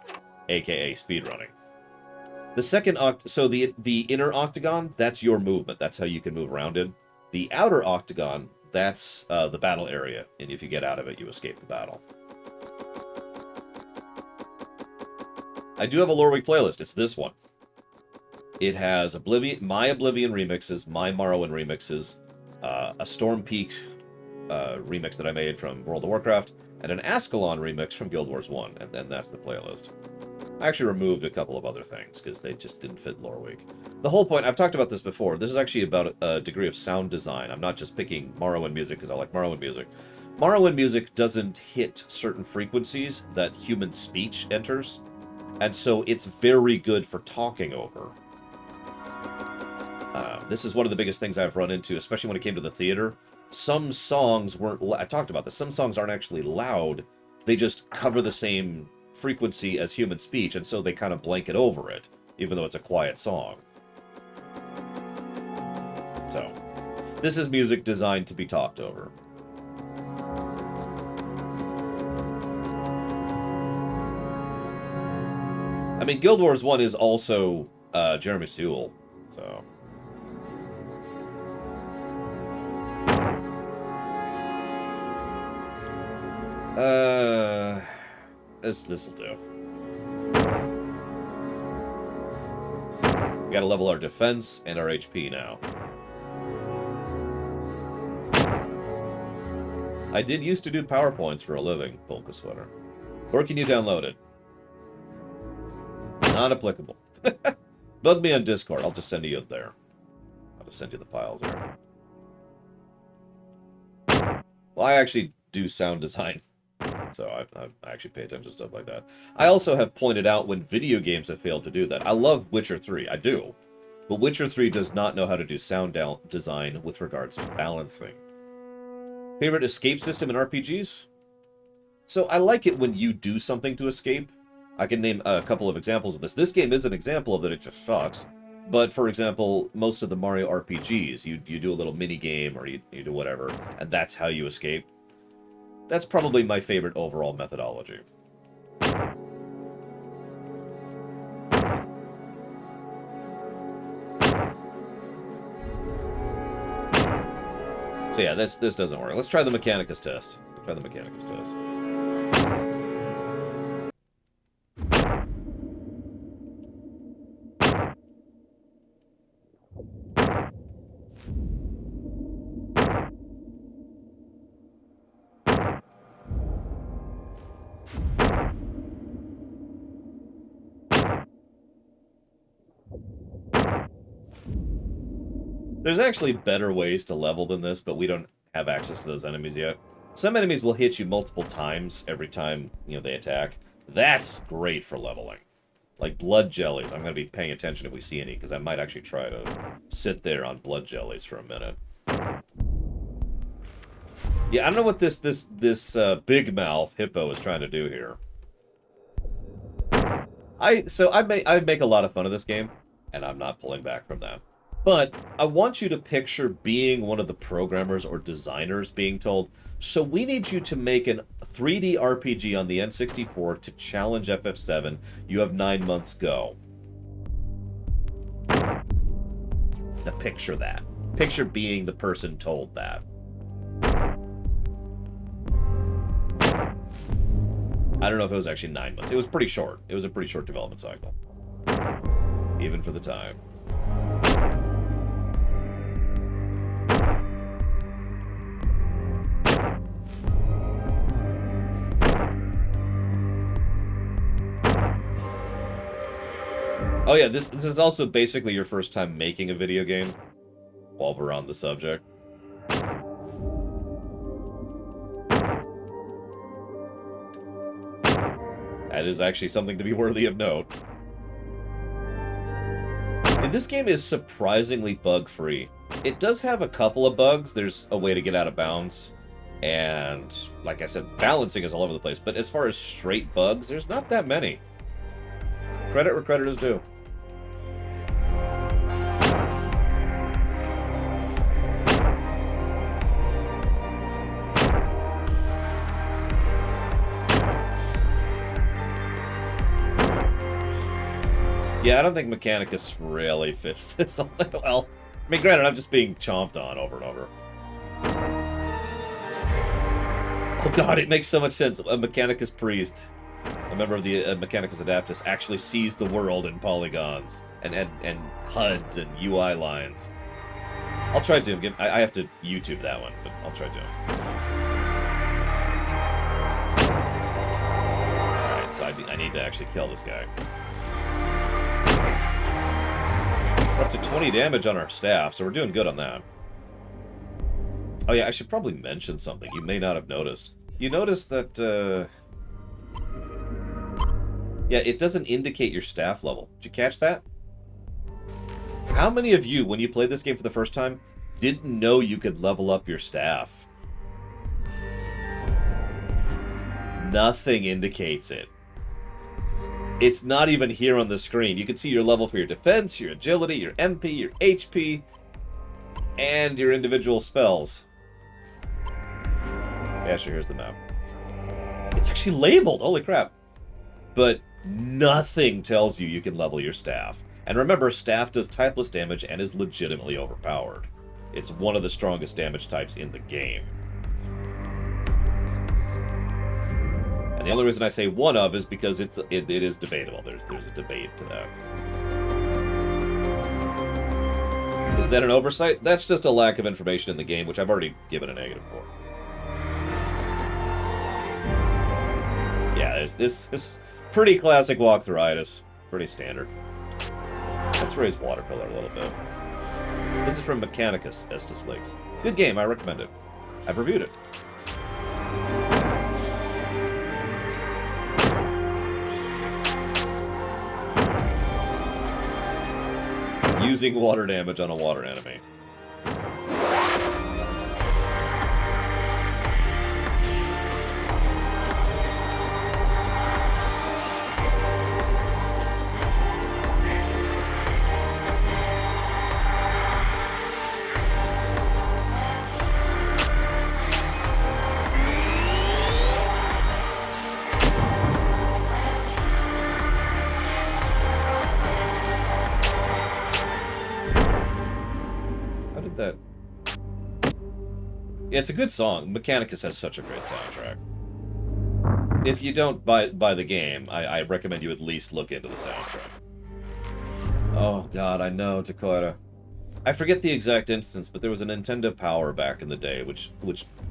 aka speedrunning. The second so the inner octagon, that's your movement. That's how you can move around in. The outer octagon, that's the battle area, and if you get out of it, you escape the battle. I do have a Lore Week playlist. It's this one. It has my Oblivion remixes, my Morrowind remixes, a Storm Peak remix that I made from World of Warcraft, and an Ascalon remix from Guild Wars 1, and then that's the playlist. I actually removed a couple of other things, because they just didn't fit Lore Week. The whole point, I've talked about this before, this is actually about a degree of sound design. I'm not just picking Morrowind music because I like Morrowind music. Morrowind music doesn't hit certain frequencies that human speech enters, and so it's very good for talking over. This is one of the biggest things I've run into, especially when it came to the theater. Some songs weren't... I talked about this. Some songs aren't actually loud. They just cover the same frequency as human speech, and so they kind of blanket over it, even though it's a quiet song. So, this is music designed to be talked over. I mean, Guild Wars 1 is also Jeremy Sewell, so... This'll do. We gotta level our defense and our HP now. I did used to do PowerPoints for a living, Polka Sweater. Where can you download it? Not applicable. Bug me on Discord. I'll just send you there. I'll just send you the files there. Well, I actually do sound design. So I actually pay attention to stuff like that. I also have pointed out when video games have failed to do that. I love Witcher 3. I do. But Witcher 3 does not know how to do sound design with regards to balancing. Favorite escape system in RPGs? So I like it when you do something to escape. I can name a couple of examples of this. This game is an example of that. It just sucks. But, for example, most of the Mario RPGs, you do a little mini-game or you do whatever, and that's how you escape. That's probably my favorite overall methodology. So yeah, this doesn't work. Let's try the Mechanicus test. Try the Mechanicus test. There's actually better ways to level than this, but we don't have access to those enemies yet. Some enemies will hit you multiple times every time, you know, they attack. That's great for leveling. Like blood jellies. I'm going to be paying attention if we see any, because I might actually try to sit there on blood jellies for a minute. Yeah, I don't know what this big mouth hippo is trying to do here. I make a lot of fun of this game, and I'm not pulling back from that. But I want you to picture being one of the programmers or designers being told, so we need you to make a 3D RPG on the N64 to challenge FF7. You have 9 months, go. Now picture that. Picture being the person told that. I don't know if it was actually 9 months. It was pretty short. It was a pretty short development cycle. Even for the time. Oh yeah, this is also basically your first time making a video game, while we're on the subject. That is actually something to be worthy of note. And this game is surprisingly bug-free. It does have a couple of bugs. There's a way to get out of bounds. And, like I said, balancing is all over the place. But as far as straight bugs, there's not that many. Credit where credit is due. Yeah, I don't think Mechanicus really fits this all that well. I mean, granted, I'm just being chomped on over and over. Oh god, it makes so much sense. A Mechanicus priest, a member of the Mechanicus Adaptus, actually sees the world in polygons and HUDs and UI lines. I'll try Doom. I have to YouTube that one, but I'll try Doom. Alright, so I need to actually kill this guy. We're up to 20 damage on our staff, so we're doing good on that. Oh yeah, I should probably mention something you may not have noticed. You notice that, yeah, it doesn't indicate your staff level. Did you catch that? How many of you, when you played this game for the first time, didn't know you could level up your staff? Nothing indicates it. It's not even here on the screen. You can see your level for your defense, your agility, your MP, your HP, and your individual spells. Yeah, sure, here's the map. It's actually labeled, holy crap. But nothing tells you can level your staff. And remember, staff does typeless damage and is legitimately overpowered. It's one of the strongest damage types in the game. And the only reason I say one of is because it is debatable. There's a debate to that. Is that an oversight? That's just a lack of information in the game, which I've already given a negative for. Yeah, there's this pretty classic walkthrough-itis. Pretty standard. Let's raise Waterpillar a little bit. This is from Mechanicus Estus Flakes. Good game, I recommend it. I've reviewed it. Using water damage on a water enemy. Yeah, it's a good song. Mechanicus has such a great soundtrack. If you don't buy the game, I recommend you at least look into the soundtrack. Oh god, I know, Dakota. I forget the exact instance, but there was a Nintendo Power back in the day which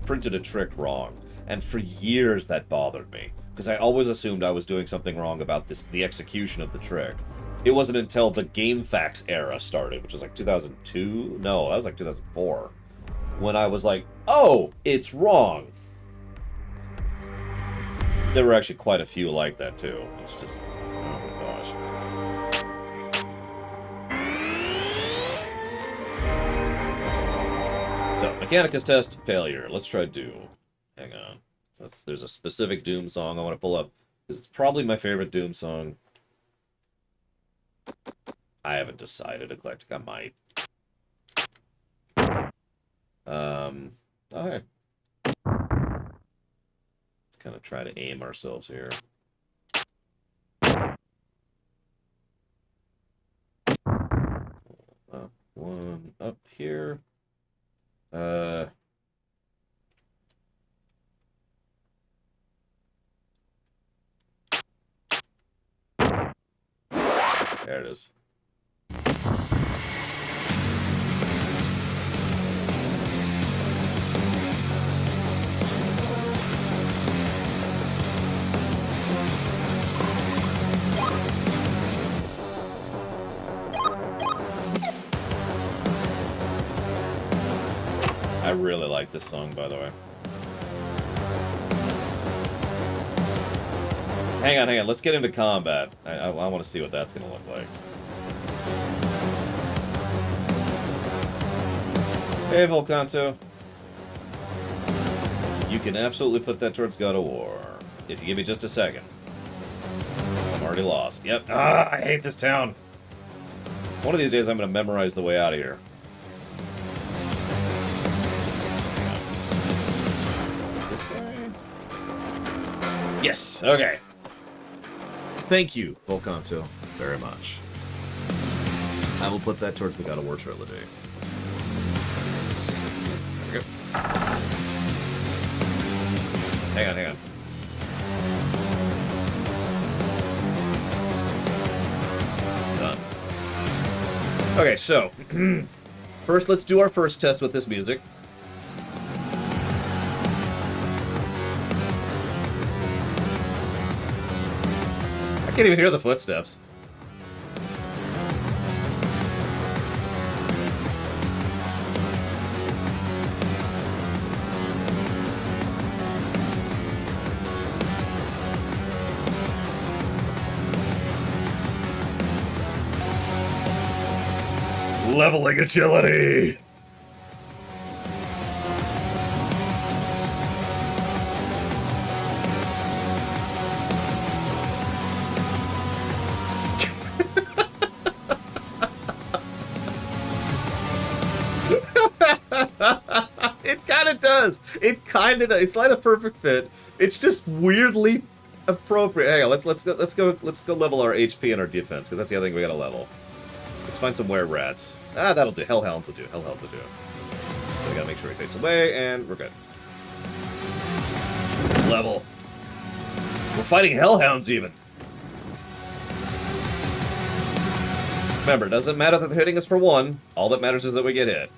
printed a trick wrong. And for years that bothered me. Because I always assumed I was doing something wrong about the execution of the trick. It wasn't until the GameFAQs era started, which was like 2002. No, that was like 2004, when I was like, "Oh, it's wrong." There were actually quite a few like that too. It's just, oh my gosh. So, Mechanicus test failure. Let's try Doom. Hang on. So there's a specific Doom song I want to pull up. It's probably my favorite Doom song. I haven't decided, Eclectic. I might. Okay. Let's kind of try to aim ourselves here. One up here. There it is. I really like this song, by the way. Hang on. Let's get into combat. I want to see what that's going to look like. Hey, Volcanto. You can absolutely put that towards God of War. If you give me just a second. I'm already lost. Yep. Ah, I hate this town. One of these days I'm going to memorize the way out of here. This way? Yes, okay. Thank you, Volcanto, very much. I will put that towards the God of War trilogy. There we go. Hang on. Done. Okay, so first let's do our first test with this music. I can't even hear the footsteps. Leveling agility! It kind of does. It kind of does. It's not a perfect fit. It's just weirdly appropriate. Hang on, let's go level our HP and our defense, because that's the other thing we gotta level. Let's find some were-rats. Ah, that'll do. Hellhounds will do. Hellhounds will do. So we gotta make sure we face away, and we're good. Level. We're fighting hellhounds even. Remember, it doesn't matter that they're hitting us for one. All that matters is that we get hit.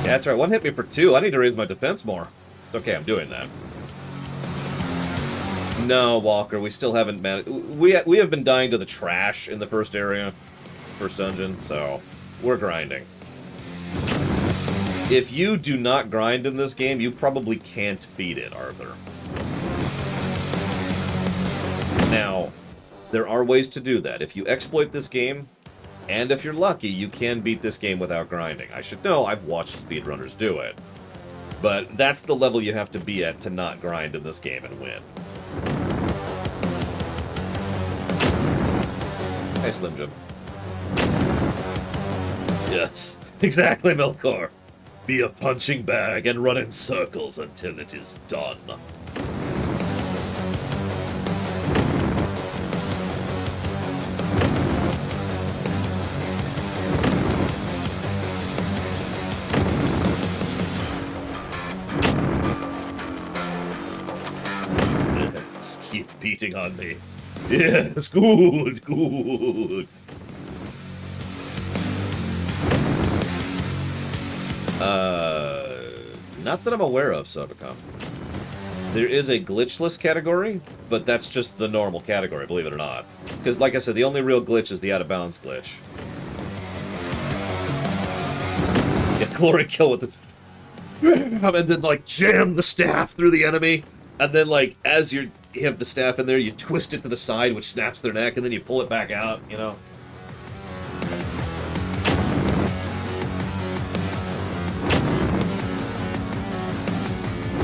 Yeah, that's right. One hit me for two. I need to raise my defense more. It's okay, I'm doing that. No, Walker, we still haven't managed. We have been dying to the trash in the first area, first dungeon, so we're grinding. If you do not grind in this game, you probably can't beat it, Arthur. Now, there are ways to do that. If you exploit this game, and if you're lucky, you can beat this game without grinding. I should know, I've watched speedrunners do it. But that's the level you have to be at to not grind in this game and win. Hey, Slim Jim. Yes, exactly, Melkor. Be a punching bag and run in circles until it is done. Keep beating on me. Yes, good, good. Not that I'm aware of, Sobacom. There is a glitchless category, but that's just the normal category, believe it or not. Because, like I said, the only real glitch is the out-of-bounds glitch. Yeah, glory kill with the... and then, like, jam the staff through the enemy. And then, like, as you have the staff in there, you twist it to the side, which snaps their neck, and then you pull it back out, you know?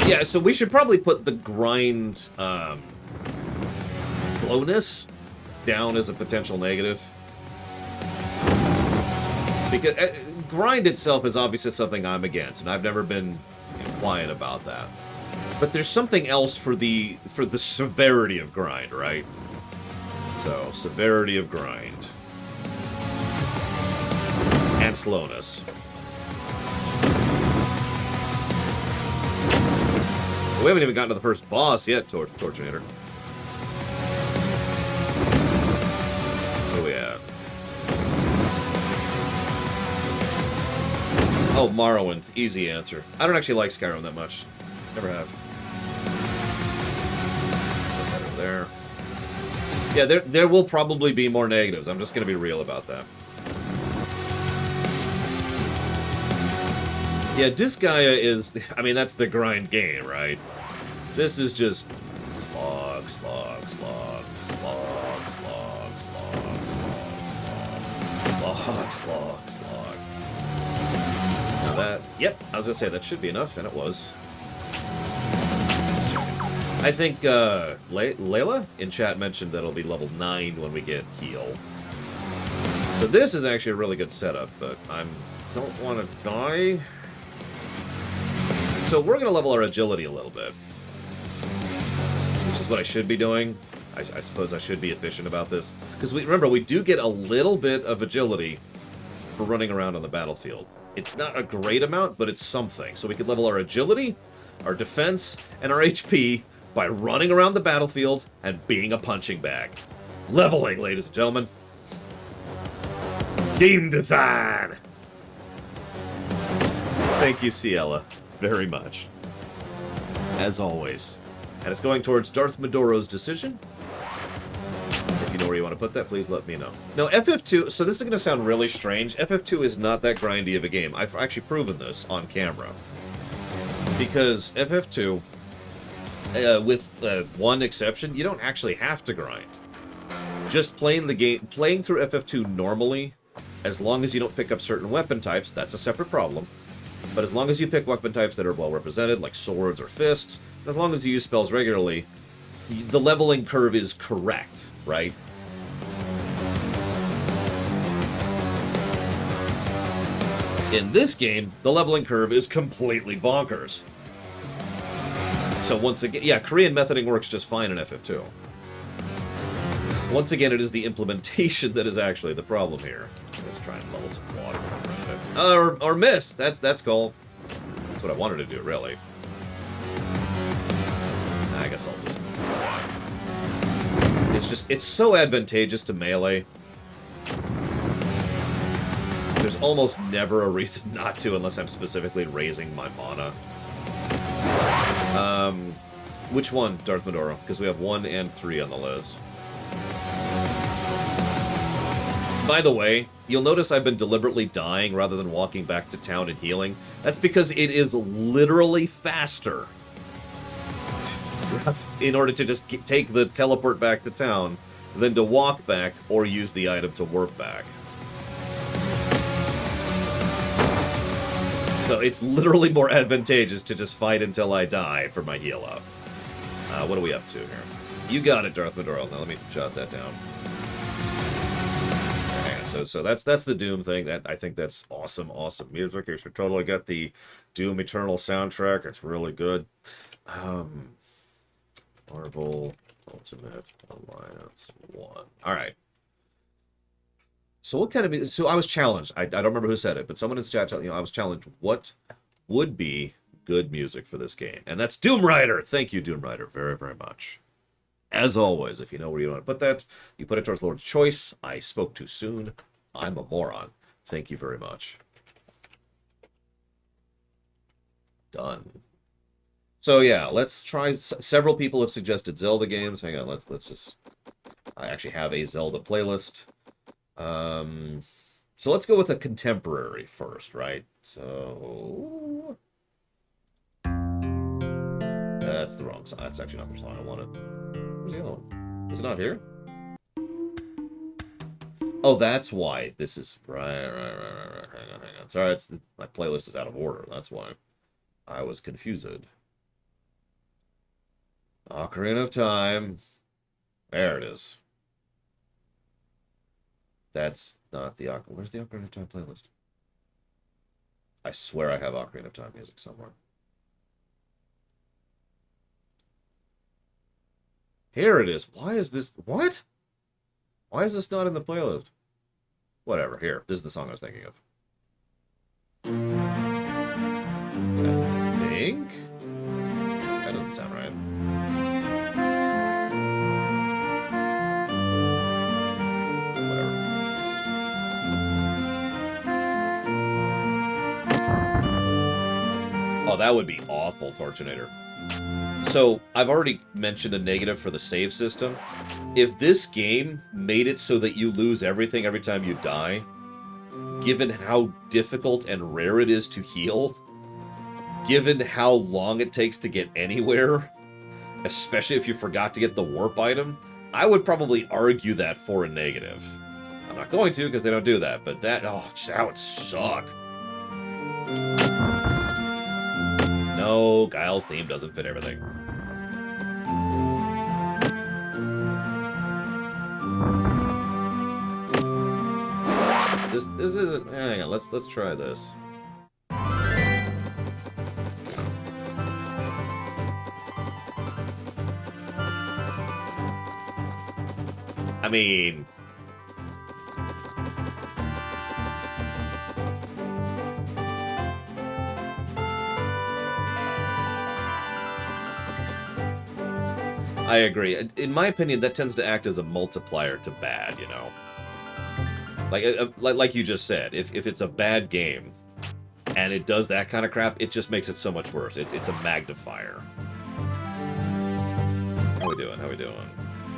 Yeah, so we should probably put the grind slowness down as a potential negative. Because grind itself is obviously something I'm against, and I've never been quiet about that. But there's something else for the severity of grind, right? So, severity of grind. And slowness. We haven't even gotten to the first boss yet, Torchinator. Where are we at? Oh, Morrowind. Easy answer. I don't actually like Skyrim that much. Never have. Put that over there. Yeah, there will probably be more negatives. I'm just going to be real about that. Yeah, Disgaea is... I mean, that's the grind game, right? This is just... slog, slog, slog, slog, slog, slog, slog, slog, slog, slog. Now that... Yep, I was going to say, that should be enough, and it was. I think Layla in chat mentioned that it'll be level 9 when we get heal. So this is actually a really good setup, but I don't want to die... So we're going to level our agility a little bit, which is what I should be doing. I suppose I should be efficient about this. Because remember, we do get a little bit of agility for running around on the battlefield. It's not a great amount, but it's something. So we could level our agility, our defense, and our HP by running around the battlefield and being a punching bag. Leveling, ladies and gentlemen. Game design! Thank you, Ciela. Very much. As always. And it's going towards Darth Madoro's decision. If you know where you want to put that, please let me know. No, FF2, so this is going to sound really strange. FF2 is not that grindy of a game. I've actually proven this on camera. Because FF2, with one exception, you don't actually have to grind. Just playing the game, playing through FF2 normally, as long as you don't pick up certain weapon types, that's a separate problem. But as long as you pick weapon types that are well represented, like swords or fists, as long as you use spells regularly, the leveling curve is correct, right? In this game, the leveling curve is completely bonkers. So once again, yeah, Korean methoding works just fine in FF2. Once again, it is the implementation that is actually the problem here. Let's try and level some water. Or miss. That's cool. That's what I wanted to do, really. I guess I'll just... It's so advantageous to melee. There's almost never a reason not to unless I'm specifically raising my mana. Which one, Darth Madoro? Because we have 1 and 3 on the list. By the way, you'll notice I've been deliberately dying rather than walking back to town and healing. That's because it is literally faster in order to just take the teleport back to town than to walk back or use the item to warp back. So it's literally more advantageous to just fight until I die for my heal up. What are we up to here? You got it, Darth Maduro. Now let me jot that down. So that's the Doom thing. I think that's awesome music. You should totally get the Doom Eternal soundtrack. It's really good. Marvel Ultimate Alliance 1. All right. So what kind of music? So I was challenged. I don't remember who said it, but someone in chat, I was challenged. What would be good music for this game? And that's Doom Rider. Thank you, Doom Rider, very, very much. As always, if you know where you want to put that, you put it towards Lord's Choice. I spoke too soon. I'm a moron. Thank you very much. Done. So yeah, let's try. Several people have suggested Zelda games. Hang on, let's just. I actually have a Zelda playlist. So let's go with a contemporary first, right? So that's the wrong song. That's actually not the song I wanted. Where's the other one? Is it not here? Oh, that's why this is right. Hang on. Sorry, my playlist is out of order. That's why I was confused. Ocarina of Time. There it is. That's not the Ocarina. Where's the Ocarina of Time playlist? I swear I have Ocarina of Time music somewhere. Here it is. Why is this... What? Why is this not in the playlist? Whatever. Here. This is the song I was thinking of. I think... That doesn't sound right. Oh, that would be awful, Torchinator. So, I've already mentioned a negative for the save system. If this game made it so that you lose everything every time you die, given how difficult and rare it is to heal, given how long it takes to get anywhere, especially if you forgot to get the warp item, I would probably argue that for a negative. I'm not going to, because they don't do that, but that would suck. No, Guile's theme doesn't fit everything. This isn't... Hang on, let's try this. I mean... I agree. In my opinion, that tends to act as a multiplier to bad, you know? Like you just said, if it's a bad game, and it does that kind of crap, it just makes it so much worse. It's a magnifier. How we doing? How we doing?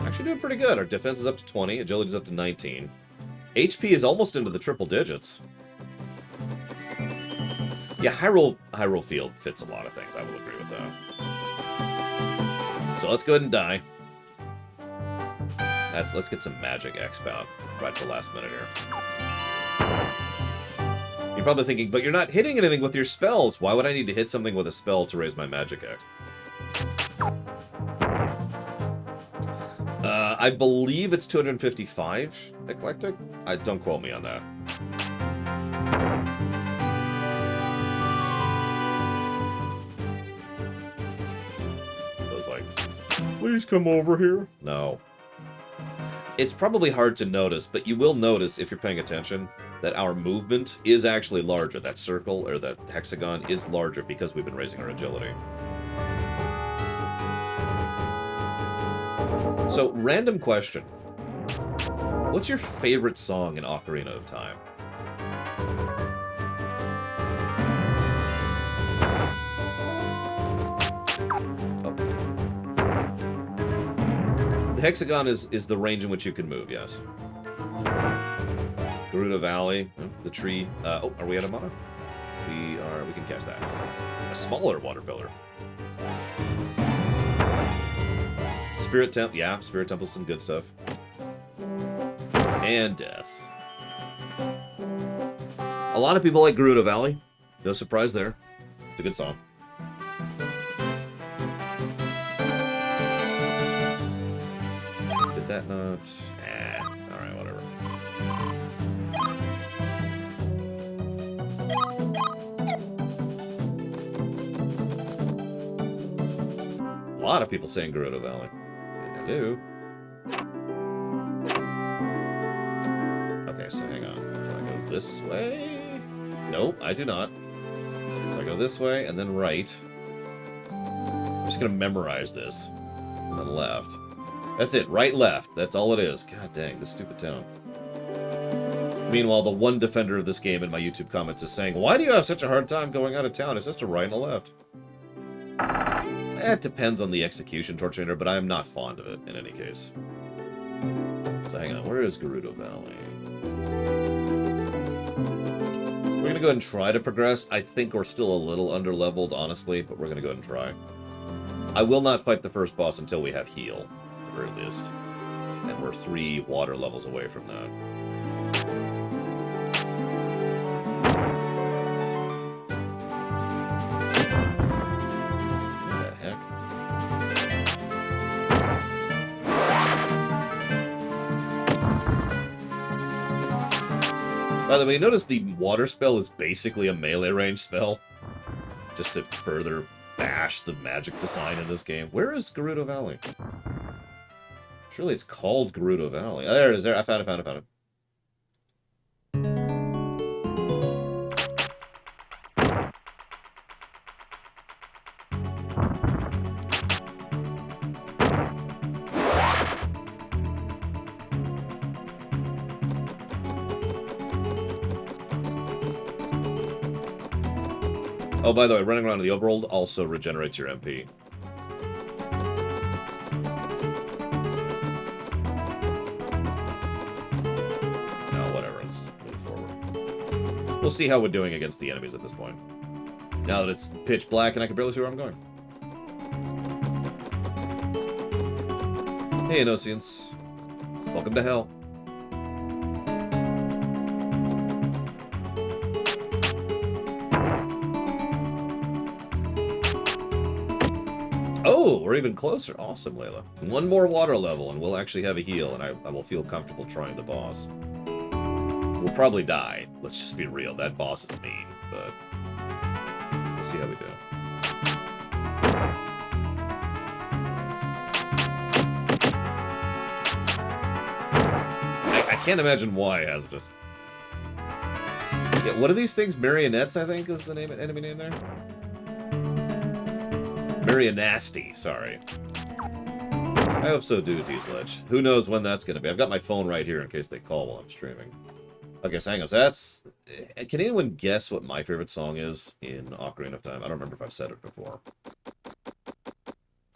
Actually doing pretty good. Our defense is up to 20, agility's up to 19. HP is almost into the triple digits. Yeah, Hyrule Field fits a lot of things. I will agree with that. So let's go ahead and die. Let's get some magic expound right at the last minute here. You're probably thinking, but you're not hitting anything with your spells. Why would I need to hit something with a spell to raise my magic X? I believe it's 255 eclectic. Don't quote me on that. Please come over here. No. It's probably hard to notice, but you will notice, if you're paying attention, that our movement is actually larger. That circle, or that hexagon, is larger because we've been raising our agility. So, random question. What's your favorite song in Ocarina of Time? Hexagon is the range in which you can move, yes. Gerudo Valley, the tree. Oh, are we out of mana? We can cast that. A smaller water pillar. Spirit Temple, yeah, Spirit Temple's some good stuff. And Death. A lot of people like Gerudo Valley. No surprise there. It's a good song. That not... alright, whatever. A lot of people saying Gerudo Valley. Hello. Okay, so hang on. So I go this way? Nope, I do not. So I go this way, and then right. I'm just gonna memorize this. And then left. That's it. Right, left. That's all it is. God dang, this stupid town. Meanwhile, the one defender of this game in my YouTube comments is saying, why do you have such a hard time going out of town? It's just a right and a left. It depends on the execution, Torture, but I am not fond of it in any case. So hang on, where is Gerudo Valley? We're going to go ahead and try to progress. I think we're still a little under-leveled, honestly, but we're going to go ahead and try. I will not fight the first boss until we have heal, at the very least. And we're 3 water levels away from that. By the way, notice the water spell is basically a melee range spell. Just to further bash the magic design in this game. Where is Gerudo Valley? Surely it's called Gerudo Valley. Oh, there it is. There. I found it. Oh, by the way, running around in the overworld also regenerates your MP. No, whatever. Let's move forward. We'll see how we're doing against the enemies at this point. Now that it's pitch black and I can barely see where I'm going. Hey, Inosians. Welcome to hell. Oh, we're even closer. Awesome, Layla. One more water level, and we'll actually have a heal, and I will feel comfortable trying the boss. We'll probably die. Let's just be real. That boss is mean, but we'll see how we do. I can't imagine why Hazardous. Yeah, what are these things? Marionettes, I think, is the enemy name there? Marionasty, sorry. I hope so, dude, Ledge. Who knows when that's going to be. I've got my phone right here in case they call while I'm streaming. Okay, so hang on. So that's... Can anyone guess what my favorite song is in Ocarina of Time? I don't remember if I've said it before.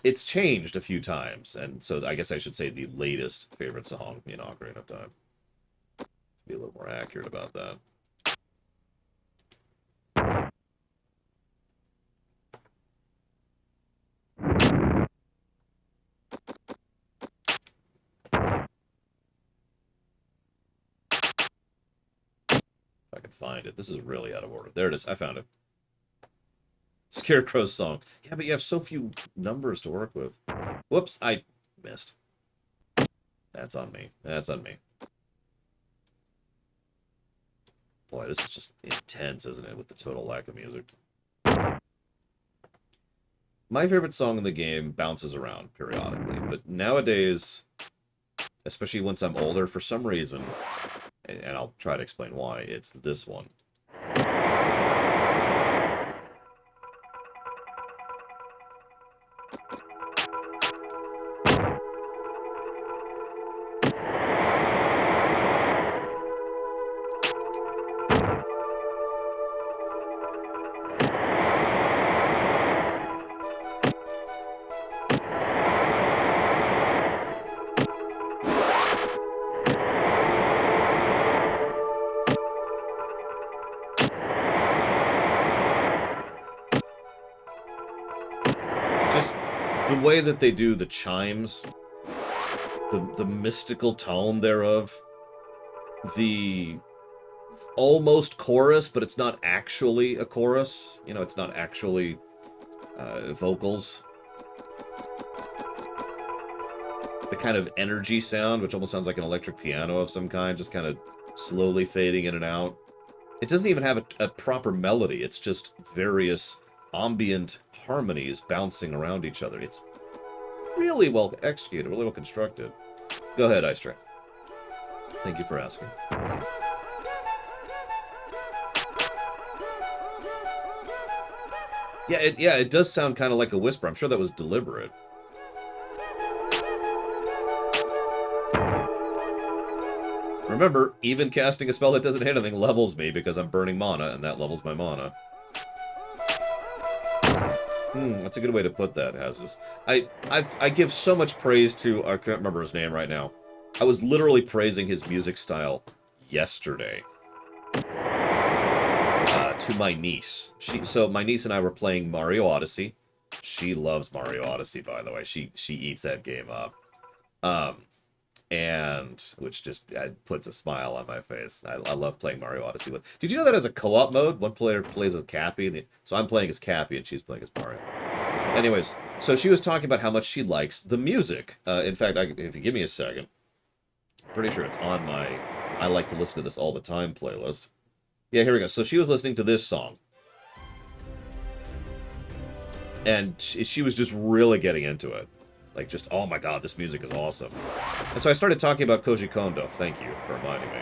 It's changed a few times, and so I guess I should say the latest favorite song in Ocarina of Time. Be a little more accurate about that. I can find it. This is really out of order. There it is. I found it. Scarecrow's song. Yeah, but you have so few numbers to work with. Whoops, I missed. That's on me. That's on me. Boy, this is just intense, isn't it, with the total lack of music. My favorite song in the game bounces around periodically, but nowadays, especially once I'm older, for some reason, and I'll try to explain why, it's this one. The way that they do the chimes, the mystical tone thereof, the almost chorus, but it's not actually a chorus. You know, it's not actually vocals. The kind of energy sound, which almost sounds like an electric piano of some kind, just kind of slowly fading in and out. It doesn't even have a proper melody. It's just various ambient harmonies bouncing around each other. It's really well executed, really well constructed. Go ahead, Ice Tray. Thank you for asking. Yeah, it does sound kind of like a whisper. I'm sure that was deliberate. remember, even casting a spell that doesn't hit anything levels me because I'm burning mana, and that levels my mana. That's a good way to put that, Hazes. I give so much praise to... I can't remember his name right now. I was literally praising his music style yesterday. To my niece. So my niece and I were playing Mario Odyssey. She loves Mario Odyssey, by the way. She eats that game up. And which just puts a smile on my face. I love playing Mario Odyssey with. Did you know that has a co-op mode? One player plays as Cappy, so I'm playing as Cappy and she's playing as Mario. Anyways, so she was talking about how much she likes the music. In fact, if you give me a second, I'm pretty sure it's on my I like to listen to this all the time playlist. Yeah, here we go. So she was listening to this song. And she was just really getting into it. Like, just, oh my god, this music is awesome. And so I started talking about Koji Kondo, thank you for reminding me.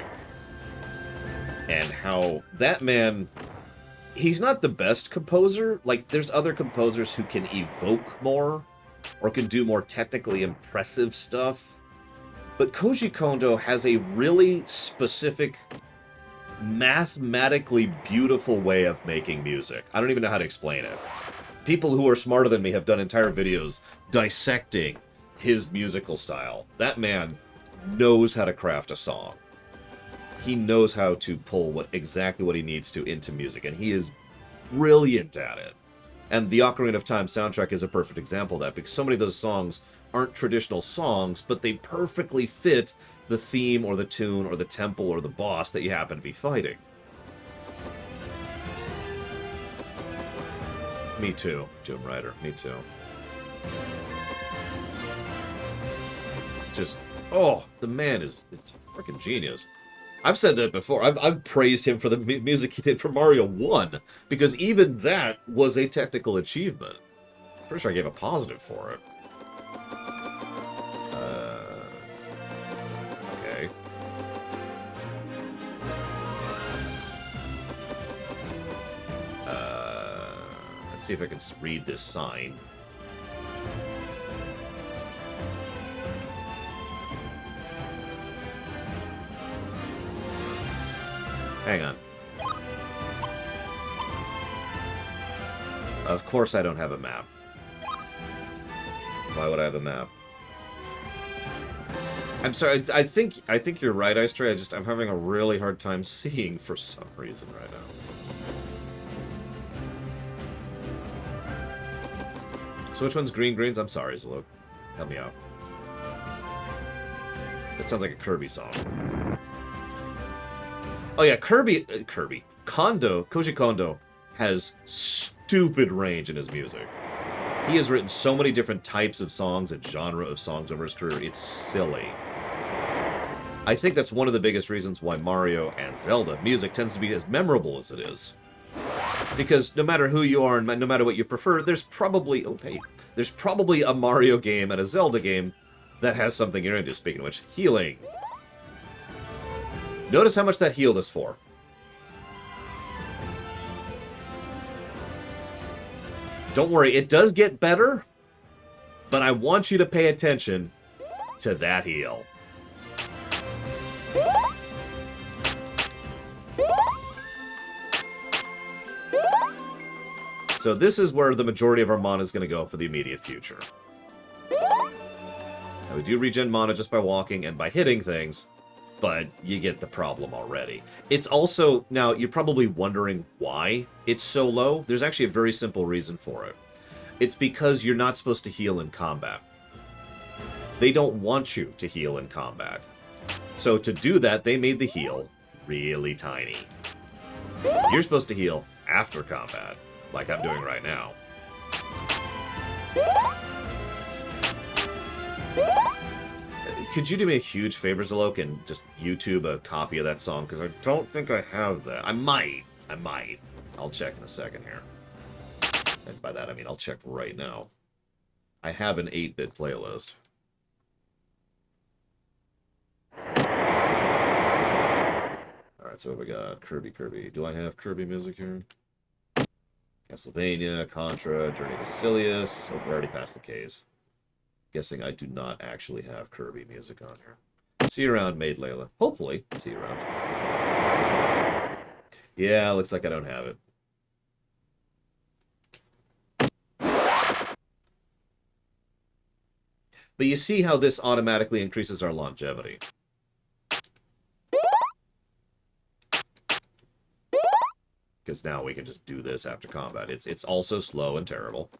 And how that man, he's not the best composer. Like, there's other composers who can evoke more, or can do more technically impressive stuff. But Koji Kondo has a really specific, mathematically beautiful way of making music. I don't even know how to explain it. People who are smarter than me have done entire videos dissecting his musical style. That man knows how to craft a song. He knows how to pull exactly what he needs to into music, and he is brilliant at it. And the Ocarina of Time soundtrack is a perfect example of that, because so many of those songs aren't traditional songs, but they perfectly fit the theme or the tune or the temple or the boss that you happen to be fighting. Me too, Doom Rider. Me too. Just, oh, the man it's freaking genius. I've said that before. I've praised him for the music he did for Mario 1, because even that was a technical achievement. I'm pretty sure I gave a positive for it. Okay. See if I can read this sign. Hang on. Of course I don't have a map. Why would I have a map? I'm sorry, I think you're right, Istray. I'm having a really hard time seeing for some reason right now. So which one's green greens? I'm sorry, Zaluk. Help me out. That sounds like a Kirby song. Oh yeah, Koji Kondo has stupid range in his music. He has written so many different types of songs and genre of songs over his career, it's silly. I think that's one of the biggest reasons why Mario and Zelda music tends to be as memorable as it is. Because no matter who you are and no matter what you prefer, there's probably a Mario game and a Zelda game that has something you're into. Speaking of which, healing. Notice how much that healed us for. Don't worry, it does get better, but I want you to pay attention to that heal. So this is where the majority of our mana is going to go for the immediate future. Now, we do regen mana just by walking and by hitting things, but you get the problem already. It's also, now you're probably wondering why it's so low. There's actually a very simple reason for it. It's because you're not supposed to heal in combat. They don't want you to heal in combat. So to do that, they made the heal really tiny. You're supposed to heal after combat, like I'm doing right now. Could you do me a huge favor, Zalok, and just YouTube a copy of that song? Because I don't think I have that. I might. I'll check in a second here. And by that, I mean I'll check right now. I have an 8-bit playlist. Alright, so what we got? Kirby. Do I have Kirby music here? Castlevania, Contra, Journey to Silius. Oh, we're already past the Ks. Guessing I do not actually have Kirby music on here. See you around, Maid Layla. Hopefully, see you around. Yeah, looks like I don't have it. But you see how this automatically increases our longevity. Because now we can just do this after combat. It's also slow and terrible.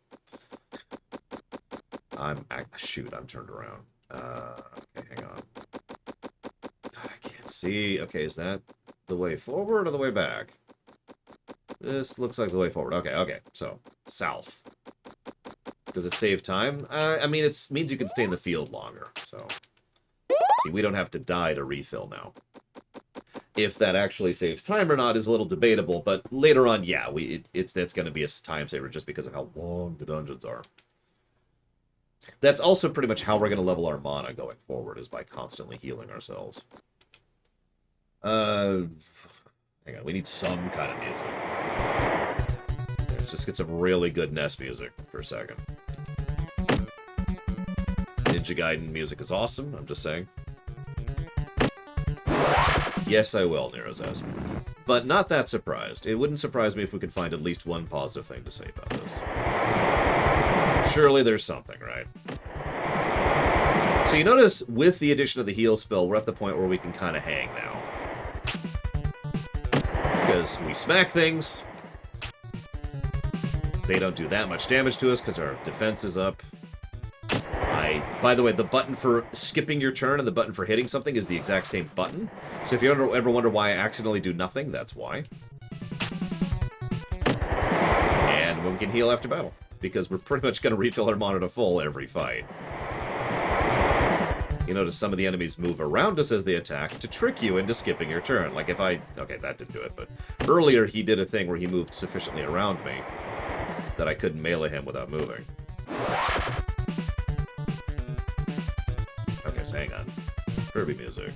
Shoot, I'm turned around. Okay, hang on. God, I can't see. Okay, is that the way forward or the way back? This looks like the way forward. Okay, so, south. Does it save time? I mean, it means you can stay in the field longer, so... See, we don't have to die to refill now. If that actually saves time or not is a little debatable, but later on, yeah, that's going to be a time saver just because of how long the dungeons are. That's also pretty much how we're going to level our mana going forward, is by constantly healing ourselves. Hang on, we need some kind of music. Let's just get some really good NES music for a second. Ninja Gaiden music is awesome, I'm just saying. Yes, I will, Nero's asking. But not that surprised. It wouldn't surprise me if we could find at least one positive thing to say about this. Surely there's something, right? So you notice, with the addition of the heal spell, we're at the point where we can kind of hang now. Because we smack things. They don't do that much damage to us because our defense is up. By the way, the button for skipping your turn and the button for hitting something is the exact same button. So if you ever wonder why I accidentally do nothing, that's why. And we can heal after battle, because we're pretty much going to refill our mana to full every fight. You notice some of the enemies move around us as they attack to trick you into skipping your turn. Like if I... Okay, that didn't do it, but earlier he did a thing where he moved sufficiently around me that I couldn't melee him without moving. Okay, so hang on. Kirby music.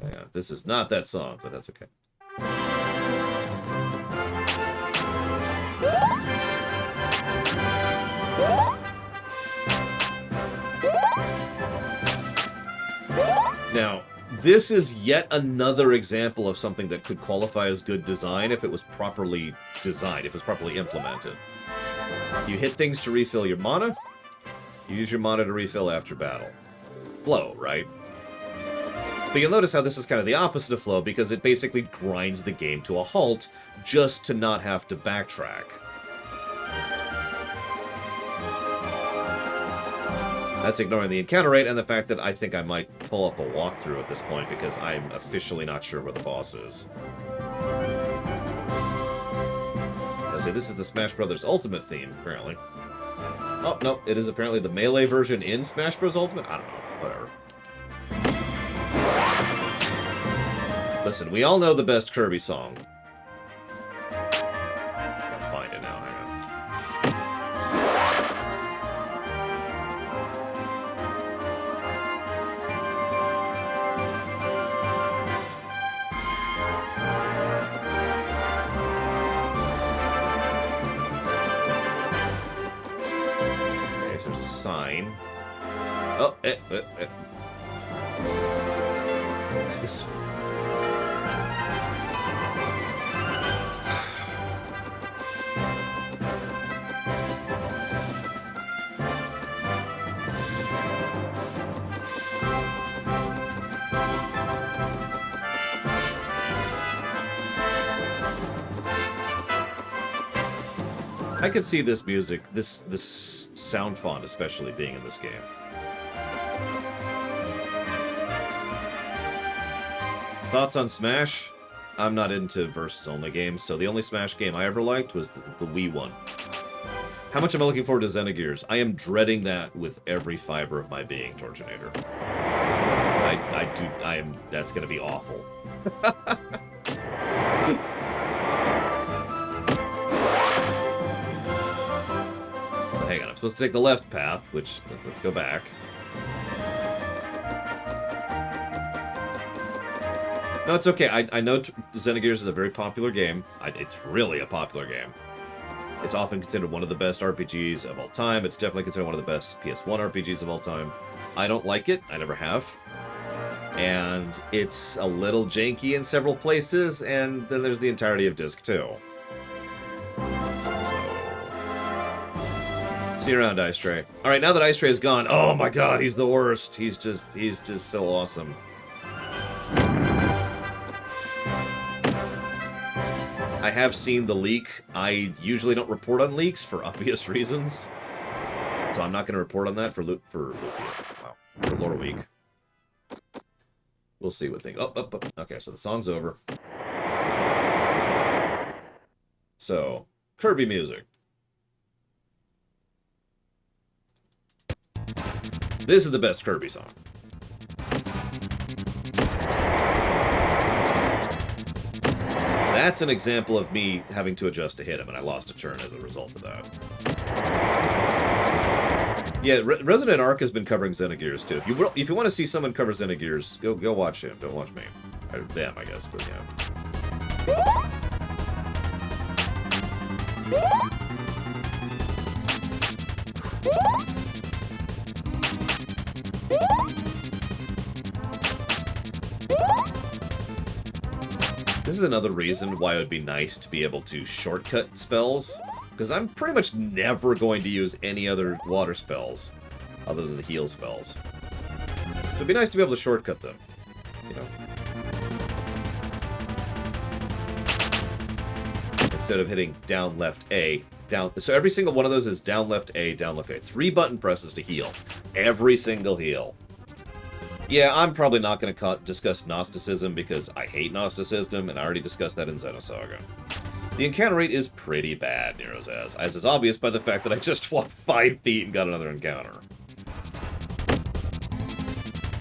Hang on. This is not that song, but that's okay. Now, this is yet another example of something that could qualify as good design if it was properly designed, if it was properly implemented. You hit things to refill your mana. You use your mana to refill after battle. Flow, right? But you'll notice how this is kind of the opposite of flow, because it basically grinds the game to a halt just to not have to backtrack. That's ignoring the encounter rate and the fact that I think I might pull up a walkthrough at this point because I'm officially not sure where the boss is. I say this is the Smash Bros. Ultimate theme, apparently. Oh, no, it is apparently the Melee version in Smash Bros. Ultimate? I don't know, whatever. Listen, we all know the best Kirby song. Gotta find it now, hang on. Sign. Oh, This... I could see this music, this sound font especially being in this game. Thoughts on Smash? I'm not into versus-only games, so the only Smash game I ever liked was the Wii one. How much am I looking forward to Xenogears? I am dreading that with every fiber of my being, Torchinator. That's gonna be awful. Hang on, I'm supposed to take the left path, which, let's go back. No, it's okay. I know Xenogears is a very popular game. It's really a popular game. It's often considered one of the best RPGs of all time. It's definitely considered one of the best PS1 RPGs of all time. I don't like it. I never have. And it's a little janky in several places, and then there's the entirety of Disc 2. See you around, Ice Tray. Alright, now that Ice Tray is gone, oh my god, he's the worst. He's just so awesome. I have seen the leak. I usually don't report on leaks for obvious reasons. So I'm not going to report on that for Lore Week. We'll see what thing. Oh. Okay, so the song's over. So, Kirby music. This is the best Kirby song. That's an example of me having to adjust to hit him, and I lost a turn as a result of that. Yeah, Resident Arc has been covering Xenogears too. If you want to see someone cover Xenogears, go watch him. Don't watch me. Or them, I guess, but yeah. This is another reason why it would be nice to be able to shortcut spells, because I'm pretty much never going to use any other water spells other than the heal spells. So it'd be nice to be able to shortcut them, you know. Instead of hitting down, left, A, down. So every single one of those is down, left, A, down, left, A. 3 button presses to heal. Every single heal. Yeah, I'm probably not going to discuss Gnosticism because I hate Gnosticism, and I already discussed that in Xenosaga. The encounter rate is pretty bad, Nero says, as is obvious by the fact that I just walked 5 feet and got another encounter.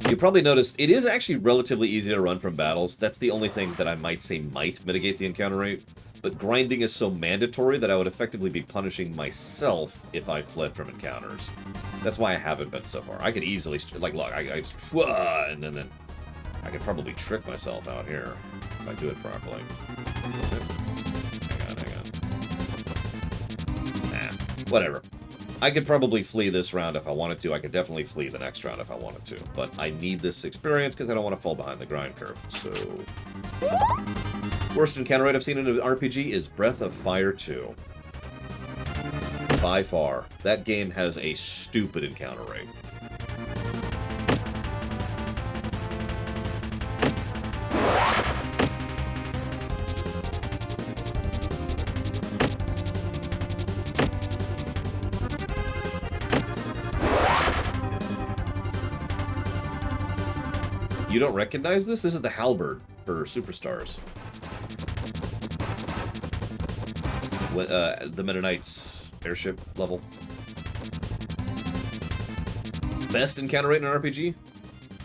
You probably noticed it is actually relatively easy to run from battles. That's the only thing that I might say might mitigate the encounter rate. But grinding is so mandatory that I would effectively be punishing myself if I fled from encounters. That's why I haven't been so far. I could easily, like, look, I just, and then I could probably trick myself out here if I do it properly. Hang on. Nah, whatever. I could probably flee this round if I wanted to. I could definitely flee the next round if I wanted to. But I need this experience because I don't want to fall behind the grind curve. So, worst encounter rate I've seen in an RPG is Breath of Fire 2. By far. That game has a stupid encounter rate. You don't recognize this? This is the halberd for Superstars. The Mennonites airship level. Best encounter rate in an RPG?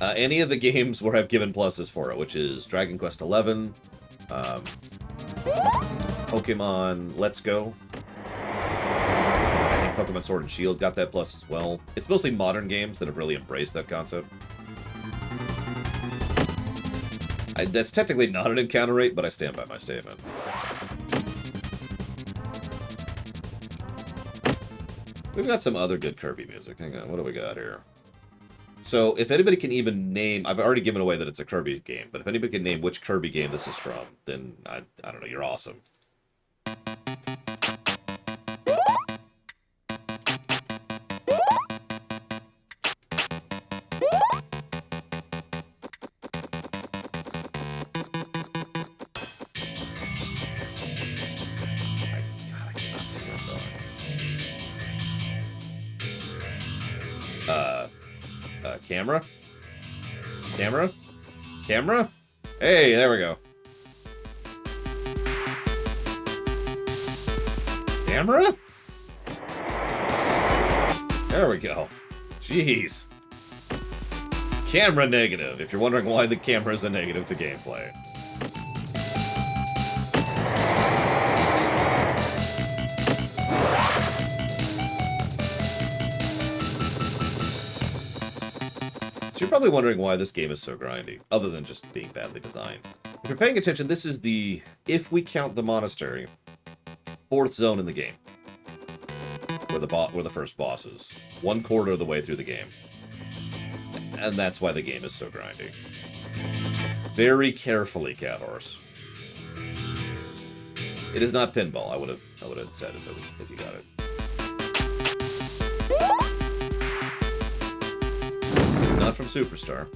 Any of the games where I've given pluses for it, which is Dragon Quest XI, Pokemon Let's Go. I think Pokemon Sword and Shield got that plus as well. It's mostly modern games that have really embraced that concept. That's technically not an encounter rate, but I stand by my statement. We've got some other good Kirby music. Hang on, what do we got here? So, if anybody can even name... I've already given away that it's a Kirby game, but if anybody can name which Kirby game this is from, then, I don't know, you're awesome. Camera? Camera? Camera? Hey, there we go. Camera? There we go. Jeez. Camera negative, if you're wondering why the camera is a negative to gameplay. So you're probably wondering why this game is so grindy, other than just being badly designed. If you're paying attention, this is the, if we count the monastery, 4th zone in the game. were the first bosses. 1/4 of the way through the game. And that's why the game is so grindy. Very carefully, Cat Horse. It is not pinball. I would have said if you got it. It's not from Superstar.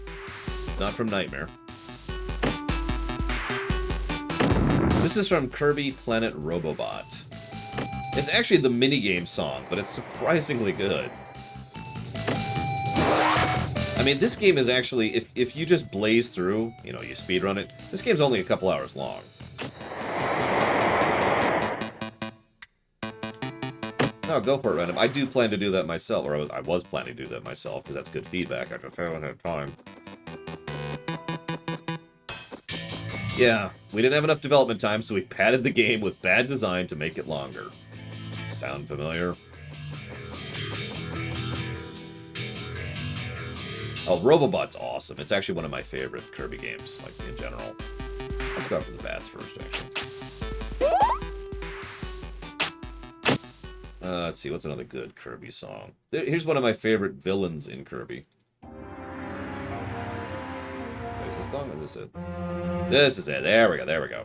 It's not from Nightmare. This is from Kirby Planet Robobot. It's actually the minigame song, but it's surprisingly good. I mean, this game is actually, if you just blaze through, you know, you speedrun it, this game's only a couple hours long. Oh, go for it, Random. I do plan to do that myself, or I was planning to do that myself, because that's good feedback. I just haven't had time. Yeah, we didn't have enough development time, so we padded the game with bad design to make it longer. Sound familiar? Oh, Robobot's awesome. It's actually one of my favorite Kirby games, like, in general. Let's go for the bats first, actually. Let's see, what's another good Kirby song? Here's one of my favorite villains in Kirby. Is this song or is this it? This is it. There we go, there we go.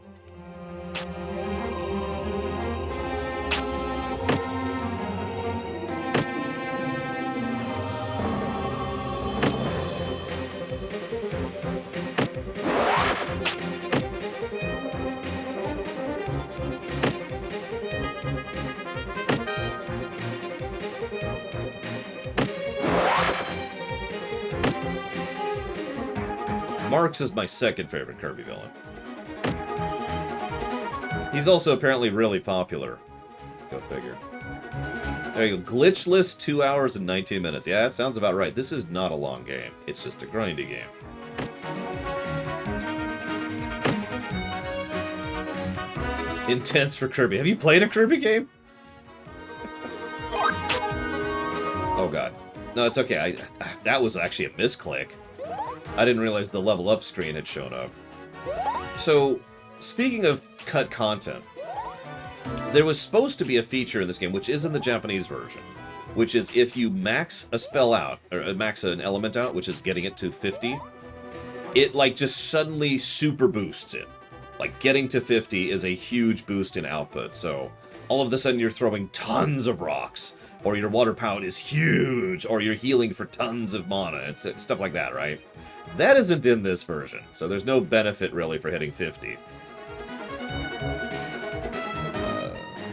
Marx is my second favorite Kirby villain. He's also apparently really popular. Go figure. There you go. Glitchless, 2 hours and 19 minutes. Yeah, that sounds about right. This is not a long game. It's just a grindy game. Intense for Kirby. Have you played a Kirby game? Oh, God. No, it's okay. That was actually a misclick. I didn't realize the level up screen had shown up. So, speaking of cut content, there was supposed to be a feature in this game, which is in the Japanese version, which is if you max a spell out, or max an element out, which is getting it to 50, it, like, just suddenly super boosts it. Like, getting to 50 is a huge boost in output, so all of a sudden you're throwing tons of rocks, or your water pout is huge, or you're healing for tons of mana, it's stuff like that, right? That isn't in this version, so there's no benefit really for hitting 50.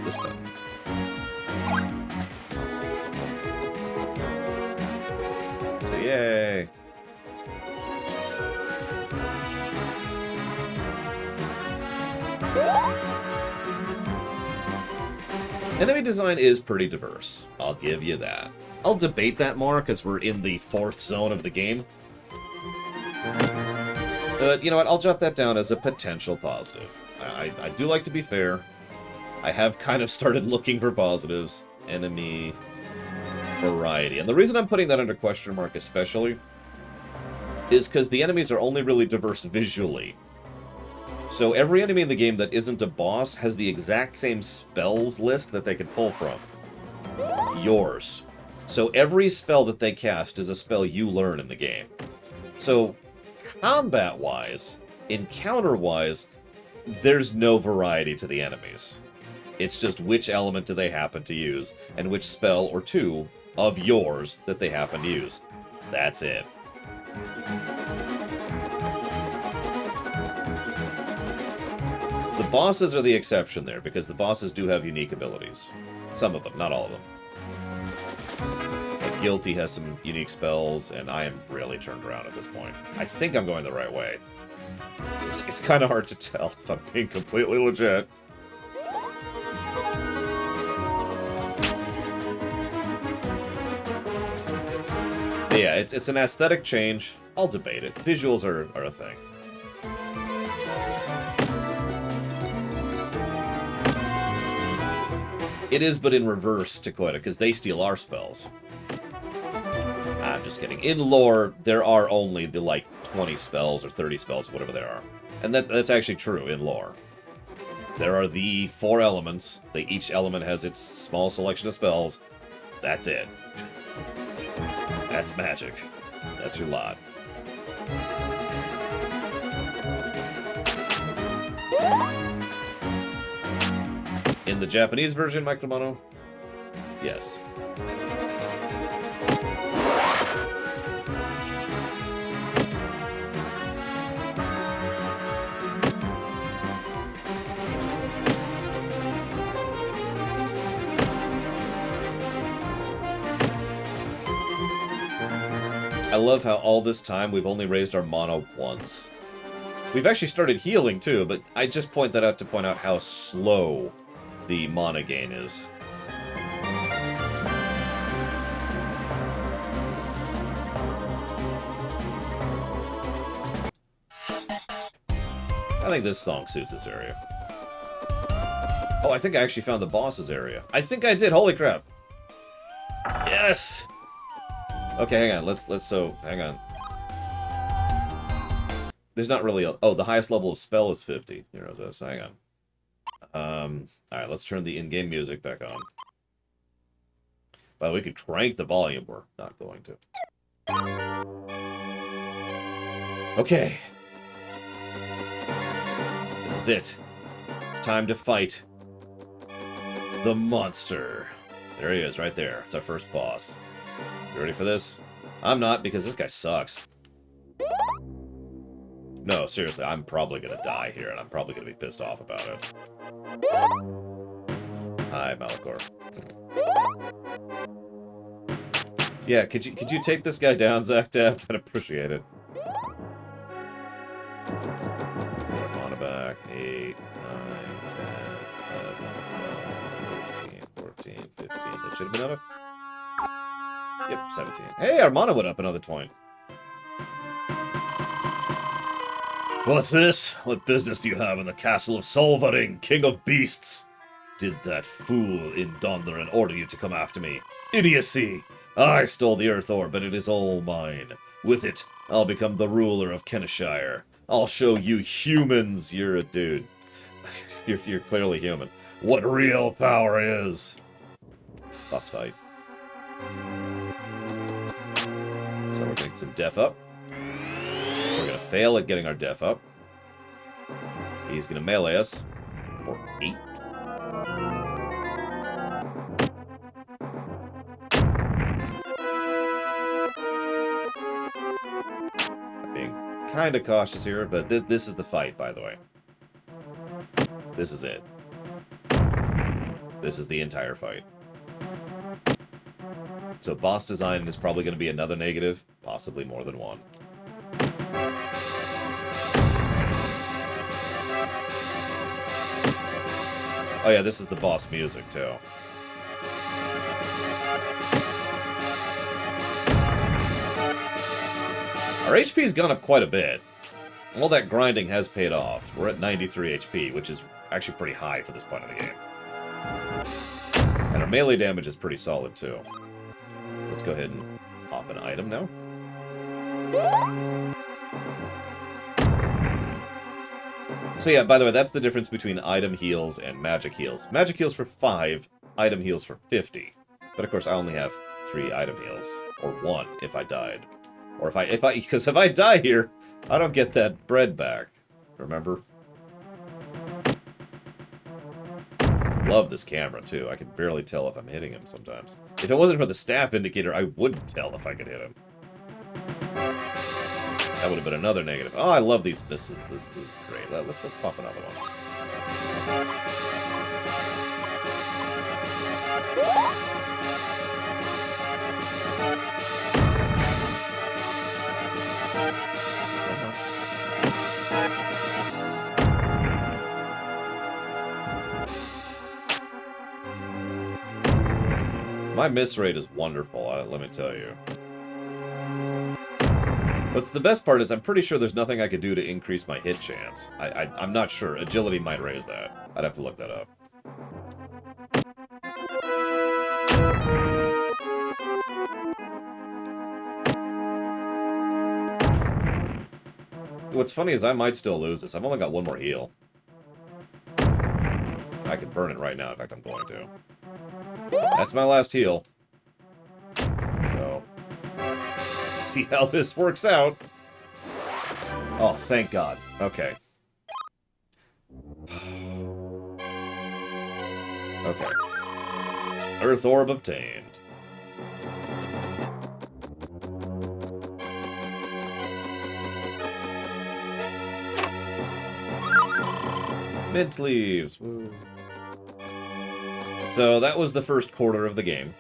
This button. So yay! Enemy design is pretty diverse. I'll give you that. I'll debate that more because we're in the 4th zone of the game. But, you know what, I'll jot that down as a potential positive. I do like to be fair. I have kind of started looking for positives. Enemy variety. And the reason I'm putting that under question mark especially is because the enemies are only really diverse visually. So every enemy in the game that isn't a boss has the exact same spells list that they can pull from. Yours. So every spell that they cast is a spell you learn in the game. So combat-wise, encounter-wise, there's no variety to the enemies. It's just which element do they happen to use, and which spell or two of yours that they happen to use. That's it. The bosses are the exception there, because the bosses do have unique abilities. Some of them, not all of them. Guilty has some unique spells, and I am really turned around at this point. I think I'm going the right way. It's kind of hard to tell if I'm being completely legit. But yeah, it's an aesthetic change. I'll debate it. Visuals are a thing. It is, but in reverse to Koida, because they steal our spells. I'm just kidding. In lore, there are only the, like, 20 spells or 30 spells, or whatever there are. And that's actually true in lore. There are the 4 elements. Each element has its small selection of spells. That's it. That's magic. That's your lot. In the Japanese version, Micromono? Yes. I love how all this time we've only raised our mana once. We've actually started healing too, but I just point that out to point out how slow the mana gain is. I think this song suits this area. Oh, I think I actually found the boss's area. I think I did, holy crap! Yes! Okay, hang on, hang on. There's not really a... Oh, the highest level of spell is 50. Here, so hang on. Alright, let's turn the in-game music back on. But we could crank the volume. We're not going to. Okay. This is it. It's time to fight the monster. There he is, right there. It's our first boss. You ready for this? I'm not, because this guy sucks. No, seriously, I'm probably gonna die here, and I'm probably gonna be pissed off about it. Hi, Malachor. Yeah, could you take this guy down, Zach Taft? I'd appreciate it. Let's get our mana back. 8, 9, 10, 11, 12, 13, 14, 15. That should have been enough. Yep, 17. Hey, our mana went up another point. What's this? What business do you have in the castle of Solvaring, king of beasts? Did that fool in Donderen order you to come after me? Idiocy! I stole the Earth Orb, and it is all mine. With it, I'll become the ruler of Kenishire. I'll show you humans. You're a dude. You're clearly human. What real power is. Boss fight. So we're getting some def up. We're gonna fail at getting our def up. He's gonna melee us for 8. I'm being kind of cautious here, but this is the fight, by the way. This is it. This is the entire fight. So boss design is probably going to be another negative, possibly more than one. Oh yeah, this is the boss music, too. Our HP's gone up quite a bit. All that grinding has paid off. We're at 93 HP, which is actually pretty high for this point of the game. And our melee damage is pretty solid, too. Let's go ahead and pop an item now. So yeah, by the way, that's the difference between item heals and magic heals. Magic heals for 5, item heals for 50. But of course, I only have 3 item heals. Or 1 if I died. Or because if I die here, I don't get that bread back. Remember? Love this camera, too. I can barely tell if I'm hitting him sometimes. If it wasn't for the staff indicator, I wouldn't tell if I could hit him. That would have been another negative. Oh, I love these misses. This is great. Let's pop another one. My miss rate is wonderful, let me tell you. What's the best part is I'm pretty sure there's nothing I could do to increase my hit chance. I'm not sure. Agility might raise that. I'd have to look that up. What's funny is I might still lose this. I've only got 1 more heal. I could burn it right now. In fact, I'm going to. That's my last heal. see how this works out. Oh, thank God. Okay. Okay. Earth Orb obtained. Mint leaves. Woo. So that was the first quarter of the game.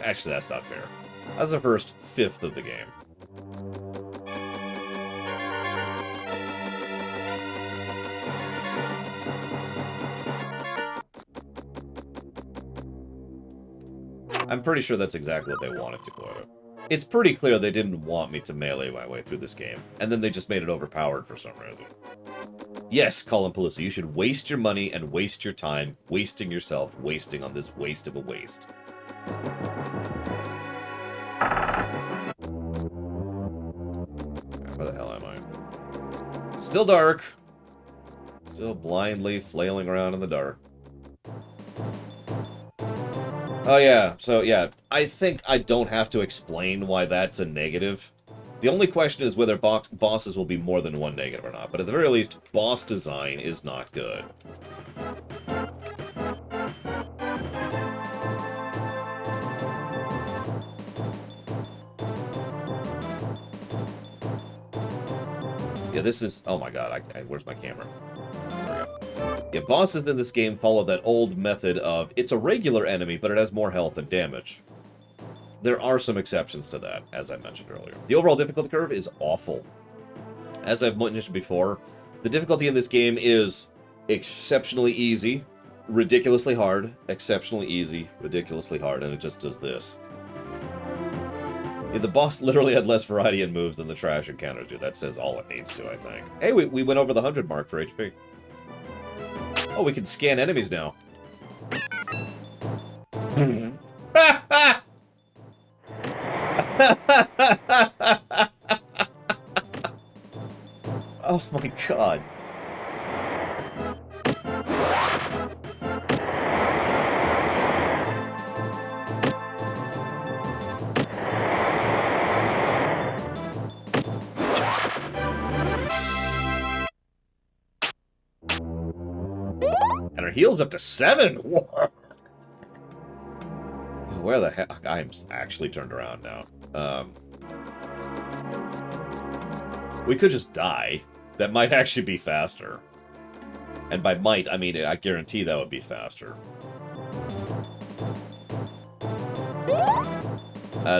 Actually, that's not fair. That was the first fifth of the game. I'm pretty sure that's exactly what they wanted to quote it. It's pretty clear they didn't want me to melee my way through this game, and then they just made it overpowered for some reason. Yes, Colin Palooza, you should waste your money and waste your time, wasting yourself, wasting on this waste of a waste. Where the hell am I? Still dark. Still blindly flailing around in the dark. Oh yeah, so yeah, I think I don't have to explain why that's a negative. The only question is whether bosses will be more than one negative or not, but at the very least, boss design is not good. Yeah, this is... Oh my god, where's my camera? There we go. Yeah, bosses in this game follow that old method of, it's a regular enemy, but it has more health and damage. There are some exceptions to that, as I mentioned earlier. The overall difficulty curve is awful. As I've mentioned before, the difficulty in this game is exceptionally easy, ridiculously hard, exceptionally easy, ridiculously hard, and it just does this. Yeah, the boss literally had less variety in moves than the trash encounters do. That says all it needs to, I think. Hey, we went over the 100 mark for HP. Oh, we can scan enemies now. Oh my god. And her heal's up to 7. Where the heck? I'm actually turned around now. We could just die. That might actually be faster. And by might, I mean, I guarantee that would be faster.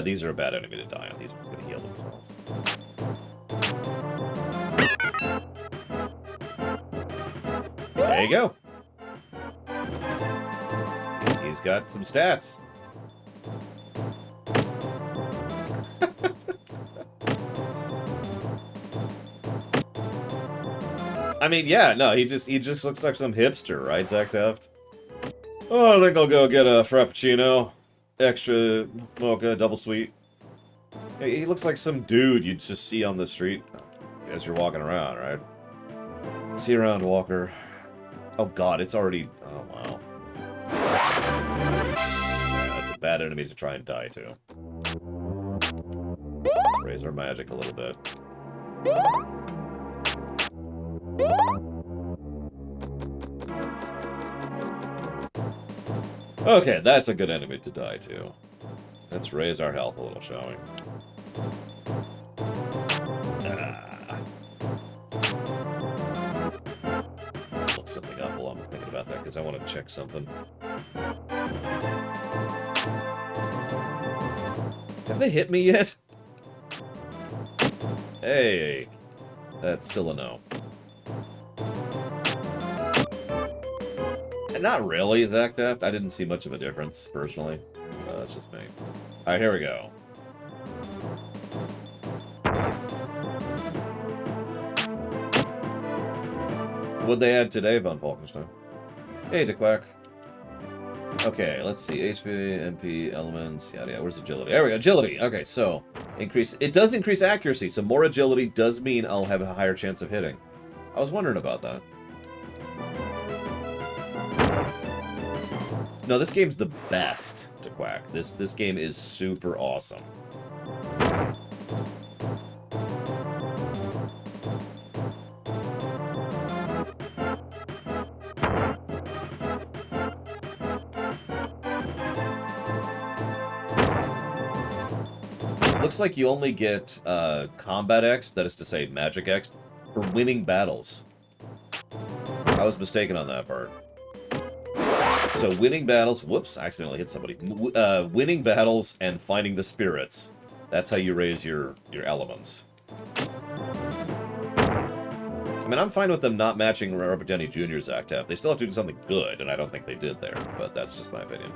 These are a bad enemy to die on. These ones going to heal themselves. There you go. He's got some stats. I mean, yeah, no, he just looks like some hipster, right, Zach Deft? Oh, I think I'll go get a Frappuccino. Extra mocha, double sweet. He looks like some dude you'd just see on the street as you're walking around, right? See you around, Walker. Oh god, it's already... Oh, wow. Yeah, that's a bad enemy to try and die to. Let's raise our magic a little bit. Okay, that's a good enemy to die to. Let's raise our health a little, shall we? Look something up while I'm thinking about that, because I want to check something. Have they hit me yet? Hey, that's still a no. Not really, Zach Deft. I didn't see much of a difference, personally. That's just me. Alright, here we go. What'd they add today, Von Falkenstein? Hey, DeQuack. Okay, let's see. HP, MP, elements, yada yada. Where's agility? There we go, agility! Okay, so, increase... It does increase accuracy, so more agility does mean I'll have a higher chance of hitting. I was wondering about that. No, this game's the best, DeQuack. This game is super awesome. Looks like you only get combat exp, that is to say magic exp, for winning battles. I was mistaken on that part. So winning battles, whoops, I accidentally hit somebody. Winning battles and finding the spirits. That's how you raise your elements. I mean, I'm fine with them not matching Robert Downey Jr.'s Octave. They still have to do something good, and I don't think they did there, but that's just my opinion.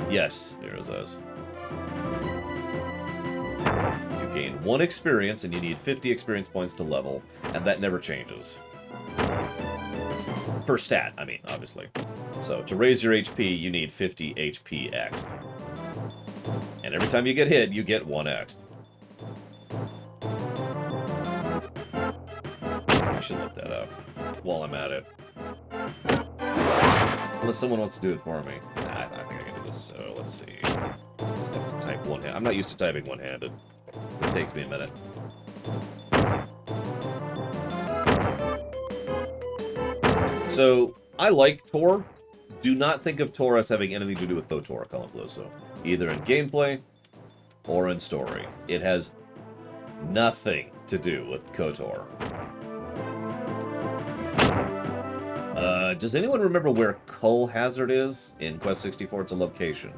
Yes, Nero says. You gain 1 experience, and you need 50 experience points to level, and that never changes. Per stat, I mean, obviously. So, to raise your HP, you need 50 HP exp. And every time you get hit, you get 1 exp. I should look that up while I'm at it. Unless someone wants to do it for me. I think I can do this, so let's see. Just have to type one-handed. I'm not used to typing one-handed. It takes me a minute. So, I like Tor. Do not think of Tor as having anything to do with KOTOR, Colin, either in gameplay or in story. It has nothing to do with KOTOR. Does anyone remember where Cull Hazard is in Quest 64? It's a location.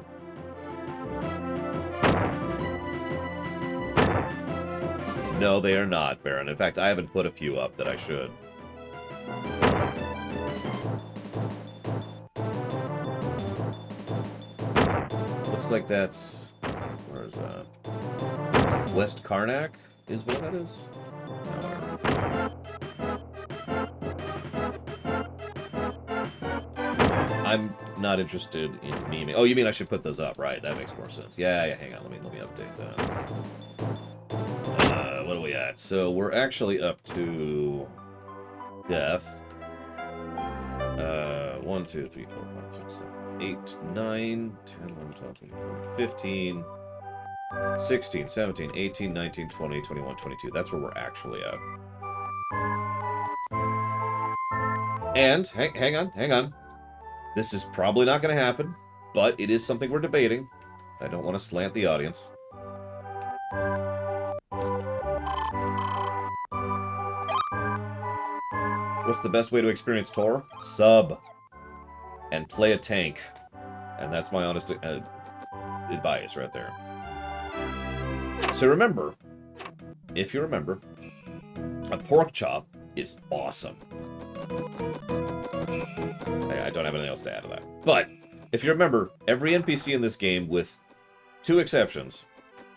No, they are not, Baron. In fact, I haven't put a few up that I should. Looks like that's... Where is that? West Karnak is where that is? No, whatever. I'm not interested in memeing. Oh, you mean I should put those up, right? That makes more sense. Yeah, hang on. Let me update that. What are we at? So we're actually up to death. 1, 2, 3, 4, 5, 6, 7, 8, 9, 10, 11, 12, 13, 14, 15, 16, 17, 18, 19, 20, 21, 22. That's where we're actually at. And, hang on. This is probably not going to happen, but it is something we're debating. I don't want to slant the audience. What's the best way to experience Tor? Sub. And play a tank. And that's my honest advice right there. So remember, if you remember, a pork chop is awesome. I don't have anything else to add to that. But, if you remember, every NPC in this game, with 2 exceptions,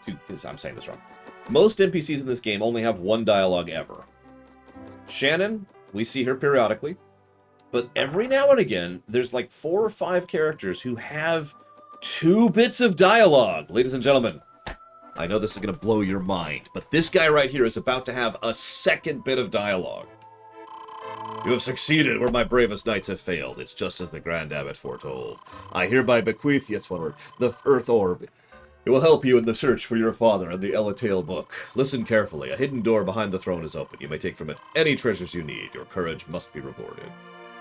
because I'm saying this wrong, most NPCs in this game only have 1 dialogue ever. Shannon, we see her periodically, but every now and again, there's like 4 or 5 characters who have 2 bits of dialogue. Ladies and gentlemen, I know this is going to blow your mind, but this guy right here is about to have a 2nd bit of dialogue. You have succeeded where my bravest knights have failed. It's just as the Grand Abbot foretold. I hereby bequeath, yes, one word, the Earth Orb. It will help you in the search for your father and the Elatail book. Listen carefully. A hidden door behind the throne is open. You may take from it any treasures you need. Your courage must be rewarded.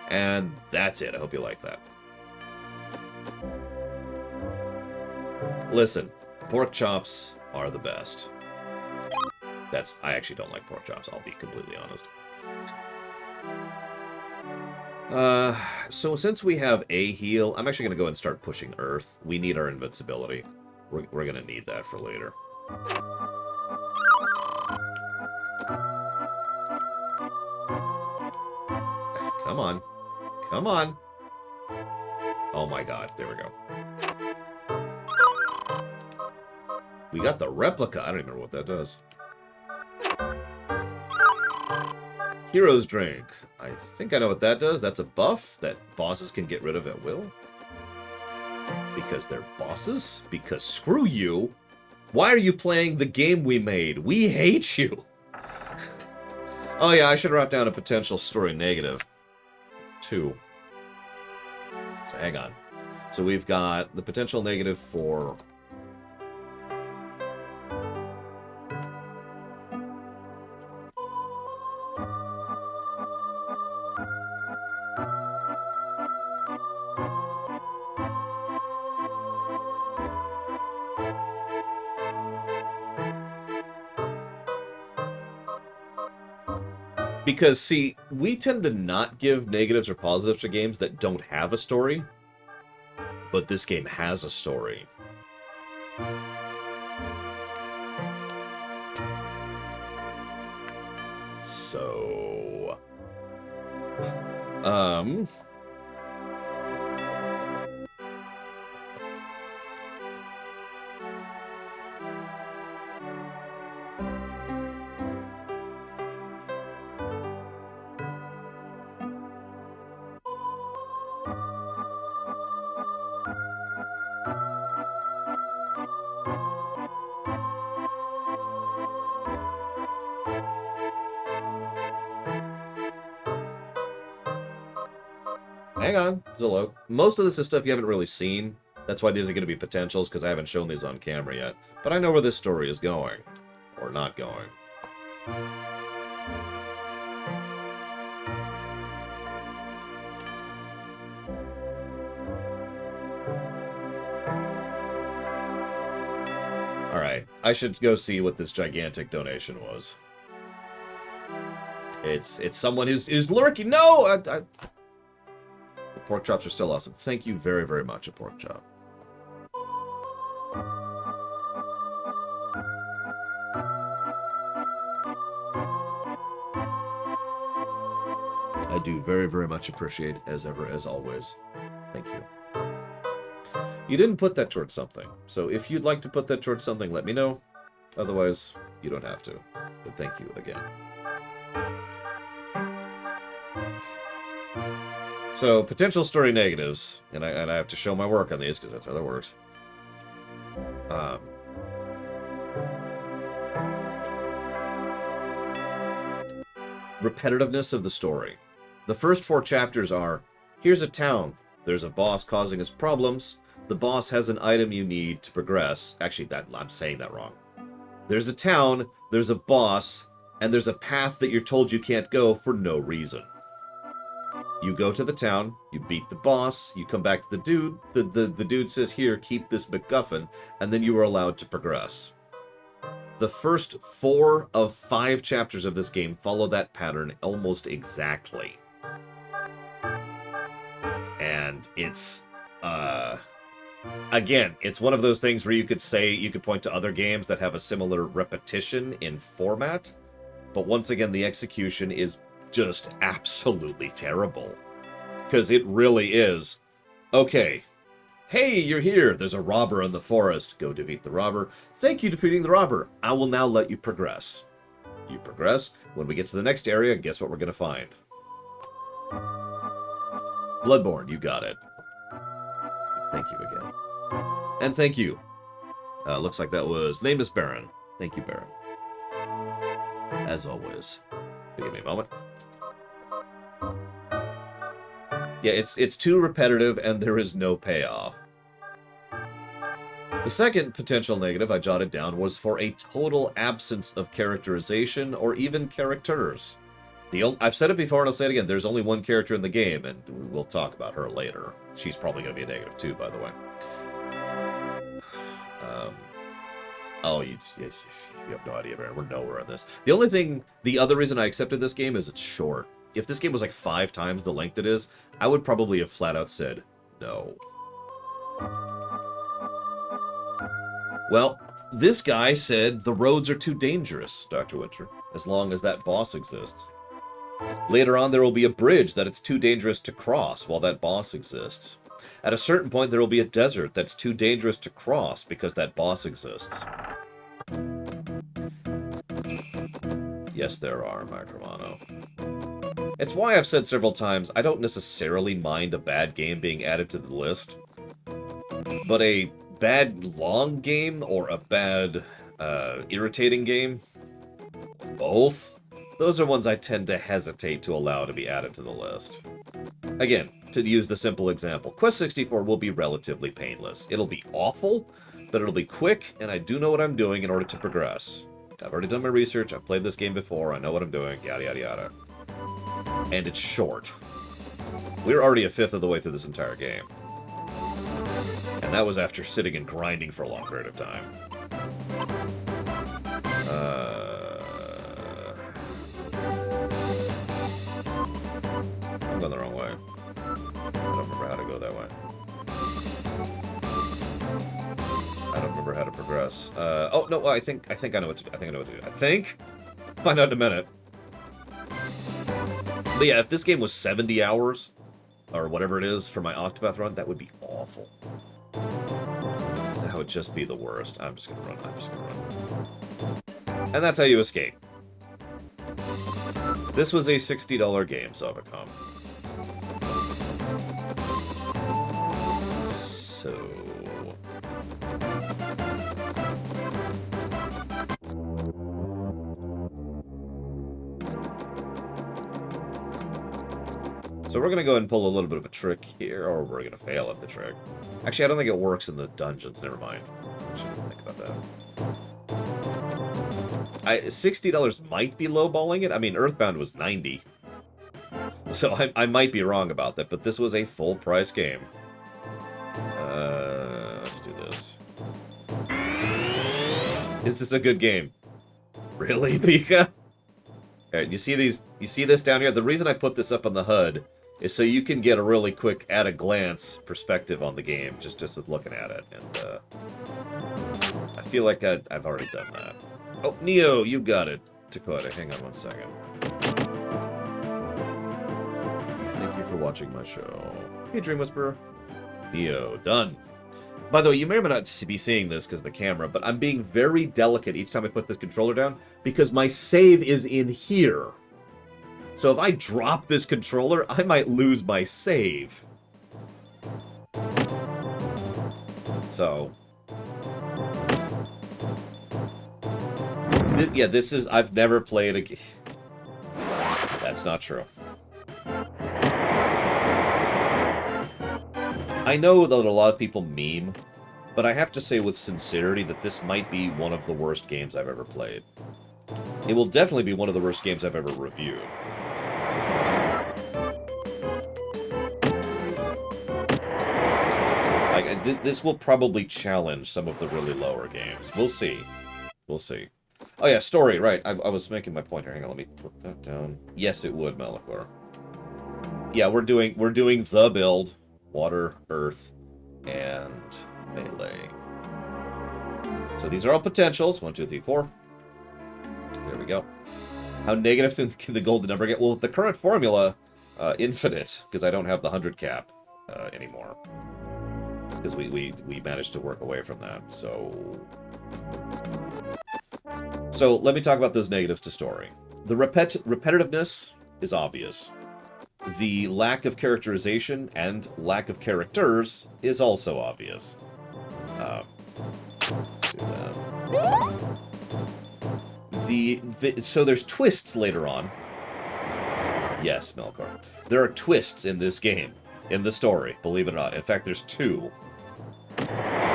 And that's it. I hope you like that. Listen, pork chops are the best. I actually don't like pork chops, I'll be completely honest. So since we have a heal, I'm actually going to go and start pushing Earth. We need our invincibility. We're going to need that for later. Come on. Come on. Oh my god, there we go. We got the replica. I don't even remember what that does. Hero's Drink. I think I know what that does. That's a buff that bosses can get rid of at will. Because they're bosses? Because screw you. Why are you playing the game we made? We hate you. Oh yeah, I should write down a potential story negative. 2. So hang on. So we've got the potential negative for... Because, see, we tend to not give negatives or positives to games that don't have a story. But this game has a story. So... Hang on, Zillow. Most of this is stuff you haven't really seen. That's why these are going to be potentials, because I haven't shown these on camera yet. But I know where this story is going. Or not going. Alright, I should go see what this gigantic donation was. It's someone who's lurking. No! The pork chops are still awesome. Thank you very, very much, a pork chop. I do very, very much appreciate, as ever, as always. Thank you. You didn't put that towards something, so if you'd like to put that towards something, let me know. Otherwise, you don't have to. But thank you again. So, potential story negatives, and I have to show my work on these, because that's how that works. Repetitiveness of the story. The first 4 chapters are, here's a town, there's a boss causing us problems, the boss has an item you need to progress. Actually, I'm saying that wrong. There's a town, there's a boss, and there's a path that you're told you can't go for no reason. You go to the town, you beat the boss, you come back to the dude, the dude says, here, keep this MacGuffin, and then you are allowed to progress. The first 4 of 5 chapters of this game follow that pattern almost exactly. And it's, again, it's one of those things where you could point to other games that have a similar repetition in format, but once again, the execution is just absolutely terrible. Because it really is, okay, hey, you're here, there's a robber in the forest, go defeat the robber. Thank you for defeating the robber, I will now let you progress. You progress, when we get to the next area, guess what we're going to find? Bloodborne, you got it. Thank you again. And thank you. Looks like that was Nameless Baron. Thank you, Baron. As always. Give me a moment. Yeah, it's too repetitive and there is no payoff. The second potential negative I jotted down was for a total absence of characterization or even characters. I've said it before and I'll say it again, there's only one character in the game, and we'll talk about her later. She's probably going to be a negative too, by the way. Oh, you have no idea, Baron. We're nowhere in this. The other reason I accepted this game is it's short. If this game was like 5 times the length it is, I would probably have flat out said no. Well, this guy said the roads are too dangerous, Dr. Winter, as long as that boss exists. Later on, there will be a bridge that it's too dangerous to cross while that boss exists. At a certain point, there will be a desert that's too dangerous to cross because that boss exists. Yes, there are, Mark Romano. It's why I've said several times, I don't necessarily mind a bad game being added to the list. But a bad long game or a bad irritating game, both, those are ones I tend to hesitate to allow to be added to the list. Again, to use the simple example, Quest 64 will be relatively painless. It'll be awful, but it'll be quick, and I do know what I'm doing in order to progress. I've already done my research, I've played this game before, I know what I'm doing, yada yada yada. And it's short. We're already a fifth of the way through this entire game. And that was after sitting and grinding for a long period of time. going the wrong way. I don't remember how to go that way. I don't remember how to progress. Oh no, I think I know what to do. I think I know what to do. I think. Find out in a minute. But yeah, if this game was 70 hours, or whatever it is for my Octopath run, that would be awful. That would just be the worst. I'm just gonna run. I'm just gonna run. And that's how you escape. This was a $60 game, Savacom. So... So we're going to go ahead and pull a little bit of a trick here, or we're going to fail at the trick. Actually, I don't think it works in the dungeons. Never mind. I shouldn't think about that. $60 might be lowballing it. I mean, Earthbound was $90. So I might be wrong about that, but this was a full-price game. Let's do this. Is this a good game? Really, Pika? Alright, you see these? You see this down here? The reason I put this up on the HUD is so you can get a really quick, at-a-glance perspective on the game, just with looking at it. And I feel like I've already done that. Oh, Neo, you got it. Dakota, hang on one second. Thank you for watching my show. Hey, Dream Whisperer. Neo, done. By the way, you may or may not be seeing this because of the camera, but I'm being very delicate each time I put this controller down because my save is in here. So if I drop this controller, I might lose my save. So... this is... I've never played a game. That's not true. I know that a lot of people meme, but I have to say with sincerity that this might be one of the worst games I've ever played. It will definitely be one of the worst games I've ever reviewed. This will probably challenge some of the really lower games. We'll see. We'll see. Oh yeah, story, right. I was making my point here. Hang on, let me put that down. Yes, it would, Malachor. Yeah, we're doing the build. Water, earth, and melee. So these are all potentials. 1, 2, 3, 4. There we go. How negative can the golden number get? Well, with the current formula, infinite, because I don't have the 100 cap anymore. Because we managed to work away from that. So let me talk about those negatives to story. The repetitiveness is obvious. The lack of characterization and lack of characters is also obvious. Let's do that. So there's twists later on. Yes, Melkor. There are twists in this game, in the story, believe it or not. In fact, there's 2.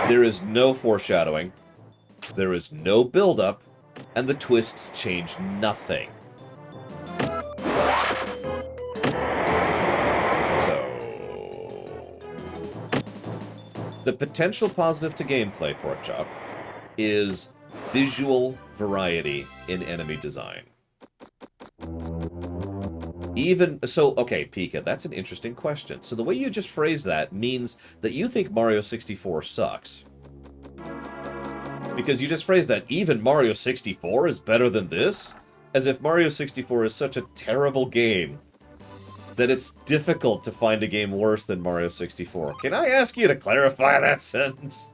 There is no foreshadowing. There is no build-up, and the twists change nothing. The potential positive to gameplay, Porkchop, is visual variety in enemy design. Okay, Pika, that's an interesting question. So the way you just phrased that means that you think Mario 64 sucks. Because you just phrased that even Mario 64 is better than this? As if Mario 64 is such a terrible game that it's difficult to find a game worse than Mario 64. Can I ask you to clarify that sentence?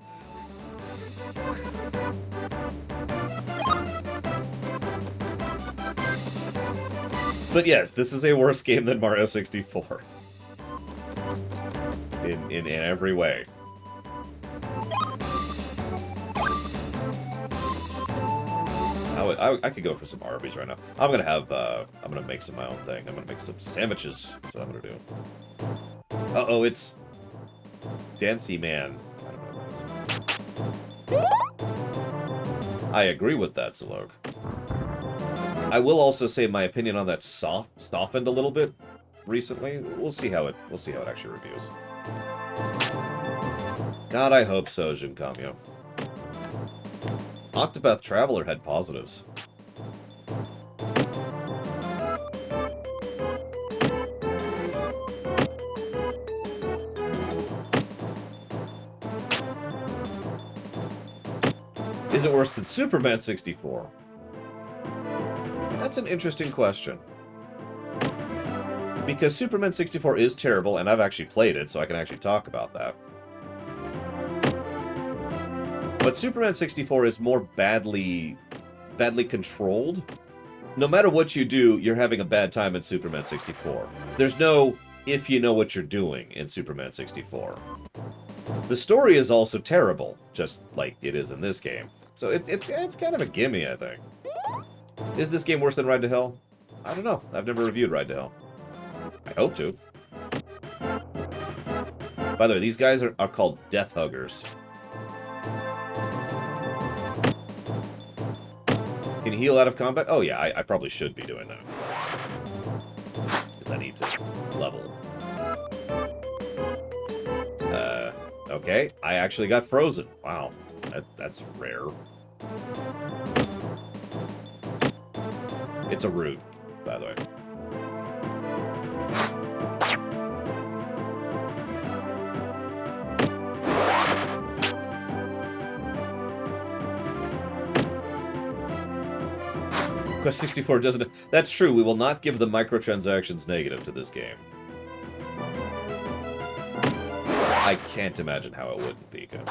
But yes, this is a worse game than Mario 64. In every way. I could go for some Arby's right now. I'm gonna make some my own thing. I'm gonna make some sandwiches. That's what I'm gonna do. Uh-oh, it's Dancy Man. I don't know what that is. I agree with that, Zalog. I will also say my opinion on that softened a little bit recently. We'll see how it actually reviews. God, I hope so, Jim Camio. Octopath Traveler had positives. it worse than Superman 64? That's an interesting question. Because Superman 64 is terrible, and I've actually played it, so I can actually talk about that. But Superman 64 is more badly controlled. No matter what you do, you're having a bad time in Superman 64. There's no if you know what you're doing in Superman 64. The story is also terrible, just like it is in this game. So it's kind of a gimme, I think. Is this game worse than Ride to Hell? I don't know. I've never reviewed Ride to Hell. I hope to. By the way, these guys are called Death Huggers. Can you heal out of combat? Oh yeah, I probably should be doing that. Because I need to level. Okay, I actually got frozen. Wow, that's rare. It's a root, by the way. Quest 64 doesn't... That's true, we will not give the microtransactions negative to this game. I can't imagine how it wouldn't be good.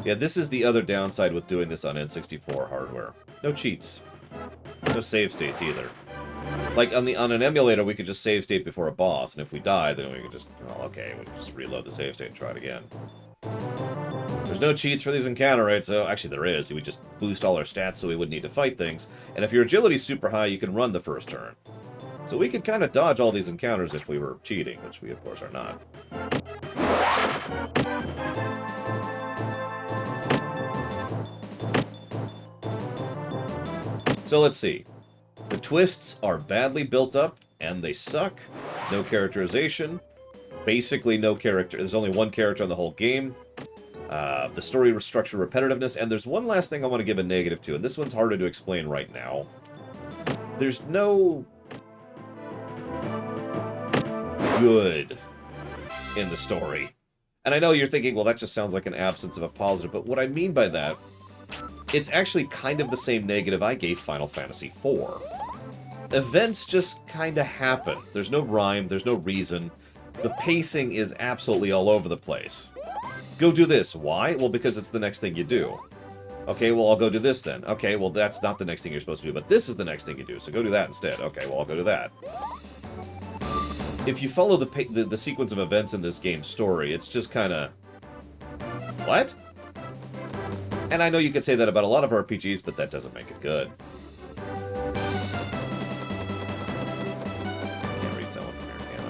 Yeah, this is the other downside with doing this on N64 hardware. No cheats. No save states either. Like, on an emulator, we could just save state before a boss, and if we die, then we could just... Well, okay, we can just reload the save state and try it again. There's no cheats for these encounter rates, so... Actually, there is. We just boost all our stats so we wouldn't need to fight things. And if your agility's super high, you can run the first turn. So we could kind of dodge all these encounters if we were cheating, which we, of course, are not. So let's see. The twists are badly built up, and they suck. No characterization. Basically no character. There's only one character in the whole game. The story structure repetitiveness, and there's one last thing I want to give a negative to, and this one's harder to explain right now. There's no good in the story. And I know you're thinking, well, that just sounds like an absence of a positive, but what I mean by that, it's actually kind of the same negative I gave Final Fantasy IV. Events just kind of happen. There's no rhyme, there's no reason. The pacing is absolutely all over the place. Go do this. Why? Well, because it's the next thing you do. Okay, well, I'll go do this then. Okay, well, that's not the next thing you're supposed to do, but this is the next thing you do, so go do that instead. Okay, well, I'll go do that. If you follow the sequence of events in this game's story, it's just kind of... What? And I know you could say that about a lot of RPGs, but that doesn't make it good. Can't read someone from here, can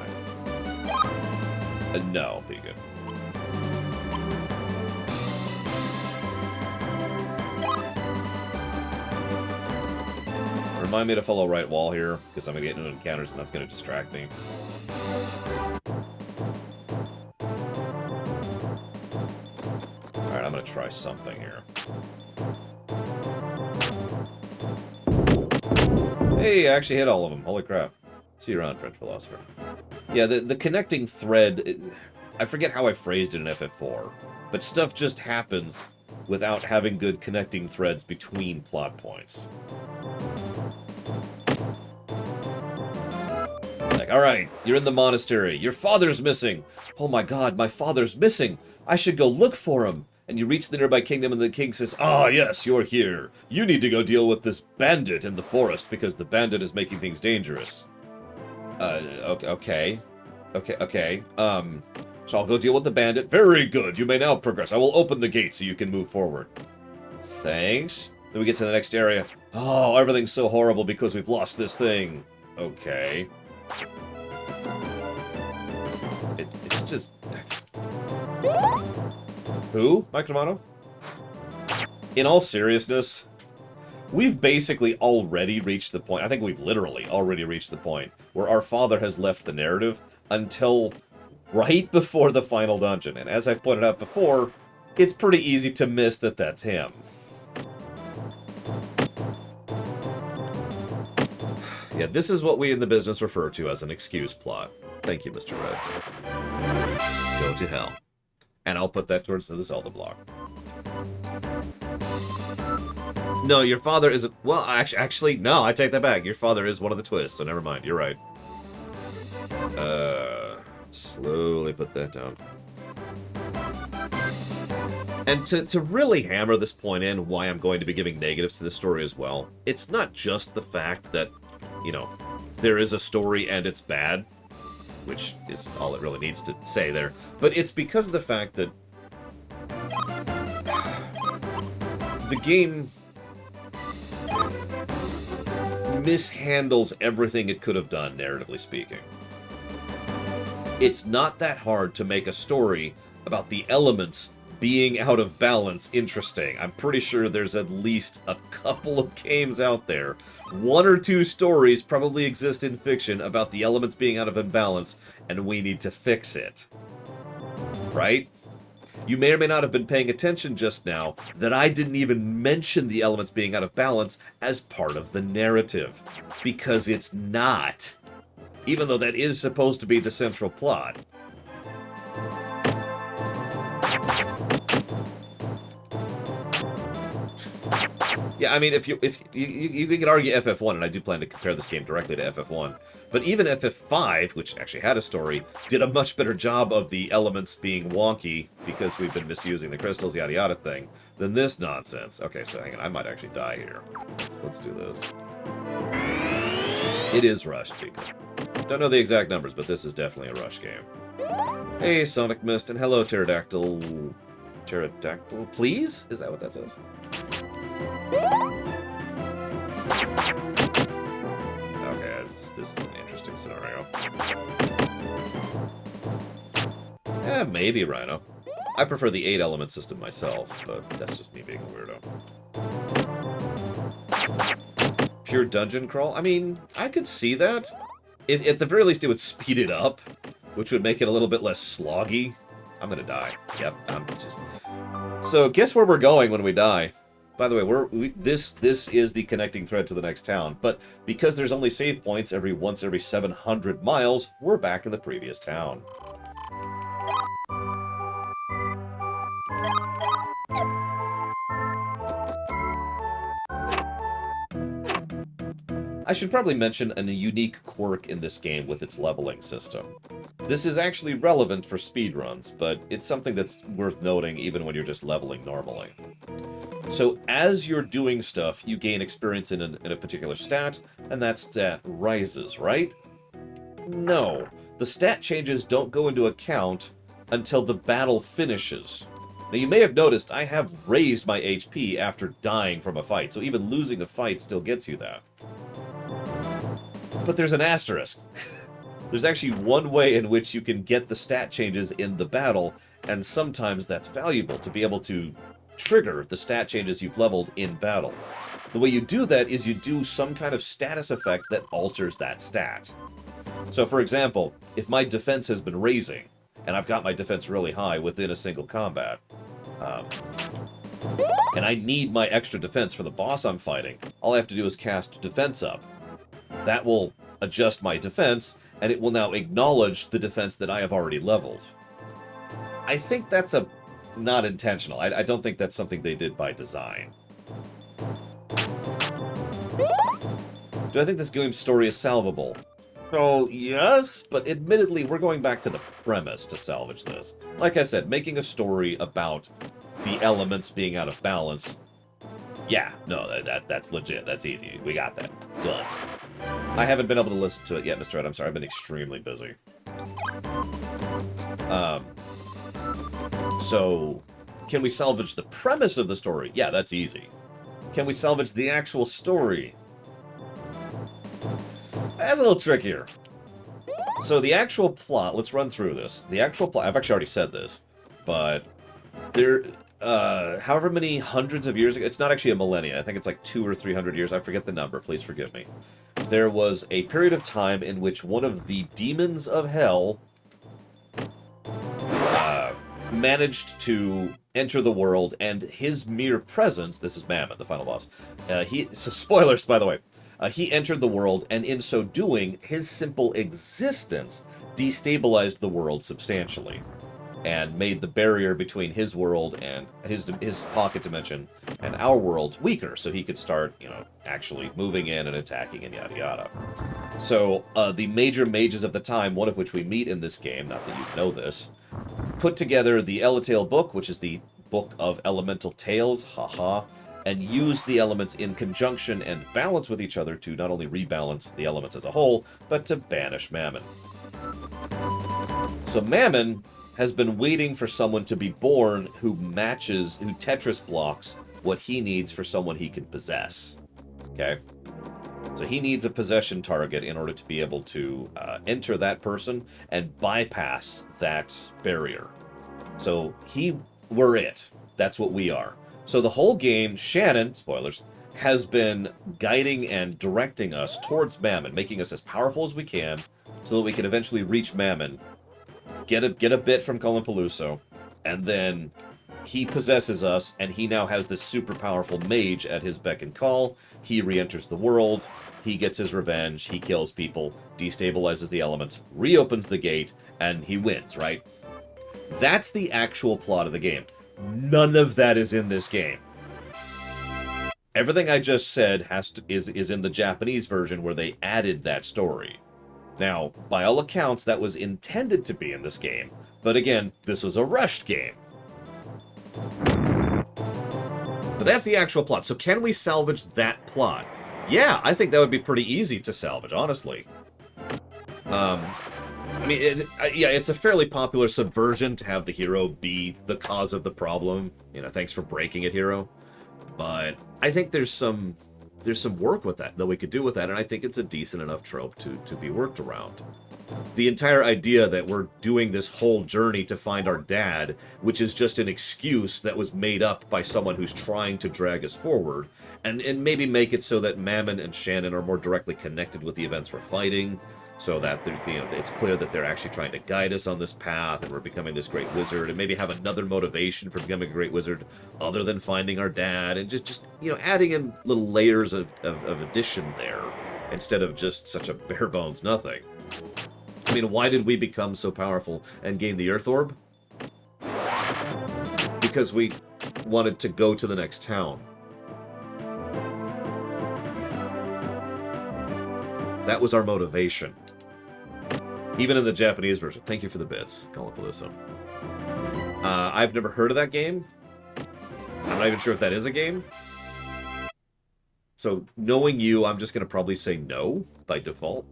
I? No, be good. Remind me to follow right wall here, because I'm going to get into encounters and that's going to distract me. Alright, I'm going to try something here. Hey, I actually hit all of them. Holy crap. See you around, French philosopher. Yeah, the connecting thread... I forget how I phrased it in FF4, but stuff just happens without having good connecting threads between plot points. Like, alright, you're in the monastery. Your father's missing. Oh my god, my father's missing. I should go look for him. And you reach the nearby kingdom and the king says, "Ah, yes, you're here. You need to go deal with this bandit in the forest because the bandit is making things dangerous." Okay. So I'll go deal with the bandit. Very good. You may now progress. I will open the gate so you can move forward. Thanks. Then we get to the next area. Oh, everything's so horrible because we've lost this thing. Okay. It's just... Who, Mike Romano? In all seriousness, we've basically already reached the point, I think we've literally already reached the point, where our father has left the narrative until right before the final dungeon. And as I pointed out before, it's pretty easy to miss that that's him. Yeah, this is what we in the business refer to as an excuse plot. Thank you, Mr. Red. Go to hell. And I'll put that towards the Zelda block. No, your father isn't... Well, actually, no, I take that back. Your father is one of the twists, so never mind. You're right. Slowly put that down. And to really hammer this point in, why I'm going to be giving negatives to this story as well, it's not just the fact that, you know, there is a story and it's bad, which is all it really needs to say there, but it's because of the fact that the game mishandles everything it could have done, narratively speaking. It's not that hard to make a story about the elements being out of balance interesting. I'm pretty sure there's at least a couple of games out there. One or two stories probably exist in fiction about the elements being out of imbalance, and we need to fix it. Right? You may or may not have been paying attention just now that I didn't even mention the elements being out of balance as part of the narrative. Because it's not. Even though that is supposed to be the central plot. Yeah, I mean, if you could argue FF1, and I do plan to compare this game directly to FF1, but even FF5, which actually had a story, did a much better job of the elements being wonky because we've been misusing the crystals, yada yada thing, than this nonsense. Okay, so hang on, I might actually die here. Let's do this. It is rushed, people. Don't know the exact numbers, but this is definitely a rush game. Hey, Sonic Mist, and hello, Pterodactyl. Pterodactyl, please? Is that what that says? Okay, this is an interesting scenario. Maybe Rhino. I prefer the 8-element system myself, but that's just me being a weirdo. Pure dungeon crawl? I mean, I could see that. At the very least, it would speed it up, which would make it a little bit less sloggy. I'm gonna die. Yep, I'm just... So, guess where we're going when we die? By the way, this is the connecting thread to the next town, but because there's only save points once every 700 miles, we're back in the previous town. I should probably mention a unique quirk in this game with its leveling system. This is actually relevant for speedruns, but it's something that's worth noting even when you're just leveling normally. So as you're doing stuff, you gain experience in a particular stat, and that stat rises, right? No. The stat changes don't go into account until the battle finishes. Now you may have noticed I have raised my HP after dying from a fight, so even losing a fight still gets you that. But there's an asterisk. There's actually one way in which you can get the stat changes in the battle, and sometimes that's valuable to be able to trigger the stat changes you've leveled in battle. The way you do that is you do some kind of status effect that alters that stat. So for example, if my defense has been raising, and I've got my defense really high within a single combat, and I need my extra defense for the boss I'm fighting, all I have to do is cast defense up. That will adjust my defense, and it will now acknowledge the defense that I have already leveled. I think that's not intentional. I don't think that's something they did by design. Do I think this game's story is salvable? Oh, yes, but admittedly, we're going back to the premise to salvage this. Like I said, making a story about the elements being out of balance. Yeah, no, that's legit. That's easy. We got that. Done. I haven't been able to listen to it yet, Mr. Ed. I'm sorry. I've been extremely busy. So, can we salvage the premise of the story? Yeah, that's easy. Can we salvage the actual story? That's a little trickier. So the actual plot, let's run through this. The actual plot, I've actually already said this, but there, however many hundreds of years ago, it's not actually a millennia, I think it's like 200 or 300 years, I forget the number, please forgive me. There was a period of time in which one of the demons of hell managed to enter the world, and his mere presence, this is Mammoth, the final boss, so spoilers, by the way, he entered the world, and in so doing, his simple existence destabilized the world substantially and made the barrier between his world and his pocket dimension and our world weaker, so he could start, actually moving in and attacking and yada yada. So the major mages of the time, one of which we meet in this game, not that you know this, put together the Eletail book, which is the book of elemental tales, haha, and used the elements in conjunction and balance with each other to not only rebalance the elements as a whole, but to banish Mammon. So Mammon has been waiting for someone to be born who Tetris blocks what he needs for someone he can possess. Okay? So he needs a possession target in order to be able to enter that person and bypass that barrier. So we're it. That's what we are. So the whole game, Shannon, spoilers, has been guiding and directing us towards Mammon, making us as powerful as we can so that we can eventually reach Mammon, get a bit from Colin, and then he possesses us, and he now has this super powerful mage at his beck and call. He re-enters the world, he gets his revenge, he kills people, destabilizes the elements, reopens the gate, and he wins, right? That's the actual plot of the game. None of that is in this game. Everything I just said is in the Japanese version where they added that story. Now, by all accounts, that was intended to be in this game, but again, this was a rushed game. But that's the actual plot. So can we salvage that plot? Yeah, I think that would be pretty easy to salvage, honestly. It's a fairly popular subversion to have the hero be the cause of the problem. Thanks for breaking it, hero. But I think there's some work with that we could do with that, and I think it's a decent enough trope to be worked around. The entire idea that we're doing this whole journey to find our dad, which is just an excuse that was made up by someone who's trying to drag us forward, and maybe make it so that Mammon and Shannon are more directly connected with the events we're fighting, so that it's clear that they're actually trying to guide us on this path, and we're becoming this great wizard, and maybe have another motivation for becoming a great wizard other than finding our dad, and just adding in little layers of addition there, instead of just such a bare bones nothing. Why did we become so powerful and gain the Earth Orb? Because we wanted to go to the next town. That was our motivation. Even in the Japanese version. Thank you for the bits, Colin. I've never heard of that game. I'm not even sure if that is a game. So, knowing you, I'm just going to probably say no by default.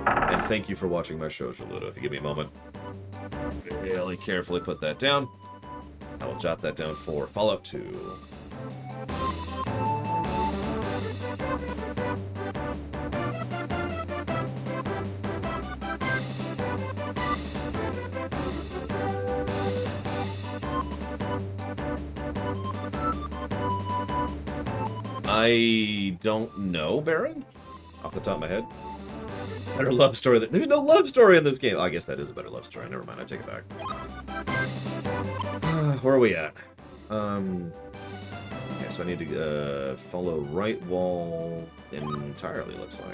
And thank you for watching my show, Jaludo. If you give me a moment. Really carefully put that down. I will jot that down for Fallout 2. I don't know, Baron, off the top of my head. Better love story. There's no love story in this game. Oh, I guess that is a better love story. Never mind, I take it back. Where are we at? Okay, so I need to follow right wall entirely, looks like.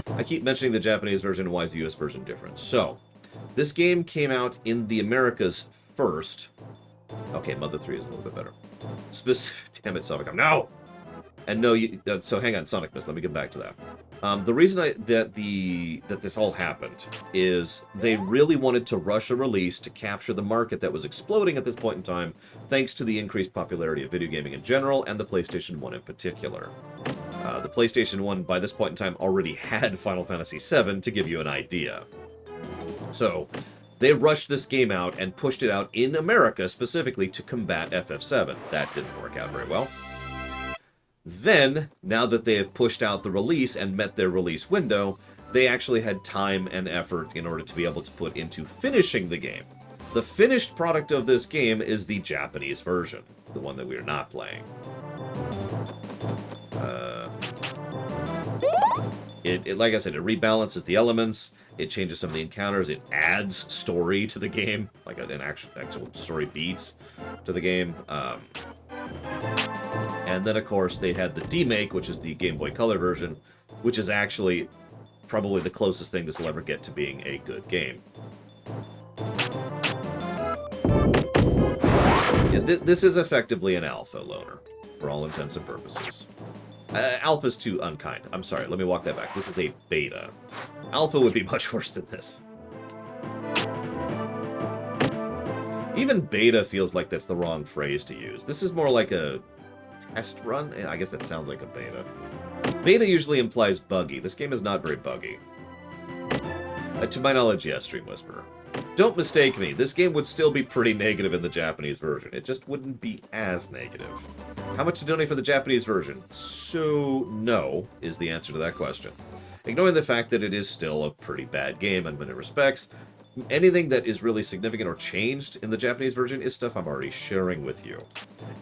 Alright. I keep mentioning the Japanese version. Why is the US version different? So, this game came out in the Americas first. Okay, Mother 3 is a little bit better. Damn it, Sonic. No! And no, so hang on, Sonic Mist, let me get back to that. The reason that this all happened is they really wanted to rush a release to capture the market that was exploding at this point in time, thanks to the increased popularity of video gaming in general, and the PlayStation 1 in particular. The PlayStation 1, by this point in time, already had Final Fantasy VII, to give you an idea. So, they rushed this game out and pushed it out in America specifically to combat FF7. That didn't work out very well. Then, now that they have pushed out the release and met their release window, they actually had time and effort in order to be able to put into finishing the game. The finished product of this game is the Japanese version, the one that we are not playing. Like I said, it rebalances the elements, it changes some of the encounters, it adds story to the game, like an actual story beats. to the game. And then, of course, they had the demake, which is the Game Boy Color version, which is actually probably the closest thing this will ever get to being a good game. Yeah, this is effectively an alpha loaner, for all intents and purposes. Alpha's too unkind. I'm sorry, let me walk that back. This is a beta. Alpha would be much worse than this. Even beta feels like that's the wrong phrase to use. This is more like a test run? I guess that sounds like a beta. Beta usually implies buggy. This game is not very buggy. To my knowledge, yes, Stream Whisperer. Don't mistake me, this game would still be pretty negative in the Japanese version. It just wouldn't be as negative. How much to donate for the Japanese version? So, no, is the answer to that question. Ignoring the fact that it is still a pretty bad game in many respects, anything that is really significant or changed in the Japanese version is stuff I'm already sharing with you.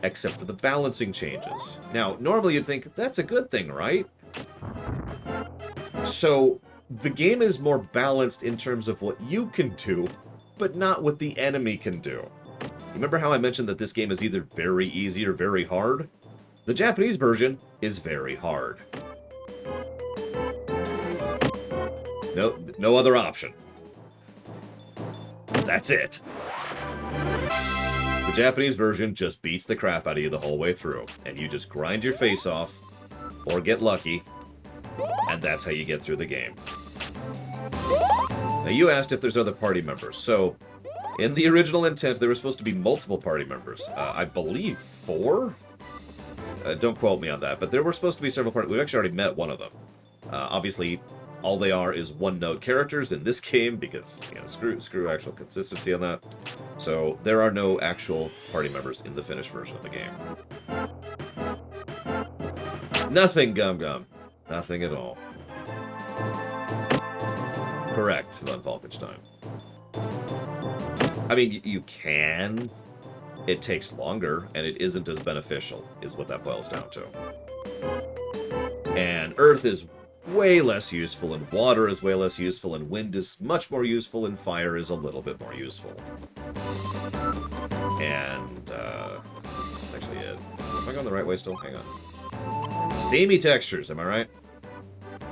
Except for the balancing changes. Now, normally you'd think, that's a good thing, right? So, the game is more balanced in terms of what you can do, but not what the enemy can do. Remember how I mentioned that this game is either very easy or very hard? The Japanese version is very hard. No other option. That's it. The Japanese version just beats the crap out of you the whole way through, and you just grind your face off, or get lucky, and that's how you get through the game. Now, you asked if there's other party members. So, in the original intent, there were supposed to be multiple party members. I believe 4? Don't quote me on that, but there were supposed to be several party... We've actually already met one of them. Obviously, all they are is one-note characters in this game, because, you know, screw actual consistency on that. So, there are no actual party members in the finished version of the game. Nothing, Gum Gum. Nothing at all. Correct, Von Falkenstein. I mean, you can. It takes longer, and it isn't as beneficial, is what that boils down to. And Earth is way less useful, and water is way less useful, and wind is much more useful, and fire is a little bit more useful. And, that's actually it. Am I going the right way still? Hang on. Steamy textures, am I right?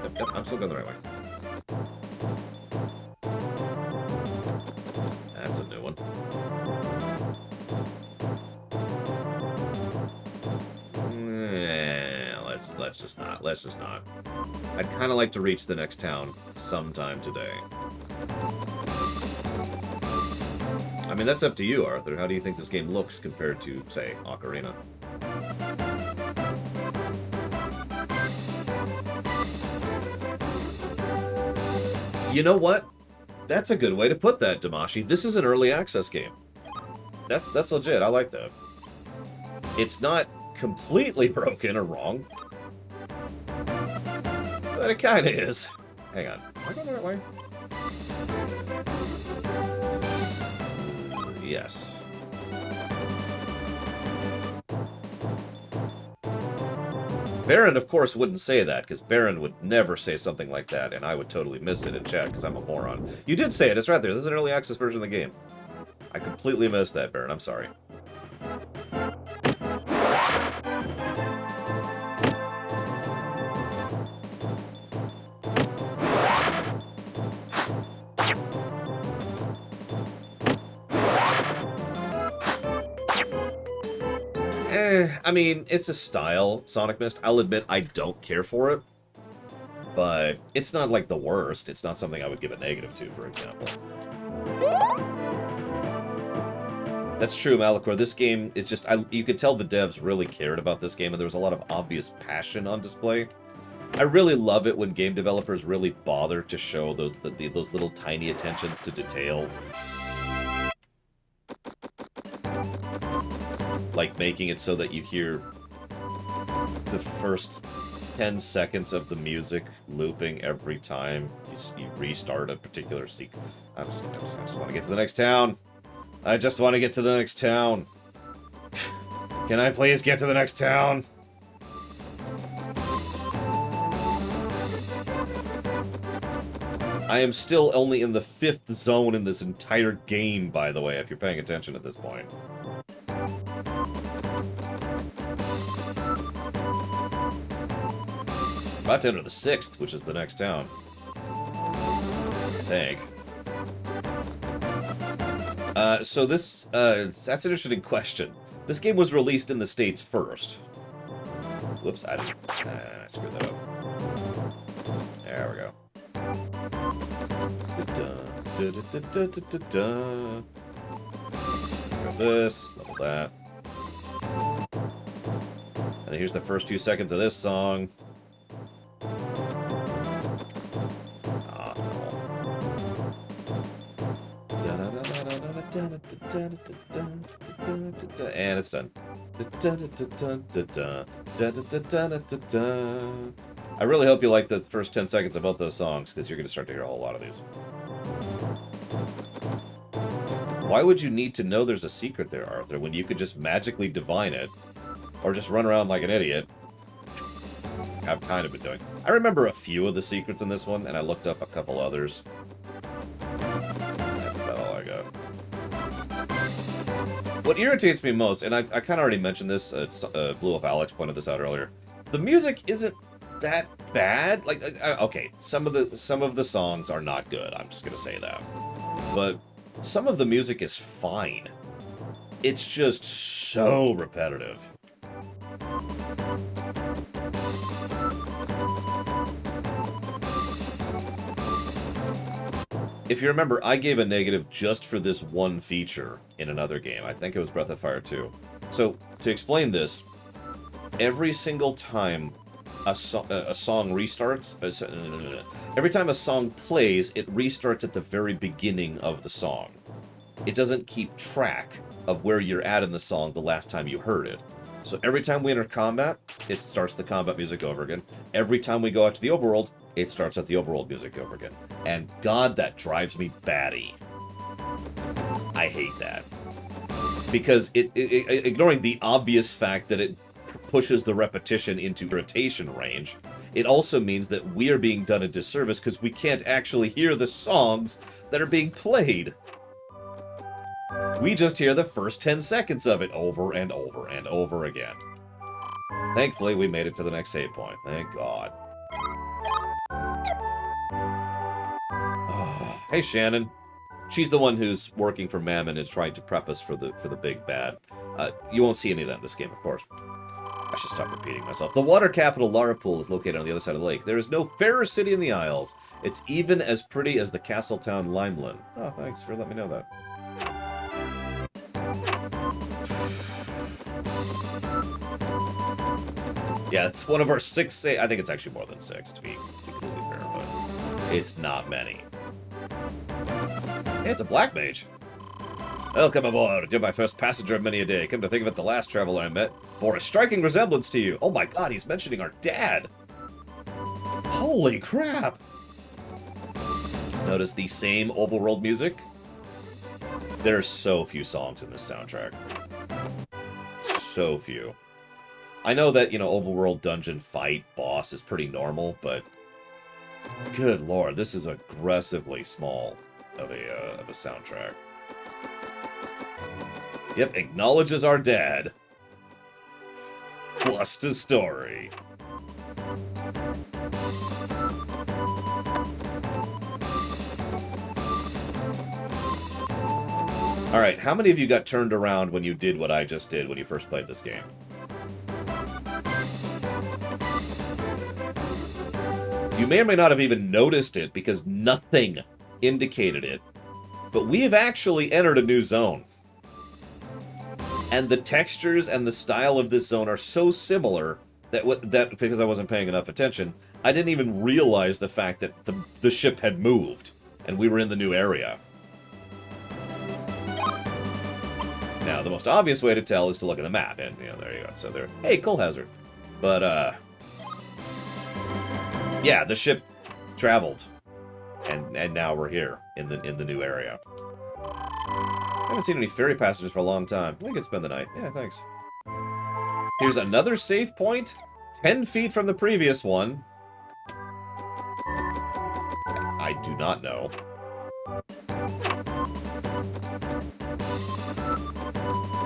Yep, I'm still going the right way. That's a new one. Let's just not. Let's just not. I'd kind of like to reach the next town sometime today. I mean, that's up to you, Arthur. How do you think this game looks compared to, say, Ocarina? You know what? That's a good way to put that, Damashi. This is an early access game. That's legit. I like that. It's not completely broken or wrong. But it kind of is. Hang on. Am I going the right way? Yes. Baron, of course, wouldn't say that, because Baron would never say something like that, and I would totally miss it in chat, because I'm a moron. You did say it. It's right there. This is an early access version of the game. I completely missed that, Baron. I'm sorry. I mean, it's a style, Sonic Mist. I'll admit I don't care for it. But it's not like the worst. It's not something I would give a negative to, for example. That's true, Malachor. This game is just... you could tell the devs really cared about this game, and there was a lot of obvious passion on display. I really love it when game developers really bother to show those little tiny attentions to detail. Like making it so that you hear the first 10 seconds of the music looping every time you restart a particular sequence. I just want to get to the next town. I just want to get to the next town. Can I please get to the next town? I am still only in the 5th zone in this entire game, by the way, if you're paying attention at this point. About to enter the 6th, which is the next town. I think. So this, that's an interesting question. This game was released in the States first. Whoops, I screwed that up. There we go. Grab this, level that. And here's the first few seconds of this song. And it's done. I really hope you like the first 10 seconds of both those songs, because you're going to start to hear a whole lot of these. Why would you need to know there's a secret there, Arthur, when you could just magically divine it? Or just run around like an idiot? I've kind of been doing. I remember a few of the secrets in this one, and I looked up a couple others. That's about all I got. What irritates me most, and I kind of already mentioned this, Blue Avalanche pointed this out earlier, the music isn't that bad. Like, okay, some of the songs are not good, I'm just gonna say that. But some of the music is fine. It's just so repetitive. If you remember, I gave a negative just for this one feature in another game. I think it was Breath of Fire 2. So, to explain this, every single time a song restarts, every time a song plays, it restarts at the very beginning of the song. It doesn't keep track of where you're at in the song the last time you heard it. So every time we enter combat, it starts the combat music over again. Every time we go out to the overworld, it starts at the overworld music over again. And God, that drives me batty. I hate that. Because ignoring the obvious fact that it pushes the repetition into irritation range, it also means that we are being done a disservice because we can't actually hear the songs that are being played. We just hear the first 10 seconds of it over and over and over again. Thankfully, we made it to the next save point. Thank God. Hey, Shannon. She's the one who's working for Mammon and is trying to prep us for the big bad. You won't see any of that in this game, of course. I should stop repeating myself. The water capital, Larapool, is located on the other side of the lake. There is no fairer city in the Isles. It's even as pretty as the castle town Limeland. Oh, thanks for letting me know that. Yeah, it's one of our 6 I think it's actually more than 6, to be completely fair, but it's not many. Hey, it's a black mage. Welcome aboard. You're my first passenger of many a day. Come to think of it, the last traveler I met bore a striking resemblance to you. Oh my God, he's mentioning our dad. Holy crap. Notice the same overworld music? There's so few songs in this soundtrack. So few. I know that, you know, overworld dungeon fight boss is pretty normal, but good lord, this is aggressively small of a soundtrack. Yep, acknowledges our dad. Plus the story. Alright, how many of you got turned around when you did what I just did when you first played this game? You may or may not have even noticed it because nothing indicated it. But we have actually entered a new zone. And the textures and the style of this zone are so similar that because I wasn't paying enough attention, I didn't even realize the fact that the ship had moved and we were in the new area. Now, the most obvious way to tell is to look at the map, and, you know, there you go. So there, hey, coal hazard. But, yeah, the ship traveled, and now we're here in the new area. I haven't seen any ferry passengers for a long time. We can spend the night. Yeah, thanks. Here's another save point, 10 feet from the previous one. I do not know.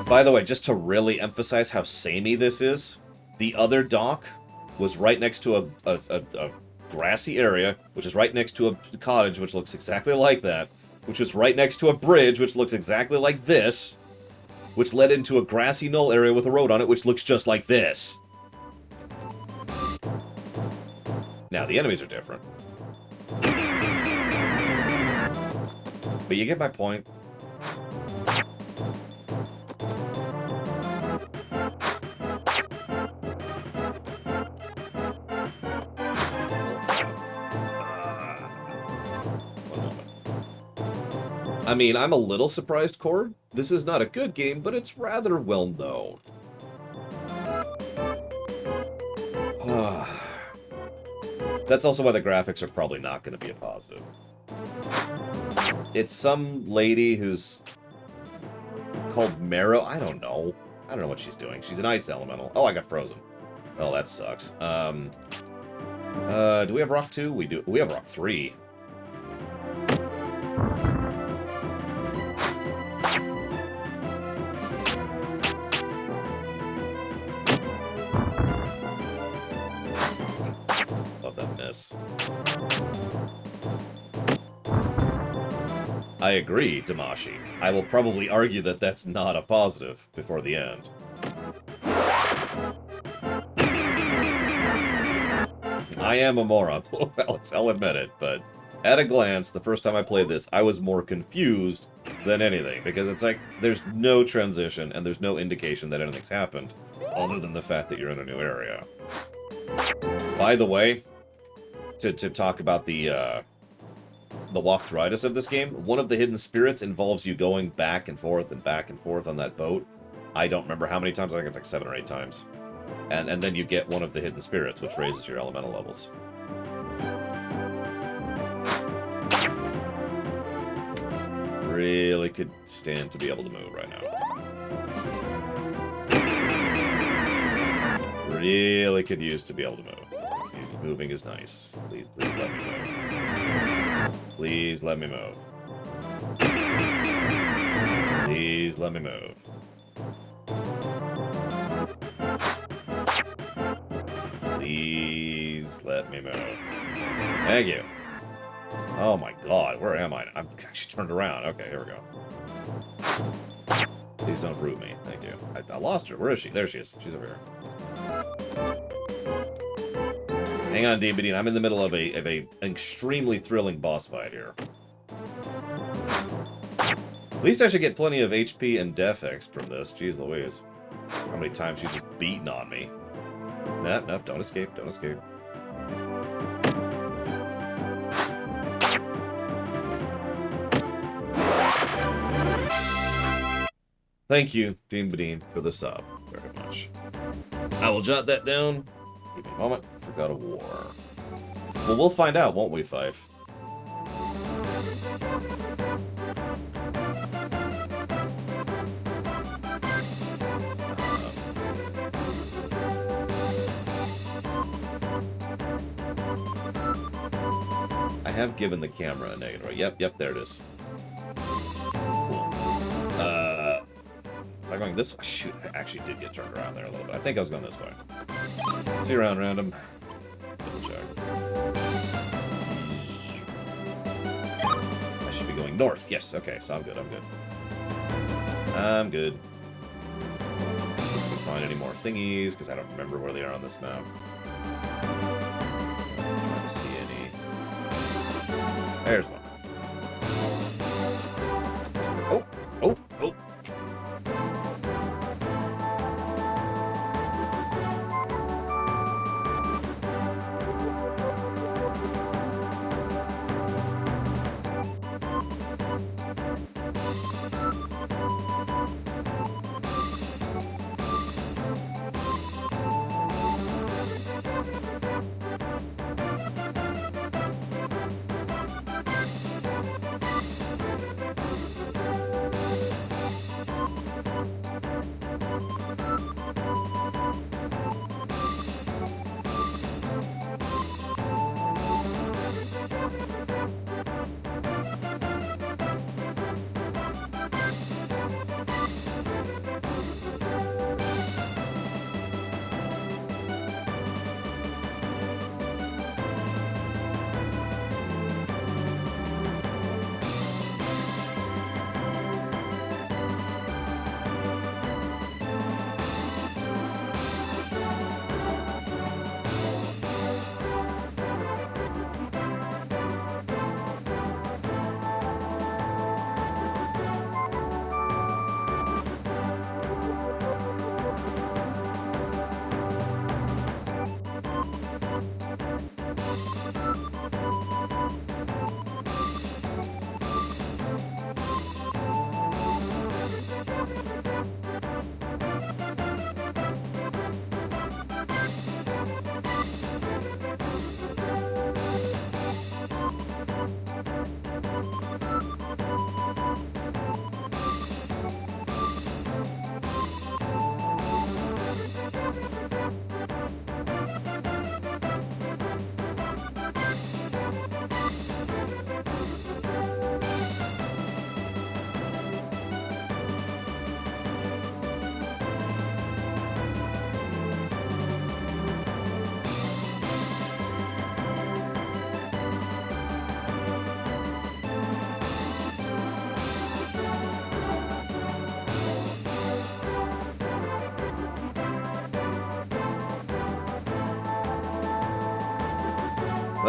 By the way, just to really emphasize how samey this is, the other dock was right next to a grassy area, which is right next to a cottage, which looks exactly like that, which was right next to a bridge, which looks exactly like this, which led into a grassy knoll area with a road on it, which looks just like this. Now, the enemies are different. But you get my point. I mean, I'm a little surprised, Cord. This is not a good game, but it's rather well known. That's also why the graphics are probably not going to be a positive. It's some lady who's called Marrow. I don't know. I don't know what she's doing. She's an ice elemental. Oh, I got frozen. Oh, that sucks. Do we have Rock 2? We do. We have Rock 3. Love that miss. I agree, Damashi. I will probably argue that that's not a positive before the end. I am a moron, Alex, I'll admit it, but at a glance, the first time I played this, I was more confused than anything, because it's like, there's no transition, and there's no indication that anything's happened, other than the fact that you're in a new area. By the way, to talk about the walkthroughitis of this game, one of the hidden spirits involves you going back and forth on that boat. I don't remember how many times, I think it's like 7 or 8 times. And then you get one of the hidden spirits, which raises your elemental levels. Really could stand to be able to move right now. Really could use to be able to move. Moving is nice. Please let me move. Please let me move. Please let me move. Please let me move. Thank you. Oh my god, where am I? I'm actually turned around. Okay, here we go. Please don't root me. Thank you. I lost her. Where is she? There she is. She's over here. Hang on, Dean. I'm in the middle of a extremely thrilling boss fight here. At least I should get plenty of HP and Def X from this. Jeez Louise. How many times she's just beaten on me. Nope, don't escape, don't escape. Thank you, Dean Badine, for the sub very much. I will jot that down. Give me a moment for God of War. Well, we'll find out, won't we, Fife? I have given the camera a negative, right? Yep, there it is. Cool. Was I going this way? Shoot, I actually did get turned around there a little bit. I think I was going this way. See you around, random. Double check. I should be going north. Yes, okay, so I'm good. I'm good. Can we find any more thingies? Because I don't remember where they are on this map. I'm trying to see any. There's one. Oh.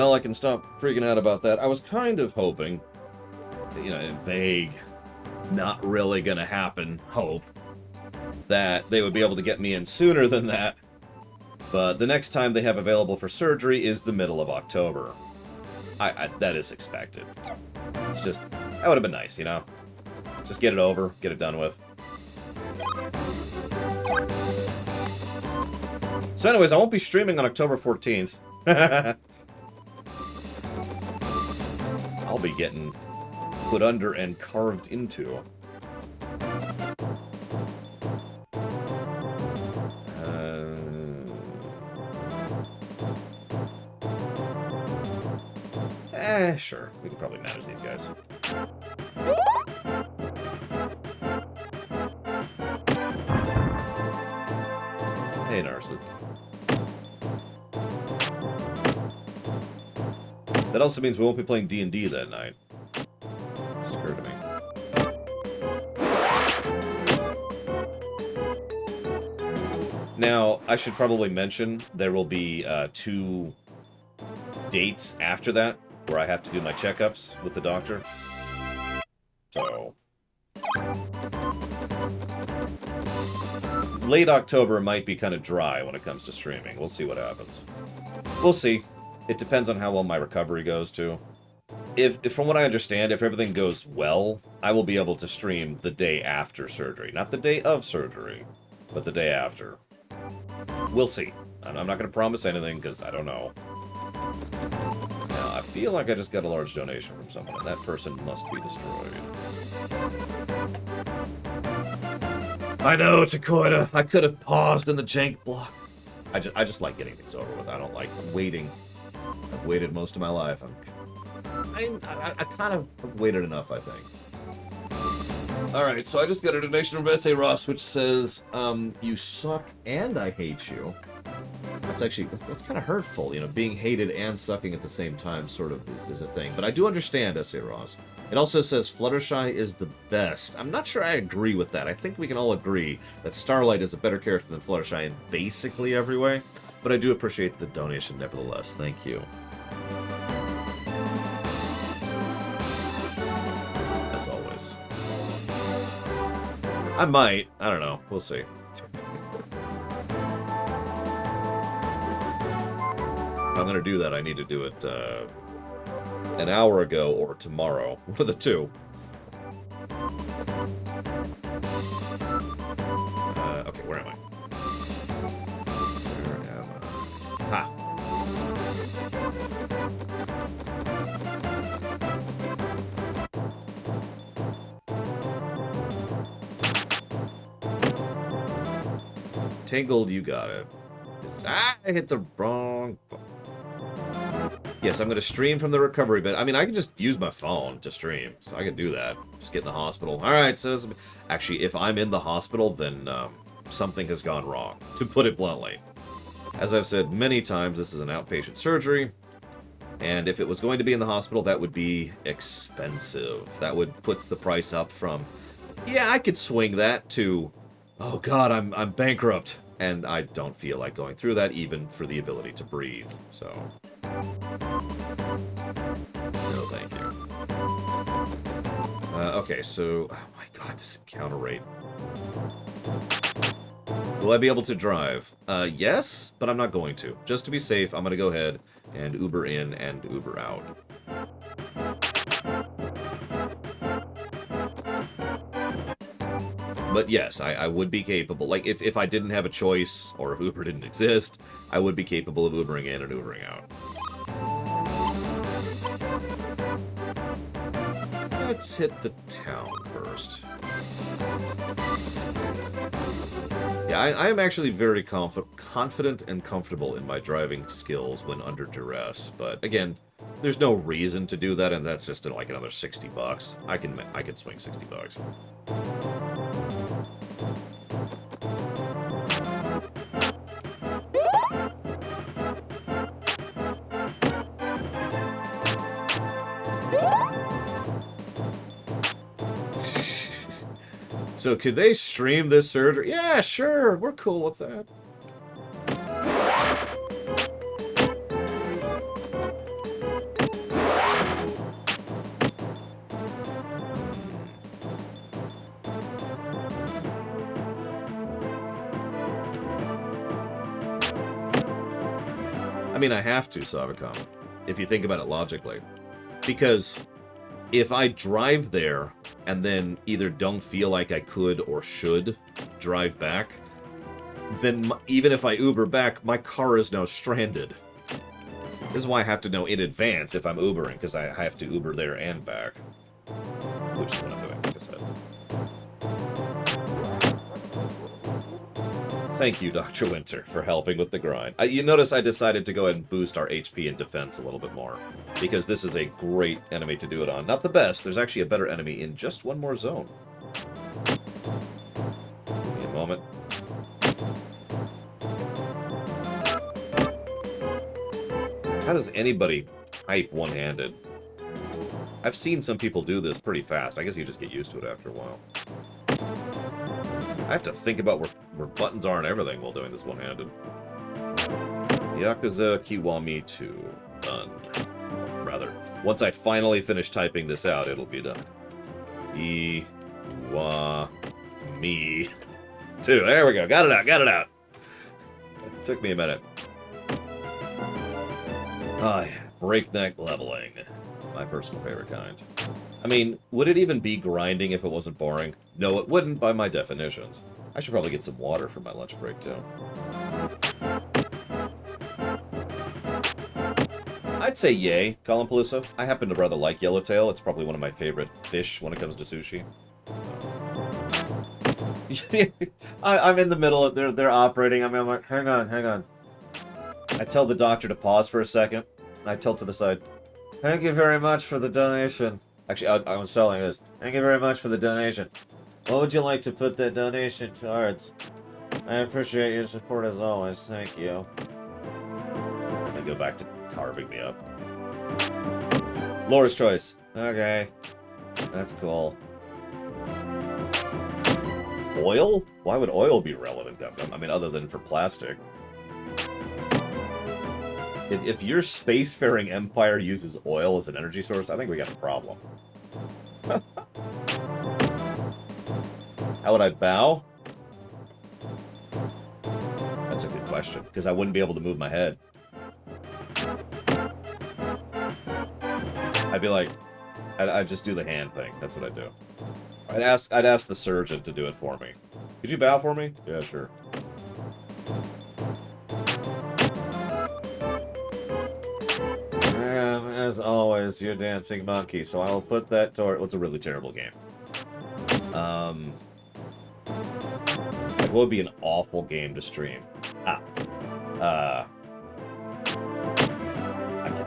Well, I can stop freaking out about that. I was kind of hoping, you know, vague, not really gonna happen hope, that they would be able to get me in sooner than that. But the next time they have available for surgery is the middle of October. That is expected. It's just, that would have been nice, you know? Just get it over, get it done with. So anyways, I won't be streaming on October 14th. I'll be getting put under and carved into. Sure. We can probably manage these guys. Hey, nurse. That also means we won't be playing D&D that night. It's occurred to me. Now, I should probably mention there will be 2 dates after that where I have to do my checkups with the doctor. So late October might be kind of dry when it comes to streaming. We'll see what happens. We'll see. It depends on how well my recovery goes, too. If from what I understand, if everything goes well, I will be able to stream the day after surgery. Not the day of surgery, but the day after. We'll see. I'm not going to promise anything, because I don't know. Now, I feel like I just got a large donation from someone, and that person must be destroyed. I know, Takoida. I could have paused in the jank block. I just like getting things over with. I don't like waiting. I've waited most of my life. I kind of have waited enough, I think. Alright, so I just got a donation from S.A. Ross, which says, you suck and I hate you. That's kind of hurtful, you know, being hated and sucking at the same time sort of is a thing. But I do understand, S.A. Ross. It also says Fluttershy is the best. I'm not sure I agree with that. I think we can all agree that Starlight is a better character than Fluttershy in basically every way. But I do appreciate the donation nevertheless. Thank you. As always. I might. I don't know. We'll see. If I'm going to do that, I need to do it an hour ago or tomorrow. One of the two. Okay, where am I? Where am I? Ha! Tangled, you got it. I hit the wrong button. Yes, I'm going to stream from the recovery bed. I mean, I can just use my phone to stream, so I can do that. Just get in the hospital. Alright, so actually, if I'm in the hospital, then something has gone wrong, to put it bluntly. As I've said many times, this is an outpatient surgery, and if it was going to be in the hospital, that would be expensive. That would put the price up from, yeah, I could swing that, to, oh god, I'm bankrupt. And I don't feel like going through that, even for the ability to breathe, so... No, thank you. Okay, so... Oh my god, this encounter rate. Will I be able to drive? Yes, but I'm not going to. Just to be safe, I'm going to go ahead and Uber in and Uber out. But yes, I would be capable. Like, if I didn't have a choice, or if Uber didn't exist, I would be capable of Ubering in and Ubering out. Let's hit the town first. Yeah, I am actually very confident and comfortable in my driving skills when under duress. But again, there's no reason to do that, and that's just like another $60. I can swing $60. So could they stream this surgery? Yeah, sure, we're cool with that. mean, I have to, Savakama, if you think about it logically. Because if I drive there and then either don't feel like I could or should drive back, then even if I Uber back, my car is now stranded. This is why I have to know in advance if I'm Ubering, because I have to Uber there and back. Which is what I'm doing, like I said. Thank you, Dr. Winter, for helping with the grind. You notice I decided to go ahead and boost our HP and defense a little bit more, because this is a great enemy to do it on. Not the best, there's actually a better enemy in just one more zone. Give me a moment. How does anybody type one-handed? I've seen some people do this pretty fast. I guess you just get used to it after a while. I have to think about where buttons are and everything while doing this one-handed. Yakuza Kiwami 2. Done. Rather, once I finally finish typing this out, it'll be done. Kiwami 2. There we go. Got it out. Got it out. It took me a minute. Ah, yeah. Breakneck leveling. My personal favorite kind. I mean, would it even be grinding if it wasn't boring? No, it wouldn't by my definitions. I should probably get some water for my lunch break, too. I'd say yay, Colin Palooza. I happen to rather like yellowtail. It's probably one of my favorite fish when it comes to sushi. I'm in the middle of they're operating. I'm like, hang on. I tell the doctor to pause for a second. I tilt to the side. Thank you very much for the donation. Actually, I was selling this. Thank you very much for the donation. What would you like to put that donation towards? I appreciate your support as always. Thank you. And they go back to carving me up. Laura's choice. Okay. That's cool. Oil? Why would oil be relevant, Gum-Gum? I mean, other than for plastic. If your spacefaring empire uses oil as an energy source, I think we got a problem. How would I bow? That's a good question, because I wouldn't be able to move my head. I'd be like, I'd just do the hand thing. That's what I'd do. I'd ask the surgeon to do it for me. Could you bow for me? Yeah, sure. As always, you're dancing monkey, so I'll put that toward... What's a really terrible game? It would be an awful game to stream. I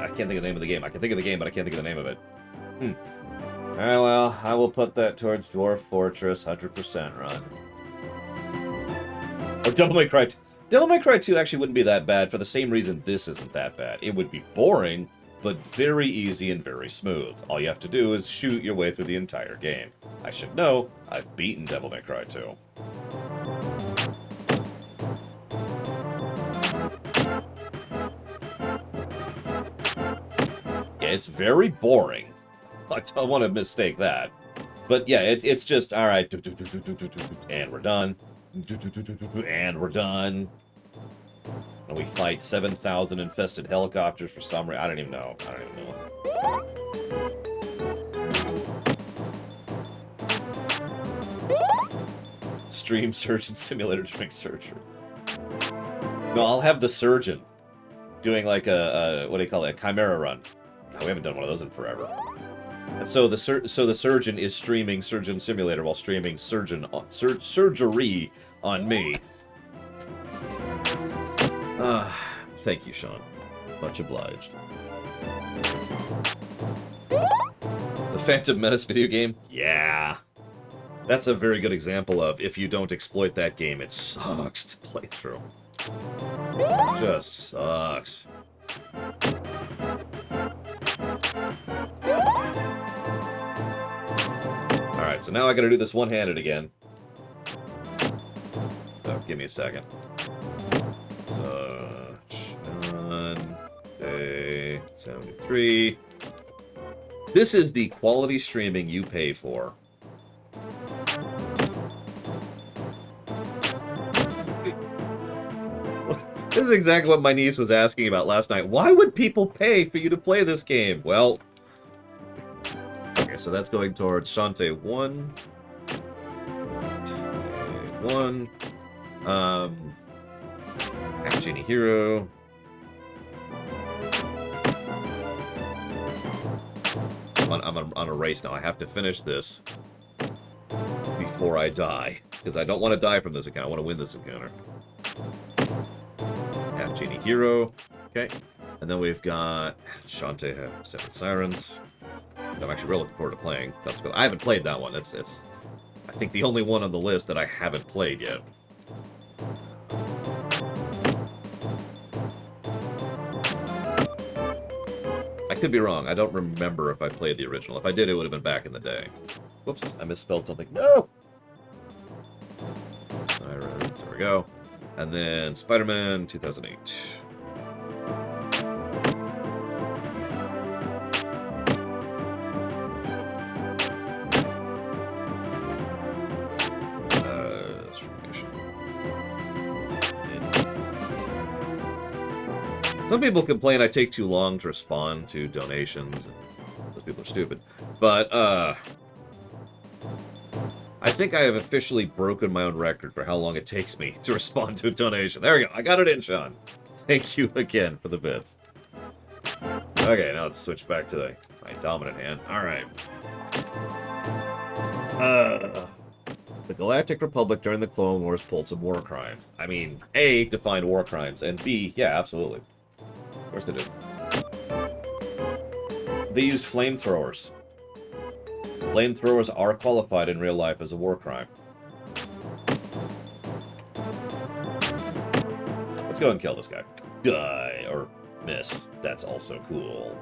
can't think of the name of the game. I can think of the game, but I can't think of the name of it. Alright, well, I will put that towards Dwarf Fortress 100% run. Or Devil May Cry 2. Devil May Cry 2 actually wouldn't be that bad for the same reason this isn't that bad. It would be boring, but very easy and very smooth. All you have to do is shoot your way through the entire game. I should know, I've beaten Devil May Cry 2. Yeah, it's very boring. I don't want to mistake that. But yeah, it's just, alright, and we're done. And we're done. And we fight 7,000 infested helicopters for some reason. I don't even know. Stream Surgeon Simulator to make surgery. No, I'll have the surgeon doing like a what do you call it? A chimera run. God, we haven't done one of those in forever. And so the surgeon is streaming Surgeon Simulator while streaming surgery on me. Thank you, Sean. Much obliged. The Phantom Menace video game? Yeah. That's a very good example of if you don't exploit that game, it sucks to play through. It just sucks. Alright, so now I gotta do this one-handed again. Oh, give me a second. Day 73. This is the quality streaming you pay for. This is exactly what my niece was asking about last night. Why would people pay for you to play this game? Well, okay, so that's going towards Shantae 1. 1. Half Genie Hero. I'm on a race now. I have to finish this before I die. Because I don't want to die from this encounter. I want to win this encounter. Half Genie Hero. Okay. And then we've got Shantae 7 Sirens. I'm actually really looking forward to playing. I haven't played that one. It's I think the only one on the list that I haven't played yet. I could be wrong. I don't remember if I played the original. If I did, it would have been back in the day. Whoops, I misspelled something. No! Sirens, there we go. And then Spider-Man 2008. Some people complain I take too long to respond to donations, and those people are stupid. But, I think I have officially broken my own record for how long it takes me to respond to a donation. There we go. I got it in, Sean. Thank you again for the bits. Okay, now let's switch back to my dominant hand. Alright. The Galactic Republic during the Clone Wars pulled some war crimes. I mean, A, defined war crimes, and B, yeah, absolutely. Of course they did. They used flamethrowers. Flamethrowers are qualified in real life as a war crime. Let's go and kill this guy. Die, or miss. That's also cool.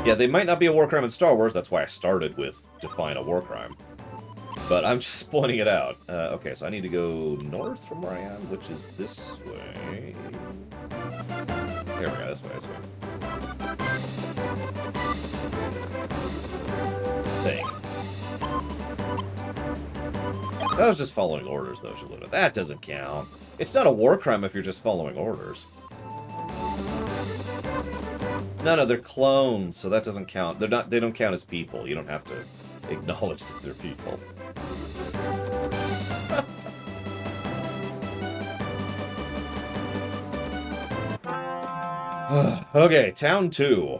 Yeah, they might not be a war crime in Star Wars. That's why I started with define a war crime. But I'm just pointing it out. Okay, so I need to go north from where I am, which is this way. Here we go, this way, this way. Thing. That was just following orders, though, Shaluna. That doesn't count. It's not a war crime if you're just following orders. No, they're clones, so that doesn't count. They're not. They don't count as people. You don't have to acknowledge that they're people. Okay, Town 2.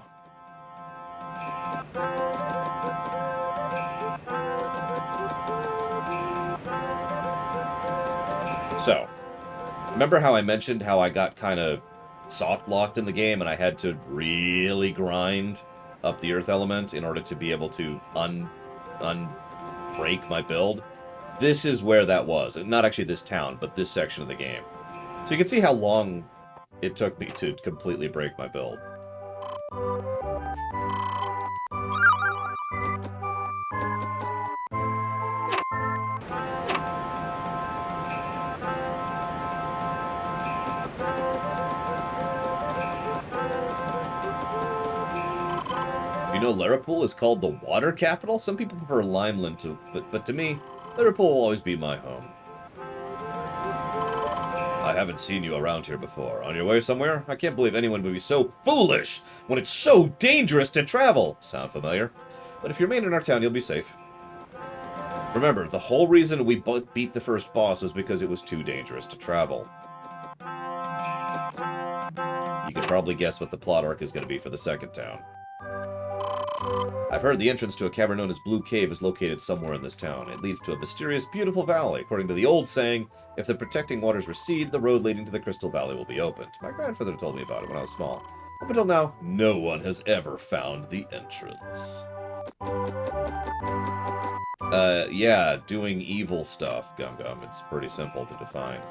So, remember how I mentioned how I got kind of soft-locked in the game and I had to really grind up the Earth element in order to be able to unbreak my build? This is where that was. Not actually this town, but this section of the game. So you can see how long it took me to completely break my build. You know, Liverpool is called the water capital? Some people prefer Limeland, but to me, Liverpool will always be my home. I haven't seen you around here before. On your way somewhere? I can't believe anyone would be so foolish when it's so dangerous to travel. Sound familiar? But if you remain in our town, you'll be safe. Remember, the whole reason we beat the first boss was because it was too dangerous to travel. You can probably guess what the plot arc is going to be for the second town. I've heard the entrance to a cavern known as Blue Cave is located somewhere in this town. It leads to a mysterious, beautiful valley. According to the old saying, if the protecting waters recede, the road leading to the Crystal Valley will be opened. My grandfather told me about it when I was small. Up until now, no one has ever found the entrance. Yeah, doing evil stuff, Gum Gum. It's pretty simple to define.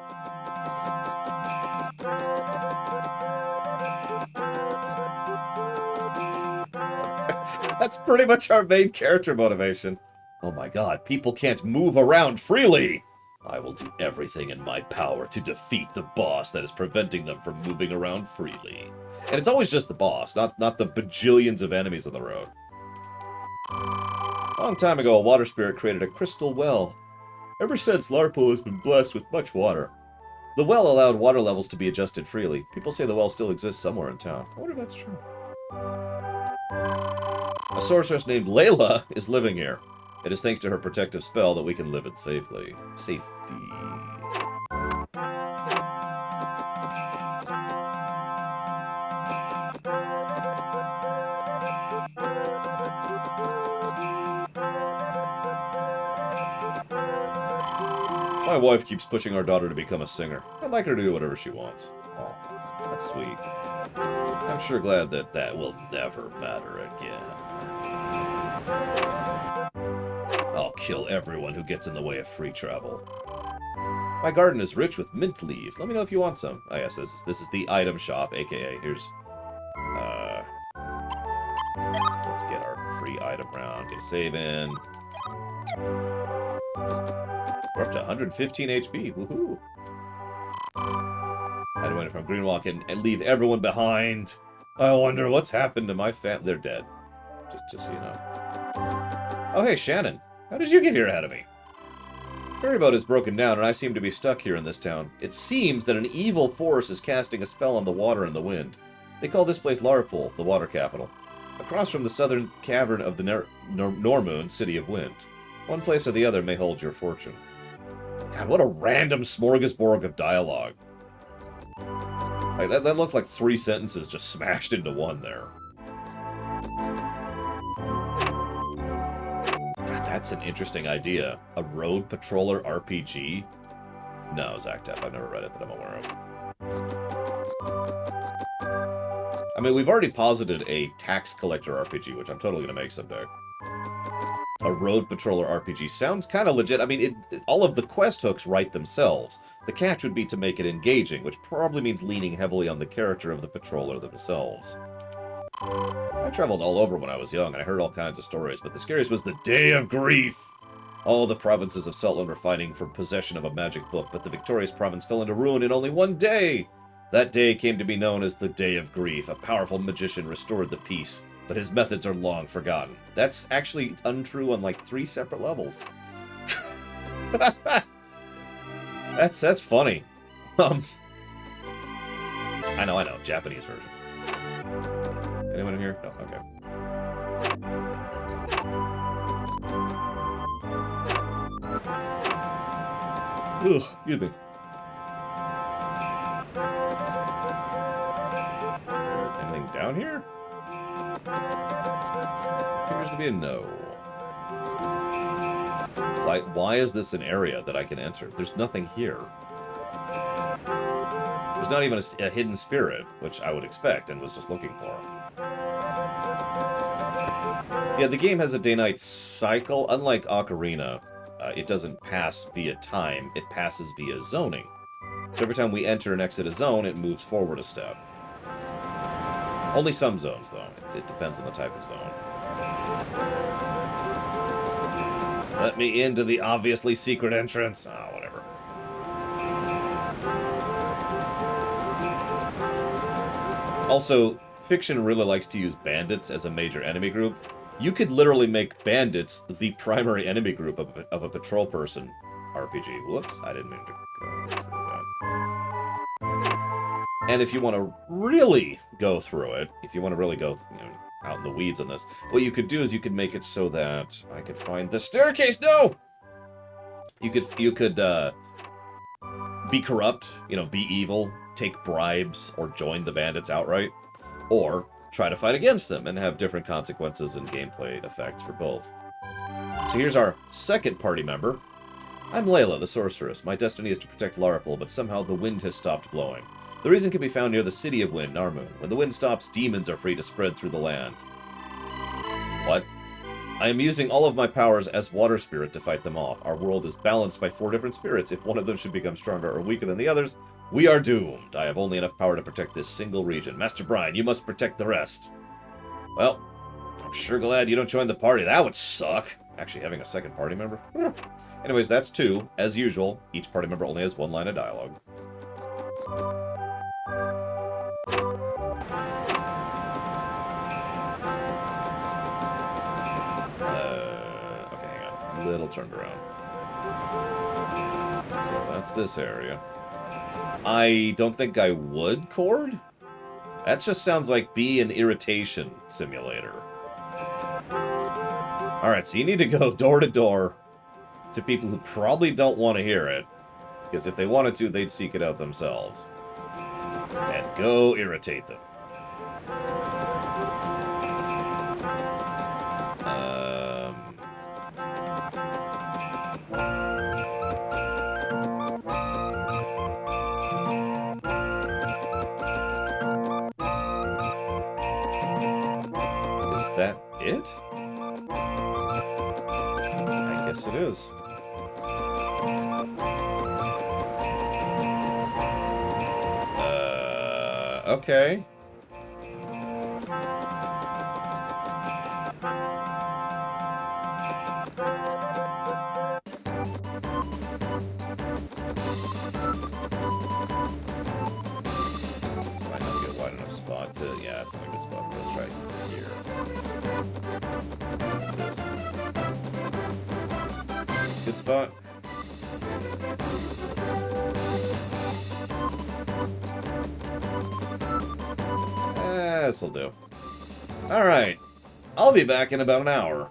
That's pretty much our main character motivation. Oh my god, people can't move around freely! I will do everything in my power to defeat the boss that is preventing them from moving around freely. And it's always just the boss, not the bajillions of enemies on the road. A long time ago, a water spirit created a crystal well. ever since Larpool has been blessed with much water. The well allowed water levels to be adjusted freely. People say the well still exists somewhere in town. I wonder if that's true. A sorceress named Layla is living here. It is thanks to her protective spell that we can live it safely. Safety. My wife keeps pushing our daughter to become a singer. I'd like her to do whatever she wants. Oh, that's sweet. I'm sure glad that that will never matter again. I'll kill everyone who gets in the way of free travel. My garden is rich with mint leaves. Let me know if you want some. Oh yes, this is the item shop, aka here's... so let's get our free item round. Get a save in. We're up to 115 HP. Woohoo! I went from Greenwalk and leave everyone behind. I wonder what's happened to my fam. They're dead. Just so you know. Oh hey, Shannon. How did you get here ahead of me? Ferryboat is broken down, and I seem to be stuck here in this town. It seems that an evil force is casting a spell on the water and the wind. They call this place Larpool, the water capital. Across from the southern cavern of the Normoon, City of Wind. One place or the other may hold your fortune. God, what a random smorgasbord of dialogue. Like, that looked like 3 sentences just smashed into one there. God, that's an interesting idea. A road patroller RPG? No, Zactap, I've never read it that I'm aware of. I mean, we've already posited a tax collector RPG, which I'm totally going to make someday. A road patroller RPG sounds kind of legit. I mean, all of the quest hooks write themselves. The catch would be to make it engaging, which probably means leaning heavily on the character of the patroller themselves. I traveled all over when I was young, and I heard all kinds of stories, but the scariest was the Day of Grief. All the provinces of Seltland were fighting for possession of a magic book, but the victorious province fell into ruin in only one day. That day came to be known as the Day of Grief. A powerful magician restored the peace, but his methods are long forgotten. That's actually untrue on like 3 separate levels. That's funny. I know, Japanese version. Anyone in here? No, okay. Ugh, excuse me. Is there anything down here? Appears to be a no. Why is this an area that I can enter? There's nothing here. There's not even a hidden spirit, which I would expect and was just looking for. Yeah, the game has a day-night cycle. Unlike Ocarina, it doesn't pass via time, it passes via zoning. So every time we enter and exit a zone, it moves forward a step. Only some zones, though. It depends on the type of zone. Let me into the obviously secret entrance. Ah, whatever. Also, fiction really likes to use bandits as a major enemy group. You could literally make bandits the primary enemy group of a patrol person RPG. Whoops, I didn't mean to go through that. And if you want to really go through it, if you want to really go out in the weeds on this, what you could do is you could make it so that I could find the staircase. No, you could be corrupt, be evil, take bribes, or join the bandits outright, or try to fight against them and have different consequences and gameplay effects for both. So here's our second party member. I'm Layla, the sorceress. My destiny is to protect Larpool, but somehow the wind has stopped blowing. The reason can be found near the City of Wind, Narmoon. When the wind stops, demons are free to spread through the land. What? I am using all of my powers as water spirit to fight them off. Our world is balanced by 4 different spirits. If one of them should become stronger or weaker than the others, we are doomed. I have only enough power to protect this single region. Master Brian, you must protect the rest. Well, I'm sure glad you don't join the party. That would suck. Actually, having a second party member? Anyways, that's 2. As usual, each party member only has 1 line of dialogue. Okay, hang on. A little turned around. that's this area. I don't think I would, Cord. That just sounds like be an irritation simulator. Alright, so you need to go door to door to people who probably don't want to hear it. Because if they wanted to, they'd seek it out themselves. And go irritate them. Is that it? I guess it is. Okay. This might not be a wide enough spot to... Yeah, it's not a good spot. Let's try here. This. This is a good spot. This'll do. Alright. I'll be back in about an hour.